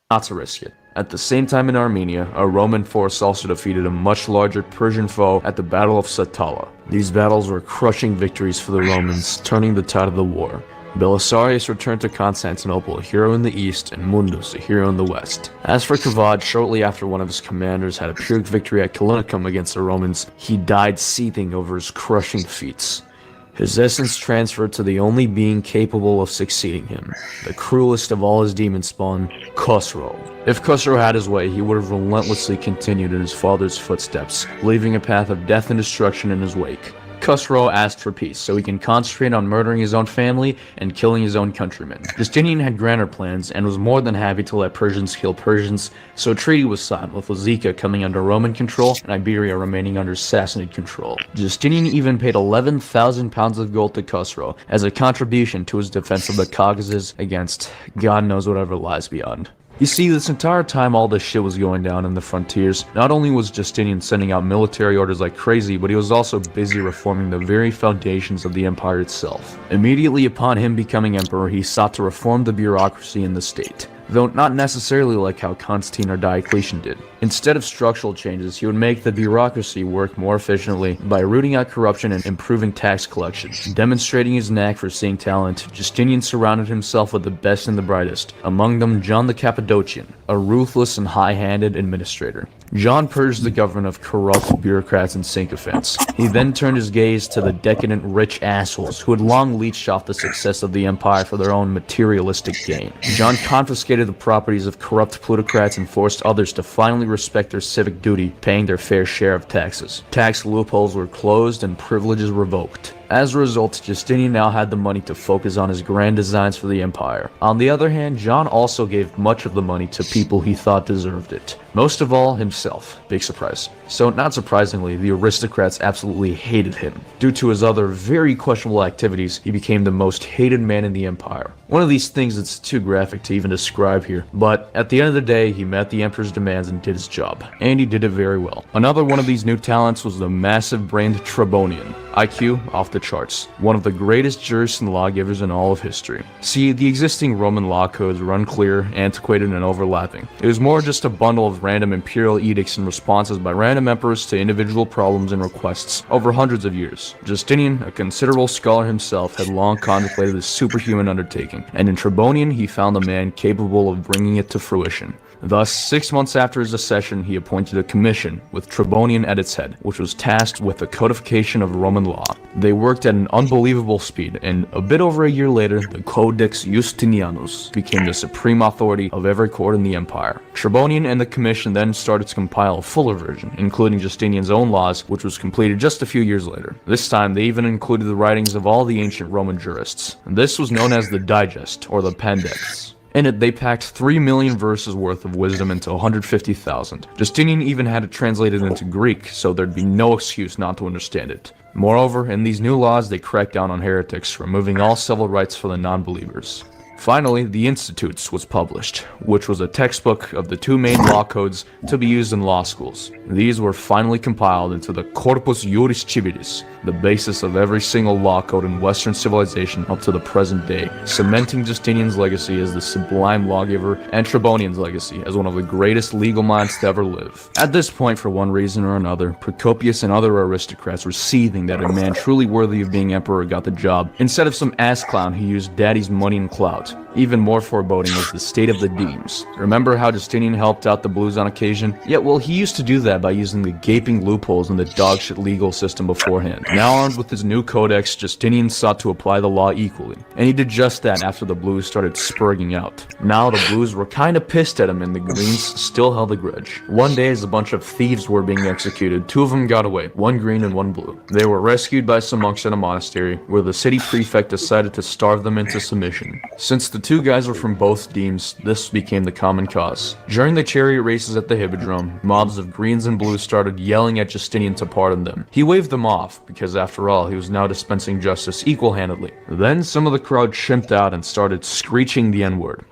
Not to risk it. At the same time in Armenia, a Roman force also defeated a much larger Persian foe at the Battle of Satala. These battles were crushing victories for the Romans, turning the tide of the war. Belisarius returned to Constantinople, a hero in the east, and Mundus, a hero in the west. As for Kavad, shortly after one of his commanders had a Pyrrhic victory at Callinicum against the Romans, he died seething over his crushing defeats. His essence transferred to the only being capable of succeeding him, the cruelest of all his demon spawn, Khosrow. If Khosrow had his way, he would have relentlessly continued in his father's footsteps, leaving a path of death and destruction in his wake. Khosrow asked for peace so he can concentrate on murdering his own family and killing his own countrymen. Justinian had grander plans and was more than happy to let Persians kill Persians, so a treaty was signed with Lazica coming under Roman control and Iberia remaining under Sassanid control. Justinian even paid 11,000 pounds of gold to Khosrow as a contribution to his defense of the Caucasus against God knows whatever lies beyond. You see, this entire time all this shit was going down in the frontiers, not only was Justinian sending out military orders like crazy, but he was also busy reforming the very foundations of the empire itself. Immediately upon him becoming emperor, he sought to reform the bureaucracy in the state, though not necessarily like how Constantine or Diocletian did. Instead of structural changes, he would make the bureaucracy work more efficiently by rooting out corruption and improving tax collection. Demonstrating his knack for seeing talent, Justinian surrounded himself with the best and the brightest, among them John the Cappadocian, a a ruthless and high-handed administrator. John purged the government of corrupt bureaucrats and sycophants. He then turned his gaze to the decadent rich assholes who had long leached off the success of the empire for their own materialistic gain. John confiscated the properties of corrupt plutocrats and forced others to finally respect their civic duty, paying their fair share of taxes. Tax loopholes were closed and privileges revoked. As a result, Justinian now had the money to focus on his grand designs for the empire. On the other hand, John also gave much of the money to people he thought deserved it. Most of all, himself. Big surprise. So, not surprisingly, the aristocrats absolutely hated him. Due to his other very questionable activities, he became the most hated man in the empire. One of these things that's too graphic to even describe here, but at the end of the day, he met the emperor's demands and did his job. And he did it very well. Another one of these new talents was the massive-brained Tribonian. IQ off the charts. One of the greatest jurists and lawgivers in all of history. See, the existing Roman law codes were unclear, antiquated, and overlapping. It was more just a bundle of random imperial edicts and responses by random emperors to individual problems and requests over hundreds of years. Justinian, a considerable scholar himself, had long contemplated this superhuman undertaking, and in Tribonian he found a man capable of bringing it to fruition. Thus, 6 months after his accession, he appointed a commission, with Tribonian at its head, which was tasked with the codification of Roman law. They worked at an unbelievable speed, and a bit over a year later, the Codex Justinianus became the supreme authority of every court in the empire. Tribonian and the commission then started to compile a fuller version, including Justinian's own laws, which was completed just a few years later. This time, they even included the writings of all the ancient Roman jurists. This was known as the Digest, or the Pandects. In it, they packed 3 million verses worth of wisdom into 150,000. Justinian even had it translated into Greek, so there'd be no excuse not to understand it. Moreover, in these new laws, they cracked down on heretics, removing all civil rights for the non-believers. Finally, the Institutes was published, which was a textbook of the 2 main law codes to be used in law schools. These were finally compiled into the Corpus Juris Civilis, the basis of every single law code in Western civilization up to the present day, cementing Justinian's legacy as the sublime lawgiver and Tribonian's legacy as one of the greatest legal minds to ever live. At this point, for one reason or another, Procopius and other aristocrats were seething that a man truly worthy of being emperor got the job, instead of some ass clown who used daddy's money and clout. Even more foreboding was the state of the demes. Remember how Justinian helped out the blues on occasion? Yet, well, he used to do that by using the gaping loopholes in the dogshit legal system beforehand. Now armed with his new codex, Justinian sought to apply the law equally. And he did just that after the blues started spurging out. Now the blues were kinda pissed at him and the greens still held a grudge. One day as a bunch of thieves were being executed, 2 of them got away, 1 green and 1 blue. They were rescued by some monks at a monastery, where the city prefect decided to starve them into submission. Since the 2 guys were from both demes, this became the common cause. During the chariot races at the Hippodrome, mobs of greens and blues started yelling at Justinian to pardon them. He waved them off, because after all, he was now dispensing justice equal-handedly. Then some of the crowd chimped out and started screeching the N-word.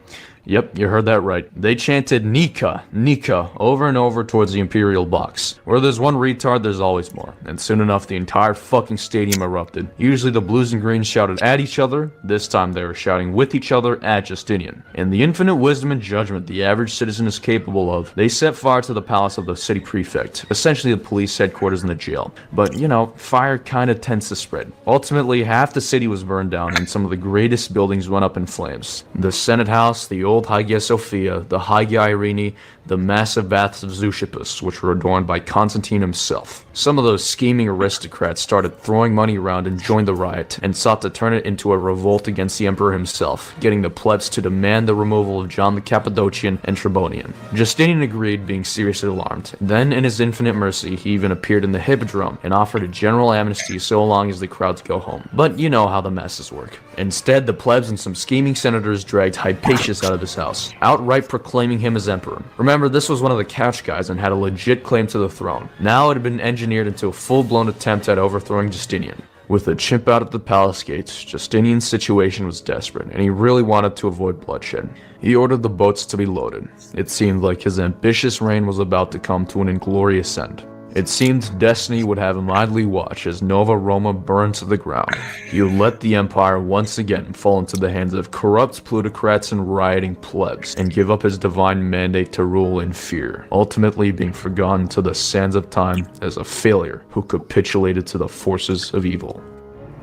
Yep, you heard that right. They chanted Nika, Nika over and over towards the Imperial box. Where there's one retard, there's always more. And soon enough, the entire fucking stadium erupted. Usually the blues and greens shouted at each other. This time they were shouting with each other at Justinian. In the infinite wisdom and judgment the average citizen is capable of, they set fire to the palace of the city prefect, essentially the police headquarters and the jail. But, you know, fire kinda tends to spread. Ultimately, half the city was burned down and some of the greatest buildings went up in flames. The Senate House, the old Hagia Sophia, the Hagia Irene, the massive baths of Zeuxippus, which were adorned by Constantine himself. Some of those scheming aristocrats started throwing money around and joined the riot, and sought to turn it into a revolt against the emperor himself, getting the plebs to demand the removal of John the Cappadocian and Tribonian. Justinian agreed, being seriously alarmed. Then, in his infinite mercy, he even appeared in the Hippodrome and offered a general amnesty so long as the crowds go home. But you know how the masses work. Instead, the plebs and some scheming senators dragged Hypatius out of his house, outright proclaiming him as emperor. Remember, this was one of the couch guys and had a legit claim to the throne. Now it had been engineered into a full-blown attempt at overthrowing Justinian. With a chimp out at the palace gates, Justinian's situation was desperate, and he really wanted to avoid bloodshed. He ordered the boats to be loaded. It seemed like his ambitious reign was about to come to an inglorious end. It seemed destiny would have him idly watch as Nova Roma burned to the ground. He would let the empire once again fall into the hands of corrupt plutocrats and rioting plebs, and give up his divine mandate to rule in fear, ultimately being forgotten to the sands of time as a failure who capitulated to the forces of evil.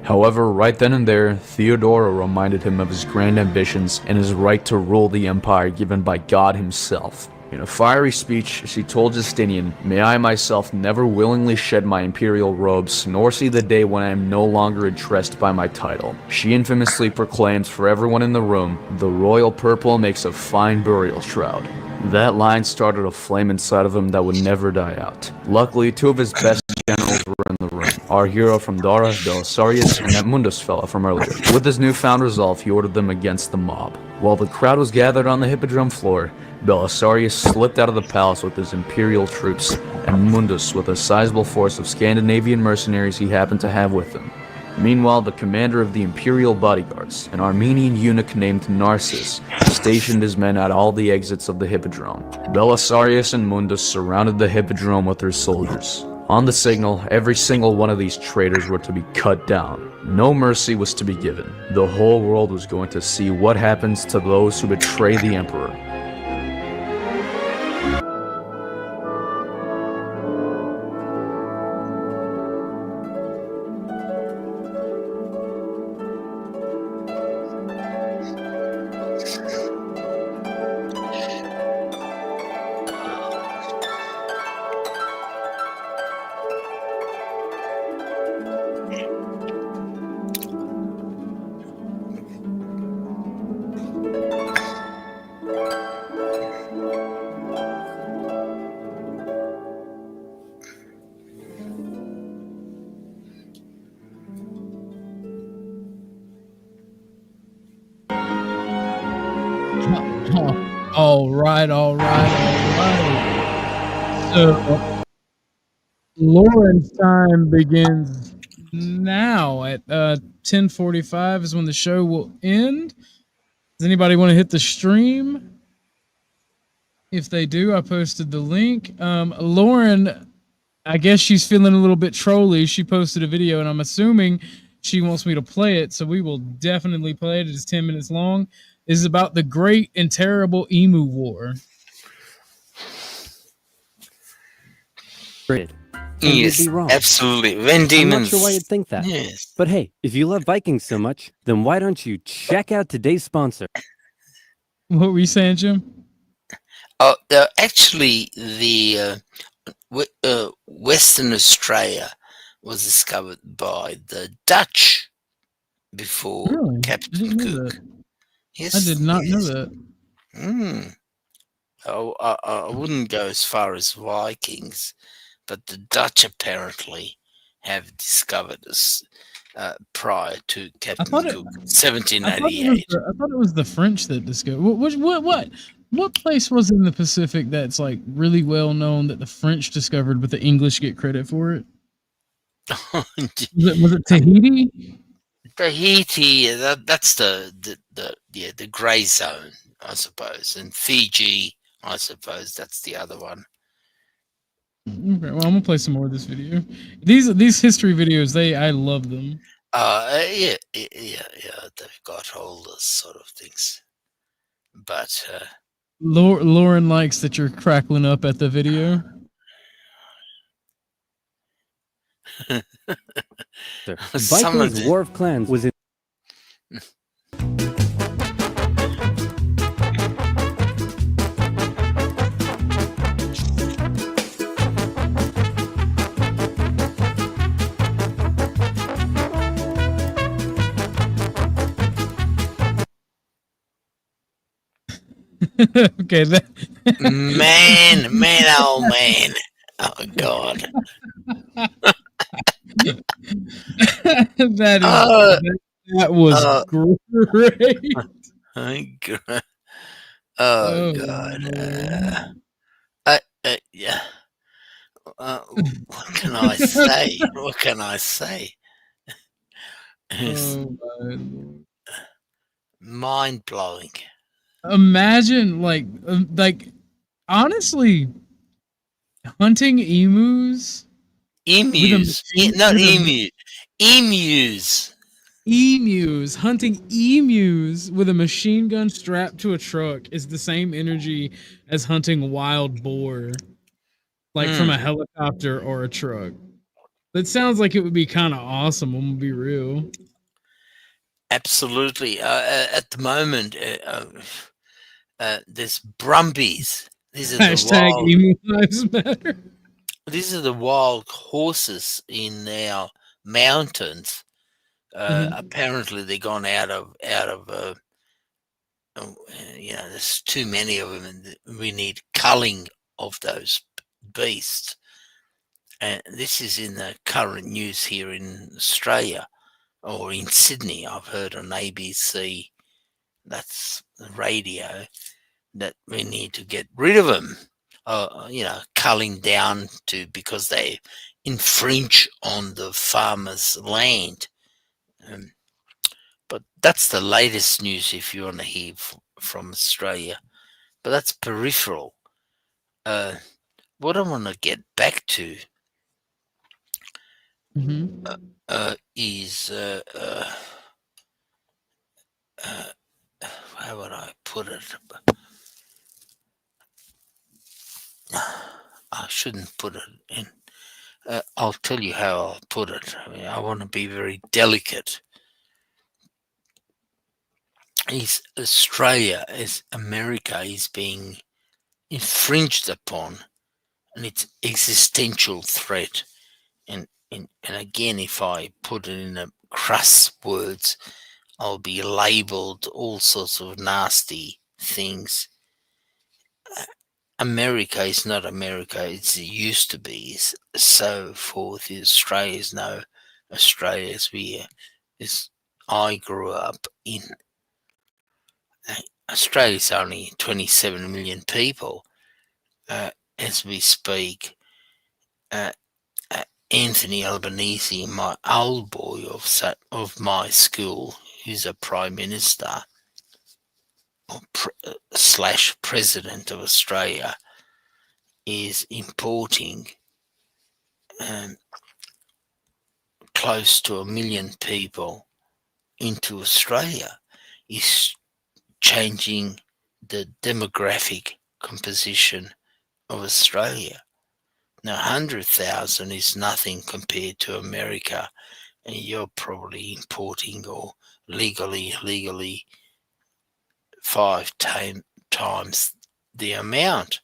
However, right then and there, Theodora reminded him of his grand ambitions and his right to rule the empire given by God himself. In a fiery speech, she told Justinian, "May I myself never willingly shed my imperial robes, nor see the day when I am no longer addressed by my title." She infamously proclaims for everyone in the room, "The royal purple makes a fine burial shroud." That line started a flame inside of him that would never die out. Luckily, two of his best generals were in the room. Our hero from Dara, Belisarius, and that Mundus fella from earlier. With his newfound resolve, he ordered them against the mob. While the crowd was gathered on the hippodrome floor, Belisarius slipped out of the palace with his imperial troops, and Mundus with a sizable force of Scandinavian mercenaries he happened to have with him. Meanwhile, the commander of the imperial bodyguards, an Armenian eunuch named Narcissus, stationed his men at all the exits of the hippodrome. Belisarius and Mundus surrounded the hippodrome with their soldiers. On the signal, every single one of these traitors were to be cut down. No mercy was to be given. The whole world was going to see what happens to those who betray the emperor. All right. So, Lauren's time begins now at 10:45 is when the show will end. Does anybody want to hit the stream? If they do, I posted the link. Lauren, I guess she's feeling a little bit trolly. She posted a video, and I'm assuming she wants me to play it, so we will definitely play it. It is 10 minutes long. It is about the Great and Terrible Emu War. Yes, you'd be wrong. Absolutely. When I'm demons. not sure why you'd think that. Yes. But hey, if you love Vikings so much, then why don't you check out today's sponsor? What were you saying, Jim? Oh, actually, the Western Australia was discovered by the Dutch before Really? Captain Cook. Yes, I did not know that. Oh, I wouldn't go as far as Vikings, but the Dutch apparently have discovered us prior to Captain Cook, 1788. I thought it was the French that discovered. What place was in the Pacific that's like really well known that the French discovered, but the English get credit for it? Was it Tahiti? Tahiti, that's the grey zone, I suppose, and Fiji, I suppose that's the other one. Okay, well, I'm gonna play some more of this video. These history videos, I love them. Yeah, they've got all those sort of things, but Lauren likes that you're crackling up at the video. Vikings War of Clans was in. Okay, man, oh man, oh god. that was great. Oh god. Yeah. What can I say? What can I say? Mind blowing. Imagine, like honestly, hunting emus. Not emu. Emus. Hunting emus with a machine gun strapped to a truck is the same energy as hunting wild boar, like from a helicopter or a truck. That sounds like it would be kind of awesome. I'm gonna be real. Absolutely. At the moment, there's Brumbies. These are the Hashtag wild. emu lives matter. These are the wild horses in our mountains. Apparently, they've gone out of. There's too many of them, and we need culling of those beasts. And this is in the current news here in Australia or in Sydney. I've heard on ABC, that's the radio, that we need to get rid of them. Culling down because they infringe on the farmers' land. But that's the latest news if you want to hear from Australia. But that's peripheral. What I want to get back to is how would I put it? I shouldn't put it in. I'll tell you how I'll put it. I mean, I want to be very delicate. Is Australia, as America, is being infringed upon, and its existential threat. And again, if I put it in a crass words, I'll be labelled all sorts of nasty things. America is not America as it used to be, so forth. Australia is no Australia as I grew up in. Australia's only 27 million people as we speak. Anthony Albanese, my old boy of my school, who's a prime minister slash president of Australia, is importing close to 1 million people into Australia. Is changing the demographic composition of Australia. Now, 100,000 is nothing compared to America, and you're probably importing or illegally 5 times the amount.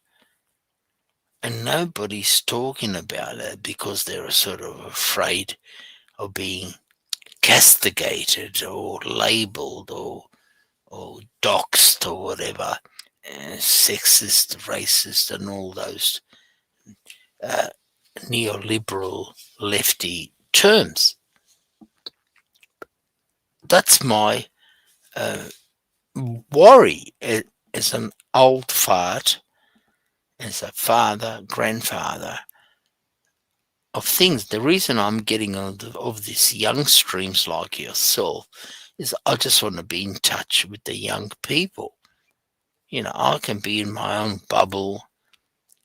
And nobody's talking about it because they're sort of afraid of being castigated or labelled or doxed or whatever, sexist, racist, and all those neoliberal lefty terms. That's my worry as an old fart, as a father, grandfather of things. The reason I'm getting of these young streams like yourself is I just want to be in touch with the young people. I can be in my own bubble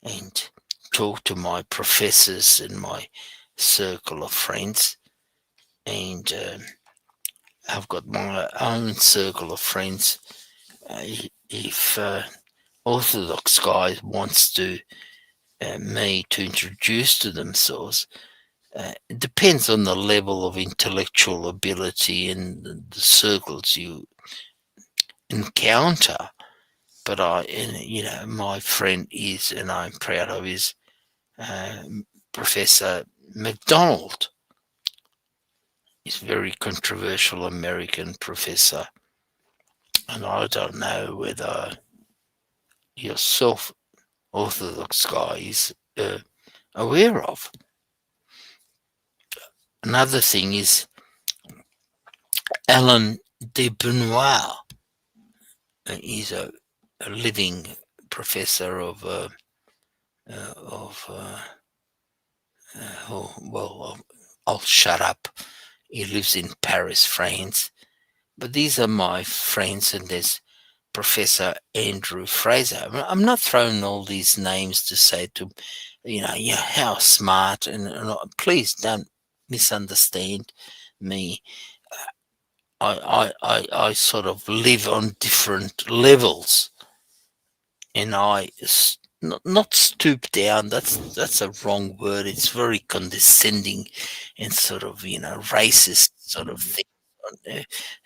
and talk to my professors and my circle of friends. And I've got my own circle of friends. If Orthodox guy wants me to introduce to themselves, it depends on the level of intellectual ability and the circles you encounter. But my friend is, and I'm proud of, is Professor MacDonald. He's a very controversial American professor, and I don't know whether yourself, Orthodox guy, is aware of. Another thing is Alan de Benoit. He's a living professor of I'll shut up. He lives in Paris, France. But these are my friends, and there's Professor Andrew Fraser. I'm not throwing all these names to say to, how smart, and please don't misunderstand me. I sort of live on different levels, and I not stoop down. That's a wrong word. It's very condescending and sort of racist sort of thing.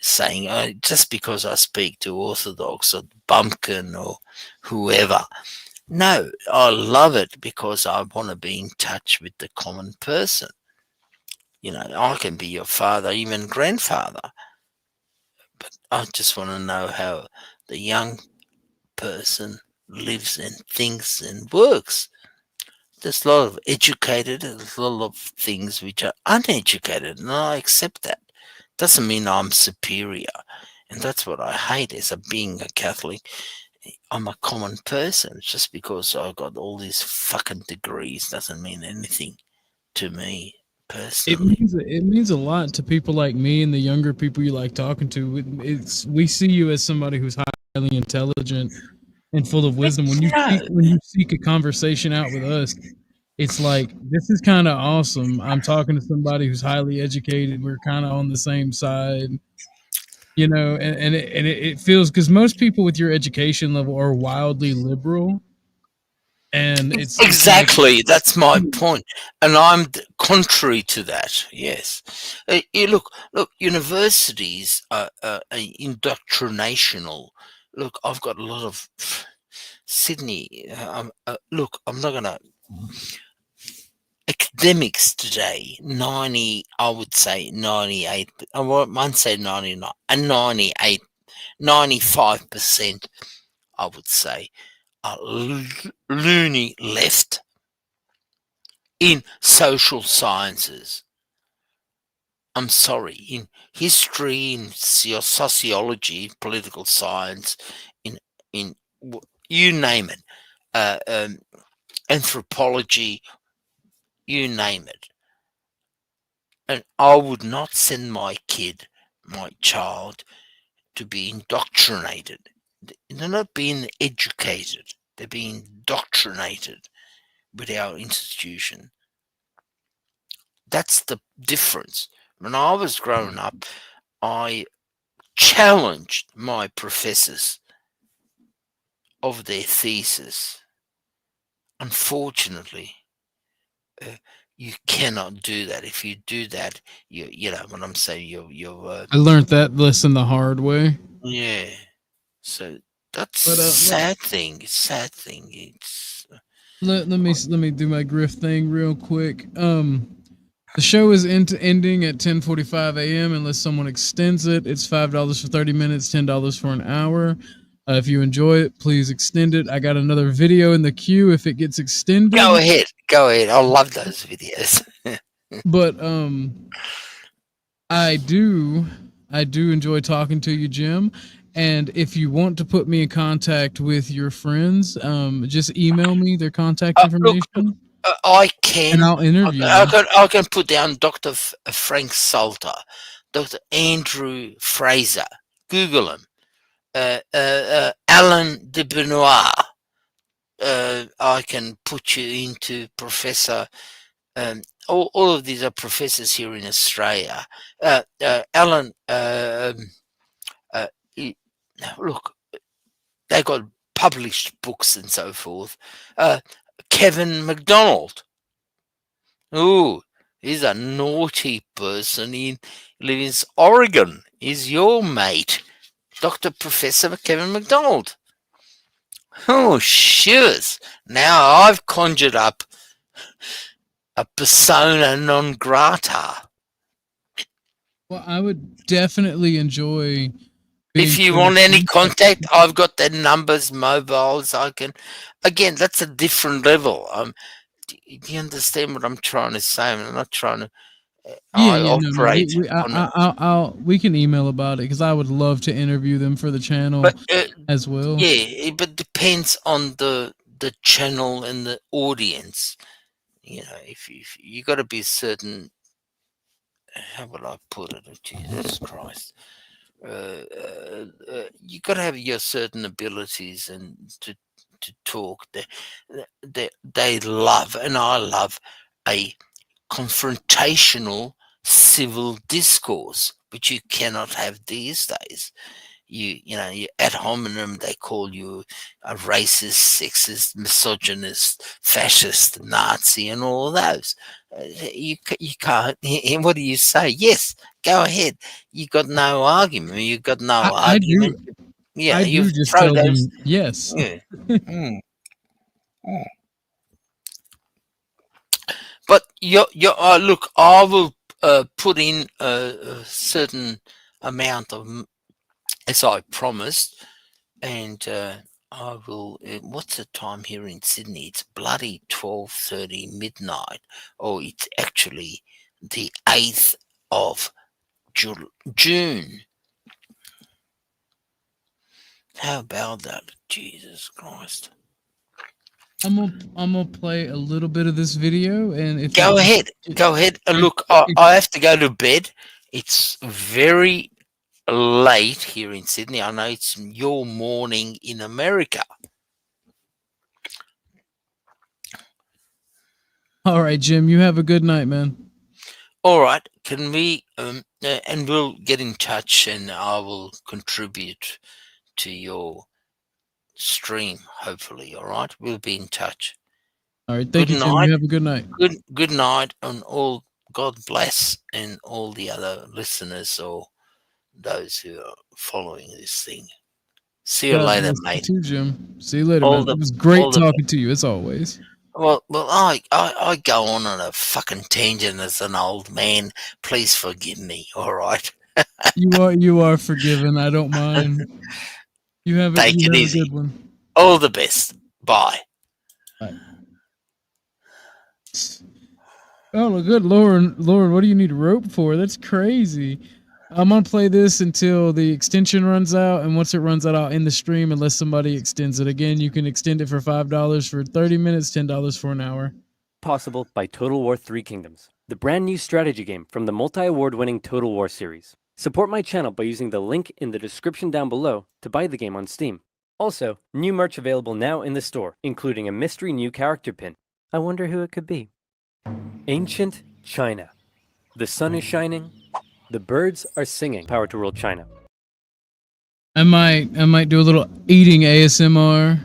Saying just because I speak to Orthodox or Bumpkin or whoever. No, I love it because I want to be in touch with the common person. I can be your father, even grandfather, but I just want to know how the young person lives and thinks and works. There's a lot of educated, there's a lot of things which are uneducated, and I accept that. Doesn't mean I'm superior, and that's what I hate as being a Catholic. I'm a common person. Just because I got all these fucking degrees doesn't mean anything to me personally. It means a lot to people like me and the younger people you like talking to. We see you as somebody who's highly intelligent and full of wisdom. When you seek a conversation out with us, it's like, this is kind of awesome. I'm talking to somebody who's highly educated. We're kind of on the same side, and it feels, because most people with your education level are wildly liberal. And it's exactly like, that's my point, and I'm contrary to that. Yes, look, universities are indoctrinational. Look, I've got a lot of Sydney. Look, I'm not gonna. Academics today, 90, I would say 98. I won't say 99, and 98, 95%. I would say are loony left in social sciences. I'm sorry, in history, in sociology, political science, in you name it, anthropology, you name it. And I would not send my child, to be indoctrinated. They're not being educated, they're being indoctrinated with our institution. That's the difference. When I was growing up, I challenged my professors of their thesis. Unfortunately, you cannot do that. If you do that, you know what I'm saying. You're. I learned that lesson the hard way. Yeah. So that's a sad thing. It's sad thing. It's. Let me do my grift thing real quick. The show is ending at 10:45 a.m. unless someone extends it. It's $5 for 30 minutes, $10 for an hour. If you enjoy it, please extend it. I got another video in the queue if it gets extended. Go ahead. I love those videos. But I do enjoy talking to you, Jim. And if you want to put me in contact with your friends, just email me their contact information. Look, I can. And I'll interview. I can put down Dr. Frank Salter, Dr. Andrew Fraser. Google him. Alan de Benoit. I can put you into Professor. All of these are professors here in Australia. Alan. Look, they got published books and so forth. Kevin MacDonald. Oh, he's a naughty person. He lives in Oregon. He's your mate, Dr. Professor Kevin MacDonald. Oh, shoes. Now I've conjured up a persona non grata. Well, I would definitely enjoy. If you want any contact, I've got their numbers, mobiles. I can. Again, that's a different level. Do you understand what I'm trying to say? I'm not trying to. We can email about it because I would love to interview them for the channel as well. Yeah, but depends on the channel and the audience. If you got to be certain. How would I put it? Jesus Christ. You got to have your certain abilities and to talk. They love, and I love, a confrontational civil discourse, which you cannot have these days. you know, you ad hominem, they call you a racist, sexist, misogynist, fascist, Nazi, and all of those. You can't. And what do you say? Yes, go ahead. You got no argument. You got no argument. Yeah, I you do just throw tell those. them yes. Yeah. But look, I will put in a certain amount of, as I promised, and I will. What's the time here in Sydney? It's bloody 12:30 midnight. Oh, it's actually the 8th of June. How about that? Jesus Christ. I'm gonna play a little bit of this video, and if Go ahead. Look, I have to go to bed. It's very late here in Sydney. I know it's your morning in America. All right, Jim. You have a good night, man. All right. Can we? And we'll get in touch, and I will contribute to your stream. Hopefully, all right. We'll be in touch. All right. Thank you, Jim. You have a good night. Good night, and all. God bless, and all the other listeners or those who are following this thing. See you later, mate. You too, Jim. See you later, man. It was great talking to you as always. Well, I go on a fucking tangent as an old man. Please forgive me. All right. You are forgiven. I don't mind. You have Take it easy. A good one. All the best. Bye. Bye. Oh, good, Lauren. What do you need rope for? That's crazy. I'm gonna play this until the extension runs out, and once it runs out, I'll end the stream unless somebody extends it. Again, you can extend it for $5 for 30 minutes, $10 for an hour. Possible by Total War 3 Kingdoms, the brand new strategy game from the multi-award winning Total War series. Support my channel by using the link in the description down below to buy the game on Steam. Also, new merch available now in the store, including a mystery new character pin. I wonder who it could be. Ancient China. The sun is shining. The birds are singing. Power to rule China. I might do a little eating ASMR.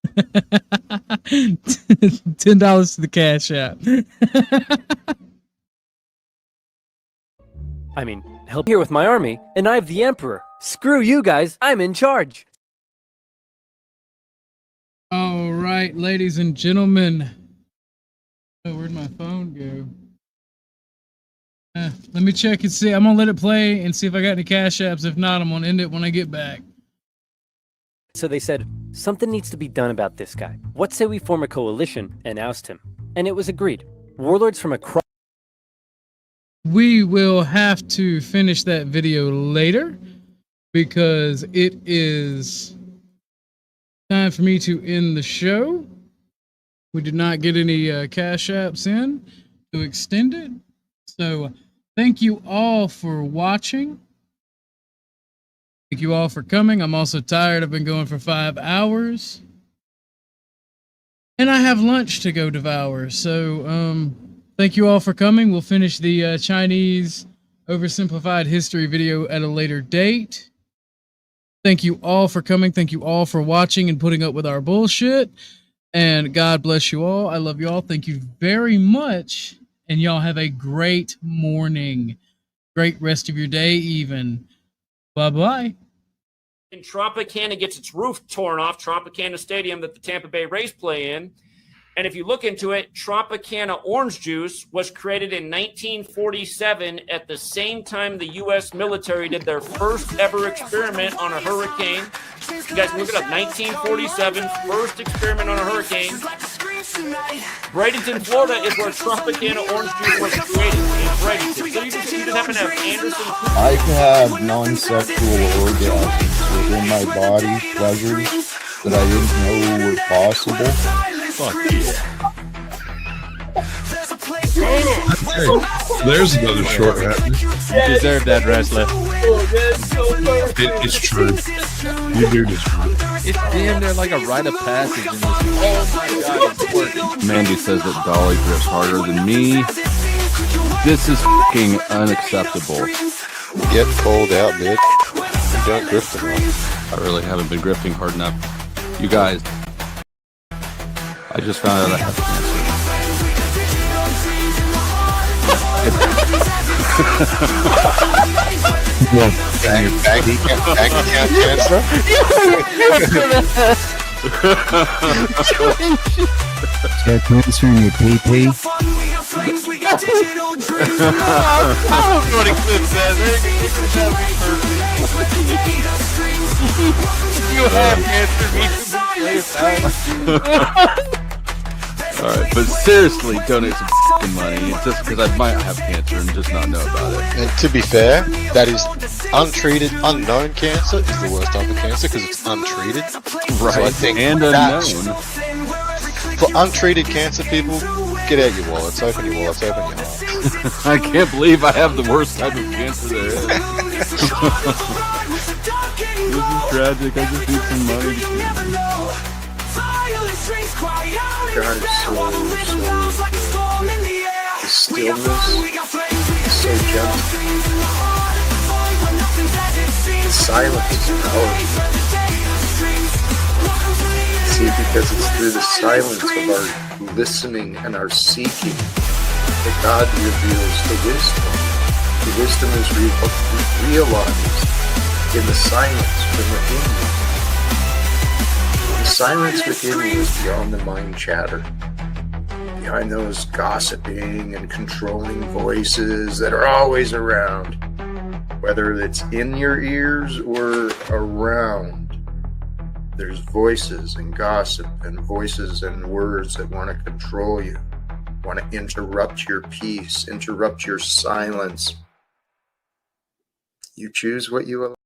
$10 to the Cash App. I mean, help here with my army, and I have the Emperor. Screw you guys, I'm in charge. All right, ladies and gentlemen. Oh, where'd my phone go? Let me check and see. I'm gonna let it play and see if I got any Cash Apps. If not, I'm gonna end it when I get back. So they said, something needs to be done about this guy. What say we form a coalition and oust him? And it was agreed. Warlords from across... We will have to finish that video later because it is time for me to end the show. We did not get any Cash Apps in to extend it. So thank you all for watching. Thank you all for coming. I'm also tired. I've been going for 5 hours. And I have lunch to go devour. So thank you all for coming. We'll finish the Chinese oversimplified history video at a later date. Thank you all for coming. Thank you all for watching and putting up with our bullshit. And God bless you all. I love you all. Thank you very much. And y'all have a great morning. Great rest of your day even. Bye-bye. And Tropicana gets its roof torn off, Tropicana Stadium that the Tampa Bay Rays play in. And if you look into it, Tropicana orange juice was created in 1947 at the same time the U.S. military did their first ever experiment on a hurricane. You guys look it up, 1947, first experiment on a hurricane. Bradenton, Florida is where Tropicana orange juice was created, in Bradenton. So you just happen to have Anderson. I can have non-sexual orgasms within my body, pleasures that I didn't know were possible. Fuck yeah. There's another short happening. You deserve that, wrestler. It's true. You do deserve it. It's damn near like a rite of passage in this. Oh my god, it's working. Mandy says that Dolly grips harder than me. This is fucking unacceptable. Get pulled out, bitch. don't grift enough. I really haven't been grifting hard enough. You guys, I just found out I have cancer. Bank account cancer? They're transferring your PP. I don't know what it clips that. You have cancer. All right, but seriously, donate some fucking money just because I might have cancer and just not know about it. And to be fair, that is untreated, unknown cancer is the worst type of cancer because it's untreated. Right, so I think and unknown. For untreated cancer people, get out your wallets, open your wallets, open your heart. I can't believe I have the worst type of cancer there is. This is tragic. I just need some money to cure me. God is so good. The stillness is so gentle. The silence is powerful. See, because it's through the silence of our listening and our seeking that God reveals the wisdom. The wisdom is realized in the silence from within you. The silence within you is beyond the mind chatter, behind those gossiping and controlling voices that are always around, whether it's in your ears or around. There's voices and gossip and voices and words that want to control you, want to interrupt your peace, interrupt your silence. You choose what you allow.